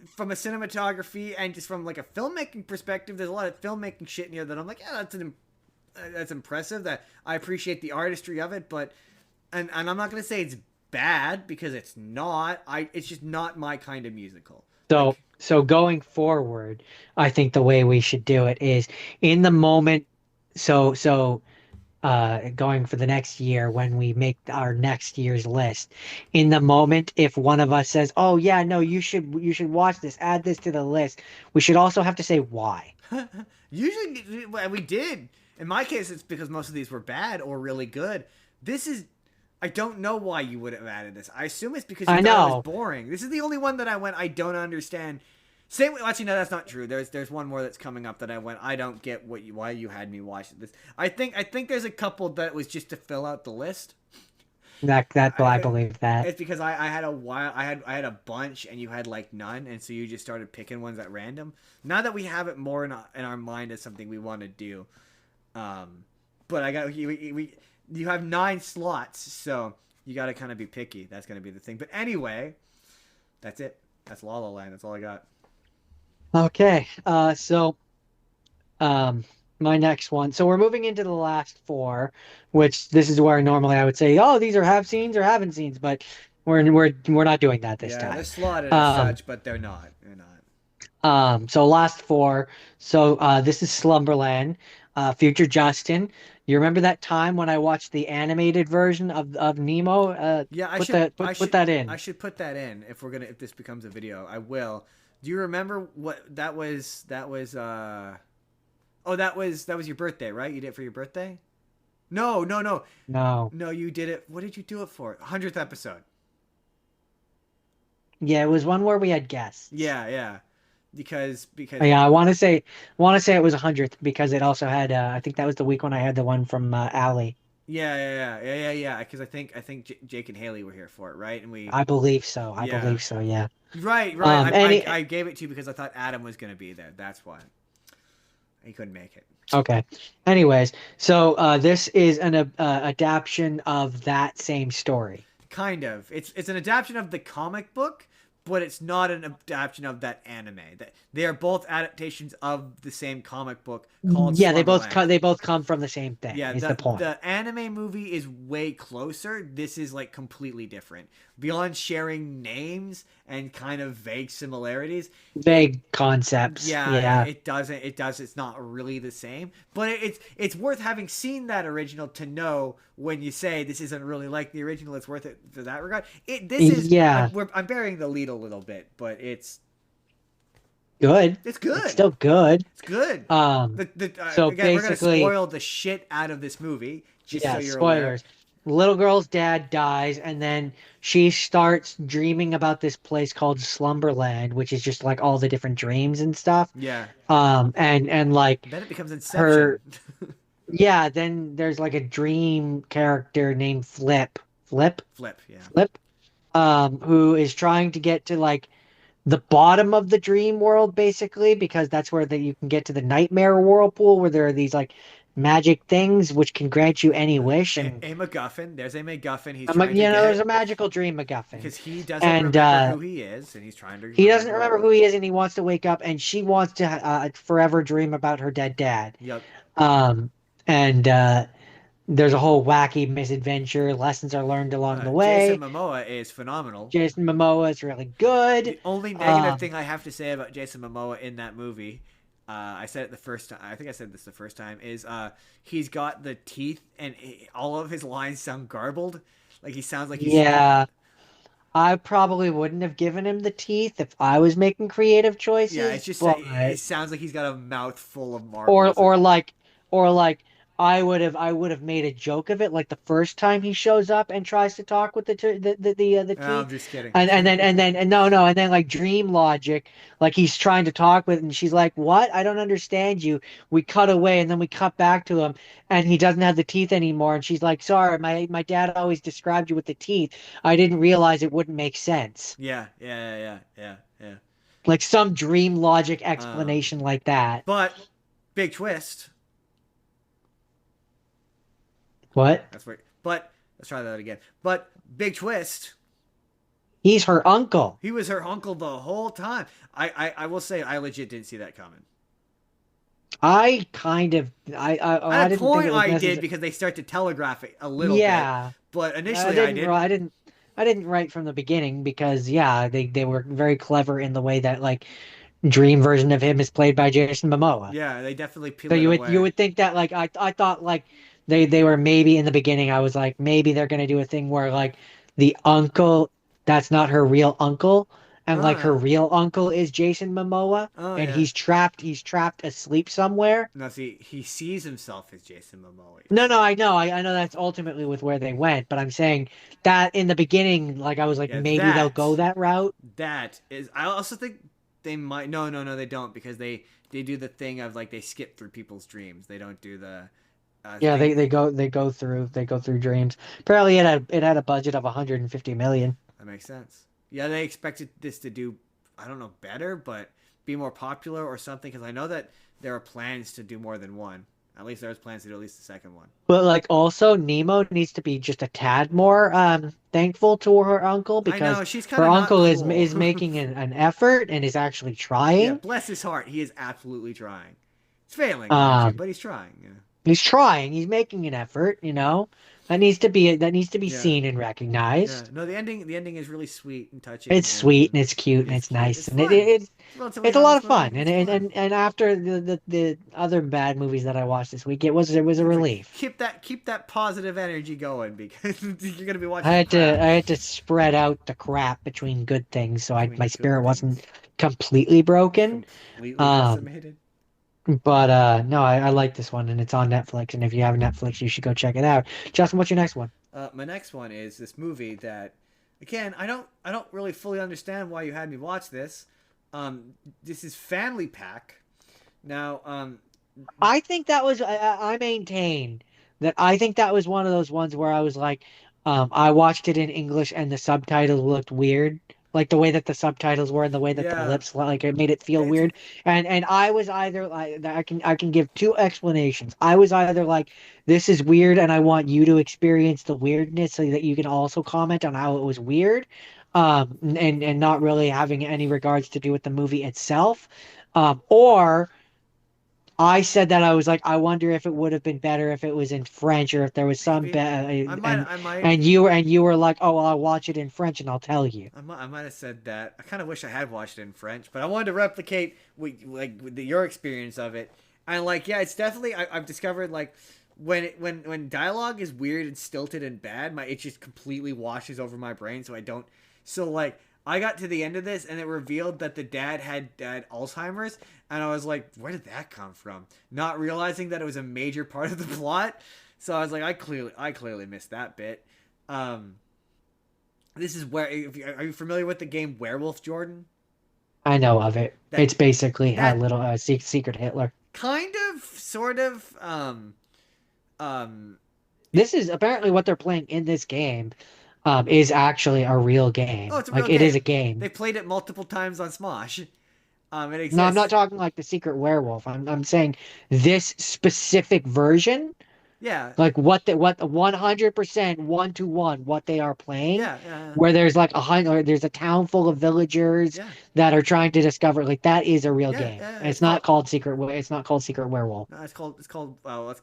S1: from a cinematography and just from like a filmmaking perspective, there's a lot of filmmaking shit in here that I'm like, yeah, that's impressive. That I appreciate the artistry of it, but and I'm not gonna say it's bad because it's not. It's just not my kind of musical.
S2: So
S1: Like
S2: so going forward, I think the way we should do it is in the moment. So going for the next year when we make our next year's list. In the moment, if one of us says, "Oh yeah, no, you should watch this, add this to the list," we should also have to say why.
S1: Usually, we did. In my case, it's because most of these were bad or really good. This is. I don't know why you would have added this. I assume it's because you
S2: I
S1: thought it was
S2: know.
S1: boring. This is the only one that I went. I don't understand. Same. Actually, no, that's not true. There's one more that's coming up that I went. I don't get why you had me watch this. I think there's a couple that was just to fill out the list.
S2: That I
S1: I,
S2: believe that.
S1: it's because I had a while I had a bunch and you had like none, and so you just started picking ones at random. Now that we have it more in our mind as something we want to do, but I got we you have 9 slots, so you got to kind of be picky. That's gonna be the thing. But anyway, that's it. That's La La Land. That's all I got.
S2: Okay. Um, my next one. So we're moving into the last four, which this is where normally I would say, oh, these are have scenes or haven't scenes, but we're not doing that this
S1: Yeah, they're
S2: time.
S1: slotted as
S2: Um,
S1: such, but they're not. They're not.
S2: so last four. So this is Slumberland, Future Justin. You remember that time when I watched the animated version of Nemo?
S1: Yeah, I
S2: Put
S1: should
S2: that
S1: I
S2: put
S1: should
S2: that
S1: I
S2: in.
S1: should put that in if this becomes a video. I will. Do you remember what that was? That was oh, that was your birthday, right? You did it for your birthday? No, no, no.
S2: No.
S1: No, you did it. What did you do it for? 100th episode.
S2: Yeah, it was one where we had guests.
S1: Yeah, yeah. Because
S2: Yeah, I want to say it was 100th because it also had I think that was the week when I had the one from Allie.
S1: yeah, yeah, yeah, yeah, yeah, yeah. Because I think Jake and Haley were here for it, right? And we
S2: I believe so. I
S1: yeah.
S2: believe so, yeah.
S1: Right, right.
S2: Any
S1: I gave it to you because I thought Adam was gonna be there. That's why he couldn't make it.
S2: Okay. Anyways, so this is an adaptation of that same story.
S1: Kind of. It's an adaptation of the comic book, but it's not an adaptation of that anime. That they are both adaptations of the same comic book called
S2: Yeah,
S1: Slumberland.
S2: they both come from the same thing,
S1: Yeah,
S2: is the point.
S1: the anime movie is way closer. This is like completely different. Beyond sharing names and kind of vague similarities, it
S2: Vague concepts.
S1: yeah,
S2: Yeah.
S1: it's not really the same. But it's worth having seen that original to know when you say this isn't really like the original. It's worth it for that regard. This is
S2: Yeah.
S1: I'm burying the lead a little bit, but
S2: Good.
S1: it's
S2: It's
S1: good.
S2: still good.
S1: It's good.
S2: So
S1: Again, we're gonna
S2: basically,
S1: spoil the shit out of this movie, just so
S2: yeah,
S1: you're aware.
S2: spoilers. Little girl's dad dies, and then she starts dreaming about this place called Slumberland, which is just like all the different dreams and stuff.
S1: Yeah.
S2: And like
S1: Then it becomes Inception.
S2: her, yeah, then there's like a dream character named
S1: Flip, yeah.
S2: Flip, who is trying to get to like the bottom of the dream world, basically, because that's where you can get to the nightmare whirlpool, where there are these like magic things which can grant you any wish. And
S1: A MacGuffin. There's a MacGuffin he's
S2: I'm like,
S1: trying to
S2: there's a
S1: get
S2: magical dream MacGuffin,
S1: because he doesn't
S2: and
S1: remember who he is, and he's trying to
S2: he doesn't
S1: remember.
S2: remember who he is, and he wants to wake up, and she wants to forever dream about her dead dad.
S1: Yep.
S2: Um, and there's a whole wacky misadventure. Lessons are learned along the
S1: Jason
S2: way.
S1: Momoa is phenomenal.
S2: Jason Momoa is really good.
S1: The only negative
S2: Um,
S1: thing I have to say about Jason Momoa in that movie, I said it the first time. I think I said this the first time. Is he's got the teeth, and all of his lines sound garbled. Like he sounds like he's
S2: yeah, I probably wouldn't have given him the teeth if I was making creative
S1: yeah.
S2: choices,
S1: It's just
S2: but
S1: it sounds like he's got a mouth full of
S2: or
S1: marbles.
S2: or like or like I would have made a joke of it like the first time he shows up and tries to talk with the
S1: I'm
S2: teeth,
S1: just kidding.
S2: and no, and then like dream logic, like he's trying to talk with, and she's like, what, I don't understand you. We cut away, and then we cut back to him, and he doesn't have the teeth anymore, and she's like, sorry, my dad always described you with the teeth. I didn't realize it wouldn't make sense.
S1: Yeah, yeah, yeah, yeah, yeah.
S2: Like some dream logic
S1: Um,
S2: explanation like that.
S1: but big twist.
S2: What?
S1: That's where. But let's try that again. But big twist.
S2: He's her uncle.
S1: He was her uncle the whole time. I will say I legit didn't see that coming.
S2: I kind of I
S1: At a
S2: didn't think
S1: point
S2: it was
S1: I did
S2: necessary.
S1: because they start to telegraph it a little bit.
S2: Yeah,
S1: But
S2: I
S1: initially I
S2: didn't.
S1: didn't.
S2: I didn't write from the beginning because yeah, they were very clever in the way that like dream version of him is played by Jason Momoa.
S1: Yeah, they definitely peel
S2: So
S1: it
S2: you
S1: away.
S2: would think that like I thought like they were maybe in the beginning. I was like, maybe they're gonna do a thing where like the uncle, that's not her real uncle, and like her
S1: Oh,
S2: real uncle is Jason Momoa,
S1: oh
S2: and
S1: yeah.
S2: he's trapped asleep somewhere.
S1: No, see, he sees himself as Jason Momoa. You
S2: No,
S1: see.
S2: no, I know that's ultimately with where they went, but I'm saying that in the beginning, like I was like,
S1: Yeah,
S2: maybe they'll go that route.
S1: that is. I also think they might. No, no, no, they don't because they do the thing of like they skip through people's dreams. They don't do the
S2: Yeah,
S1: thing.
S2: they go through dreams. Apparently, it had a budget of 150 million.
S1: That makes sense. Yeah, they expected this to do, I don't know, better, but be more popular or something. Because I know that there are plans to do more than one. At least there's plans to do at least the second one.
S2: But like also Nemo needs to be just a tad more thankful to her uncle
S1: I
S2: because
S1: know she's kind
S2: her
S1: of not
S2: uncle
S1: cool.
S2: is making an effort and is actually
S1: Yeah,
S2: trying.
S1: bless his heart. He is absolutely trying. He's failing, mind you,
S2: Um,
S1: but he's trying. Yeah.
S2: he's trying. He's making an effort. That needs to be
S1: Yeah.
S2: seen and
S1: Yeah.
S2: recognized.
S1: No, the ending is really sweet and touching,
S2: It's sweet and it's cute and
S1: it's
S2: it's
S1: cute.
S2: nice
S1: It's
S2: and
S1: fun. It's a relatively
S2: it's a lot
S1: harmless
S2: of fun.
S1: movie. It's fun.
S2: And after the other bad movies that I watched this week, it was a
S1: It's like
S2: relief.
S1: keep that positive energy going because you're gonna be watching some crap
S2: I had to spread out the crap between good things so
S1: between
S2: my
S1: good
S2: spirit wasn't
S1: things.
S2: completely broken.
S1: Completely
S2: Um,
S1: decimated.
S2: but no, I like this one and it's on Netflix. And if you have Netflix, you should go check it out. Justin, what's your next one?
S1: My next one is this movie that, again, I don't really fully understand why you had me watch this. This is Family Pack. Now,
S2: I think that was I maintain that I think that was one of those ones where I was like, I watched it in English and the subtitles looked weird, like the way that the subtitles were and the way that the
S1: yeah,
S2: lips like it made it feel
S1: it's
S2: weird. And I was either like I can give two explanations. I was either like this is weird and I want you to experience the weirdness so that you can also comment on how it was weird, and not really having any regards to do with the movie itself, or I said that I was like, I wonder if it would have been better if it was in French or if there was some
S1: maybe
S2: be
S1: I might
S2: and you were like, oh, well, I'll watch it in French and I'll tell you.
S1: I might have said that. I kind of wish I had watched it in French, but I wanted to replicate your experience of it. And like, yeah, it's definitely I've discovered like when dialogue is weird and stilted and bad, my it just completely washes over my brain, so I don't. So like, I got to the end of this and it revealed that the dad had Alzheimer's, and I was like, where did that come from? Not realizing that it was a major part of the plot. So I was like, I clearly missed that bit. Um, this is where are you familiar with the game Werewolf, Jordan?
S2: I know of it.
S1: That
S2: It's basically a
S1: that
S2: little secret Hitler.
S1: kind of sort of um it
S2: This is apparently what they're playing in this game, is actually a real
S1: oh,
S2: game.
S1: it's a real
S2: Like it is a
S1: game.
S2: game.
S1: They played it multiple times on Smosh. It
S2: No, I'm not
S1: exists.
S2: talking like the secret werewolf. I'm saying this specific version.
S1: Yeah.
S2: Like what 100% one to one what they are playing,
S1: Yeah.
S2: where there's like there's a town full of villagers
S1: Yeah.
S2: that are trying to discover like that is a real game.
S1: Yeah.
S2: And it's not called Secret Werewolf.
S1: No, it's called well,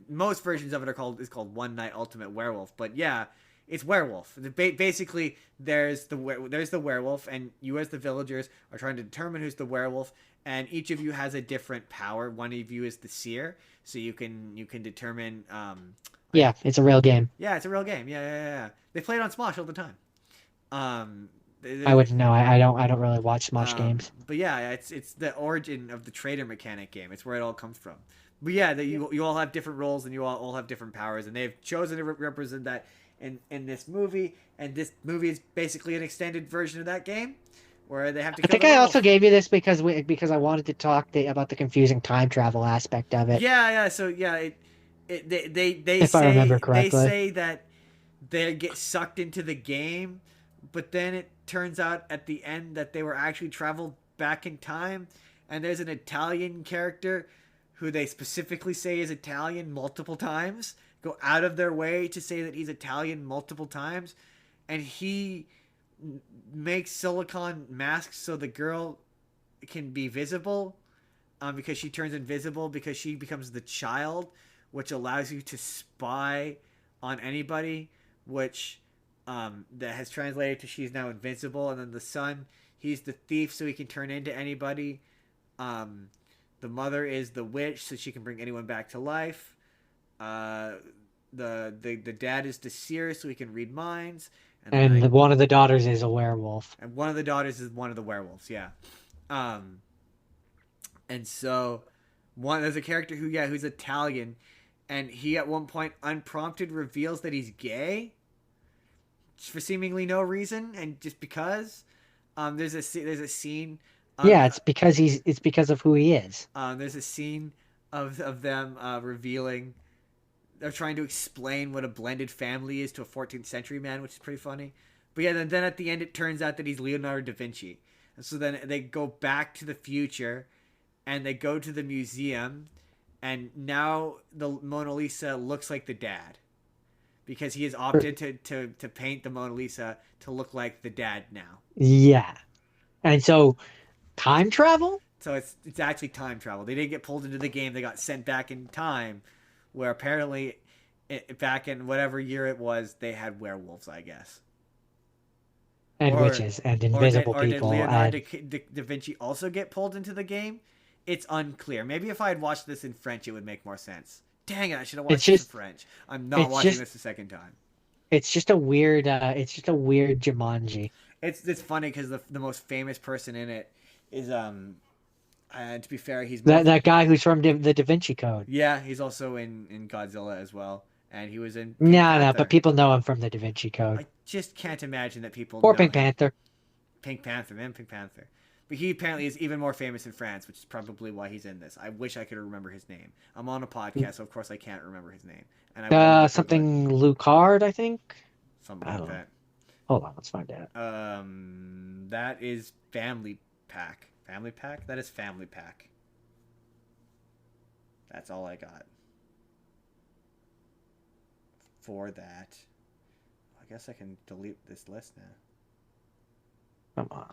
S1: most versions of it are called is called One Night Ultimate Werewolf, but yeah, it's werewolf. Basically, there's the werewolf, and you as the villagers are trying to determine who's the werewolf, and each of you has a different power. One of you is the seer, so you can determine like
S2: Yeah, it's a real game.
S1: yeah, it's a real game. Yeah. They play it on Smosh all the time. Um,
S2: I
S1: they,
S2: wouldn't know. I don't really watch Smosh games.
S1: but yeah, it's the origin of the trader mechanic game. It's where it all comes from. But yeah, that you all have different roles and you all have different powers, and they've chosen to represent that in this movie. And this movie is basically an extended version of that game, where they have to
S2: I
S1: kill
S2: think
S1: the
S2: I also
S1: werewolf.
S2: gave you this because I wanted to talk about the confusing time travel aspect of it,
S1: Yeah. So yeah,
S2: if I remember
S1: they
S2: correctly.
S1: say that they get sucked into the game, but then it turns out at the end that they were actually traveled back in time, and there's an Italian character who they specifically say is Italian multiple times, go out of their way to say that he's Italian multiple times, and he makes silicon masks so the girl can be visible, because she turns invisible because she becomes the child, which allows you to spy on anybody, which that has translated to she's now invincible. And then the son, he's the thief, so he can turn into anybody. The mother is the witch, so she can bring anyone back to life. Uh, the dad is to seer, so he can read minds, and then
S2: And one of the daughters is a werewolf.
S1: and one of the daughters is one of the werewolves. Yeah. Um, and so there's a character who's Italian, and he at one point unprompted reveals that he's gay for seemingly no reason and just because. There's a scene. Um,
S2: Yeah, it's because of who he is.
S1: there's a scene of them revealing. They're trying to explain what a blended family is to a 14th century man, which is pretty funny. But yeah, then at the end it turns out that he's Leonardo da Vinci, and so then they go back to the future, and they go to the museum, and now the Mona Lisa looks like the dad because he has opted to paint the Mona Lisa to look like the dad now.
S2: Yeah. And so time travel?
S1: So it's actually time travel. They didn't get pulled into the game. They got sent back in time, where apparently, back in whatever year it was, they had werewolves. I guess.
S2: And
S1: Or
S2: witches and
S1: or did
S2: invisible
S1: or did
S2: people
S1: Leonardo
S2: and
S1: da Vinci also get pulled into the game? It's unclear. Maybe if I had watched this in French, it would make more sense. Dang it! I should have
S2: it's
S1: watched this in
S2: just
S1: French. I'm not
S2: it's
S1: watching
S2: just
S1: this a second time.
S2: it's just a weird Jumanji.
S1: It's funny because the most famous person in it is to be fair, he's more
S2: That guy who's from the Da Vinci Code.
S1: yeah, he's also in Godzilla as well, and he was in Pink
S2: No, but
S1: Panther.
S2: people know him from the Da Vinci Code.
S1: I just can't imagine that people
S2: Or
S1: know
S2: Pink
S1: him.
S2: Panther.
S1: Pink Panther, man, Pink Panther. But he apparently is even more famous in France, which is probably why he's in this. I wish I could remember his name. I'm on a podcast, so of course I can't remember his name, and I will not Google it.
S2: Something Lucard, I think.
S1: Something
S2: I
S1: like
S2: don't know.
S1: that.
S2: Hold on, let's find out.
S1: That is Family Pack. Family Pack. That is Family Pack. That's all I got for that. I guess I can delete this list now.
S2: Come on.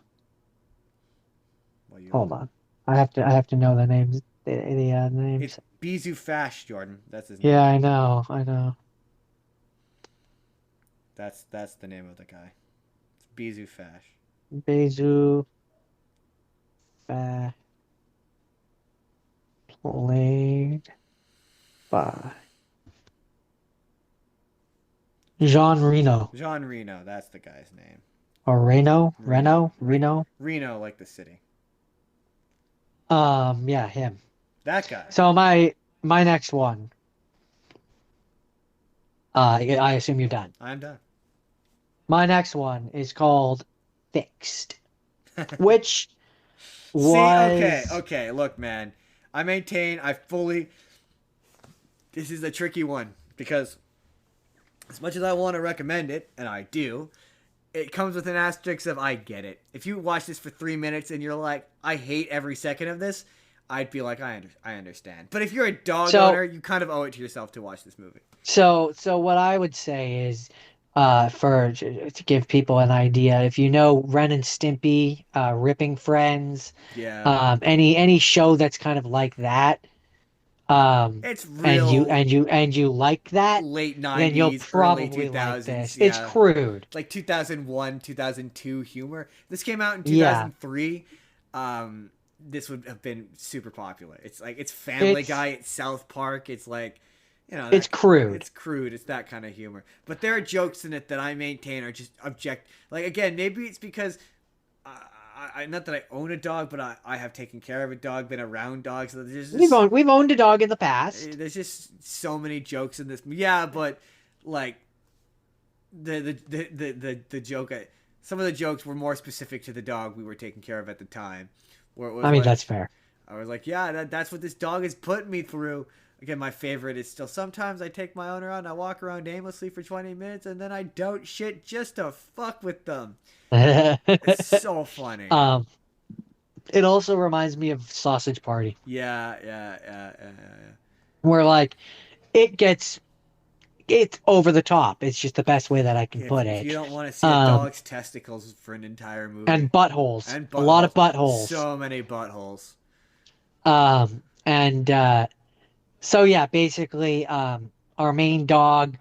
S1: Well, you
S2: Hold on. I have to know the names. The
S1: It's
S2: names.
S1: Bizu Fash, Jordan. That's his
S2: Yeah,
S1: name.
S2: I know. I know.
S1: That's the name of the guy. It's Bizu Fash.
S2: Bezu Fa played by Jean Reno.
S1: Jean Reno. That's the guy's name.
S2: Or Reno?
S1: Reno.
S2: Reno?
S1: Reno, like the city.
S2: Yeah, him.
S1: That guy.
S2: So my next one. I assume you're done.
S1: I'm done.
S2: My next one is called Fixed, which
S1: See, okay,
S2: was
S1: okay. Look, man. I maintain. I fully. This is a tricky one because, as much as I want to recommend it, and I do, it comes with an asterisk of I get it. If you watch this for 3 minutes and you're like, I hate every second of this, I'd be like, I understand. But if you're a dog owner, you kind of owe it to yourself to watch this movie.
S2: So what I would say is, to give people an idea, if you know Ren and Stimpy, Ripping Friends,
S1: Yeah.
S2: any show that's kind of like that,
S1: It's real
S2: and you like that,
S1: late
S2: then you'll
S1: 90s, early
S2: probably like
S1: 2000s.
S2: this. It's
S1: Yeah.
S2: crude.
S1: Like 2001, 2002 humor. This came out in
S2: Yeah.
S1: 2003. This would have been super popular. It's like it's Family
S2: It's
S1: Guy, it's South Park. It's like,
S2: it's crude.
S1: it's crude. It's that kind of humor. But there are jokes in it that I maintain are just object. Like again, maybe it's because not that I own a dog, but I have taken care of a dog, been around dogs. So
S2: We've owned a dog in the past.
S1: there's just so many jokes in this. Yeah, but like the joke. Some of the jokes were more specific to the dog we were taking care of at the time. Where it was
S2: I mean,
S1: like,
S2: that's fair.
S1: I was like, yeah, that's what this dog is putting me through. Again, my favorite is still sometimes I take my owner out and I walk around aimlessly for 20 minutes and then I don't shit just to fuck with them. It's so funny.
S2: It also reminds me of Sausage Party,
S1: Yeah.
S2: where like it gets it's over the top. It's just the best way that I can put
S1: If you
S2: it.
S1: don't want to see a dog's testicles for an entire movie.
S2: And buttholes.
S1: And
S2: A lot of buttholes.
S1: So many buttholes.
S2: And so yeah, basically, our main dog,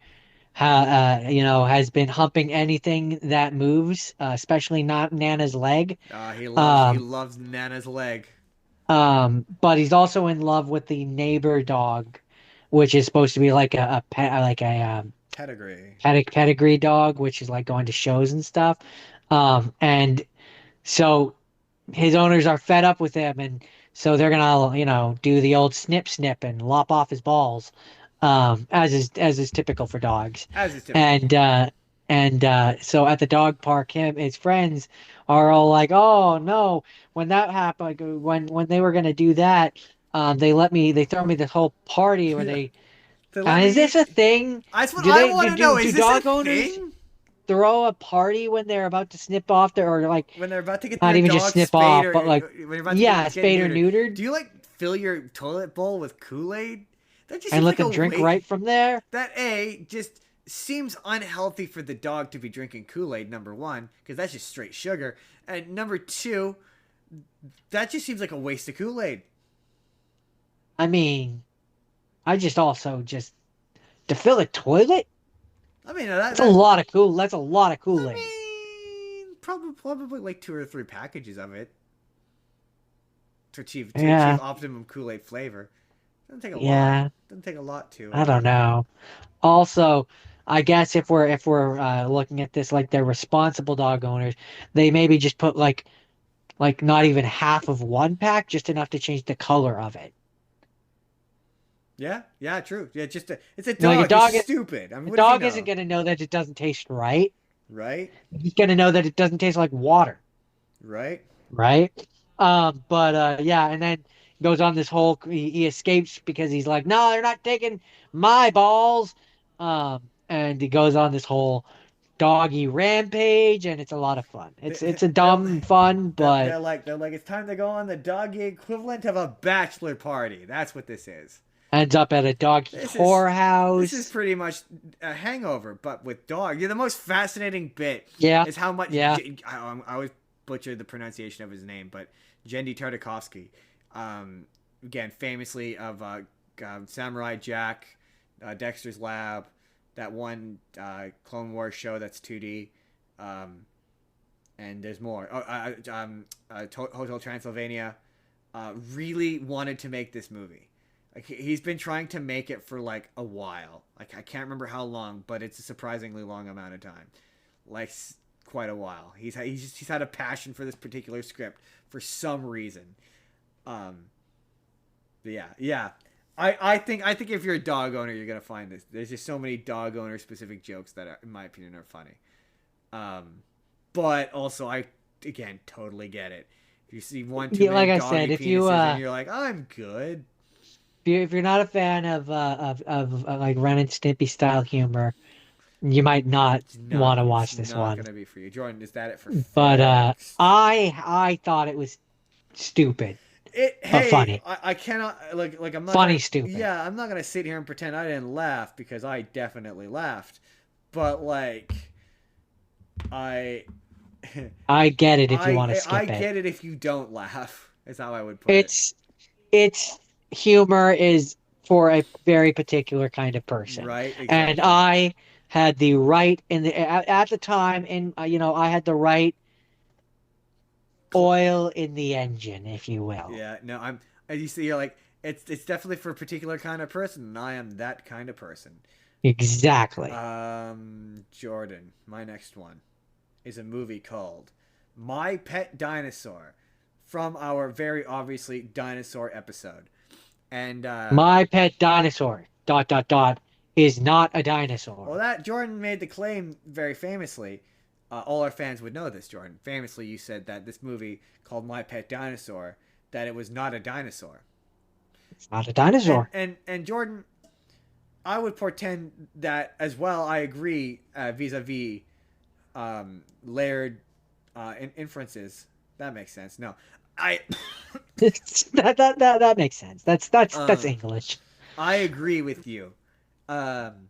S2: has been humping anything that moves, especially not Nana's leg.
S1: He loves Nana's leg.
S2: But he's also in love with the neighbor dog, which is supposed to be like
S1: Pedigree.
S2: pedigree dog, which is like going to shows and stuff. And so his owners are fed up with him, and so they're gonna, do the old snip snip and lop off his balls, as is typical for dogs.
S1: As is typical.
S2: And so at the dog park, his friends are all like, "Oh no!" When that happened, like, when they were gonna do that, they throw me this whole party where
S1: Yeah.
S2: they.
S1: They let
S2: Is
S1: me
S2: this
S1: eat.
S2: a thing?
S1: That's what
S2: Do
S1: I
S2: they
S1: want to know.
S2: do
S1: Is this a
S2: dog owners
S1: thing?
S2: throw a party when they're about to snip off their, or like
S1: When they're about to get
S2: not
S1: their
S2: even just
S1: dog
S2: snip
S1: spayed
S2: off,
S1: or
S2: but like,
S1: when you're about to
S2: yeah,
S1: get
S2: spayed or
S1: neutered,
S2: neutered,
S1: do you like fill your toilet bowl with Kool-Aid? That just
S2: and
S1: seems
S2: let
S1: like a
S2: them drink
S1: waste.
S2: right from there?
S1: That just seems unhealthy for the dog to be drinking Kool-Aid, number one, because that's just straight sugar. And number two, that just seems like a waste of Kool-Aid.
S2: I mean, I just also just to fill a toilet.
S1: I mean,
S2: That's a lot of
S1: I
S2: Kool-Aid.
S1: mean, probably like 2 or 3 packages of it to achieve
S2: Yeah,
S1: optimum Kool-Aid flavor. Doesn't take a lot.
S2: yeah.
S1: Doesn't take a lot to.
S2: I don't know. Also, I guess if we're looking at this like they're responsible dog owners, they maybe just put like not even half of one pack, just enough to change the color of it.
S1: Yeah, yeah, true. Yeah, it's a
S2: Like
S1: dog. He's stupid. I mean,
S2: a
S1: what does he
S2: dog isn't
S1: know?
S2: gonna know that it doesn't taste right.
S1: Right,
S2: He's gonna know that it doesn't taste like water,
S1: right.
S2: right? But yeah, and then goes on this whole he escapes because he's like, no, they're not taking my balls. And he goes on this whole doggy rampage, and it's a lot of fun. It's a
S1: They're
S2: dumb fun, but
S1: they're like it's time to go on the doggy equivalent of a bachelor party. That's what this is.
S2: ends up at a doggy
S1: This is this is
S2: whorehouse.
S1: pretty much a Hangover, but with dog. Yeah, the most fascinating bit
S2: Yeah,
S1: is how much.
S2: yeah.
S1: I always butcher the pronunciation of his name, but Jendi Tartakovsky, again, famously of Samurai Jack, Dexter's Lab, that one Clone Wars show that's 2D, and there's more. Hotel Transylvania, really wanted to make this movie. Like he's been trying to make it for like a while. Like I can't remember how long, but it's a surprisingly long amount of time. Like quite a while. He's had a passion for this particular script for some reason. Um, yeah. I think if you're a dog owner, you're gonna find this. There's just so many dog owner specific jokes that, in my opinion, are funny. But also I again totally get it. If you see one too
S2: Yeah, like
S1: many
S2: I
S1: doggy
S2: said,
S1: penises and you're like, I'm good.
S2: if you're not a fan of like Ren and Stimpy style humor, you might not want to
S1: It's
S2: watch this
S1: not
S2: one.
S1: gonna be for you. Jordan, is that it for
S2: But
S1: facts?
S2: I thought it was stupid, but
S1: Hey,
S2: funny.
S1: I cannot like I'm not
S2: Funny
S1: gonna
S2: stupid.
S1: yeah, I'm not gonna sit here and pretend I didn't laugh because I definitely laughed. But like I
S2: I get it if you want to
S1: I
S2: skip it.
S1: get it if you don't laugh, is how I would put it.
S2: It's it's humor is for a very particular kind of person.
S1: Right?
S2: And
S1: Exactly.
S2: I had the right at the time, and I had the right oil in the engine, if you will.
S1: Yeah, no, I'm as you see you're like it's definitely for a particular kind of person and I am that kind of person.
S2: Exactly.
S1: Jordan, my next one is a movie called My Pet Dinosaur from our very obviously dinosaur episode. And
S2: My pet dinosaur, dot, dot, dot, is not a
S1: well,
S2: dinosaur.
S1: that Jordan made the claim very famously. All our fans would know this, Jordan. Famously, you said that this movie called My Pet Dinosaur that it was not a dinosaur.
S2: It's not a
S1: And
S2: dinosaur.
S1: and Jordan, I would portend that as well. I agree vis-a-vis layered inferences. That makes sense. No, I
S2: That makes sense. That's
S1: um,
S2: English.
S1: I agree with you. Um,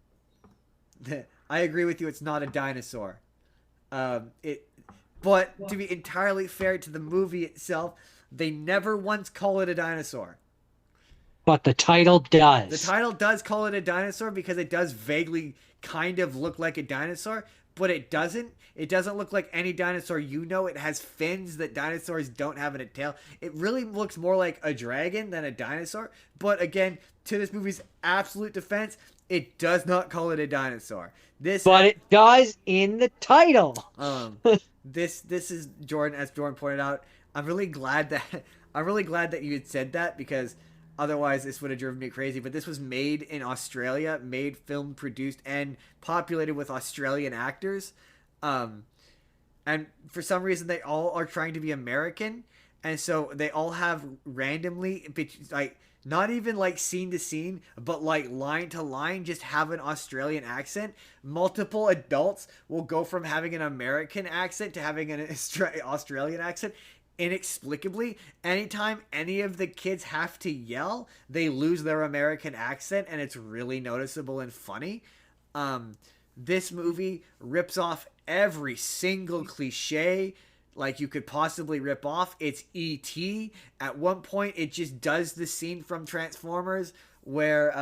S1: I agree with you. It's not a dinosaur. It, but to be entirely fair to the movie itself, they never once call it a dinosaur.
S2: But the title
S1: The
S2: does.
S1: title does call it a dinosaur because it does vaguely kind of look like a dinosaur, but it doesn't. It doesn't look like any dinosaur you know. It has fins that dinosaurs don't have in a tail. It really looks more like a dragon than a dinosaur. But again, to this movie's absolute defense, it does not call it a dinosaur. This
S2: But it does in the title.
S1: um this is Jordan, as Jordan pointed out. I'm really glad that I'm really glad that you had said that, because otherwise this would have driven me crazy. But this was made in Australia, made, filmed, produced, and populated with Australian actors. Um, and for some reason they all are trying to be American, and so they all have randomly, like, not even like scene to scene, but like line to line, just have an Australian accent. Multiple adults will go from having an American accent to having an Australian accent inexplicably. Anytime any of the kids have to yell, they lose their American accent, and it's really noticeable and funny. um this movie rips off every single cliche like you could possibly rip off. It's E.T. At one point, it just does the scene from Transformers where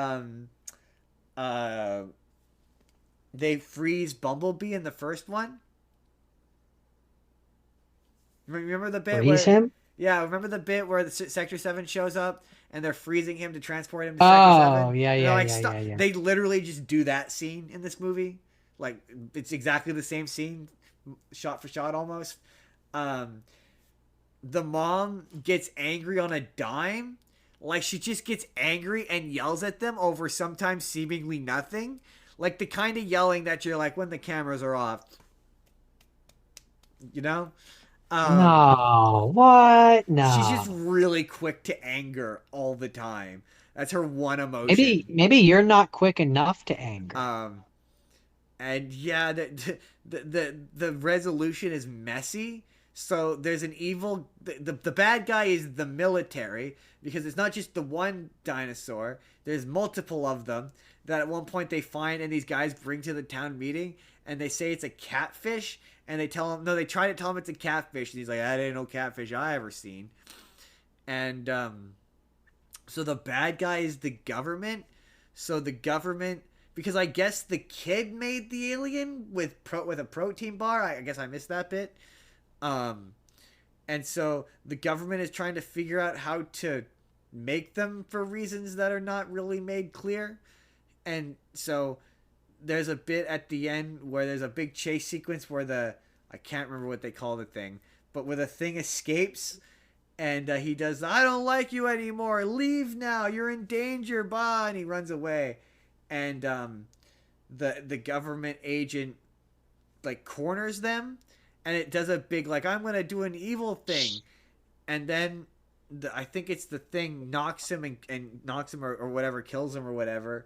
S1: uh they freeze Bumblebee in the first one. Remember the bit
S2: Freeze
S1: where,
S2: him?
S1: yeah, remember the bit where the Sector 7 shows up and they're freezing him to transport him to Sector
S2: Oh,
S1: 7?
S2: yeah,
S1: And they're
S2: yeah,
S1: like,
S2: yeah,
S1: stop.
S2: yeah, yeah.
S1: They literally just do that scene in this movie. Like, it's exactly the same scene, shot for shot almost. Um, the mom gets angry on a dime. Like, she just gets angry and yells at them over sometimes seemingly nothing. Like, the kind of yelling that you're like, when the cameras are off. You know? Um,
S2: No, what?
S1: she's just
S2: No.
S1: really quick to anger all the time. That's her one
S2: Maybe
S1: emotion.
S2: maybe you're not quick enough to anger.
S1: Um, and yeah, the resolution is messy. So there's an evil. The bad guy is the military, because it's not just the one dinosaur. There's multiple of them that at one point they find, and these guys bring to the town meeting, and they say it's a catfish, and they tell him, no, they try to tell him it's a catfish, and he's like, that ain't no catfish I ever seen. And so the bad guy is the government. So the government, because I guess the kid made the alien with a protein bar. I guess I missed that bit. Um, and so the government is trying to figure out how to make them for reasons that are not really made clear. And so there's a bit at the end where there's a big chase sequence where I can't remember what they call the thing, but where the thing escapes, and he does, I don't like you anymore, leave now, you're in danger, bye, and he runs away. And the government agent like corners them, and it does a big like, I'm gonna do an evil thing, and then I think it's the thing knocks him, and knocks him, or whatever, kills him or whatever,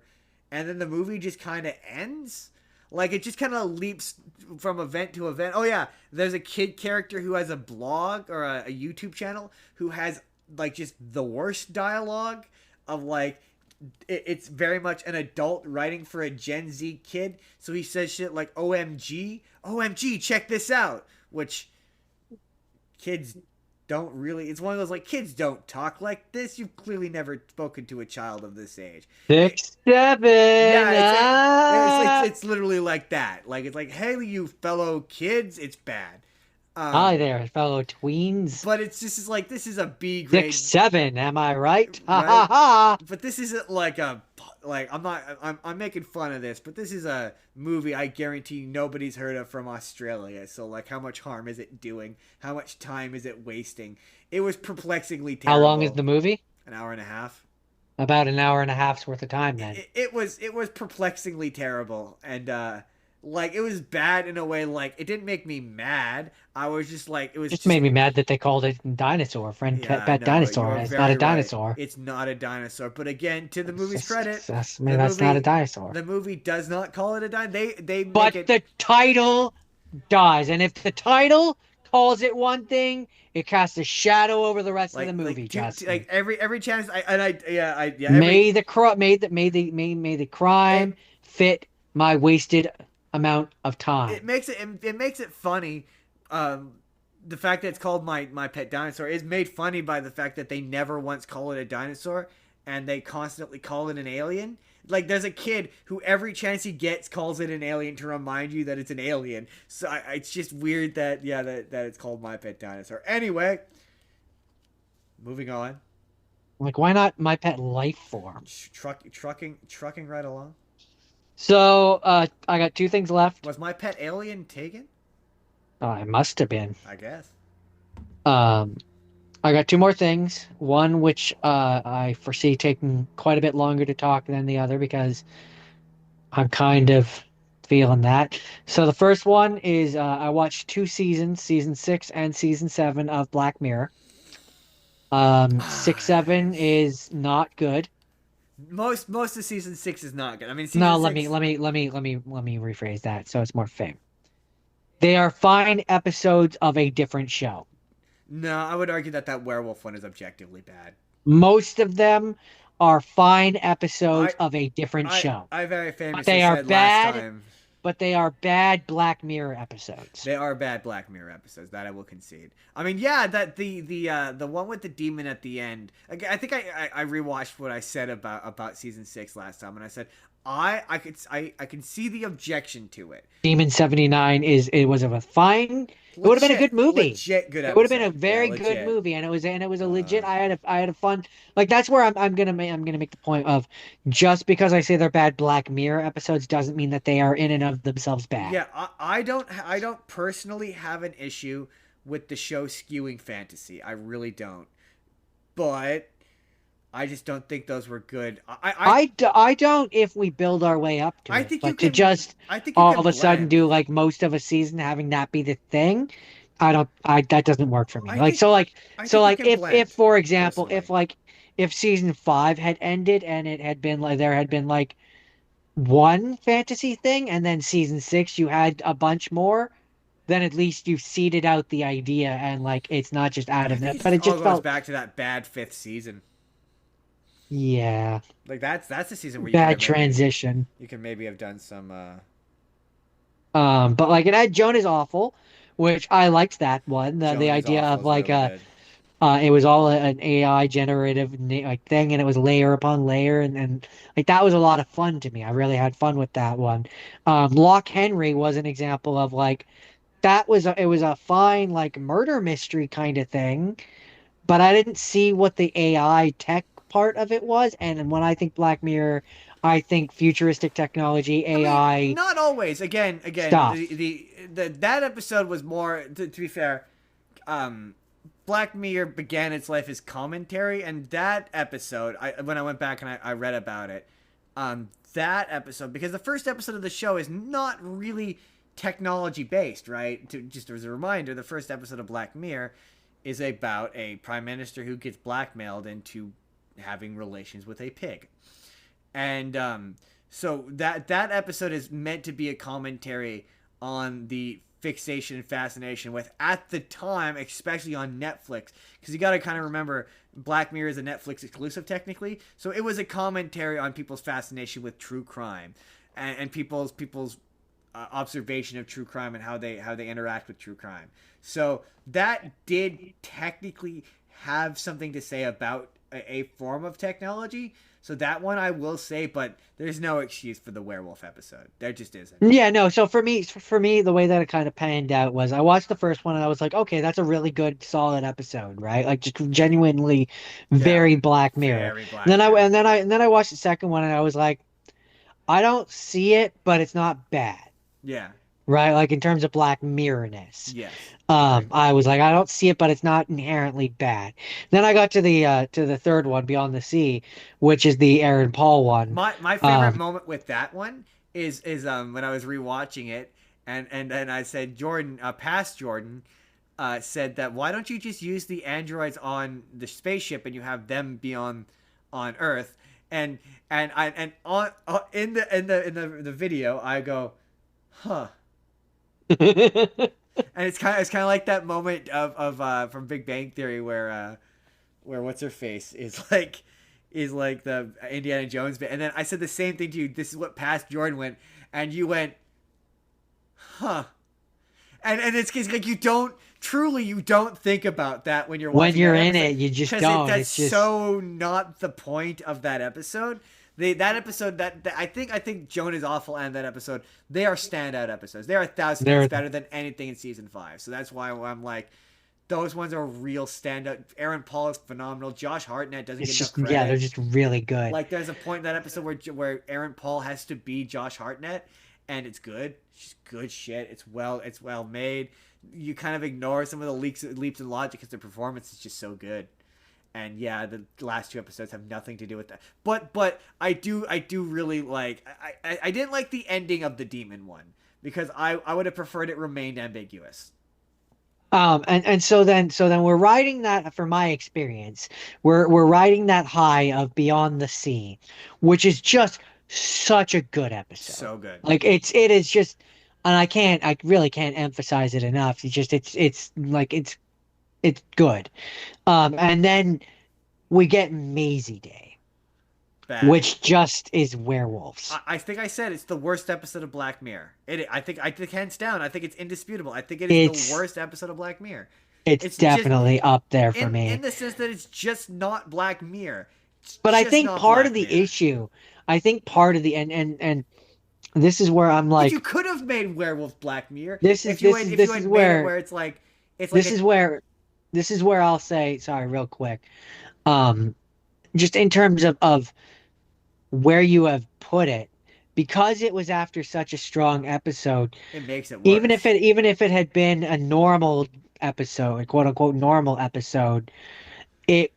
S1: and then the movie just kind of ends. Like, it just kind of leaps from event to event. Oh yeah, there's a kid character who has a blog or a YouTube channel who has like just the worst dialogue of like, it's very much an adult writing for a Gen Z kid. So he says shit like OMG, OMG, check this out, which kids don't really, it's one of those like, kids don't talk like this. You've clearly never spoken to a child of this age.
S2: 6, 7.
S1: Yeah,
S2: Ah.
S1: it's literally like that. Like, it's like, hey, you fellow kids, it's bad.
S2: Hi
S1: Um,
S2: there, fellow tweens.
S1: but it's just like, this is a B
S2: 6,
S1: grade,
S2: 7. Am I right? Ha ha
S1: right?
S2: ha.
S1: But this isn't like a, like, I'm making fun of this, but this is a movie I guarantee nobody's heard of from Australia. So like, how much harm is it doing? How much time is it wasting? It was perplexingly
S2: How long is
S1: terrible.
S2: the movie?
S1: An hour and a half.
S2: About an hour and a half's worth of time then.
S1: It was perplexingly terrible, and like, it was bad in a way. Like, it didn't make me mad. I was just like, it was
S2: Just
S1: just,
S2: made me mad that they called it dinosaur, friend
S1: yeah,
S2: pet,
S1: I
S2: pet
S1: know, you
S2: dinosaur.
S1: are
S2: And it's not a
S1: very right.
S2: dinosaur.
S1: It's not a dinosaur. But again, to the movie's credit,
S2: I
S1: the
S2: mean, that's not a
S1: movie
S2: dinosaur.
S1: the movie does not call it a dinosaur. They make
S2: But
S1: it
S2: the title does. And if the title calls it one thing, it casts a shadow over the rest of the
S1: like
S2: movie,
S1: like
S2: Justin.
S1: every chance I yeah, I yeah, every
S2: May the cr may the crime
S1: it
S2: fit my wasted amount of
S1: it
S2: time.
S1: makes it makes it funny. Um, the fact that it's called my pet dinosaur is made funny by the fact that they never once call it a dinosaur, and they constantly call it an alien. Like there's a kid who every chance he gets calls it an alien to remind you that it's an alien. So it's just weird that that it's called My Pet Dinosaur. Anyway, moving on.
S2: Like, why not My Pet Life Form?
S1: Trucking right along.
S2: So, I got two things left.
S1: Was My Pet Alien taken?
S2: Oh, it must have been.
S1: I guess.
S2: Um, I got two more things. One which I foresee taking quite a bit longer to talk than the other because I'm kind of feeling that. So the first one is I watched two seasons, season 6 and season 7 of Black Mirror. 6, 7 is not good.
S1: Most of season 6 is not good. I mean,
S2: No,
S1: season
S2: let me
S1: 6.
S2: let me let me let me let me rephrase that so it's more fair. They are fine episodes of a different show.
S1: No, I would argue that werewolf one is objectively bad.
S2: Most of them are fine episodes
S1: I
S2: of a different
S1: I
S2: show.
S1: I very
S2: But
S1: famously
S2: they are
S1: said last
S2: bad,
S1: time
S2: but they are bad Black Mirror episodes.
S1: they are bad Black Mirror episodes. That I will concede. I mean, yeah, that the one with the demon at the end. I think I rewatched what I said about season 6 last time, and I said I can see the objection to it.
S2: Demon 79 was a fine. It would have been a good movie.
S1: Legit good
S2: It would have been a
S1: episode. Yeah,
S2: very good
S1: legit.
S2: movie, and it was a legit. I had a fun. Like that's where I'm gonna make the point of just because I say they're bad Black Mirror episodes doesn't mean that they are in and of themselves bad.
S1: Yeah, I don't personally have an issue with the show skewing fantasy. I really don't. But I just don't think those were good.
S2: I don't if we build our way up to
S1: I
S2: it,
S1: think you
S2: but to
S1: can
S2: just
S1: I think you
S2: all
S1: can
S2: of a sudden
S1: blend.
S2: do like most of a season having that be the thing, I don't I that doesn't work for me.
S1: I think I
S2: So
S1: think you
S2: like
S1: can
S2: if
S1: blend
S2: for example
S1: personally.
S2: if season 5 had ended and it had been like there had been like one fantasy thing and then season 6 you had a bunch more, then at least you've seeded out the idea and like it's not just out
S1: I
S2: of
S1: think
S2: that.
S1: it
S2: But
S1: just
S2: it
S1: all
S2: just
S1: goes
S2: felt
S1: back to that bad fifth season.
S2: yeah,
S1: Like that's the season where you could
S2: bad
S1: have maybe
S2: transition.
S1: have done some
S2: But like it had Joan is awful, which I liked that one. The
S1: Joan is
S2: idea
S1: awful
S2: of
S1: is really good.
S2: it was all an AI generative like thing, and it was layer upon layer, and like that was a lot of fun to me. I really had fun with that one. Lock Henry was an example of like it was a fine like murder mystery kind of thing, but I didn't see what the AI tech part of it was. And when I think Black Mirror, I think futuristic technology,
S1: I mean,
S2: AI
S1: not always. Again,
S2: stuff.
S1: that episode was more. To be fair, Black Mirror began its life as commentary, and that episode, when I went back and I read about it, that episode because the first episode of the show is not really technology based, right? Just as a reminder, the first episode of Black Mirror is about a prime minister who gets blackmailed into having relations with a pig. And so that episode is meant to be a commentary on the fixation and fascination with at the time, especially on Netflix, because you got to kind of remember Black Mirror is a Netflix exclusive technically, so it was a commentary on people's fascination with true crime and people's observation of true crime and how they interact with true crime. So that did technically have something to say about a form of technology. So that one I will say, but there's no excuse for the werewolf episode. There just isn't.
S2: Yeah, no. So for me, the way that it kind of panned out was I watched the first one and I was like, okay, that's a really good, solid episode, right? Like just genuinely
S1: Yeah,
S2: very Black Mirror.
S1: very Black Mirror.
S2: And then I watched the second one and I was like, I don't see it, but it's not bad,
S1: Yeah.
S2: right? Like in terms of Black Mirror-ness.
S1: Yes. Agreed.
S2: I was like, I don't see it, but it's not inherently bad. Then I got to the third one, Beyond the Sea, which is the Aaron Paul one.
S1: My favorite moment with that one is when I was rewatching it and I said past Jordan said that why don't you just use the androids on the spaceship and you have them be on Earth and on in the video I go, huh. And it's kind of like that moment of from Big Bang Theory where what's her face is like the Indiana Jones bit. And then I said the same thing to you. This is what past Jordan went, and you went, huh. and it's like you don't think about that when you're
S2: When
S1: watching
S2: you're
S1: that
S2: in
S1: episode
S2: it, you just
S1: because
S2: don't.
S1: that's
S2: It's just
S1: so not the point of that episode. That episode that I think Joan is awful and that episode, they are standout episodes. They are 1,000 times
S2: they're
S1: better than anything in season 5. So that's why I'm like, those ones are real standout. Aaron Paul is phenomenal. Josh Hartnett doesn't get
S2: it's
S1: enough
S2: just yeah, they're
S1: credit.
S2: just really good.
S1: Like there's a point in that episode where Aaron Paul has to be Josh Hartnett, and it's good. It's just good shit. It's well made. You kind of ignore some of the leaps in logic because the performance is just so good. And yeah, the last 2 episodes have nothing to do with that. But I do really like. I didn't like the ending of the demon one because I would have preferred it remained ambiguous.
S2: And so then we're riding that for my experience. We're riding that high of Beyond the Sea, which is just such a good episode.
S1: So good.
S2: Like it is just, and I really can't emphasize it enough. It's like it's good. And then we get Maisie Day,
S1: Bad.
S2: which just is werewolves.
S1: I think I said it's the worst episode of Black Mirror. I think hands down. I think it's indisputable. I think it is the
S2: It's
S1: worst episode of Black Mirror.
S2: it's
S1: It's just
S2: definitely up there for
S1: in
S2: me.
S1: the sense that it's just not Black Mirror. It's
S2: But I
S1: just
S2: think
S1: not
S2: part of
S1: Black
S2: the
S1: Mirror.
S2: issue, I think part of the and this is where I'm
S1: But you
S2: like,
S1: could have made Werewolf Black Mirror
S2: this is this is
S1: if you
S2: this
S1: had
S2: is
S1: made it
S2: where
S1: where it's like
S2: this
S1: a
S2: is where this is where I'll say sorry real quick. Um, just in terms of where you have put it, because it was after such a strong episode,
S1: it makes it
S2: even if
S1: worse.
S2: it had been a normal episode, a quote unquote normal episode, it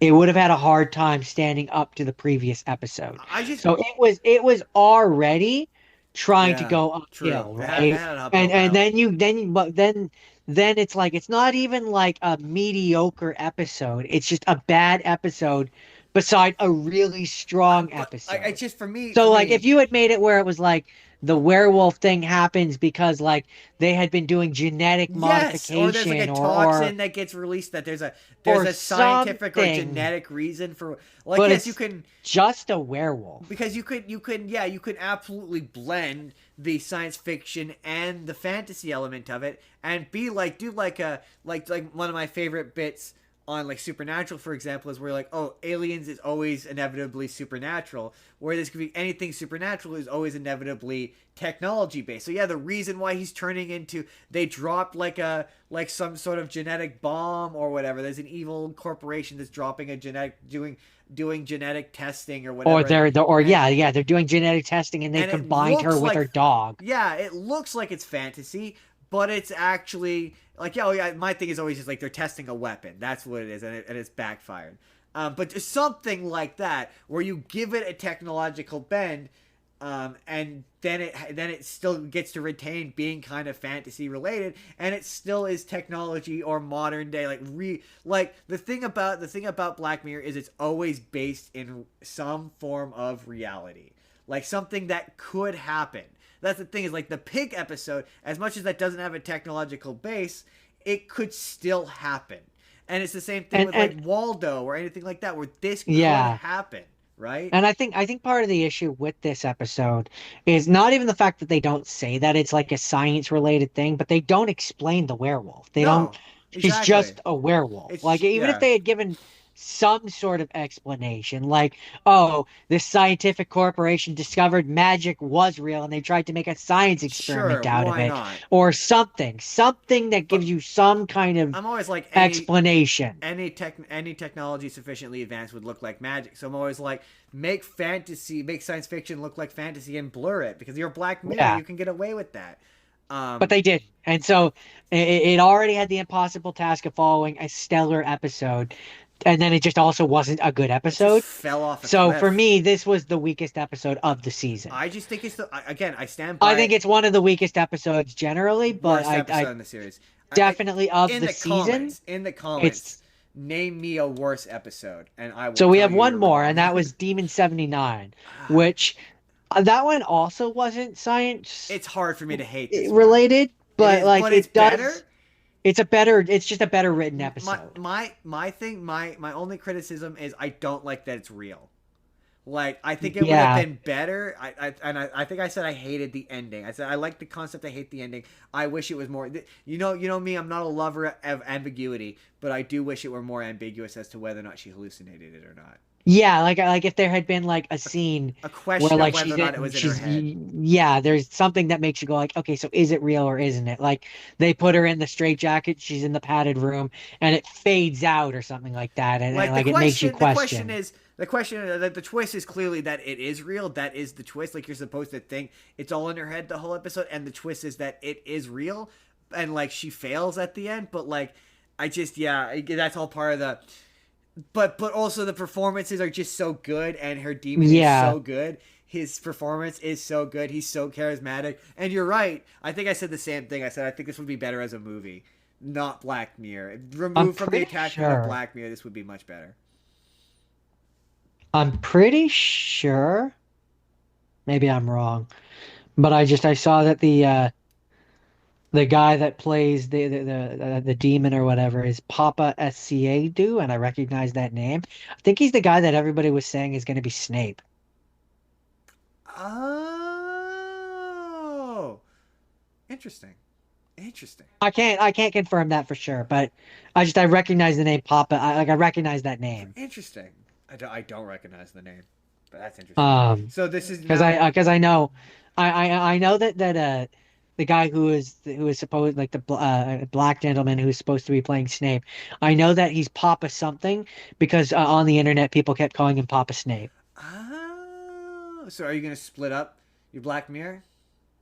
S2: it would have had a hard time standing up to the previous episode.
S1: I just
S2: So it was already trying to
S1: yeah,
S2: go
S1: true.
S2: uphill,
S1: It
S2: right?
S1: had an uphill
S2: And
S1: battle.
S2: then it's like it's not even like a mediocre episode. It's just a bad episode beside a really strong
S1: But I
S2: episode.
S1: just
S2: So
S1: for
S2: like if
S1: me,
S2: you had made it where it was like the werewolf thing happens because like they had been doing genetic
S1: yes, or there's like a
S2: modification
S1: toxin that gets released that there's
S2: or
S1: a scientific or
S2: something,
S1: genetic reason for like
S2: but
S1: yes, you
S2: it's
S1: can
S2: just a werewolf.
S1: because you could absolutely blend the science fiction and the fantasy element of it and be like do like a like one of my favorite bits on like Supernatural, for example, is where like, oh, aliens is always inevitably supernatural, where this could be anything supernatural is always inevitably technology based. So yeah, the reason why he's turning into they dropped like some sort of genetic bomb or whatever. There's an evil corporation that's dropping a genetic doing genetic testing or
S2: Or
S1: whatever,
S2: or
S1: and
S2: yeah, they're doing genetic testing and they
S1: and it
S2: combined her
S1: looks
S2: with
S1: like
S2: her dog.
S1: yeah, it looks like it's fantasy, but it's actually like yeah, oh yeah. My thing is always just like they're testing a weapon. That's what it is, and it's backfired. But just something like that where you give it a technological bend, and then it still gets to retain being kind of fantasy related, and it still is technology or modern day like the thing about Black Mirror is it's always based in some form of reality, like something that could happen. That's the thing is like the pig episode, as much as that doesn't have a technological base, it could still happen. And it's the same thing with like
S2: And
S1: Waldo or anything like that, where this could
S2: yeah.
S1: happen, right?
S2: And I think part of the issue with this episode is not even the fact that they don't say that it's like a science related thing, but they don't explain the werewolf. They don't
S1: No,
S2: she's
S1: exactly.
S2: just a werewolf. Like even if
S1: Yeah,
S2: they had given some sort of explanation, like, oh, this scientific corporation discovered magic was real and they tried to make a science
S1: sure,
S2: experiment out of
S1: why
S2: it,
S1: not?
S2: or something that gives
S1: But
S2: you some kind of
S1: I'm always like
S2: explanation.
S1: any technology sufficiently advanced would look like magic. So I'm always like, make science fiction look like fantasy and blur it because you're Black Mirror,
S2: Yeah.
S1: you can get away with that.
S2: But
S1: Um,
S2: they didn't. And so it already had the impossible task of following a stellar episode. And then it just also wasn't a good
S1: it just
S2: episode.
S1: fell off a
S2: So for
S1: cliff.
S2: me, this was the weakest episode of the season.
S1: I just think again, I stand
S2: I
S1: by
S2: think
S1: it.
S2: it's one of the weakest episodes generally, but
S1: Worst
S2: I
S1: episode in the series.
S2: definitely of
S1: In
S2: the
S1: the
S2: season,
S1: comments, in the
S2: it's
S1: comments, name me a worse episode, and I will
S2: so we
S1: tell
S2: have
S1: you
S2: one
S1: you're
S2: more,
S1: wrong.
S2: and that was Demon 79, which that one also wasn't science
S1: It's hard for me to hate this one.
S2: related,
S1: It
S2: but
S1: is,
S2: like
S1: but it's
S2: it does.
S1: better.
S2: It's just a better written
S1: My
S2: episode.
S1: my my thing, my only criticism is I don't like that it's real. Like, I think it would have
S2: Yeah.
S1: been better. I think I said I hated the ending. I said I like the concept. I hate the ending. I wish it was more. You know me. I'm not a lover of ambiguity, but I do wish it were more ambiguous as to whether or not she hallucinated it or not.
S2: Yeah, like if there had been like a scene
S1: A
S2: where
S1: question of
S2: like
S1: whether or not it was in her head.
S2: yeah, there's something that makes you go like, okay, so is it real or isn't it? Like they put her in the straitjacket, she's in the padded room, and it fades out or something like that, and
S1: Like
S2: like it makes you question.
S1: the question the twist is clearly that it is real. That is the twist. Like, you're supposed to think it's all in her head the whole episode, and the twist is that it is real, and like she fails at the end. But like, I just, yeah, that's all part of the. But also the performances are just so good, and her demon is
S2: Yeah,
S1: so good. His performance is so good. He's so charismatic. And you're right. I think I said the same thing. I said I think this would be better as a movie, not Black Mirror.
S2: I'm
S1: Removed from the
S2: pretty
S1: attachment of
S2: sure.
S1: Black Mirror, this would be much better.
S2: I'm pretty sure. Maybe I'm wrong, but I saw that the guy that plays the demon or whatever is Papa SCA, and I recognize that name. I think he's the guy that everybody was saying is going to be Snape.
S1: Oh, interesting. Interesting.
S2: I can't confirm that for sure, but I recognize the name Papa. I recognize that name.
S1: Interesting. I don't recognize the name, but that's interesting.
S2: Um,
S1: So this is
S2: because
S1: now.
S2: I know I know that the guy who is supposed like the black gentleman who's supposed to be playing Snape. I know that he's Papa something because on the internet people kept calling him Papa Snape.
S1: Oh, so are you gonna split up your Black Mirror?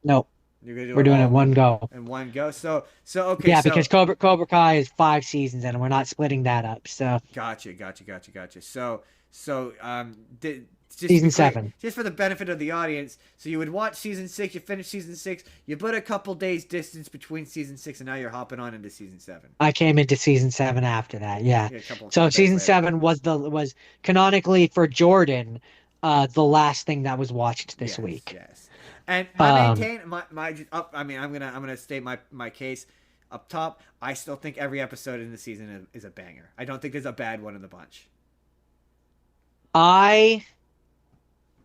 S2: No,
S1: You're gonna do
S2: we're
S1: it
S2: doing it
S1: all
S2: one go.
S1: in one go. So okay.
S2: Yeah, because
S1: So
S2: Cobra Kai is 5 seasons and we're not splitting that up. So
S1: gotcha. So just to be
S2: season
S1: clear,
S2: 7.
S1: just for the benefit of the audience, so you would watch season six, you finish season six, you put a couple days distance between season six, and now you're hopping on into season seven.
S2: I came into season 7 after that. Yeah.
S1: Yeah, a
S2: So
S1: couple days
S2: season
S1: later.
S2: 7 was canonically for Jordan the last thing that was watched this
S1: Yes,
S2: week.
S1: yes. And I
S2: Um
S1: maintain my I mean, I'm gonna state my case up top. I still think every episode in the season is a banger. I don't think there's a bad one in the bunch.
S2: I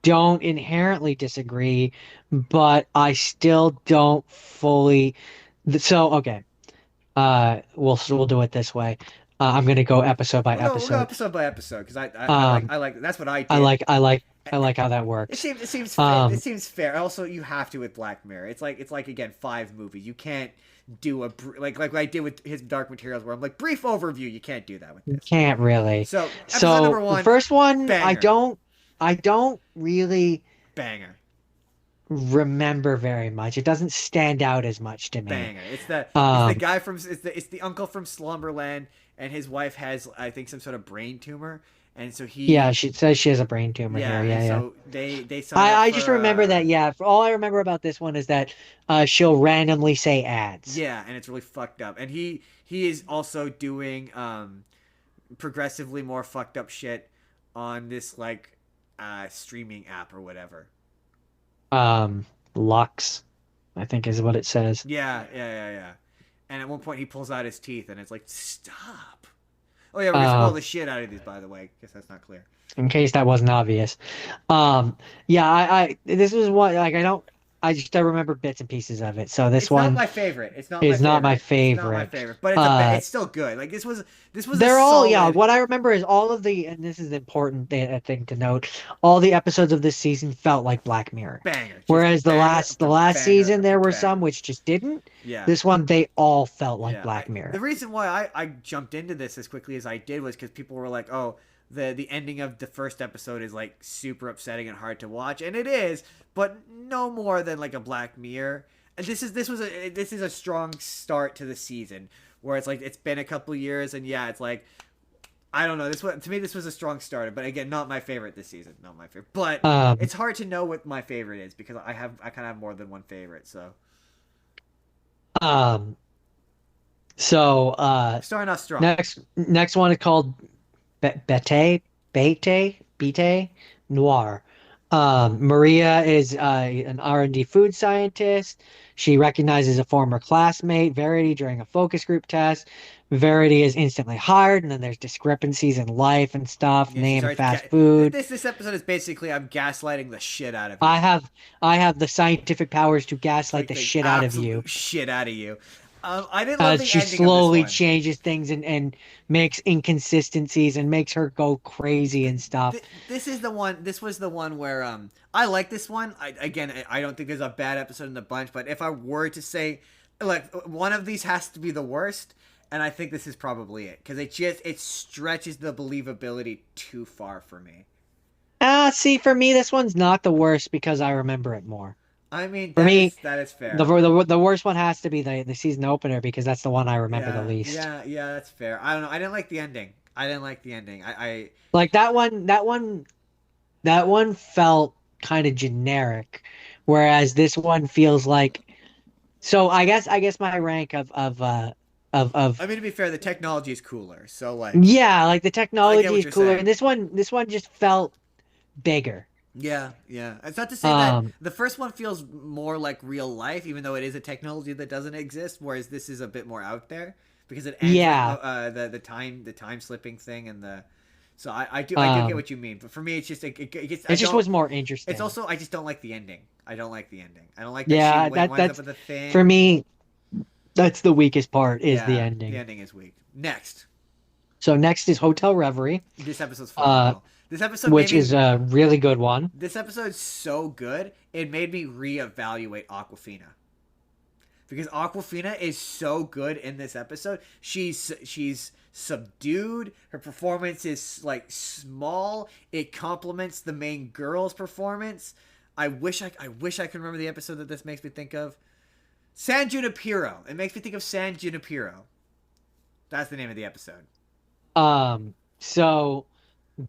S2: don't inherently disagree, but I still don't fully so okay. We'll do it this way. I'm gonna go episode by
S1: We'll go
S2: episode.
S1: episode by episode because
S2: Um
S1: I like that's what I
S2: I
S1: did.
S2: like I like I like how that works.
S1: It
S2: Um
S1: seems fair. Also, you have to with Black Mirror. It's like again 5 movies. You can't do like I did with his Dark Materials, where I'm like brief overview. You can't do that with this.
S2: Can't really.
S1: So episode number
S2: So the
S1: one,
S2: first one,
S1: banger,
S2: I don't really
S1: banger,
S2: remember very much. It doesn't stand out as much to me.
S1: banger. It's the
S2: Um,
S1: guy from it's the uncle from Slumberland, and his wife has, I think, some sort of brain tumor, and so
S2: yeah,
S1: he
S2: she says she has a brain tumor
S1: yeah,
S2: here.
S1: and
S2: Yeah, yeah.
S1: so they sign up
S2: I just
S1: for
S2: remember that. Yeah, for all I remember about this one is that she'll randomly say ads.
S1: yeah, and it's really fucked up. And he is also doing progressively more fucked up shit on this like streaming app or whatever.
S2: Um, Lux, I think is what it says.
S1: Yeah. And at one point he pulls out his teeth and it's like, stop. Oh yeah, we're gonna spoil
S2: Uh,
S1: the shit out of these, by the way. Guess that's not clear.
S2: in case that wasn't obvious. Yeah, I this was what like I remember bits and pieces of it. So this
S1: It's not
S2: one
S1: my favorite. It's not my
S2: is not my
S1: favorite. It's not my
S2: favorite.
S1: favorite. But
S2: Uh,
S1: it's still good. Like this was a
S2: they're all, yeah,
S1: solid
S2: what I remember is all of and this is important thing to note, all the episodes of this season felt like Black Mirror.
S1: banger. Just
S2: Whereas
S1: banger
S2: the
S1: after
S2: last
S1: banger
S2: season
S1: after
S2: there were some
S1: banger.
S2: which just didn't.
S1: Yeah.
S2: This one they all felt like
S1: Yeah,
S2: Black
S1: the
S2: Mirror.
S1: reason why I jumped into this as quickly as I did was because people were like, "Oh, the ending of the first episode is like super upsetting and hard to watch," and it is, but no more than like a Black Mirror. And this is a strong start to the season where it's like it's been a couple years, and yeah, it's like I don't know. To me this was a strong starter, but again, not my favorite this season, not my favorite. But
S2: Um
S1: it's hard to know what my favorite is because I kind of have more than one favorite. So
S2: um so
S1: starting off strong.
S2: next one is called Bete Noir. Maria is an R&D food scientist. She recognizes a former classmate, Verity, during a focus group test. Verity is instantly hired, and then there's discrepancies in life and stuff,
S1: Yeah, she
S2: name
S1: starts.
S2: fast food.
S1: This episode is basically I'm gaslighting the shit out of you.
S2: I have I have the scientific powers to gaslight
S1: Like
S2: the
S1: the
S2: shit out of you.
S1: absolute shit out of you. I didn't love
S2: As
S1: the
S2: she
S1: ending of this
S2: slowly
S1: one.
S2: changes things and makes inconsistencies and makes her go crazy and stuff.
S1: This is the one. This was the one where I like this one. I don't think there's a bad episode in the bunch, but if I were to say, like, one of these has to be the worst, and I think this is probably it because it stretches the believability too far for me.
S2: See, for me, this one's not the worst because I remember it more.
S1: I mean
S2: For me,
S1: that is
S2: the
S1: fair.
S2: the worst one has to be the season opener because that's the one I remember the least.
S1: Yeah, that's fair. I don't know. I didn't like the ending. I didn't like the ending.
S2: Like that one felt kind of generic, whereas this one feels like. So I guess my rank of
S1: I mean, to be fair, the technology is cooler. So like,
S2: yeah, like the
S1: I get
S2: technology
S1: what
S2: is
S1: you're
S2: cooler,
S1: saying.
S2: and this one just felt bigger.
S1: Yeah. It's not to say that
S2: Um,
S1: the first one feels more like real life, even though it is a technology that doesn't exist. Whereas this is a bit more out there because it ends with
S2: yeah,
S1: the time slipping thing and the. So I do get
S2: um,
S1: what you mean, but for me it's just it gets I
S2: it just
S1: don't.
S2: was more
S1: It's
S2: interesting.
S1: also I just don't like the ending. I don't like the ending. I don't like that she
S2: Yeah,
S1: winds up
S2: that's
S1: with a
S2: for
S1: thing.
S2: me. That's the weakest part is the
S1: Yeah, the
S2: ending.
S1: ending is weak. Next,
S2: So next is Hotel Reverie,
S1: this episode's
S2: uh,
S1: phenomenal. This episode made
S2: which
S1: me.
S2: is a really good one.
S1: This episode's so good. It made me reevaluate Aquafina because Aquafina is so good in this episode. She's subdued. Her performance is like small. It complements the main girl's performance. I wish I could remember the episode that this makes me think of. San Junipero. It makes me think of San Junipero. That's the name of the episode.
S2: So,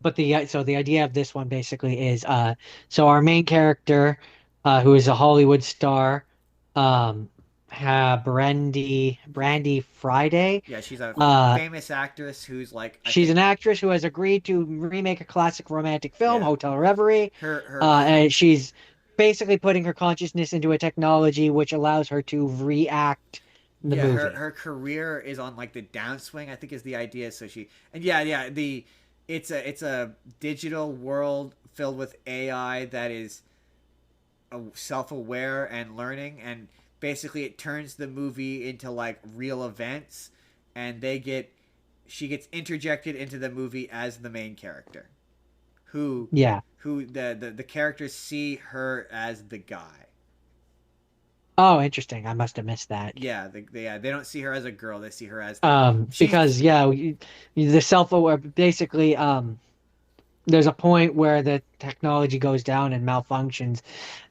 S2: but the idea of this one basically is so our main character, who is a Hollywood star, um, Brandy Friday,
S1: Yeah, she's a
S2: uh,
S1: famous actress who's like I
S2: she's
S1: think
S2: an actress who has agreed to remake a classic romantic film,
S1: yeah
S2: Hotel Reverie.
S1: her
S2: And she's basically putting her consciousness into a technology which allows her to react in the
S1: yeah
S2: movie.
S1: her career is on like the downswing. I think is the idea. So she and yeah the it's a digital world filled with AI that is self aware and learning and basically it turns the movie into like real events and she gets interjected into the movie as the main character who
S2: Yeah.
S1: the characters see her as the guy.
S2: Oh, interesting. I must have missed that.
S1: They don't see her as a girl. They see her as the she's
S2: Because yeah, the self-aware basically there's a point where the technology goes down and malfunctions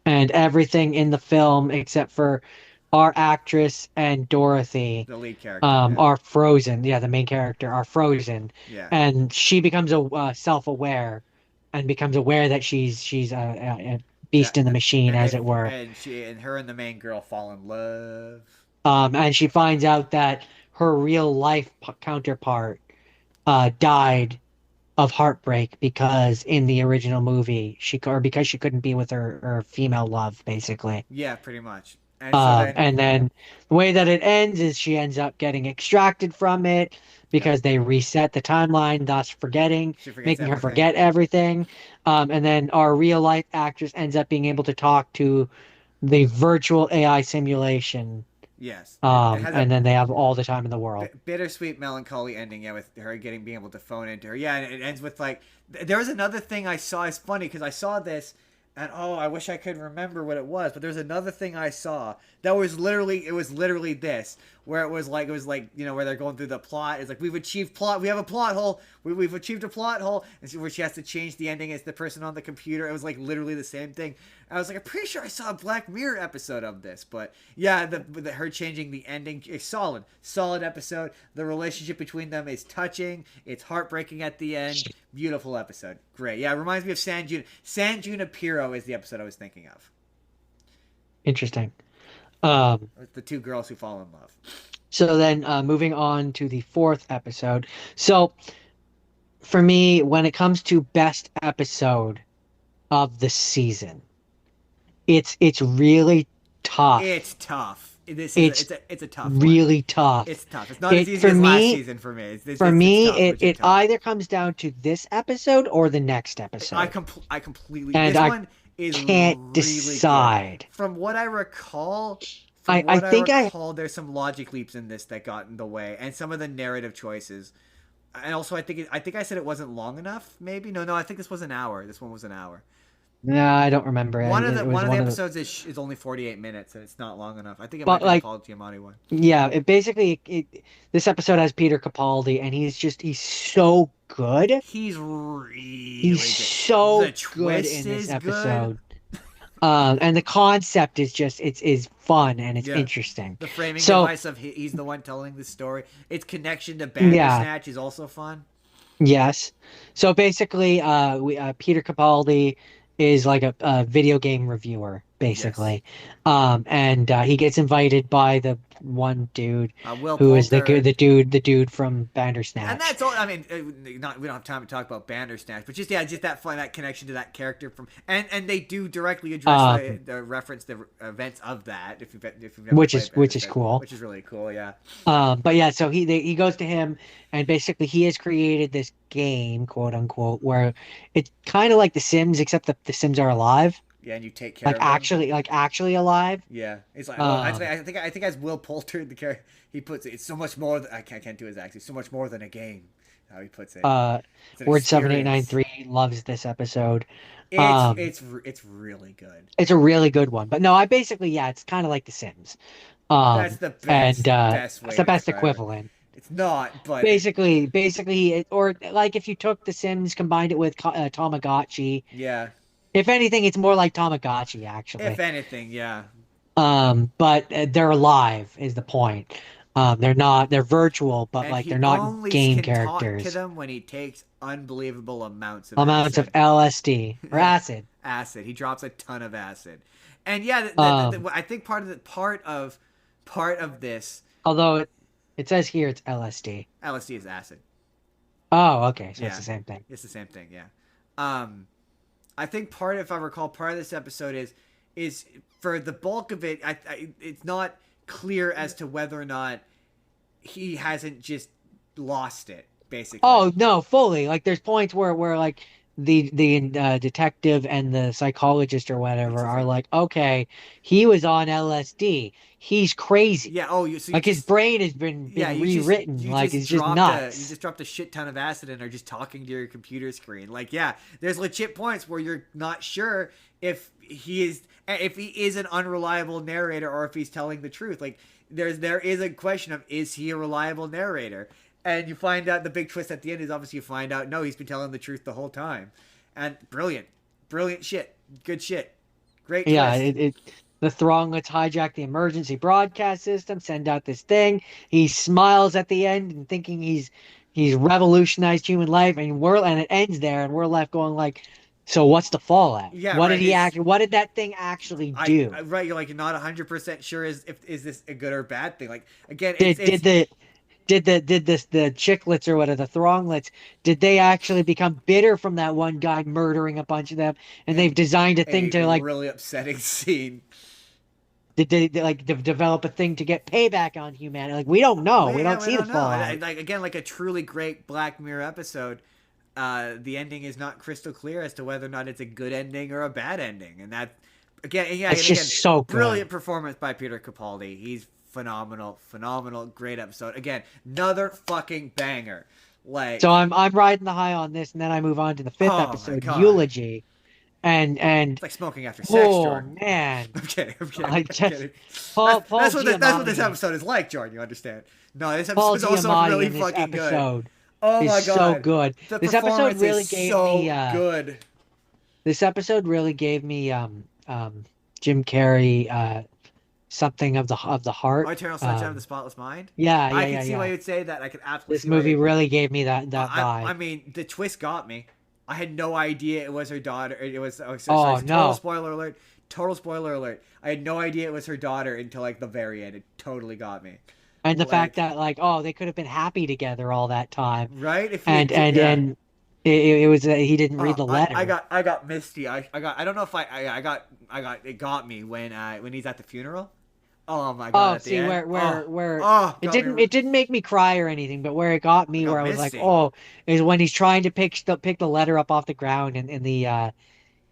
S2: and everything in the film except for our actress and Dorothy
S1: the lead character.
S2: are frozen. Yeah, the main character are frozen,
S1: Yeah,
S2: and she becomes a self-aware and becomes aware that she's a
S1: yeah.
S2: beast in the machine, as
S1: And
S2: it were.
S1: she and her and the main girl fall in love.
S2: And she finds out that her real life counterpart died of heartbreak because in the original movie or because she couldn't be with her female love, basically.
S1: Yeah, pretty much. And so then
S2: And then the way that it ends is she ends up getting extracted from it
S1: yeah,
S2: because they reset the timeline, thus forgetting,
S1: she forgets
S2: making her
S1: everything.
S2: forget everything. And then our real life actress ends up being able to talk to the virtual AI simulation.
S1: Yes, it has a
S2: And then they have all the time in the world.
S1: bittersweet, melancholy ending. Yeah, with her getting being able to phone into her. Yeah, and it ends with like there was another thing I saw. It's funny because I saw this, and oh, I wish I could remember what it was. But there's another thing I saw that was literally this, where it was like you know where they're going through the plot. It's like we've achieved plot. We have a plot hole. We've achieved a plot hole, and so where she has to change the ending as the person on the computer. It was like literally the same thing. I was like, I'm pretty sure I saw a Black Mirror episode of this, but yeah, the her changing the ending is solid episode. The relationship between them is touching. It's heartbreaking at the end. Beautiful episode, great. Yeah, it reminds me of San Junipero is the episode I was thinking of.
S2: Interesting. Um,
S1: With the two girls who fall in love.
S2: so then moving on to the fourth episode. So for me, when it comes to best episode of the season, it's really tough.
S1: It's tough.
S2: It's
S1: It's a tough one.
S2: really tough.
S1: It's tough. It's not as
S2: It
S1: easy
S2: for
S1: as last
S2: me,
S1: season for me.
S2: for
S1: It's
S2: me,
S1: tough,
S2: it
S1: legit
S2: it
S1: tough.
S2: either comes down to this episode or the next episode,
S1: I completely.
S2: and
S1: This
S2: I
S1: one is
S2: can't
S1: really good.
S2: decide.
S1: From what I recall,
S2: I think I
S1: there's some logic leaps in this that got in the way, and some of the narrative choices. And also, I think I said it wasn't long enough. Maybe no. I think this was an hour. This one was an hour.
S2: no, I don't remember. It was
S1: One of the
S2: one of the,
S1: episodes is only 48 minutes, and it's not long enough. I think it might
S2: but
S1: be the
S2: like
S1: Paul Giamatti one.
S2: yeah, it basically this episode has Peter Capaldi, and he's so good.
S1: He's
S2: He's
S1: really good. The
S2: so good
S1: twist
S2: in this
S1: is good.
S2: episode. And the concept is just it's is fun and it's
S1: Yeah.
S2: interesting.
S1: The framing
S2: So
S1: device of he's the one telling the story. Its connection to
S2: yeah,
S1: Bandersnatch is also fun.
S2: yes. So basically, Peter Capaldi is like a video game reviewer,
S1: Yes.
S2: basically, and he gets invited by the one dude
S1: Will
S2: who is
S1: Poulter.
S2: the dude from
S1: And
S2: Bandersnatch.
S1: that's all. I mean, not we don't have time to talk about Bandersnatch, but just that fun, that connection to that character from, and they do directly address
S2: Um,
S1: the reference the events of that. If you've never played
S2: which is
S1: Bandersnatch,
S2: cool.
S1: which is really cool, yeah.
S2: But yeah, so he goes to him, and basically he has created this game, quote unquote, where it's kind of like The Sims, except that the Sims are alive,
S1: Yeah, and you take care of them.
S2: like actually alive.
S1: Yeah, it's like well,
S2: Um,
S1: I think as Will Poulter the character he puts it, it's so much more. I can't do his accent. It's so much more than a game. How he puts it.
S2: uh,
S1: It's an
S2: Word seven eight nine
S1: experience.
S2: three loves this episode. Um,
S1: It's really good.
S2: it's a really good one. But no, I basically yeah, it's kind of like The Sims.
S1: That's the
S2: And
S1: best
S2: it's
S1: way
S2: the
S1: to
S2: best
S1: describe it.
S2: equivalent.
S1: It's not, but
S2: Basically, or like if you took The Sims, combined it with Tamagotchi.
S1: yeah.
S2: If anything, it's more like Tamagotchi,
S1: If
S2: actually.
S1: anything, yeah.
S2: But they're alive is the point. They're virtual, but
S1: And
S2: like they're
S1: he
S2: not
S1: only
S2: game
S1: can talk to
S2: characters.
S1: them when he takes unbelievable amounts of
S2: Amounts of
S1: acid.
S2: LSD or acid.
S1: Acid. He drops a ton of acid. And yeah,
S2: Um,
S1: I think part of this
S2: Although it says here it's LSD.
S1: LSD is acid.
S2: Oh, okay, so it's
S1: Yeah,
S2: the same thing.
S1: it's the same thing. Yeah. Um, I think part, if I recall, part of this episode is for the bulk of it. It's not clear as to whether or not he hasn't just lost it. Basically.
S2: Oh no, fully. Like there's points where like the detective and the psychologist or
S1: It's
S2: whatever
S1: just
S2: are
S1: like
S2: like, okay, he was on LSD. He's crazy.
S1: yeah. Oh, you so you
S2: Like his
S1: just
S2: brain has
S1: yeah
S2: been rewritten. Like it's just
S1: you
S2: nuts.
S1: just dropped a shit ton of acid and are just talking to your computer screen. Like yeah, there's legit points where you're not sure if he is an unreliable narrator or if he's telling the truth. Like there is a question of is he a reliable narrator? And you find out the big twist at the end is obviously you find out no, he's been telling the truth the whole time. And brilliant shit, good shit, great
S2: Yeah,
S1: twist.
S2: it the throng let's hijack the emergency broadcast system, send out this thing. He smiles at the end and thinking he's revolutionized human life, and it ends there, and we're left going like, so what's the fallout?
S1: Yeah,
S2: What did
S1: right.
S2: he act? What did that thing actually do?
S1: Right. You're like you're not 100% sure is this a good or bad thing. Like again,
S2: Did the chicklets or whatever the thronglets did they actually become bitter from that one guy murdering a bunch of them, and they've
S1: and
S2: designed a thing
S1: a
S2: to like
S1: really upsetting scene.
S2: did they like develop a thing to get payback on humanity? Like we don't know.
S1: Well,
S2: We
S1: yeah,
S2: don't
S1: we
S2: see the
S1: don't know.
S2: fallout.
S1: Like again, like a truly great Black Mirror episode. The ending is not crystal clear as to whether or not it's a good ending or a bad ending, and that again, yeah,
S2: It's
S1: and again,
S2: just so
S1: brilliant
S2: good.
S1: performance by Peter Capaldi. He's phenomenal, great episode. Again, another fucking banger.
S2: So
S1: Like,
S2: I'm riding the high on this, and then I move on to the fifth
S1: oh my
S2: episode,
S1: god,
S2: Eulogy, and
S1: it's like smoking after sex,
S2: oh
S1: Jordan.
S2: man,
S1: I'm kidding.
S2: I
S1: I'm
S2: just
S1: kidding.
S2: Paul
S1: That's what this
S2: Giamatti,
S1: episode is like, Jordan. You understand? No, this
S2: Paul
S1: episode is also
S2: Giamatti
S1: really
S2: in this
S1: fucking good.
S2: episode
S1: Oh
S2: is
S1: my
S2: so
S1: god,
S2: good.
S1: the performance is so good.
S2: This episode really gave me Jim Carrey something of the heart.
S1: Oh, Eternal Sunshine of the Spotless Mind.
S2: Yeah,
S1: I can see why
S2: yeah.
S1: you'd say that. I can absolutely
S2: This
S1: see why.
S2: movie really gave me that
S1: I
S2: vibe.
S1: mean, the twist got me. I had no idea it was her daughter. It was
S2: Oh
S1: total
S2: no.
S1: spoiler alert. Total spoiler alert. I had no idea it was her daughter until like the very end. It totally got me.
S2: And the fact
S1: Like
S2: that like, oh, they could have been happy together all that time.
S1: right if he
S2: And
S1: had, yeah.
S2: It was he didn't read
S1: Oh,
S2: the
S1: I
S2: letter.
S1: got I got misty. I got I don't know if I got it got me when he's at the funeral. Oh my god!
S2: Oh,
S1: At the
S2: see
S1: end,
S2: where
S1: oh, got me.
S2: it didn't make me cry or anything, but where it got
S1: I
S2: me, where
S1: got
S2: I was like,
S1: misty.
S2: oh, is when he's trying to pick the letter up off the ground in the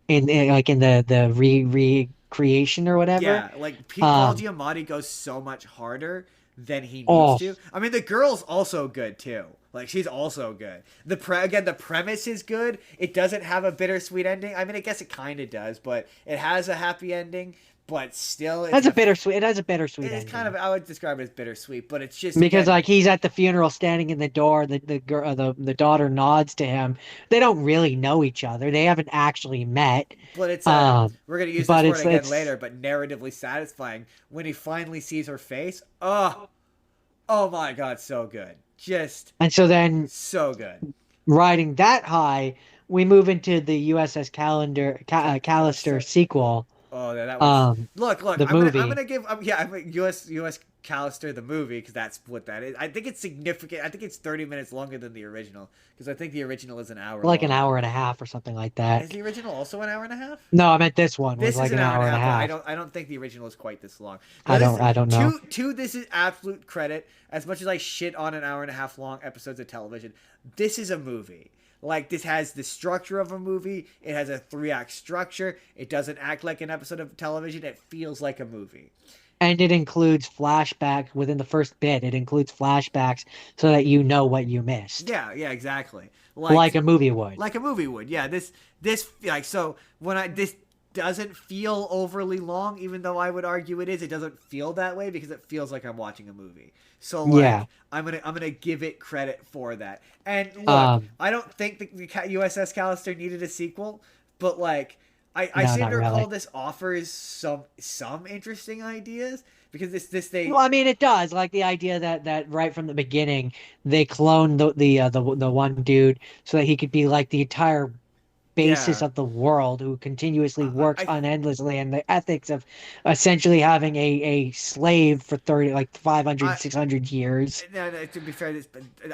S2: in like in the recreation or whatever.
S1: Yeah, like Paul
S2: Um,
S1: Giamatti goes so much harder than he needs
S2: oh,
S1: to. I mean, the girl's also good too. Like she's also good. Again, the premise is good. It doesn't have a bittersweet ending. I mean, I guess it kind of does, but it has a happy ending. But still,
S2: that's a bittersweet. It has a bittersweet
S1: it's kind of
S2: ending
S1: I would describe it as bittersweet. But it's just
S2: because
S1: again,
S2: like he's at the funeral, standing in the door. The girl, the daughter nods to him. They don't really know each other. They haven't actually met.
S1: but it's a
S2: Um,
S1: we're gonna use this
S2: but
S1: word again
S2: it's
S1: later. But narratively satisfying when he finally sees her face. Oh my god, so good. Just
S2: and so then
S1: so good.
S2: riding that high, we move into the USS Callister
S1: Callister.
S2: sequel,
S1: Oh, yeah, that was. Look.
S2: the
S1: I'm
S2: movie.
S1: gonna give. Yeah, I'm US Callister the movie because that's what that is. I think it's significant. I think it's 30 minutes longer than the original because I think the original is an hour
S2: Like an
S1: long.
S2: hour and a half or something like
S1: Is
S2: that.
S1: the original also an hour and a half?
S2: No, I meant this one was
S1: This is
S2: like
S1: an
S2: an
S1: hour and a
S2: hour and a
S1: half, but
S2: half.
S1: I don't think the original is quite this long. But this
S2: I don't know.
S1: this is absolute credit. As much as I shit on an hour and a half long episodes of television, this is a movie. Like this has the structure of a movie. It has a 3-act structure. It doesn't act like an episode of television. It feels like a movie.
S2: And it includes flashbacks within the first bit. It includes flashbacks so that you know what you missed,
S1: Yeah, exactly.
S2: like a movie would.
S1: Like a movie would. Yeah, this like so when I this doesn't feel overly long, even though I would argue it is. It doesn't feel that way because it feels like I'm watching a movie. So
S2: Yeah.
S1: like I'm gonna give it credit for that. And look,
S2: Um,
S1: I don't think the USS Callister needed a sequel, but like I
S2: no,
S1: seem
S2: not
S1: to recall
S2: really.
S1: this offers some interesting ideas because this
S2: Well,
S1: they
S2: I mean, it does. Like the idea that right from the beginning they cloned the one dude so that he could be like the entire basis
S1: yeah
S2: of the world, who continuously works
S1: I
S2: unendlessly, and the ethics of essentially having a slave for 30 like
S1: I
S2: 500, 600 years.
S1: no, to be fair,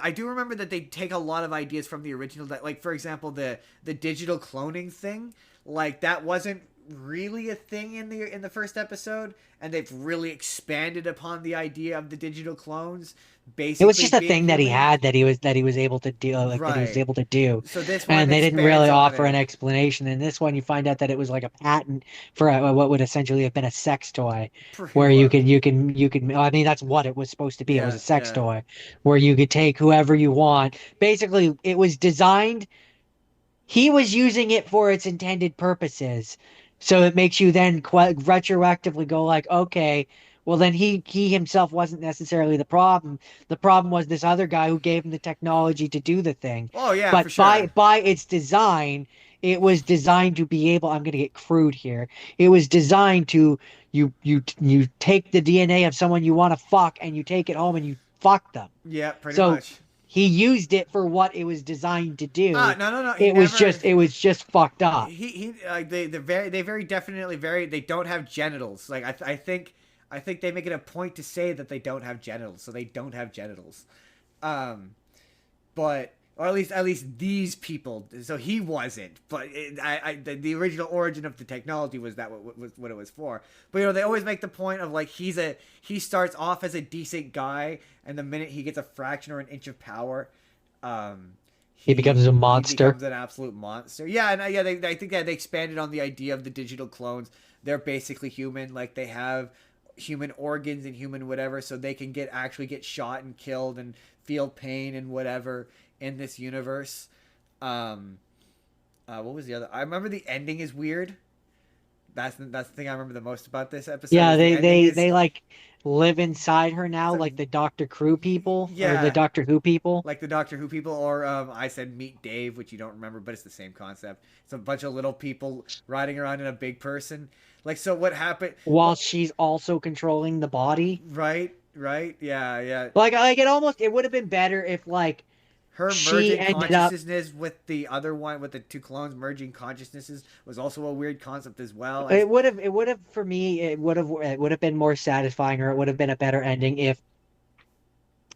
S1: I do remember that they take a lot of ideas from the original. That, like, for example, the digital cloning thing, like that wasn't really a thing in the first episode, and they've really expanded upon the idea of the digital clones
S2: It was
S1: basically
S2: just a
S1: being
S2: thing that he
S1: human.
S2: had that he was able to do, like that he was
S1: Right.
S2: able to do,
S1: So this one
S2: and they didn't
S1: expands
S2: really
S1: on
S2: offer an
S1: it.
S2: explanation. In this one, you find out that it was like a patent for what would essentially have been a sex toy,
S1: Pretty
S2: where
S1: well.
S2: you could. I mean, that's what it was supposed to be. It was a sex
S1: Yeah.
S2: toy where you could take whoever you want. Basically, it was designed, he was using it for its intended purposes. So it makes you then retroactively go like, okay, well then he himself wasn't necessarily the problem. The problem was this other guy who gave him the technology to do the thing.
S1: Oh yeah, for
S2: But
S1: sure.
S2: by its design, it was designed to be able, I'm going to get crude here. It was designed to you take the DNA of someone you want to fuck and you take it home and you fuck them.
S1: Yeah, pretty
S2: So
S1: much.
S2: he used it for what it was designed to do.
S1: No. He never.
S2: It was just fucked up.
S1: He they very definitely very they don't have genitals. Like I think they make it a point to say that they don't have genitals, so they don't have genitals. Um, but or at least these people. So he wasn't. But the original origin of the technology was that what it was for. But you know they always make the point of like he starts off as a decent guy, and the minute he gets a fraction or an inch of power, um,
S2: He becomes a
S1: he
S2: monster.
S1: becomes an absolute monster. Yeah, and yeah, I think that they expanded on the idea of the digital clones. They're basically human. Like they have human organs and human whatever, so they can actually get shot and killed and feel pain and whatever in this universe. Um, what was the other? I remember the ending is weird. That's the thing I remember the most about this episode
S2: Yeah,
S1: is the ending is
S2: they like live inside her now,
S1: so
S2: like the Doctor Crew people or the
S1: yeah,
S2: Doctor Who people.
S1: like the Doctor Who people, or I said Meet Dave, which you don't remember, but it's the same concept. It's a bunch of little people riding around in a big person. Like, so what happened?
S2: While she's also controlling the body.
S1: Yeah.
S2: Like it would have been better if like
S1: Her
S2: she
S1: merging
S2: ended up.
S1: consciousness with the other one, with the two clones merging consciousnesses, was also a weird concept as well. As
S2: It would have for me. It would have been more satisfying, or it would have been a better ending if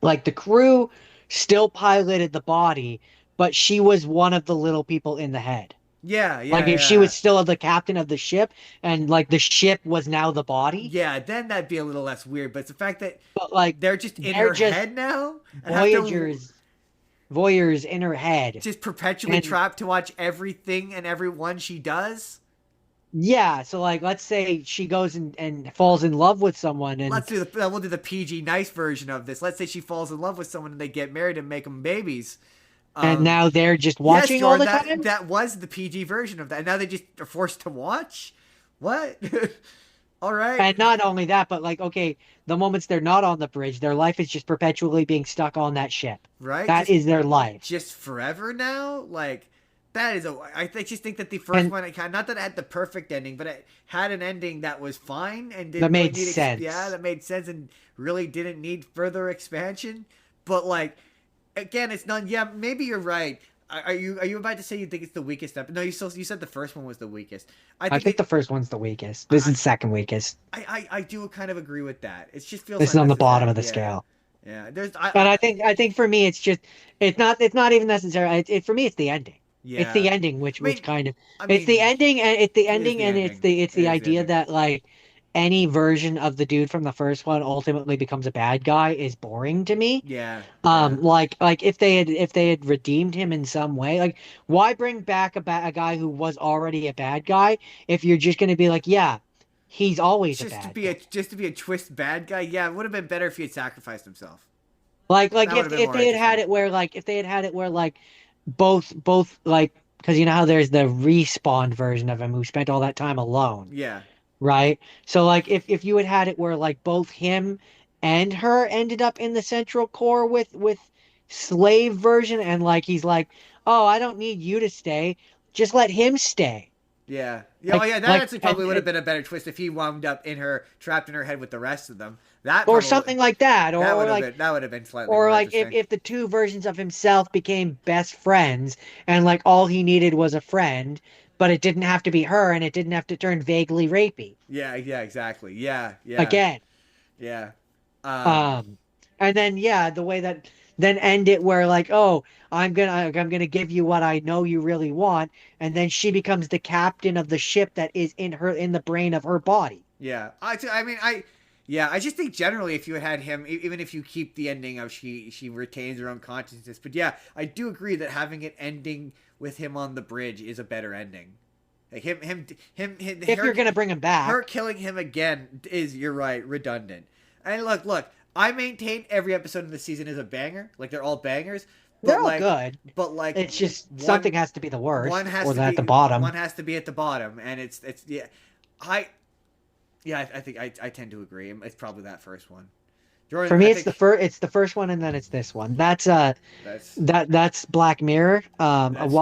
S2: like the crew still piloted the body, but she was one of the little people in the head.
S1: Yeah,
S2: Like
S1: yeah,
S2: if she
S1: yeah.
S2: was still the captain of the ship and like the ship was now the body,
S1: Yeah, then that'd be a little less weird. But it's the fact that
S2: but like
S1: they're just in
S2: they're
S1: her
S2: just
S1: head now and have to
S2: voyagers, voyeurs in her head.
S1: just perpetually
S2: And
S1: trapped to watch everything and everyone she does.
S2: yeah, so like let's say she goes and falls in love with someone and
S1: We'll do the PG nice version of this. Let's say she falls in love with someone and they get married and make them babies. Um,
S2: now they're just
S1: yes,
S2: watching all
S1: Jordan,
S2: the
S1: that
S2: time.
S1: that was the PG version of that. And now they just are forced to watch. What? All right,
S2: And not only that, but like, okay, the moments they're not on the bridge, their life is just perpetually being stuck on that ship.
S1: right?
S2: That is their life.
S1: Just forever now. Like that is a. Just think that the first
S2: And
S1: one, not that it had the perfect ending, but it had an ending that was fine and
S2: that
S1: didn't really
S2: made
S1: need. Yeah,
S2: sense.
S1: that made sense and really didn't need further expansion. But like again, it's not. Yeah, maybe you're right. Are you about to say you think it's the weakest episode? No, you said the first one was the weakest. I
S2: I
S1: think
S2: think the
S1: it.
S2: first one's the weakest. This
S1: I
S2: is the second weakest.
S1: I do kind of agree with that. It just feels
S2: This is on the bottom
S1: unnecessary.
S2: of the
S1: Yeah,
S2: scale.
S1: yeah.
S2: And I think for me it's just it's not even necessary. For me it's the ending. It's
S1: Yeah.
S2: the ending
S1: I
S2: which
S1: mean,
S2: kind of
S1: I
S2: it's the
S1: mean,
S2: ending and it's the
S1: it is
S2: ending
S1: the
S2: and it's
S1: ending.
S2: the
S1: It is the
S2: idea
S1: ending.
S2: that like any version of the dude from the first one ultimately becomes a bad guy is boring to me.
S1: Yeah, yeah.
S2: Like if they had redeemed him in some way, like why bring back a guy who was already a bad guy if you're just gonna be like, yeah, he's always a bad guy.
S1: Just to be a twist bad guy. Yeah, it would have been better if he had sacrificed himself.
S2: Like
S1: That would
S2: if
S1: have been
S2: if
S1: more
S2: they had had
S1: interesting.
S2: it where like if they had had it where like both like because you know how there's the respawned version of him who spent all that time alone,
S1: Yeah,
S2: right? So like if you had had it where like both him and her ended up in the central core with slave version and like he's like, "Oh, I don't need you to stay. Just let him stay."
S1: yeah, yeah. Oh,
S2: Like
S1: yeah. That
S2: like
S1: actually
S2: and
S1: probably would have been a better twist if he wound up trapped in her head with the rest of them. That
S2: or
S1: probably
S2: something like that
S1: that would have been slightly
S2: or
S1: more
S2: like if
S1: interesting.
S2: if the two versions of himself became best friends and like all he needed was a friend, but it didn't have to be her and it didn't have to turn vaguely rapey
S1: Yeah, yeah, exactly. Yeah, yeah,
S2: again.
S1: yeah. Um,
S2: Um, and then yeah, the way that then end it where like, oh, I'm gonna give you what I know you really want, and then she becomes the captain of the ship that is in the brain of her body.
S1: Yeah, I mean, yeah, I just think generally, if you had him, even if you keep the ending of she retains her own consciousness, but yeah, I do agree that having it ending with him on the bridge is a better ending. Like
S2: If you're gonna bring him
S1: her
S2: back,
S1: killing him again is, you're right, redundant. And look, I maintain every episode of the season is a banger. Like they're all bangers,
S2: they're
S1: but
S2: all good.
S1: but like
S2: It's just
S1: one
S2: something has to be the
S1: one
S2: worst
S1: has
S2: or
S1: to
S2: at the
S1: be
S2: bottom.
S1: at the bottom, and it's yeah, I I think I tend to agree. It's probably that first one. Jordan,
S2: For
S1: I
S2: me,
S1: think
S2: it's the first one, and then it's this one.
S1: that's
S2: That's Black Mirror.
S1: that's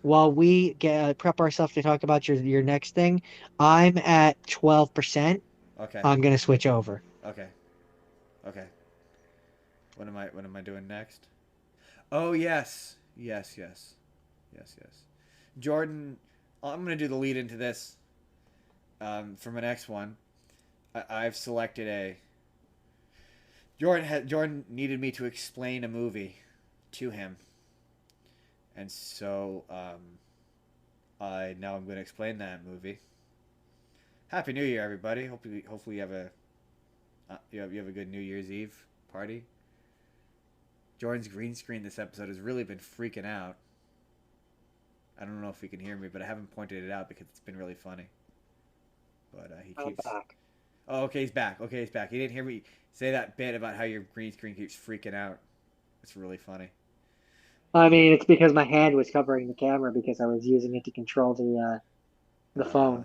S2: While we prep ourselves to talk about your next thing, I'm at 12%.
S1: okay.
S2: I'm gonna switch over.
S1: Okay. Okay. What am I doing next? Oh yes. Yes, yes. Yes, yes. Jordan, I'm going to do the lead into this for my next one. I've selected a Jordan needed me to explain a movie to him. And so I now I'm going to explain that movie. Happy New Year, everybody. Hopefully you have a you have a good New Year's Eve party. Jordan's green screen this episode has really been freaking out. I don't know if he can hear me, but I haven't pointed it out because it's been really funny. But he
S2: I'm
S1: keeps.
S2: back.
S1: Oh, okay, he's back. Okay, he's back. He didn't hear me say that bit about how your green screen keeps freaking out. It's really funny.
S2: I mean, it's because my hand was covering the camera because I was using it to control the
S1: Uh,
S2: phone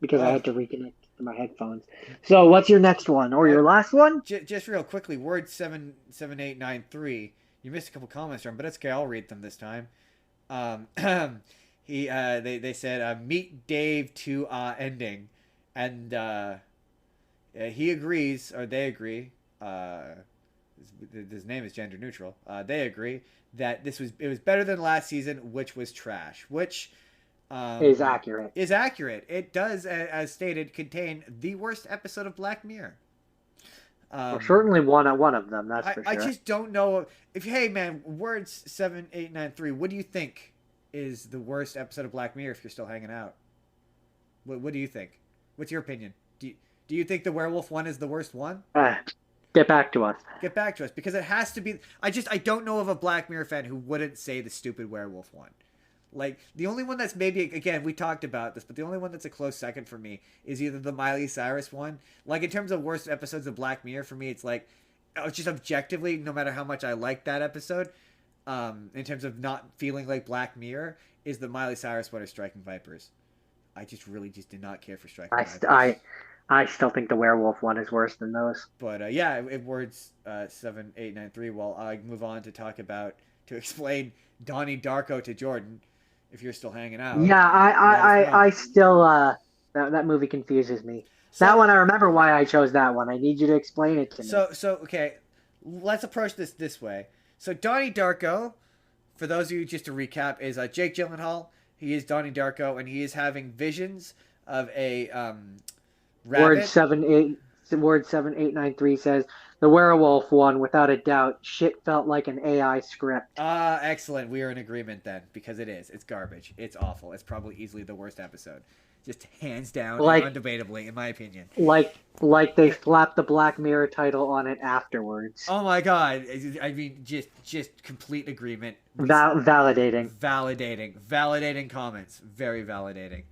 S2: because I
S1: oh,
S2: had to reconnect to my headphones. So, what's your next one or
S1: oh,
S2: your last one?
S1: just real quickly. Word 77893. You missed a couple comments from, but it's okay. I'll read them this time. Um, they said meet Dave to ending, and he agrees, or they agree. His name is gender neutral. They agree that it was better than last season, which was trash. Which
S2: Is accurate.
S1: is accurate. It does, as stated, contain the worst episode of Black Mirror.
S2: Or certainly one of them, that's for
S1: I
S2: sure.
S1: just don't know if, hey man, words 7893. What do you think is the worst episode of Black Mirror? If you're still hanging out, what do you think? What's your opinion? Do you think the werewolf one is the worst one?
S2: Uh, get back to us.
S1: Get back to us, because it has to be. I don't know of a Black Mirror fan who wouldn't say the stupid werewolf one. Like, the only one that's maybe, again, we talked about this, but the only one that's a close second for me is either the Miley Cyrus one. Like, in terms of worst episodes of Black Mirror, for me, it's like, just objectively, no matter how much I like that episode, in terms of not feeling like Black Mirror, is the Miley Cyrus one or Striking Vipers. I just really just did not care for Striking
S2: I, st-
S1: Vipers.
S2: I, I still think the werewolf one is worse than those.
S1: But yeah, it words 7893. While I move on to talk about, to explain Donnie Darko to Jordan, if you're still hanging out,
S2: Yeah,
S1: let us know.
S2: I still that movie confuses me. That
S1: So
S2: one I remember why I chose that one. I need you to explain it to me.
S1: so okay, let's approach this way. So Donnie Darko, for those of you, just to recap, is Jake Gyllenhaal. He is Donnie Darko, and he is having visions of a
S2: Word
S1: rabbit.
S2: 7893 says the werewolf one, without a doubt, shit felt like an AI script.
S1: Ah, excellent. We are in agreement then, because it is. It's garbage. It's awful. It's probably easily the worst episode, just hands down and
S2: Like
S1: undebatably, in my opinion.
S2: like they slapped the Black Mirror title on it afterwards.
S1: Oh my god! I mean, just complete agreement.
S2: Validating.
S1: Validating comments. Very validating.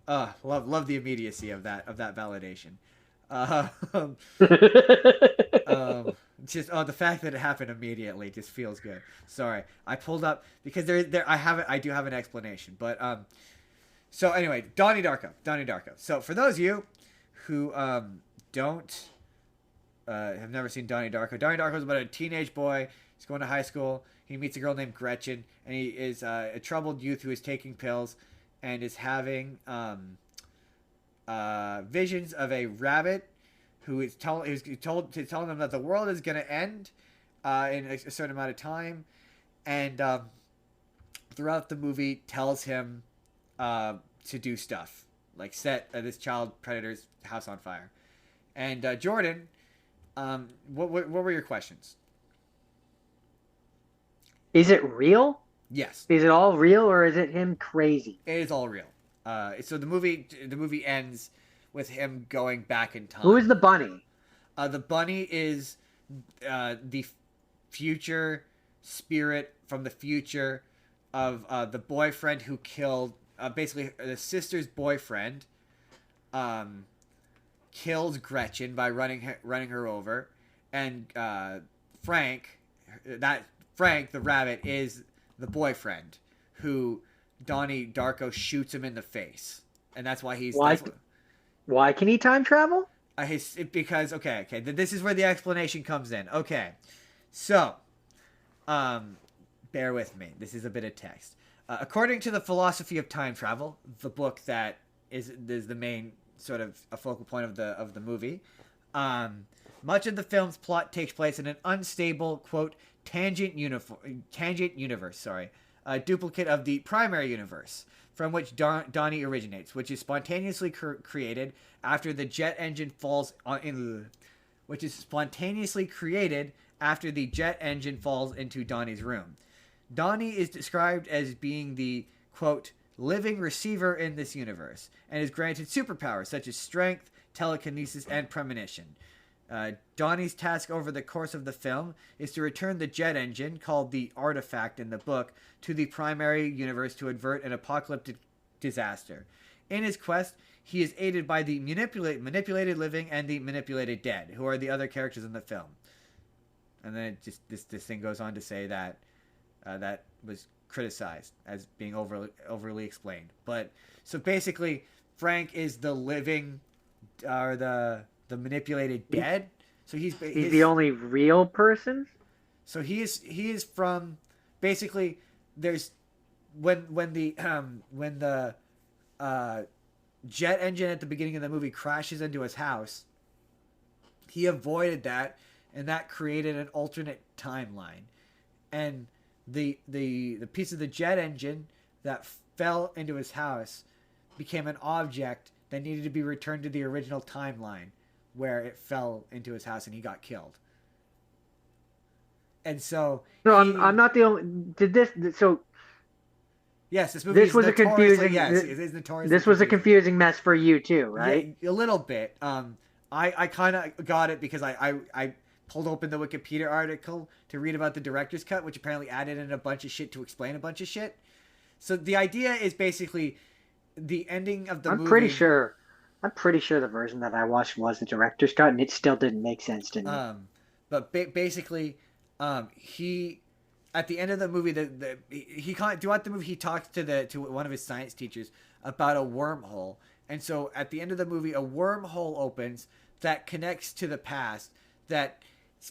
S1: Love the immediacy of that validation. Uh, just the fact that it happened immediately just feels good. Sorry, I pulled up because I do have an explanation, but so anyway, Donnie Darko. So for those of you who don't have never seen Donnie Darko is about a teenage boy. He's going to high school. He meets a girl named Gretchen, and he is a troubled youth who is taking pills and is having visions of a rabbit who is telling them that the world is going to end in a certain amount of time, and throughout the movie tells him to do stuff like set this child predator's house on fire. And Jordan, what were your questions?
S2: Is it real?
S1: Yes,
S2: Is it all real, or is it him crazy?
S1: it is all real. So the movie ends with him going back in time.
S2: Who is the bunny?
S1: The bunny is the future spirit from the future of the boyfriend who killed basically the sister's boyfriend. Kills Gretchen by running her over, and Frank the rabbit is the boyfriend who Donnie Darko shoots him in the face, and that's why he's
S2: Why can he time travel?
S1: Because okay, this is where the explanation comes in. Okay, so bear with me. This is a bit of text. According to the philosophy of time travel, the book that is the main sort of a focal point of the movie, much of the film's plot takes place in an unstable, quote, tangent universe, a duplicate of the primary universe from which Donnie originates, which is spontaneously created after the jet engine falls into Donnie's room. Donnie is described as being the, quote, living receiver in this universe, and is granted superpowers such as strength, telekinesis, and premonition. Donnie's task over the course of the film is to return the jet engine, called the Artifact in the book, to the primary universe to avert an apocalyptic disaster. In his quest, he is aided by the manipulated living and the manipulated dead, who are the other characters in the film. And then it just this thing goes on to say that that was criticized as being overly explained. But so basically, Frank is the living or the manipulated dead. So he's
S2: the only real person.
S1: So he is from basically there's when the jet engine at the beginning of the movie crashes into his house. He avoided that, and that created an alternate timeline, and the piece of the jet engine that fell into his house became an object that needed to be returned to the original timeline, where it fell into his house and he got killed. And so
S2: So I'm
S1: he,
S2: not the only. Did this? So
S1: yes, this movie
S2: this
S1: is
S2: was a
S1: notoriously,
S2: confusing.
S1: yes, it is notoriously
S2: This was a
S1: confusing.
S2: confusing mess for you too,
S1: Yeah,
S2: right?
S1: a little bit. I kind of got it because I pulled open the Wikipedia article to read about the director's cut, which apparently added in a bunch of shit to explain a bunch of shit. So the idea is basically the ending of the
S2: I'm pretty
S1: movie.
S2: sure. I'm pretty sure the version that I watched was the director's cut, and it still didn't make sense to me.
S1: Um, but basically, he at the end of the movie, he can't throughout the movie he talks to one of his science teachers about a wormhole, and so at the end of the movie, a wormhole opens that connects to the past that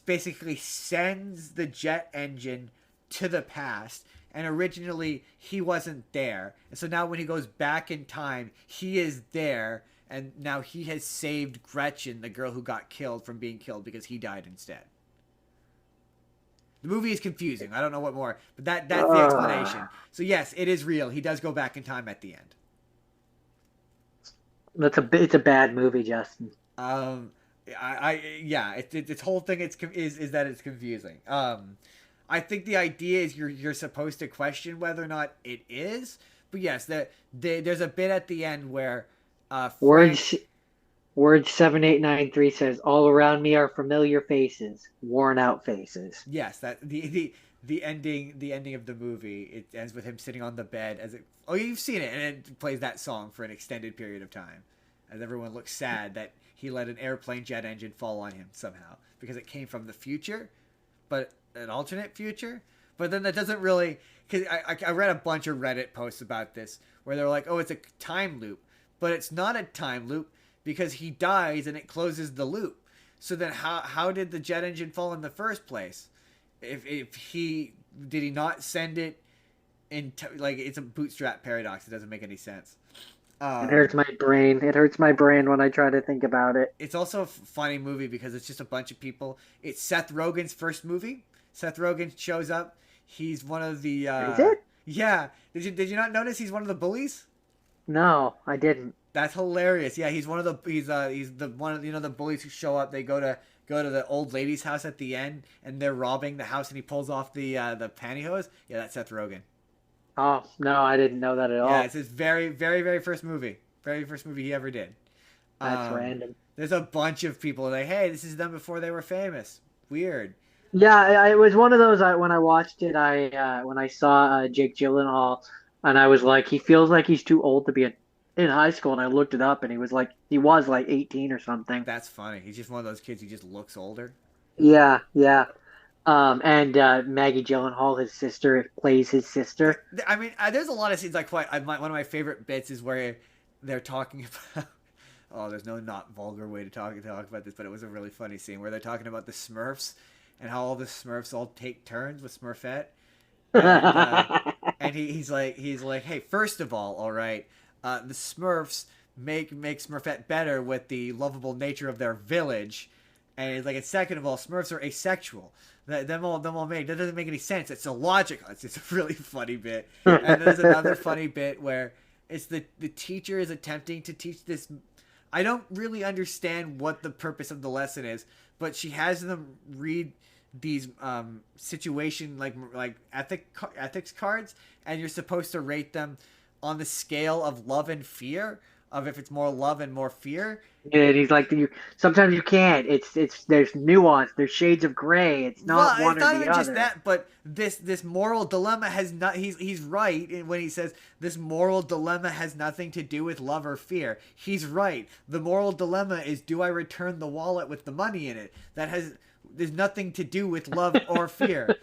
S1: basically sends the jet engine to the past. And originally he wasn't there, and so now when he goes back in time, he is there, and now he has saved Gretchen, the girl who got killed, from being killed because he died instead. The movie is confusing. I don't know what more, but that's the explanation. So yes, it is real. He does go back in time at the end.
S2: It's a bad movie, Justin.
S1: Um, yeah, its whole thing is that it's confusing. I think the idea is you're supposed to question whether or not it is, but yes, there's a bit at the end where Frank.
S2: Words Word 7893 says, "All around me are familiar faces, worn out faces."
S1: Yes, that the ending of the movie, it ends with him sitting on the bed as it. Oh, you've seen it, and it plays that song for an extended period of time, as everyone looks sad that he let an airplane jet engine fall on him somehow because it came from the future, but an alternate future. But then that doesn't really, because I read a bunch of Reddit posts about this where they're like, oh, it's a time loop, but it's not a time loop because he dies and it closes the loop. So then how did the jet engine fall in the first place? If he did he not send it in like it's a bootstrap paradox. It doesn't make any sense.
S2: It hurts my brain. It hurts my brain when I try to think about it.
S1: It's also a funny movie because it's just a bunch of people. It's Seth Rogen's first movie. Seth Rogen shows up. He's one of the
S2: Is it?
S1: yeah. Did you not notice he's one of the bullies?
S2: No, I didn't.
S1: That's hilarious. Yeah, he's one of the he's the one of the bullies who show up. They go to the old lady's house at the end, and they're robbing the house, and he pulls off the pantyhose. Yeah, that's Seth Rogen.
S2: Oh, no, I didn't know that at
S1: Yeah,
S2: all.
S1: it's his very very very first movie. Very first movie he ever did.
S2: That's random.
S1: There's a bunch of people like, hey, this is them before they were famous. Weird.
S2: Yeah, it was one of those. When I watched it, when I saw Jake Gyllenhaal, and I was like, he feels like he's too old to be in high school. And I looked it up, and he was like 18 or something.
S1: That's funny. He's just one of those kids who just looks older.
S2: Yeah, yeah. And Maggie Gyllenhaal, his sister, plays his sister.
S1: I mean, there's a lot of scenes like one of my favorite bits is where they're talking about. Oh, there's no not vulgar way to talk about this, but it was a really funny scene where they're talking about the Smurfs and how all the Smurfs all take turns with Smurfette, and and he's like hey, first of all right, the Smurfs make Smurfette better with the lovable nature of their village, and he's like, and second of all, Smurfs are asexual. Them all make that doesn't make any sense. It's illogical. It's a really funny bit, and there's another funny bit where it's the teacher is attempting to teach this. I don't really understand what the purpose of the lesson is, but she has them read these situation like ethics cards, and you're supposed to rate them on the scale of love and fear, of if it's more love and more fear.
S2: And he's like, sometimes you can't. There's nuance. There's shades of gray. It's not
S1: Well,
S2: one
S1: it's
S2: or
S1: not
S2: the
S1: even
S2: other.
S1: just that, but this moral dilemma has not. He's right when he says this moral dilemma has nothing to do with love or fear. He's right. The moral dilemma is, do I return the wallet with the money in it? There's nothing to do with love or fear.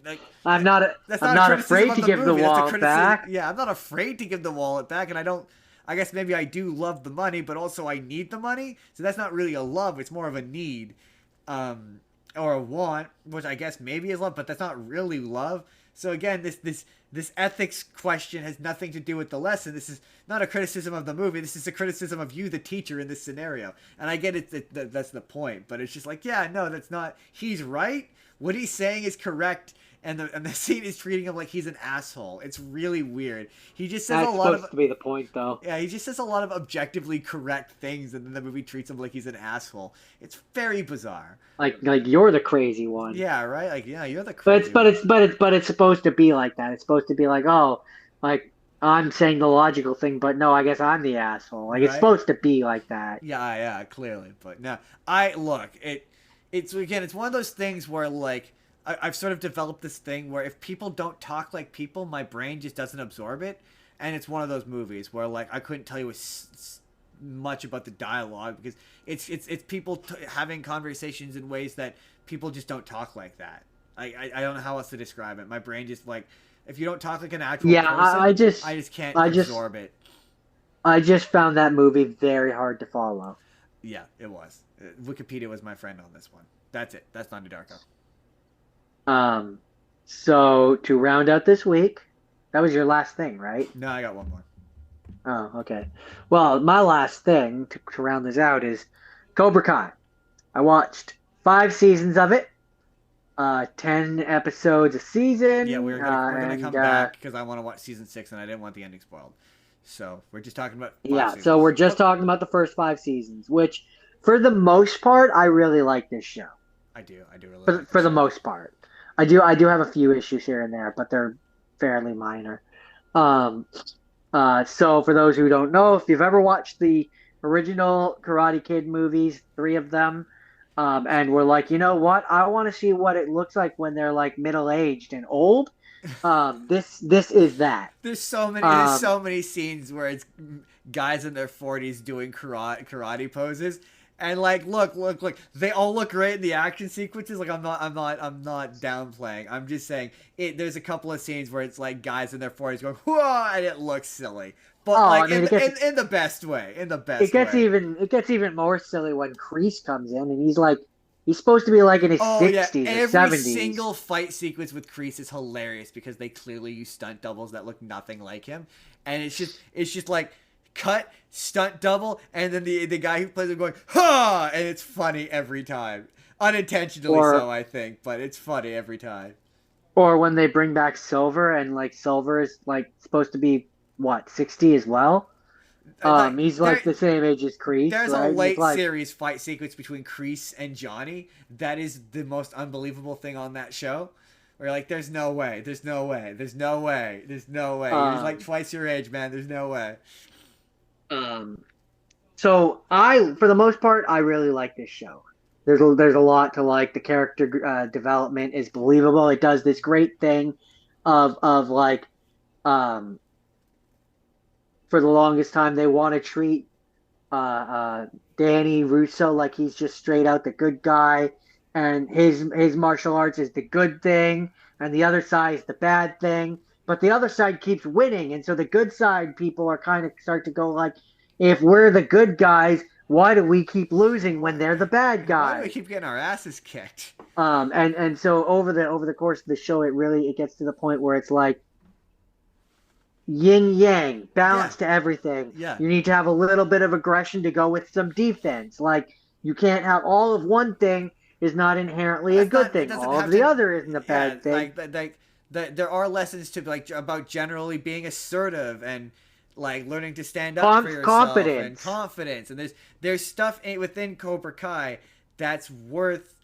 S1: Like,
S2: I'm not.
S1: that's
S2: I'm
S1: not
S2: not
S1: a criticism
S2: afraid
S1: of
S2: to
S1: the
S2: give the
S1: movie. That's a
S2: wallet
S1: criticism.
S2: back.
S1: Yeah, I'm not afraid to give the wallet back, and I don't. I guess maybe I do love the money, but also I need the money. So that's not really a love. It's more of a need, or a want, which I guess maybe is love, but that's not really love. So again, this ethics question has nothing to do with the lesson. This is not a criticism of the movie. This is a criticism of you, the teacher, in this scenario. And I get it that's the point, but it's just like, yeah, no, that's not. He's right. What he's saying is correct and the scene is treating him like he's an asshole. It's really weird. He just says a
S2: That's
S1: lot
S2: supposed
S1: of
S2: to be the point, though.
S1: yeah, he just says a lot of objectively correct things, and then the movie treats him like he's an asshole. It's very bizarre.
S2: Like you're the crazy one.
S1: Yeah, right. Like, yeah, you're the
S2: But it's
S1: crazy
S2: but
S1: one,
S2: it's but it's but it's supposed to be like that. It's supposed to be like, oh, like I'm saying the logical thing, but no, I guess I'm the asshole. Like it's
S1: right?
S2: supposed to be like that.
S1: Yeah, yeah, clearly. But no, I look it's again, it's one of those things where like I've sort of developed this thing where if people don't talk like people, my brain just doesn't absorb it, and it's one of those movies where like I couldn't tell you much about the dialogue because it's people having conversations in ways that people just don't talk like that. I don't know how else to describe it. My brain just like if you don't talk like an actual
S2: Yeah,
S1: person, I just can't
S2: I just
S1: absorb it.
S2: I just found that movie very hard to follow.
S1: Yeah, it was. Wikipedia was my friend on this one. That's it. That's Donnie Darko.
S2: Um, so to round out this week, that was your last thing, right?
S1: No, I got one more.
S2: Oh, okay. Well, my last thing to round this out is Cobra Kai. I watched 5 seasons of it, 10 episodes a
S1: Yeah,
S2: season,
S1: we're gonna
S2: and
S1: come back because I want to watch season 6 and I didn't want the ending spoiled. So we're just talking about five
S2: yeah.
S1: seasons.
S2: So we're just talking about the first 5 seasons, which, for the most part, I really like this show.
S1: I do really
S2: For
S1: like
S2: for
S1: the
S2: the
S1: show.
S2: most part, I do have a few issues here and there, but they're fairly minor. Um, so for those who don't know, if you've ever watched the original Karate Kid movies, 3 of them, and we're like, you know what? I want to see what it looks like when they're like middle aged and old. This is that.
S1: There's
S2: Um,
S1: so many scenes where it's guys in their 40s doing karate poses. And like, look! They all look great in the action sequences. Like, I'm not downplaying. I'm just saying There's a couple of scenes where it's like guys in their 40s going, "Whoa!" and it looks silly, but
S2: oh, I
S1: like
S2: mean,
S1: in the best way. In the best way.
S2: it gets even more silly when Kreese comes in and he's supposed to be like in his
S1: Oh yeah,
S2: 60s or
S1: every
S2: 70s.
S1: single fight sequence with Kreese is hilarious because they clearly use stunt doubles that look nothing like him, and it's just like cut stunt double, and then the guy who plays it going ha, and it's funny every time, unintentionally
S2: Or
S1: so I think, but it's funny every time.
S2: Or when they bring back Silver and like Silver is like supposed to be what, 60 as well?
S1: Like
S2: He's like the same age as Kreese,
S1: there's a
S2: right? And it's
S1: late
S2: like,
S1: series fight sequence between Kreese and Johnny that is the most unbelievable thing on that show. Where you're like, there's no way, there's no way, there's no way, there's no way. You're like
S2: um,
S1: twice your age, man. There's no way.
S2: um, so for the most part, I really like this show. There's a lot to like. The character development is believable. It does this great thing of like, um, for the longest time they want to treat Danny Russo like he's just straight out the good guy, and his martial arts is the good thing, and the other side is the bad thing. But the other side keeps winning, and so the good side people are kind of start to go like, if we're the good guys, why do we keep losing when they're the bad
S1: Why do we
S2: guys?
S1: keep getting our asses kicked?
S2: And so over the course of the show, it gets to the point where it's like yin yang,
S1: Yeah,
S2: balance to everything.
S1: yeah.
S2: You need to have a little bit of aggression to go with some defense. Like you can't have all of one thing is not inherently a
S1: That's
S2: good
S1: not. It
S2: thing.
S1: doesn't
S2: All of
S1: have
S2: the
S1: to.
S2: other isn't a
S1: Yeah,
S2: bad thing.
S1: there are lessons to like about generally being assertive and like learning to stand up for yourself and
S2: Confidence.
S1: confidence. And there's stuff within Cobra Kai that's worth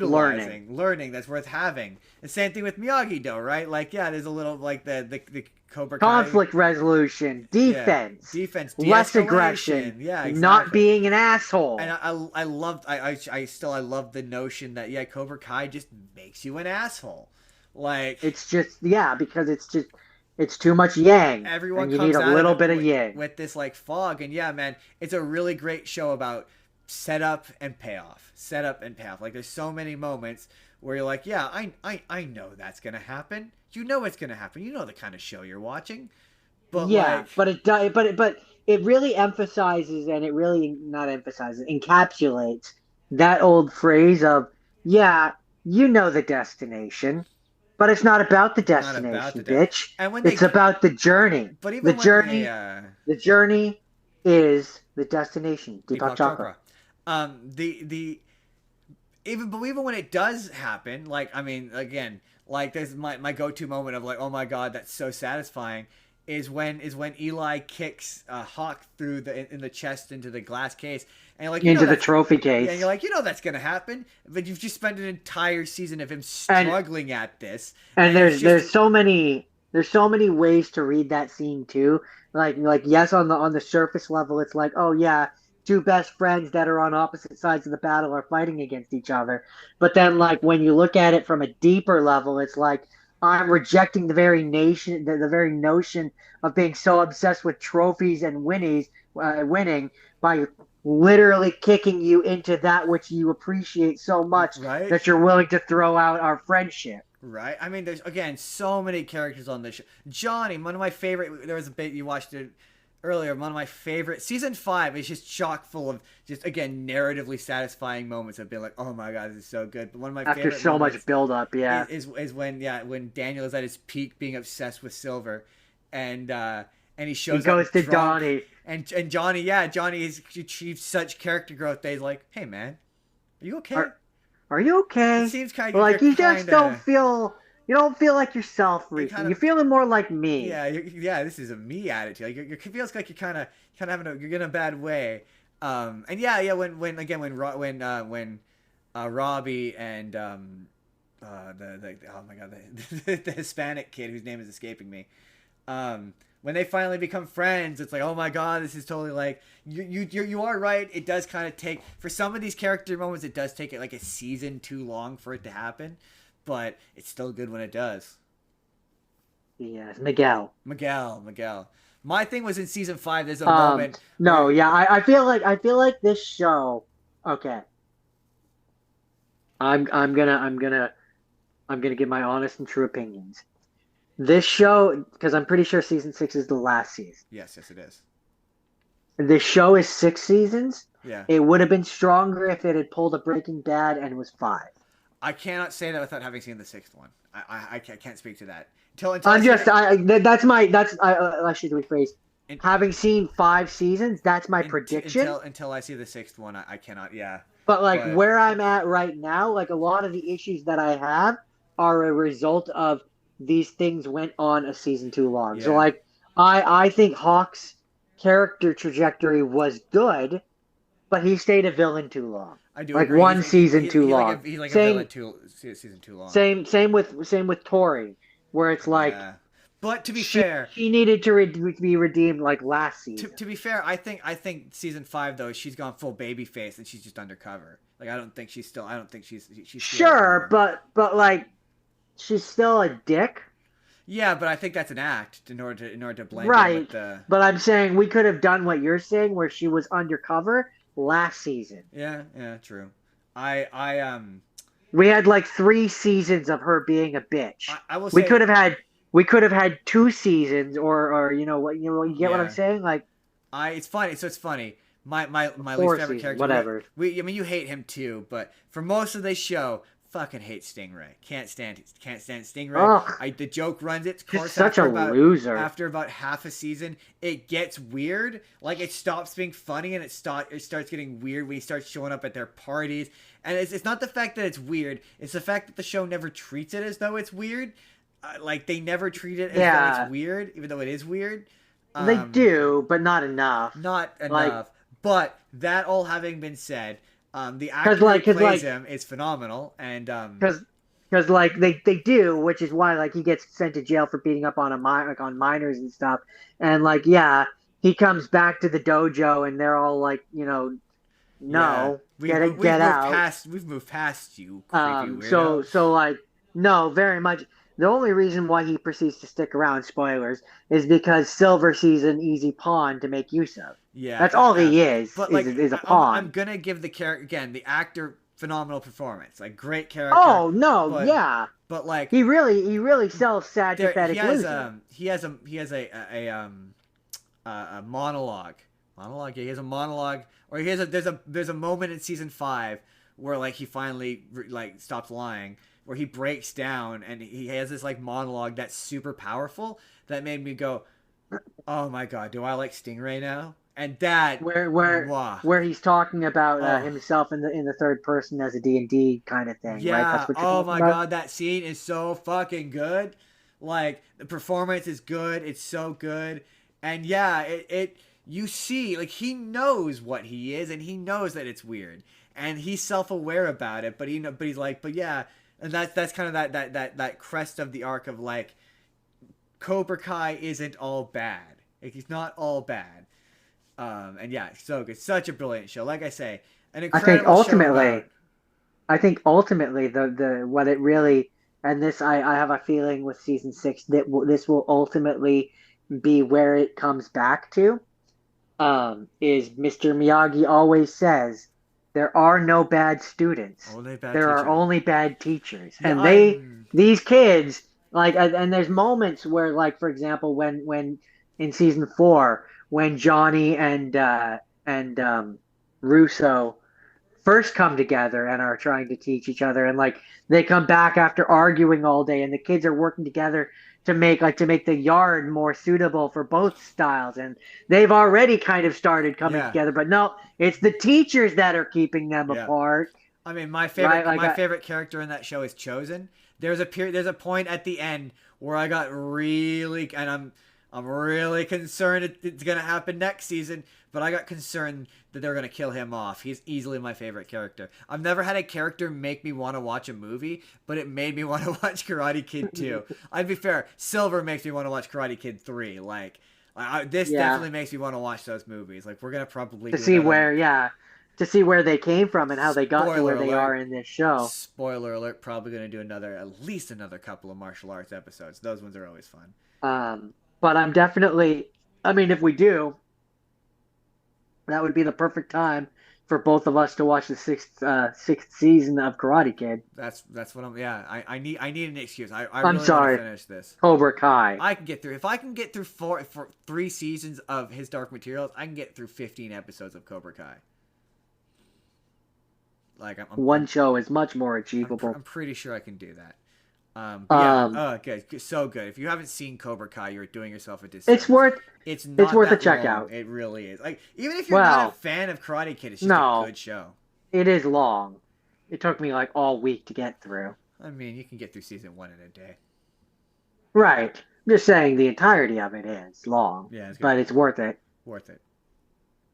S2: Learning.
S1: learning that's worth having. And same thing with Miyagi Do, right? Like yeah, there's a little like the Cobra Kai.
S2: Conflict resolution,
S1: Yeah,
S2: defense,
S1: defense,
S2: less
S1: de-escalation.
S2: aggression,
S1: Yeah,
S2: not
S1: exactly.
S2: being an asshole.
S1: And I loved I love the notion that yeah, Cobra Kai just makes you an asshole. Like
S2: It's just, yeah, because it's too much yang,
S1: everyone
S2: and you need
S1: comes
S2: a
S1: out of
S2: little
S1: it
S2: bit of yin.
S1: with this like fog, and yeah, man, it's a really great show about setup and payoff, setup and payoff. Like there's so many moments where you're like, yeah, I know that's gonna happen. You know it's gonna happen. You know the kind of show you're watching. But
S2: Yeah,
S1: like,
S2: but it really emphasizes, and it really not emphasizes, encapsulates that old phrase of, yeah, you know the destination, but it's not about the
S1: it's not about
S2: destination,
S1: the death.
S2: bitch.
S1: And when
S2: It's
S1: they,
S2: about the journey.
S1: but
S2: The
S1: even when they,
S2: journey, the journey is the destination. Deepak
S1: Deepak
S2: Chopra.
S1: Chopra, the even when it does happen, like I mean, again, like there's my go-to moment of like, oh my god, that's so satisfying, is when Eli kicks Hawk through in the chest into the glass case, and you're like,
S2: Into the
S1: that's
S2: trophy
S1: yeah, and you're
S2: case.
S1: like, that's gonna happen, but you've just spent an entire season of him
S2: And
S1: struggling at this,
S2: and
S1: and it's just
S2: there's so many ways to read that scene too. Like yes, on the surface level, it's like, oh yeah, two best friends that are on opposite sides of the battle are fighting against each other. But then like when you look at it from a deeper level, it's like I'm rejecting the very notion of being so obsessed with trophies and winning by literally kicking you into that which you appreciate so much
S1: right.
S2: that you're willing to throw out our friendship.
S1: Right. I mean, there's again so many characters on this show. Johnny, one of my favorite. There was a bit you watched it earlier. One of my favorite season 5 is just chock full of just again narratively satisfying moments of being like, oh my god, this is so good. But one of my
S2: After
S1: favorite
S2: so much
S1: moments
S2: build up, yeah.
S1: is when Daniel is at his peak, being obsessed with Silver, and he
S2: He
S1: shows
S2: goes
S1: up
S2: to
S1: drunk,
S2: Donnie.
S1: and Johnny, yeah, Johnny has achieved such character growth that he's like, hey man, are you okay?
S2: Are are you
S1: It
S2: okay?
S1: seems kind of you're
S2: Like
S1: kind of
S2: you don't feel like yourself
S1: you're kind
S2: recently. You're
S1: of
S2: feeling more like me.
S1: yeah, yeah, this is a me attitude. Like it feels like you're kind of you're in a bad way. And yeah, when again when Robbie and the oh my god the Hispanic kid whose name is escaping me, when they finally become friends, it's like, oh my god, this is totally like you are right. It does kind of take for some of these character moments. It does take it like a season too long for it to happen, but it's still good when it does.
S2: Yes, Miguel.
S1: Miguel. My thing was in season 5. There's a moment
S2: No,
S1: where
S2: yeah, I feel like this show. Okay, I'm gonna I'm gonna give my honest and true opinions. This show, because I'm pretty sure season 6 is the last season.
S1: yes, it is.
S2: This show is 6 seasons.
S1: Yeah,
S2: It would have been stronger if it had pulled a Breaking Bad and was 5.
S1: I cannot say that without having seen the sixth one. I can't speak to that until I
S2: I'm
S1: see
S2: just
S1: it.
S2: that's my that's I should rephrase.
S1: In,
S2: Having seen 5 seasons, that's my prediction.
S1: until I see the sixth one, I cannot. Yeah,
S2: But like
S1: but
S2: where I'm at right now, like a lot of the issues that I have are a result of these things went on a season too long. So
S1: yeah,
S2: like I think Hawk's character trajectory was good, but he stayed a villain too long.
S1: I do
S2: Like
S1: agree.
S2: one season too long.
S1: He's like a
S2: Same
S1: villain too season too long.
S2: same with Tori, where it's like
S1: Yeah, but to be fair,
S2: she needed to be redeemed like last season.
S1: to be fair, I think season 5 though she's gone full baby face and she's just undercover. Like I don't think she's
S2: Sure,
S1: still.
S2: but like she's still a dick.
S1: Yeah, but I think that's an act in order to blend in with
S2: Right.
S1: the.
S2: But I'm saying we could have done what you're saying where she was undercover last season.
S1: Yeah, true. I
S2: We had like 3 seasons of her being a bitch.
S1: I will
S2: We
S1: say
S2: we could have had 2 seasons or you get what I'm
S1: yeah.
S2: saying? Like
S1: It's funny. So it's funny. My least
S2: 4
S1: favorite
S2: seasons,
S1: character.
S2: whatever.
S1: I mean, you hate him too, but for most of this show, fucking hate Stingray. Can't stand Stingray.
S2: Ugh,
S1: The joke runs its
S2: just
S1: course
S2: such a loser.
S1: after about half a season. It gets weird. Like it stops being funny and it starts getting weird when he starts showing up at their parties. And it's not the fact that it's weird. It's the fact that the show never treats it as though it's weird. Like they never treat it as though
S2: Yeah,
S1: it's weird, even though it is weird.
S2: they
S1: Um,
S2: do, but not enough.
S1: not
S2: Like
S1: enough. But that all having been said, the
S2: cuz
S1: actor who
S2: cuz
S1: plays him is phenomenal, and
S2: cuz because like they do, which is why like he gets sent to jail for beating up on like on minors and stuff. And like yeah, he comes back to the dojo and they're all like,
S1: yeah,
S2: no, get out.
S1: we've moved past you, creepy
S2: So
S1: weirdo.
S2: like no, very much. The only reason why he proceeds to stick around, spoilers, is because Silver sees an easy pawn to make use of.
S1: Yeah,
S2: That's all he
S1: but like
S2: is a
S1: I'm
S2: pawn.
S1: gonna give the character again, the actor phenomenal performance, like great character,
S2: Oh no,
S1: but
S2: yeah.
S1: like
S2: He really sells sad,
S1: there
S2: pathetic loser.
S1: he has a monologue. Monologue. Yeah, he has a monologue, or he has there's a moment in season 5 where like he finally like stops lying, where he breaks down and he has this like monologue that's super powerful that made me go, oh my god, do I like Stingray now? and that,
S2: where where
S1: wow,
S2: where he's talking about
S1: oh
S2: himself in the third person as a D&D kind of thing, right?
S1: yeah,
S2: That's what you're
S1: oh
S2: talking
S1: my
S2: about.
S1: god, that scene is so fucking good. Like the performance is good, it's so good, and yeah, it you see like he knows what he is, and he knows that it's weird, and he's self aware about it, but but he's like, but yeah, and that's kind of that crest of the arc of like Cobra Kai isn't all bad. Like he's not all bad. And yeah, so good. Such a brilliant show. Like I say, an
S2: I think
S1: incredible show about.
S2: ultimately, I think ultimately the what it really, and this I have a feeling with season six that this will ultimately be where it comes back to. Is Mr. Miyagi always says there are no bad students.
S1: Only bad
S2: There are
S1: teachers.
S2: only bad teachers.
S1: Yeah,
S2: And
S1: I'm.
S2: these kids, like, and there's moments where, like, for example, when in season four, when Johnny and Russo first come together and are trying to teach each other, and like they come back after arguing all day, and the kids are working together to make the yard more suitable for both styles, and they've already kind of started coming
S1: Yeah,
S2: together, but no, it's the teachers that are keeping them
S1: yeah.
S2: apart,
S1: I mean,
S2: right? Like
S1: my favorite character in that show is Chosen. There's a point at the end where I got really, and I'm really concerned it's gonna happen next season. But I got concerned that they're gonna kill him off. He's easily my favorite character. I've never had a character make me want to watch a movie, but it made me want to watch Karate Kid 2. I'd be fair. Silver makes me want to watch Karate Kid 3. Like, this
S2: yeah,
S1: definitely makes me want to watch those movies. Like, we're gonna probably
S2: to
S1: do
S2: see
S1: another.
S2: where, yeah, to see where they came from and how they got to
S1: Spoiler
S2: where they are
S1: alert.
S2: in this show.
S1: Spoiler alert, probably going to do at least another couple of martial arts episodes. Those ones are always fun.
S2: But I'm definitely, I mean, if we do, that would be the perfect time for both of us to watch the sixth season of Karate Kid.
S1: That's what I'm, yeah, I need an excuse. I
S2: I'm
S1: really want to
S2: sorry,
S1: finish this.
S2: Cobra Kai.
S1: I can get through, if I can get through for 3 seasons of his Dark Materials, I can get through 15 episodes of Cobra Kai. Like,
S2: One show is much more achievable.
S1: I'm pretty sure I can do that. But yeah,
S2: Um,
S1: good, so good. If you haven't seen Cobra Kai, you're doing yourself a
S2: it's
S1: disservice.
S2: worth
S1: It's
S2: it's
S1: not
S2: worth a
S1: that
S2: check
S1: long.
S2: out.
S1: It really is. Like even if you're not a
S2: Well,
S1: fan of Karate Kid, it's just a
S2: no,
S1: good show.
S2: it is long. It took me like all week to get through.
S1: I mean, you can get through season 1 in a day.
S2: Right. I'm just saying the entirety of it is long,
S1: Yeah, it's good.
S2: but it's worth it.
S1: Worth it.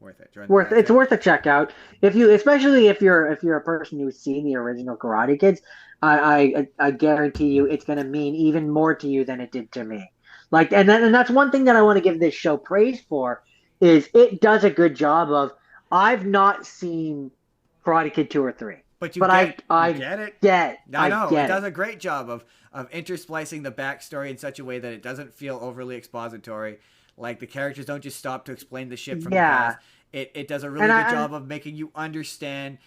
S1: Worth it. Join the
S2: Worth
S1: Patrick.
S2: it's worth a check out if you, especially if you're a person who's seen the original Karate Kids. I guarantee you it's going to mean even more to you than it did to me. Like, and that's one thing that I want to give this show praise for, is it does a good job of, I've not seen Karate Kid 2 or 3,
S1: But
S2: but
S1: you get it. I
S2: I
S1: know it
S2: get
S1: does
S2: it.
S1: a great job of intersplicing the backstory in such a way that it doesn't feel overly expository. Like the characters don't just stop to explain the shit from the
S2: Yeah,
S1: past. It does a really
S2: and
S1: good
S2: I and
S1: job of making you understand,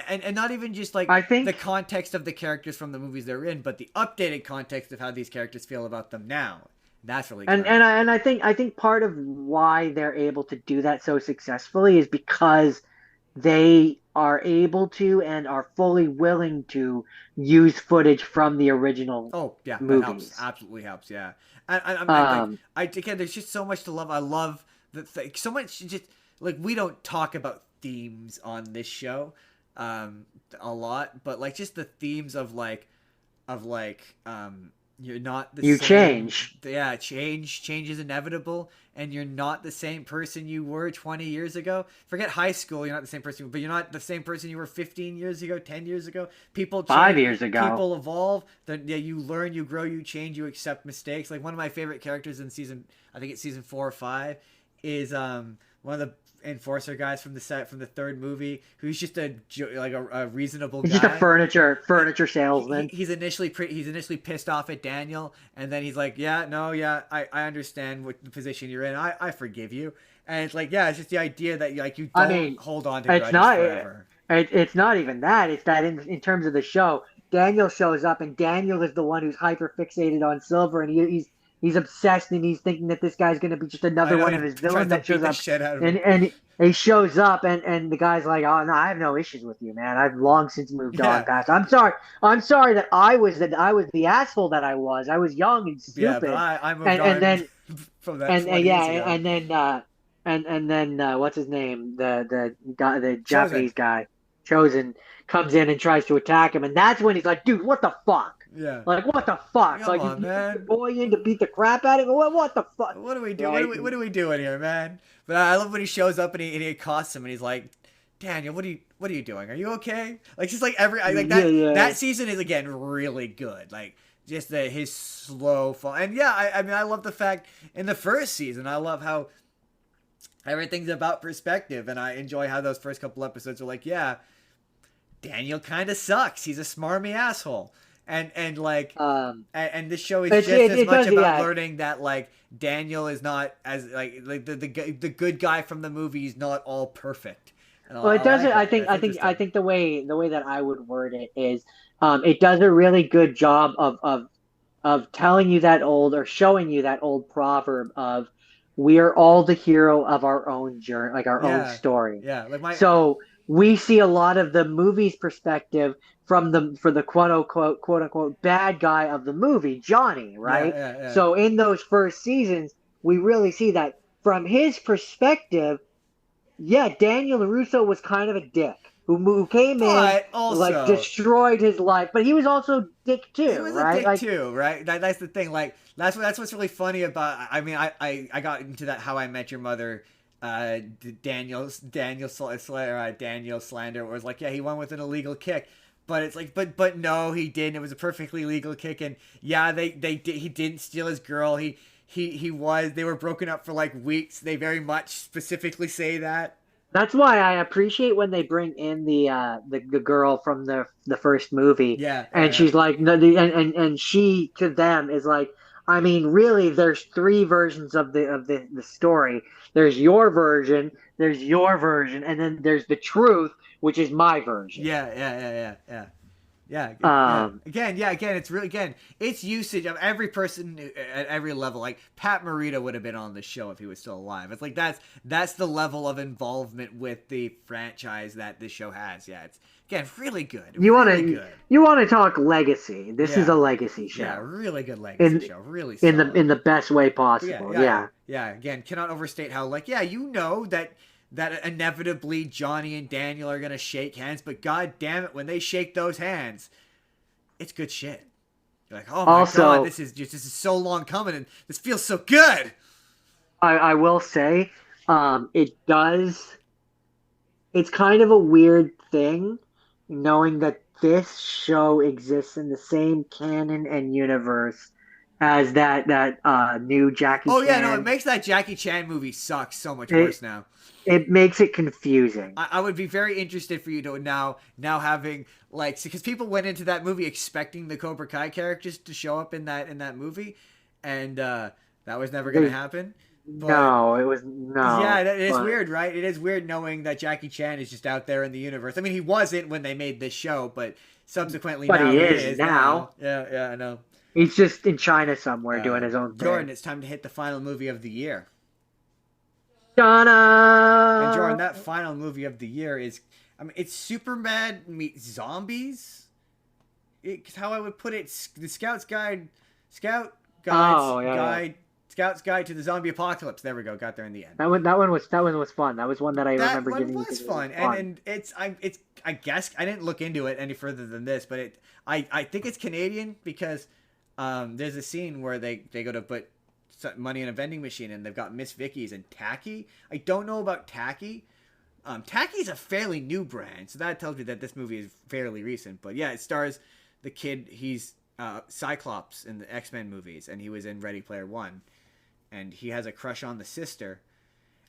S1: and not even just like
S2: I
S1: the
S2: think
S1: context of the characters from the movies they're in, but the updated context of how these characters feel about them now. That's really clever.
S2: and I think part of why they're able to do that so successfully is because they are able to and are fully willing to use footage from the original
S1: Oh yeah, that helps.
S2: movies.
S1: Absolutely helps. Yeah, and like
S2: Um,
S1: I again, there's just so much to love. I love so much. Just like we don't talk about themes on this show, a lot, but like just the themes of you're not the
S2: you
S1: same.
S2: change.
S1: Yeah, change is inevitable, and you're not the same person you were 20 years ago. Forget high school, you're not the same person, but you're not the same person you were 15 years ago, 10 years ago. People
S2: 5
S1: change,
S2: years ago.
S1: people evolve. Then yeah, you learn, you grow, you change, you accept mistakes. Like one of my favorite characters in I think it's season 4 or 5, is one of the enforcer guys from the third movie, who's just a reasonable
S2: He's just a
S1: guy.
S2: furniture salesman.
S1: He's initially pissed off at Daniel, and then he's like, yeah, no, yeah, I understand what the position you're in. I forgive you. And it's like, yeah, it's just the idea that like you
S2: I
S1: don't
S2: mean,
S1: hold on to
S2: it's
S1: grudges
S2: not
S1: forever.
S2: it's not even that. It's that in terms of the show, Daniel shows up, and Daniel is the one who's hyper fixated on Silver, and he's obsessed, and he's thinking that this guy's going to be just
S1: I
S2: another
S1: know
S2: one
S1: he
S2: of his
S1: tries
S2: villains
S1: to
S2: that
S1: beat
S2: shows
S1: the
S2: up,
S1: shit out of him.
S2: and he shows up, and the guy's like, oh no, I have no issues with you, man. I've long since moved on
S1: Yeah,
S2: past. I'm sorry that I was the asshole that I was. I was young and
S1: yeah, but
S2: stupid,
S1: I moved
S2: and
S1: on
S2: then
S1: from that 20
S2: yeah,
S1: years ago.
S2: and then and then what's his name? The guy, the
S1: Chosen.
S2: Japanese guy, Chosen, comes in and tries to attack him, and that's when he's like, "Dude, what the fuck?
S1: Yeah.
S2: Like, what the fuck?
S1: Come
S2: Like,
S1: on,
S2: you bring your
S1: man.
S2: boy in to beat the crap out of him? What the fuck?"
S1: What do we do?
S2: Right?
S1: What are we doing here, man? But I love when he shows up and he accosts him and he's like, Daniel, what are you doing? Are you okay? Like just like like
S2: Yeah, yeah.
S1: that season is again really good. Like just his slow fall. And yeah, I mean I love the fact in the first season I love how everything's about perspective, and I enjoy how those first couple episodes are like, yeah, Daniel kind of sucks. He's a smarmy asshole. And like
S2: Um,
S1: and this show is
S2: it's
S1: just as
S2: it
S1: much
S2: does,
S1: about
S2: yeah.
S1: learning that like Daniel is not as like the good guy from the movie is not all perfect. And
S2: Well,
S1: I
S2: it doesn't.
S1: like that. That's
S2: I
S1: interesting.
S2: think the way that I would word it is, it does a really good job of telling you that old or showing you that old proverb of we are all the hero of our own journey, like our own
S1: Yeah,
S2: story.
S1: yeah. Like my
S2: So we see a lot of the movie's perspective from the for the quote unquote bad guy of the movie, Johnny,
S1: yeah,
S2: right?
S1: yeah, yeah.
S2: So in those first seasons, we really see that from his perspective. Yeah, Daniel Russo was kind of a dick who came in,
S1: But
S2: like,
S1: also
S2: destroyed his life, but he was also dick
S1: he
S2: too,
S1: was a
S2: right?
S1: dick
S2: Like,
S1: too, right? That's the thing. Like that's what's really funny about. I mean, I got into that How I Met Your Mother. Daniel slander where it was like, yeah, he won with an illegal kick, but it's like, but no, he didn't. It was a perfectly legal kick, and yeah, they did. He didn't steal his girl. He was. They were broken up for like weeks. They very much specifically say that.
S2: that's why I appreciate when they bring in the girl from the first movie,
S1: Yeah,
S2: and
S1: yeah,
S2: she's like, no, and she to them is like, I mean, really, there's three versions of the story. There's your version, there's your version, and then there's the truth, which is my version.
S1: yeah, yeah, yeah, yeah, yeah. Yeah, yeah.
S2: Um,
S1: Again, it's really again, it's usage of every person at every level. Like Pat Morita would have been on the show if he was still alive. It's like that's the level of involvement with the franchise that this show has. Yeah, it's again really good,
S2: you
S1: really
S2: wanna
S1: good.
S2: you wanna talk legacy? This is a
S1: Yeah,
S2: legacy
S1: yeah,
S2: show
S1: really good legacy
S2: in
S1: show, really solid.
S2: in the best way
S1: But yeah,
S2: possible.
S1: yeah, yeah,
S2: Yeah.
S1: yeah. Again, cannot overstate how like yeah, you know that inevitably Johnny and Daniel are gonna shake hands, but god damn it, when they shake those hands, it's good shit. You're like, oh my god,
S2: Also,
S1: this is so long coming, and this feels so good.
S2: I will say, it does. It's kind of a weird thing knowing that this show exists in the same canon and universe as that new Jackie
S1: Oh yeah, no, it
S2: Chan.
S1: makes that Jackie Chan movie suck so much
S2: It
S1: worse now.
S2: it makes it confusing.
S1: I would be very interested for you to now having like because people went into that movie expecting the Cobra Kai characters to show up in that movie, and that was never gonna
S2: They
S1: happen. But
S2: no, it was no,
S1: yeah, it is
S2: but
S1: weird, right? It is weird knowing that Jackie Chan is just out there in the universe. I mean, he wasn't when they made this show, but subsequently
S2: but
S1: now
S2: he
S1: he
S2: is
S1: is
S2: now.
S1: now. Yeah, yeah, I know.
S2: He's just in China somewhere doing his own
S1: Jordan,
S2: thing.
S1: it's time to hit the final movie of the year. And Jordan,
S2: Donna.
S1: that final movie of the year is, I mean, it's Superman meets zombies. It's how I would put it. The Scout Guide's
S2: Oh yeah, yeah.
S1: Scout's Guide to the Zombie Apocalypse. There we go. Got there in the end.
S2: That one was fun. That was one that I
S1: That
S2: remember
S1: one
S2: giving you
S1: was
S2: because it was
S1: fun,
S2: fun.
S1: and it's I guess I didn't look into it any further than this, but I think it's Canadian because there's a scene where they go to put money in a vending machine and they've got Miss Vicky's and Tacky. I don't know about Tacky. Tacky's a fairly new brand, so that tells me that this movie is fairly recent. But yeah, it stars the kid. He's Cyclops in the X-Men movies, and he was in Ready Player One, and he has a crush on the sister.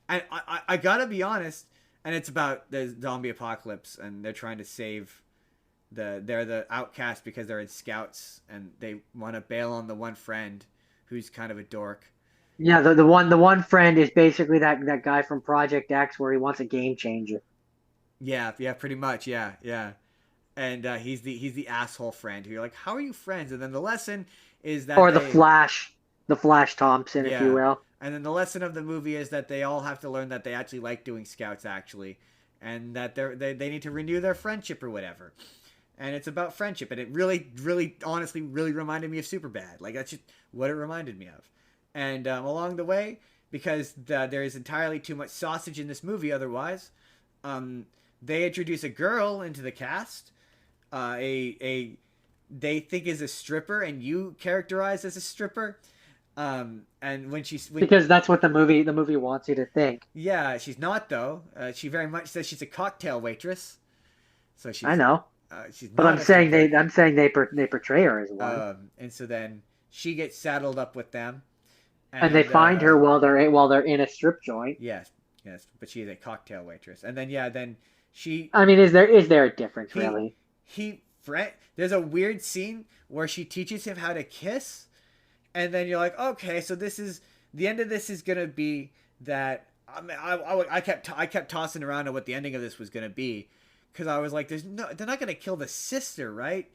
S1: And I gotta be honest, and it's about the zombie apocalypse, and they're trying to save they're the outcast because they're in scouts, and they want to bail on the one friend who's kind of a dork.
S2: Yeah, the one friend is basically that guy from Project X where he wants a game changer.
S1: Yeah, yeah, pretty much, yeah, yeah. And he's the asshole friend who you're like, how are you friends? And then the lesson is that
S2: Or
S1: they
S2: The Flash Thompson, if you
S1: yeah,
S2: will.
S1: and then the lesson of the movie is that they all have to learn that they actually like doing scouts actually, and that they need to renew their friendship or whatever. And it's about friendship, and it really, really, honestly, really reminded me of Superbad. Like that's just what it reminded me of. And along the way, because there is entirely too much sausage in this movie otherwise. Um, they introduce a girl into the cast, a they think is a stripper, and you characterize as a stripper. And when
S2: Because that's what the movie wants you to think.
S1: yeah, she's not though. She very much says she's a cocktail waitress, so
S2: I
S1: she's
S2: know,
S1: she's
S2: but
S1: not a stripper.
S2: I'm saying they portray her as one,
S1: And so then she gets saddled up with them,
S2: and they
S1: and
S2: find her while they're in a strip joint.
S1: yes, yes, but she is a cocktail waitress, and then yeah, then she
S2: I mean, is there a difference
S1: he
S2: really?
S1: there's a weird scene where she teaches him how to kiss, and then you're like, okay, so this is the end of this is gonna be that. I mean, I kept tossing around on what the ending of this was gonna be, because I was like, they're not gonna kill the sister, right?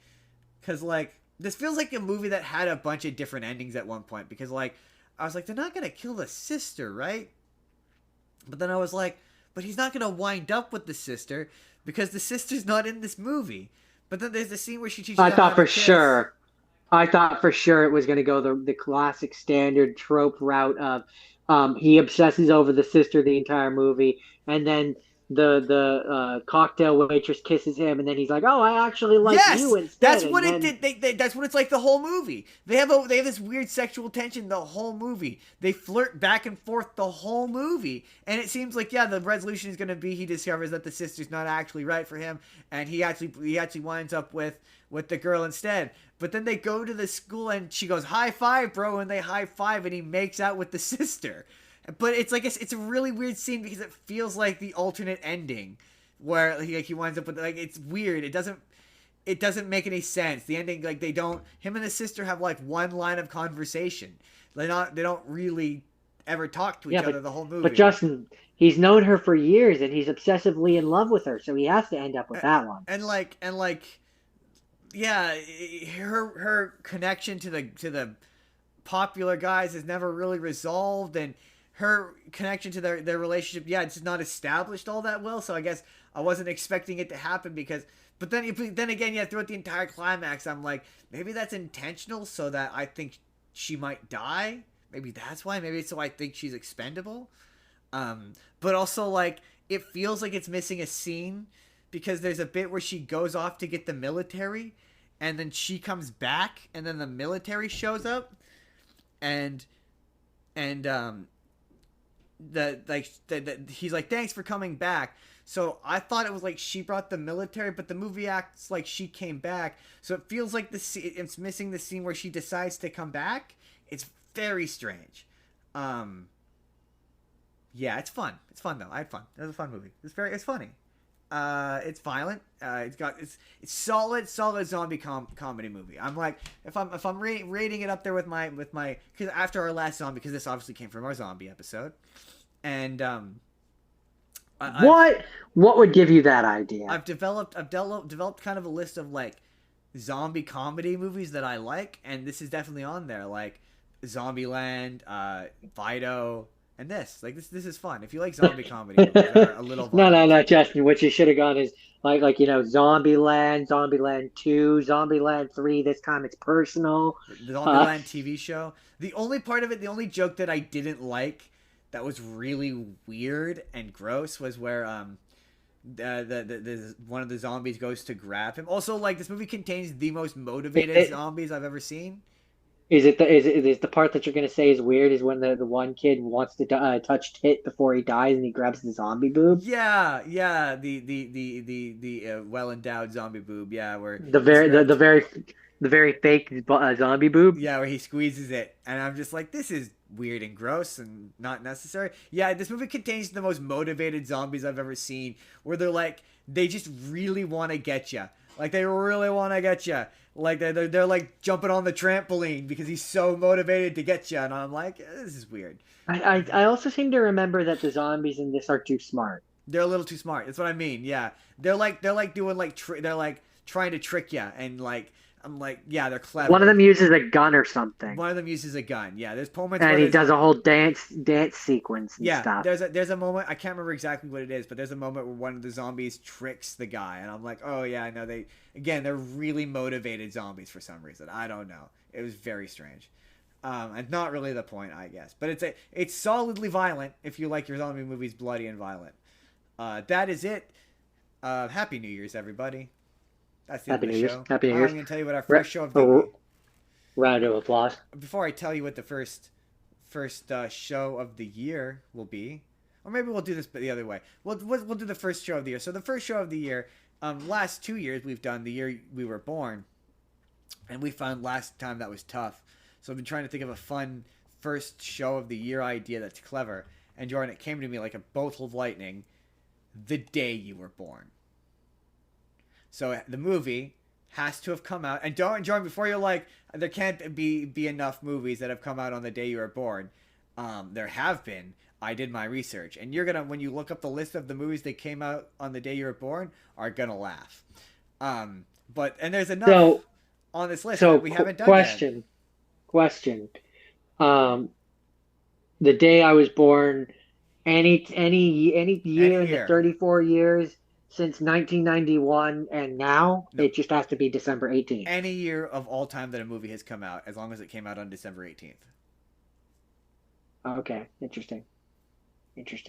S1: Because like this feels like a movie that had a bunch of different endings at one point. Because like I was like, they're not gonna kill the sister, right? But then I was like, but he's not gonna wind up with the sister because the sister's not in this movie. But then there's the scene where she teaches
S2: I
S1: him how
S2: thought
S1: to
S2: for
S1: kiss.
S2: sure. I thought for sure it was going to go the classic standard trope route of he obsesses over the sister the entire movie, and then the cocktail waitress kisses him, and then he's like, "Oh, I actually like you
S1: Yes,
S2: instead,"
S1: that's
S2: and
S1: what it
S2: then
S1: did. That's what it's like the whole movie. They have this weird sexual tension the whole movie. They flirt back and forth the whole movie, and it seems like yeah, the resolution is going to be he discovers that the sister's not actually right for him, and he actually winds up with the girl instead. But then they go to the school and she goes high five, bro, and they high five, and he makes out with the sister. But it's like it's a really weird scene because it feels like the alternate ending where he winds up with like it's weird. It doesn't make any sense. The ending, like they don't. Him and his sister have like one line of conversation. They don't really ever talk to each
S2: yeah,
S1: other the whole
S2: but
S1: movie.
S2: Justin, he's known her for years, and he's obsessively in love with her, so he has to end up with
S1: A-
S2: that one.
S1: and like yeah, her connection to the popular guys is never really resolved, and her connection to their relationship, yeah, it's just not established all that well. So I guess I wasn't expecting it to happen because. But then again, yeah, throughout the entire climax, I'm like, maybe that's intentional so that I think she might die. Maybe that's why. Maybe it's so I think she's expendable. But also like it feels like it's missing a scene because there's a bit where she goes off to get the military, and then she comes back, and then the military shows up, and and he's like thanks for coming back. So I thought it was like she brought the military, but the movie acts like she came back. So it feels like it's missing the scene where she decides to come back. It's very strange. Um, yeah, it's fun. It's fun though. I had fun. It was a fun movie. It's funny. It's violent. It's solid zombie comedy movie. I'm like if I'm rating it up there with my because after our last zombie, because this obviously came from our zombie episode, and I, I've
S2: What would give you that idea?
S1: developed kind of a list of like zombie comedy movies that I like, and this is definitely on there. Like Zombieland, Fido, and this is fun. If you like zombie comedy movies that are a little
S2: No, no,
S1: violent,
S2: no, Justin. What you should have gone is Zombieland, Zombieland 2, Zombieland 3. This time it's personal.
S1: the
S2: Uh,
S1: Zombieland TV show. The only part of it, the only joke that I didn't like, that was really weird and gross, was where the one of the zombies goes to grab him. Also, like this movie contains the most motivated
S2: it,
S1: zombies I've ever seen.
S2: is the part that you're gonna say is weird is when the one kid wants to touch tit before he dies and he grabs the zombie boob.
S1: Yeah, yeah, the well endowed zombie boob. Yeah, where
S2: The
S1: he's
S2: very the very fake zombie boob.
S1: yeah, where he squeezes it, and I'm just like, this is weird and gross and not necessary. Yeah, this movie contains the most motivated zombies I've ever seen, where they just really want to get you, like they really want to get you, like they're like jumping on the trampoline because he's so motivated to get you, and I'm like, this is weird.
S2: I also seem to remember that the zombies in this are too smart.
S1: They're a little too smart. That's what I mean. Yeah, they're like doing like they're like trying to trick you, and like I'm like, yeah, they're
S2: One of
S1: clever.
S2: them uses a gun or something,
S1: One of them uses a gun. Yeah, there's moments where
S2: and he
S1: there's
S2: does a whole dance sequence and
S1: yeah,
S2: stuff.
S1: there's a moment, I can't remember exactly what it is, but there's a moment where one of the zombies tricks the guy, and I'm like, oh yeah, I know they're really motivated zombies for some reason. I don't know. It was very strange. It's not really the point, I guess, but it's solidly violent if you like your zombie movies bloody and violent. That is it. Happy New Year's, everybody. That's the end
S2: Happy
S1: of the
S2: New Year's.
S1: show.
S2: Happy New
S1: I'm
S2: Year's.
S1: going to tell you what our
S2: Ra-
S1: first show of
S2: a
S1: the
S2: round of applause.
S1: before I tell you what the first show of the year will be, or maybe we'll do this the other way. We'll do the first show of the year. So the first show of the year, last 2 years we've done the year we were born, and we found last time that was tough. So I've been trying to think of a fun first show of the year idea that's clever. And Jordan, it came to me like a bolt of lightning, the day you were born. So the movie has to have come out. And don't, Jordan, before you're like, there can't be enough movies that have come out on the day you were born. There have been. I did my research, and you're gonna, when you look up the list of the movies that came out on the day you were born, are gonna laugh. And there's enough on this list that we haven't done yet.
S2: Question. The day I was born, any year in the 34 years since 1991 and now, no. It just has to be December 18th.
S1: Any year of all time that a movie has come out, as long as it came out on December 18th.
S2: Okay, interesting.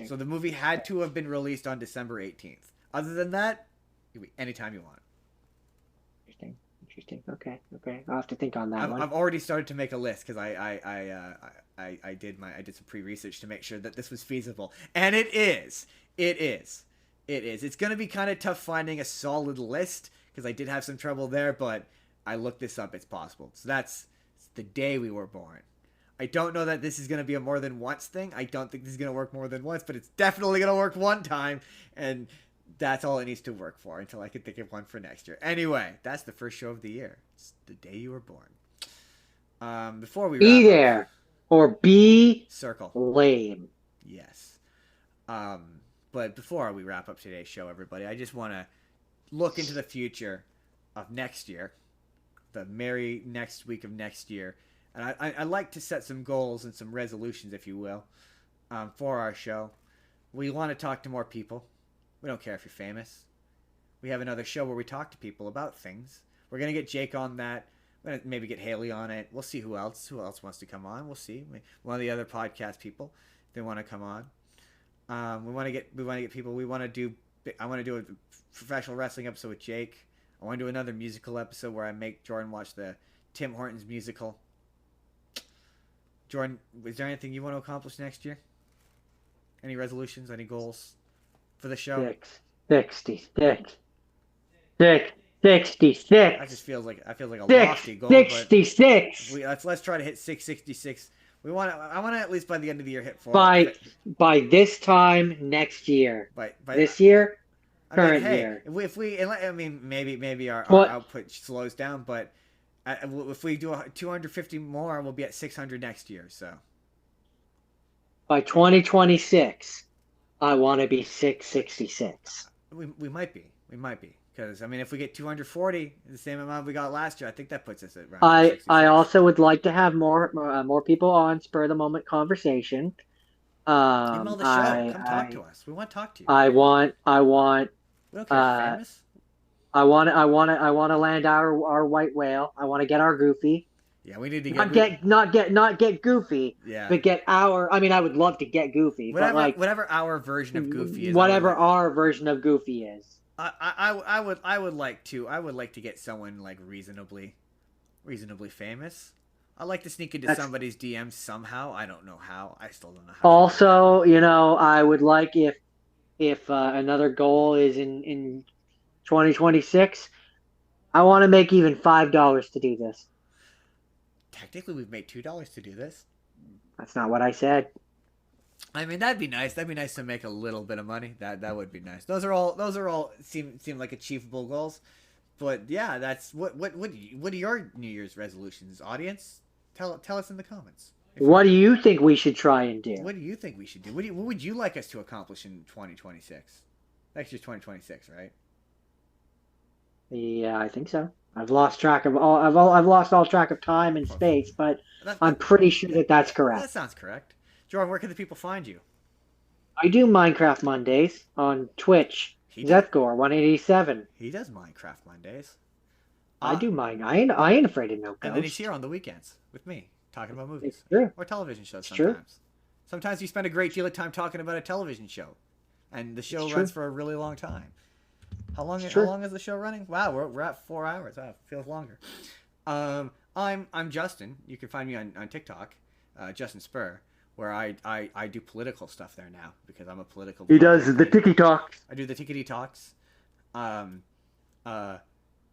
S1: So the movie had to have been released on December 18th. Other than that, anytime you want.
S2: Interesting. Okay. I'll have to think on that one.
S1: I've already started to make a list because I did some pre-research to make sure that this was feasible, and it is. It's gonna be kind of tough finding a solid list because I did have some trouble there, but I looked this up. It's possible. So that's the day we were born. I don't know that this is gonna be a more than once thing. I don't think this is gonna work more than once, but it's definitely gonna work one time, and that's all it needs to work for until I can think of one for next year. Anyway, that's the first show of the year. It's the day you were born. Before we
S2: be there or be
S1: circle
S2: lame.
S1: Yes. But before we wrap up today's show, everybody, I just want to look into the future of next year, the merry next week of next year, and I like to set some goals and some resolutions, if you will, for our show. We want to talk to more people. We don't care if you're famous. We have another show where we talk to people about things. We're going to get Jake on that. We're going to maybe get Haley on it. We'll see who else wants to come on. We'll see. One of the other podcast people, they want to come on. We want to get people. I want to do a professional wrestling episode with Jake. I want to do another musical episode where I make Jordan watch the Tim Hortons musical. Jordan, is there anything you want to accomplish next year? Any resolutions? Any goals for the show?
S2: 66. That
S1: just feels like a lofty goal.
S2: 66.
S1: But let's try to hit 666. I want to at least by the end of the year hit 4.
S2: By this time next year. By this year, current year.
S1: If we maybe our output slows down, but if we do 250 more, we'll be at 600 next year. So
S2: by 2026. I want to be 666.
S1: We might be. Because, if we get 240, the same amount we got last year, I think that puts us at around 66.
S2: I also would like to have more people on Spur of the Moment conversation.
S1: Email the show. Come talk to us. We want to talk to you.
S2: I want.
S1: We don't care if famous.
S2: I want to land our white whale. I want to get our Goofy.
S1: Yeah, we need to
S2: not get Goofy.
S1: Yeah.
S2: But get our. I would love to get Goofy.
S1: Whatever our version of Goofy is.
S2: Whatever our version of Goofy is.
S1: I would like to get someone like reasonably famous. I'd like to sneak into somebody's DMs somehow. I don't know how. I still don't know how.
S2: Also, I would like if another goal is in 2026, I want to make even $5 to do this.
S1: Technically, we've made $2 to do this.
S2: That's not what I said.
S1: That'd be nice. That'd be nice to make a little bit of money. That would be nice. Those are all seem like achievable goals. But yeah, that's what are your New Year's resolutions, audience? Tell us in the comments.
S2: What do you think we should try and do?
S1: What do you think we should do? What would you like us to accomplish in 2026? Next year's 2026, right?
S2: Yeah, I think so. I've lost track of I've lost all track of time and space, but I'm pretty sure that's correct.
S1: That sounds correct. Jordan, where can the people find you?
S2: I do Minecraft Mondays on Twitch. Zethgore187.
S1: He does Minecraft Mondays.
S2: I do mine. I ain't afraid of no ghosts.
S1: And then he's here on the weekends with me. talking about
S2: It's
S1: movies
S2: true.
S1: or television shows.
S2: It's true.
S1: Sometimes you spend a great deal of time talking about a television show, and the show
S2: It's
S1: runs
S2: true.
S1: for a really long time.
S2: It's
S1: How
S2: true.
S1: long is the show running? Wow, we're at 4 hours. Wow, it feels longer. I'm Justin. You can find me on TikTok, Justin Spurr, where I do political stuff there now because I'm a political
S2: He
S1: content
S2: does the
S1: creator.
S2: tiki talk.
S1: I do the tickety talks. Um,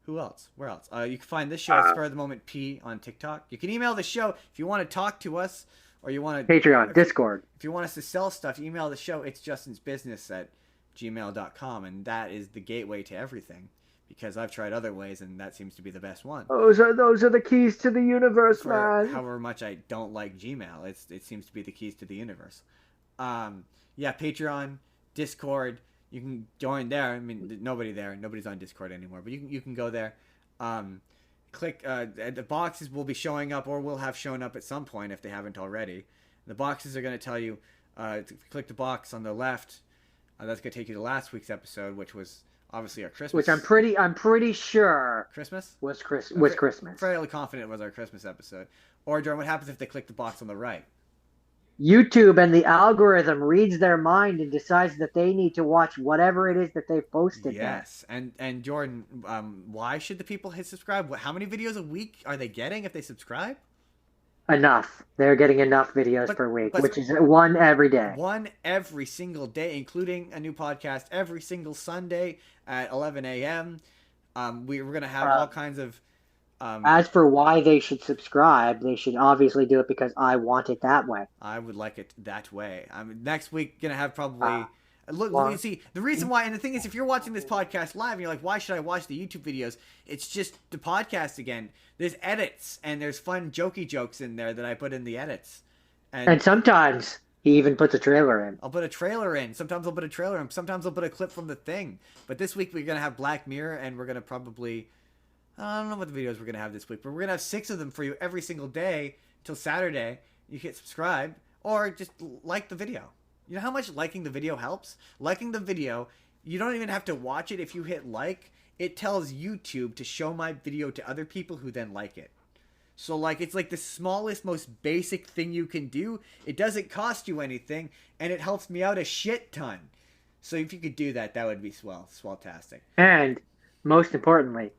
S1: who else? Where else? You can find this show at Spur of the Moment P on TikTok. You can email the show if you want to talk to us or you want to
S2: Patreon, Discord.
S1: if you want us to sell stuff. Email the show. It's Justin's Business at gmail.com, and that is the gateway to everything. Because I've tried other ways, and that seems to be the best one.
S2: Those are the keys to the universe,
S1: For
S2: man.
S1: however much I don't like Gmail, it seems to be the keys to the universe. Yeah, Patreon, Discord. You can join there. I mean, nobody's on Discord anymore, but you can go there. Click the boxes will be showing up, or will have shown up at some point if they haven't already. The boxes are going to tell you to click the box on the left. That's going to take you to last week's episode, which was obviously our Christmas.
S2: Which I'm pretty sure
S1: Christmas
S2: was Christmas.
S1: Fairly confident it was our Christmas episode. Or Jordan, what happens if they click the box on the right?
S2: YouTube and the algorithm reads their mind and decides that they need to watch whatever it is that they've posted.
S1: Yes, and Jordan, why should the people hit subscribe? How many videos a week are they getting if they subscribe?
S2: Enough. They're getting enough videos per week, which is one every day.
S1: One every single day, including a new podcast every single Sunday at 11 a.m. We're going to have all kinds of...
S2: as for why they should subscribe, they should obviously do it because I want it that way.
S1: I would like it that way. Next week, going to have probably... Look, you see, the reason why, and the thing is, if you're watching this podcast live and you're like, why should I watch the YouTube videos? It's just the podcast again. There's edits, and there's fun jokey jokes in there that I put in the edits.
S2: And sometimes he even puts a trailer in.
S1: I'll put a trailer in. Sometimes I'll put a trailer in. Sometimes I'll put a clip from the thing. But this week we're going to have Black Mirror, and we're going to probably... I don't know what the videos we're going to have this week, but we're going to have 6 of them for you every single day till Saturday. You hit subscribe, or just like the video. You know how much liking the video helps? Liking the video, you don't even have to watch it. If you hit like, it tells YouTube to show my video to other people who then like it. So, like, it's like the smallest, most basic thing you can do. It doesn't cost you anything, and it helps me out a shit ton. So if you could do that, that would be swell-tastic.
S2: And, most importantly,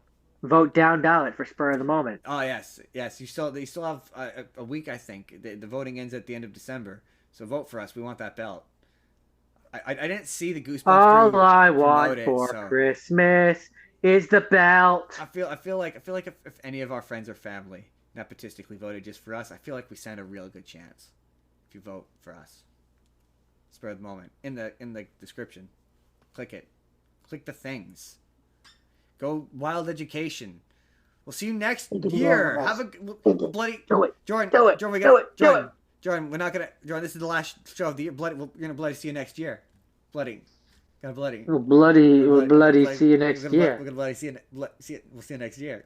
S2: vote down ballot for Spur of the Moment.
S1: Oh, yes. You still have a week, I think. The voting ends at the end of December. So vote for us. We want that belt. I didn't see the Goosebumps.
S2: All I want for Christmas is the belt.
S1: I feel like if any of our friends or family nepotistically voted just for us, I feel like we stand a real good chance if you vote for us. Spur of the Moment in the description. Click it. Click the things. Go Wild Education. We'll see you next year. Have a bloody Jordan. Jordan, we're not gonna. Jordan, this is the last show of the year. We're gonna bloody see you next year. Bloody.
S2: We'll bloody see you next year.
S1: We're gonna bloody see you. We'll see you next year.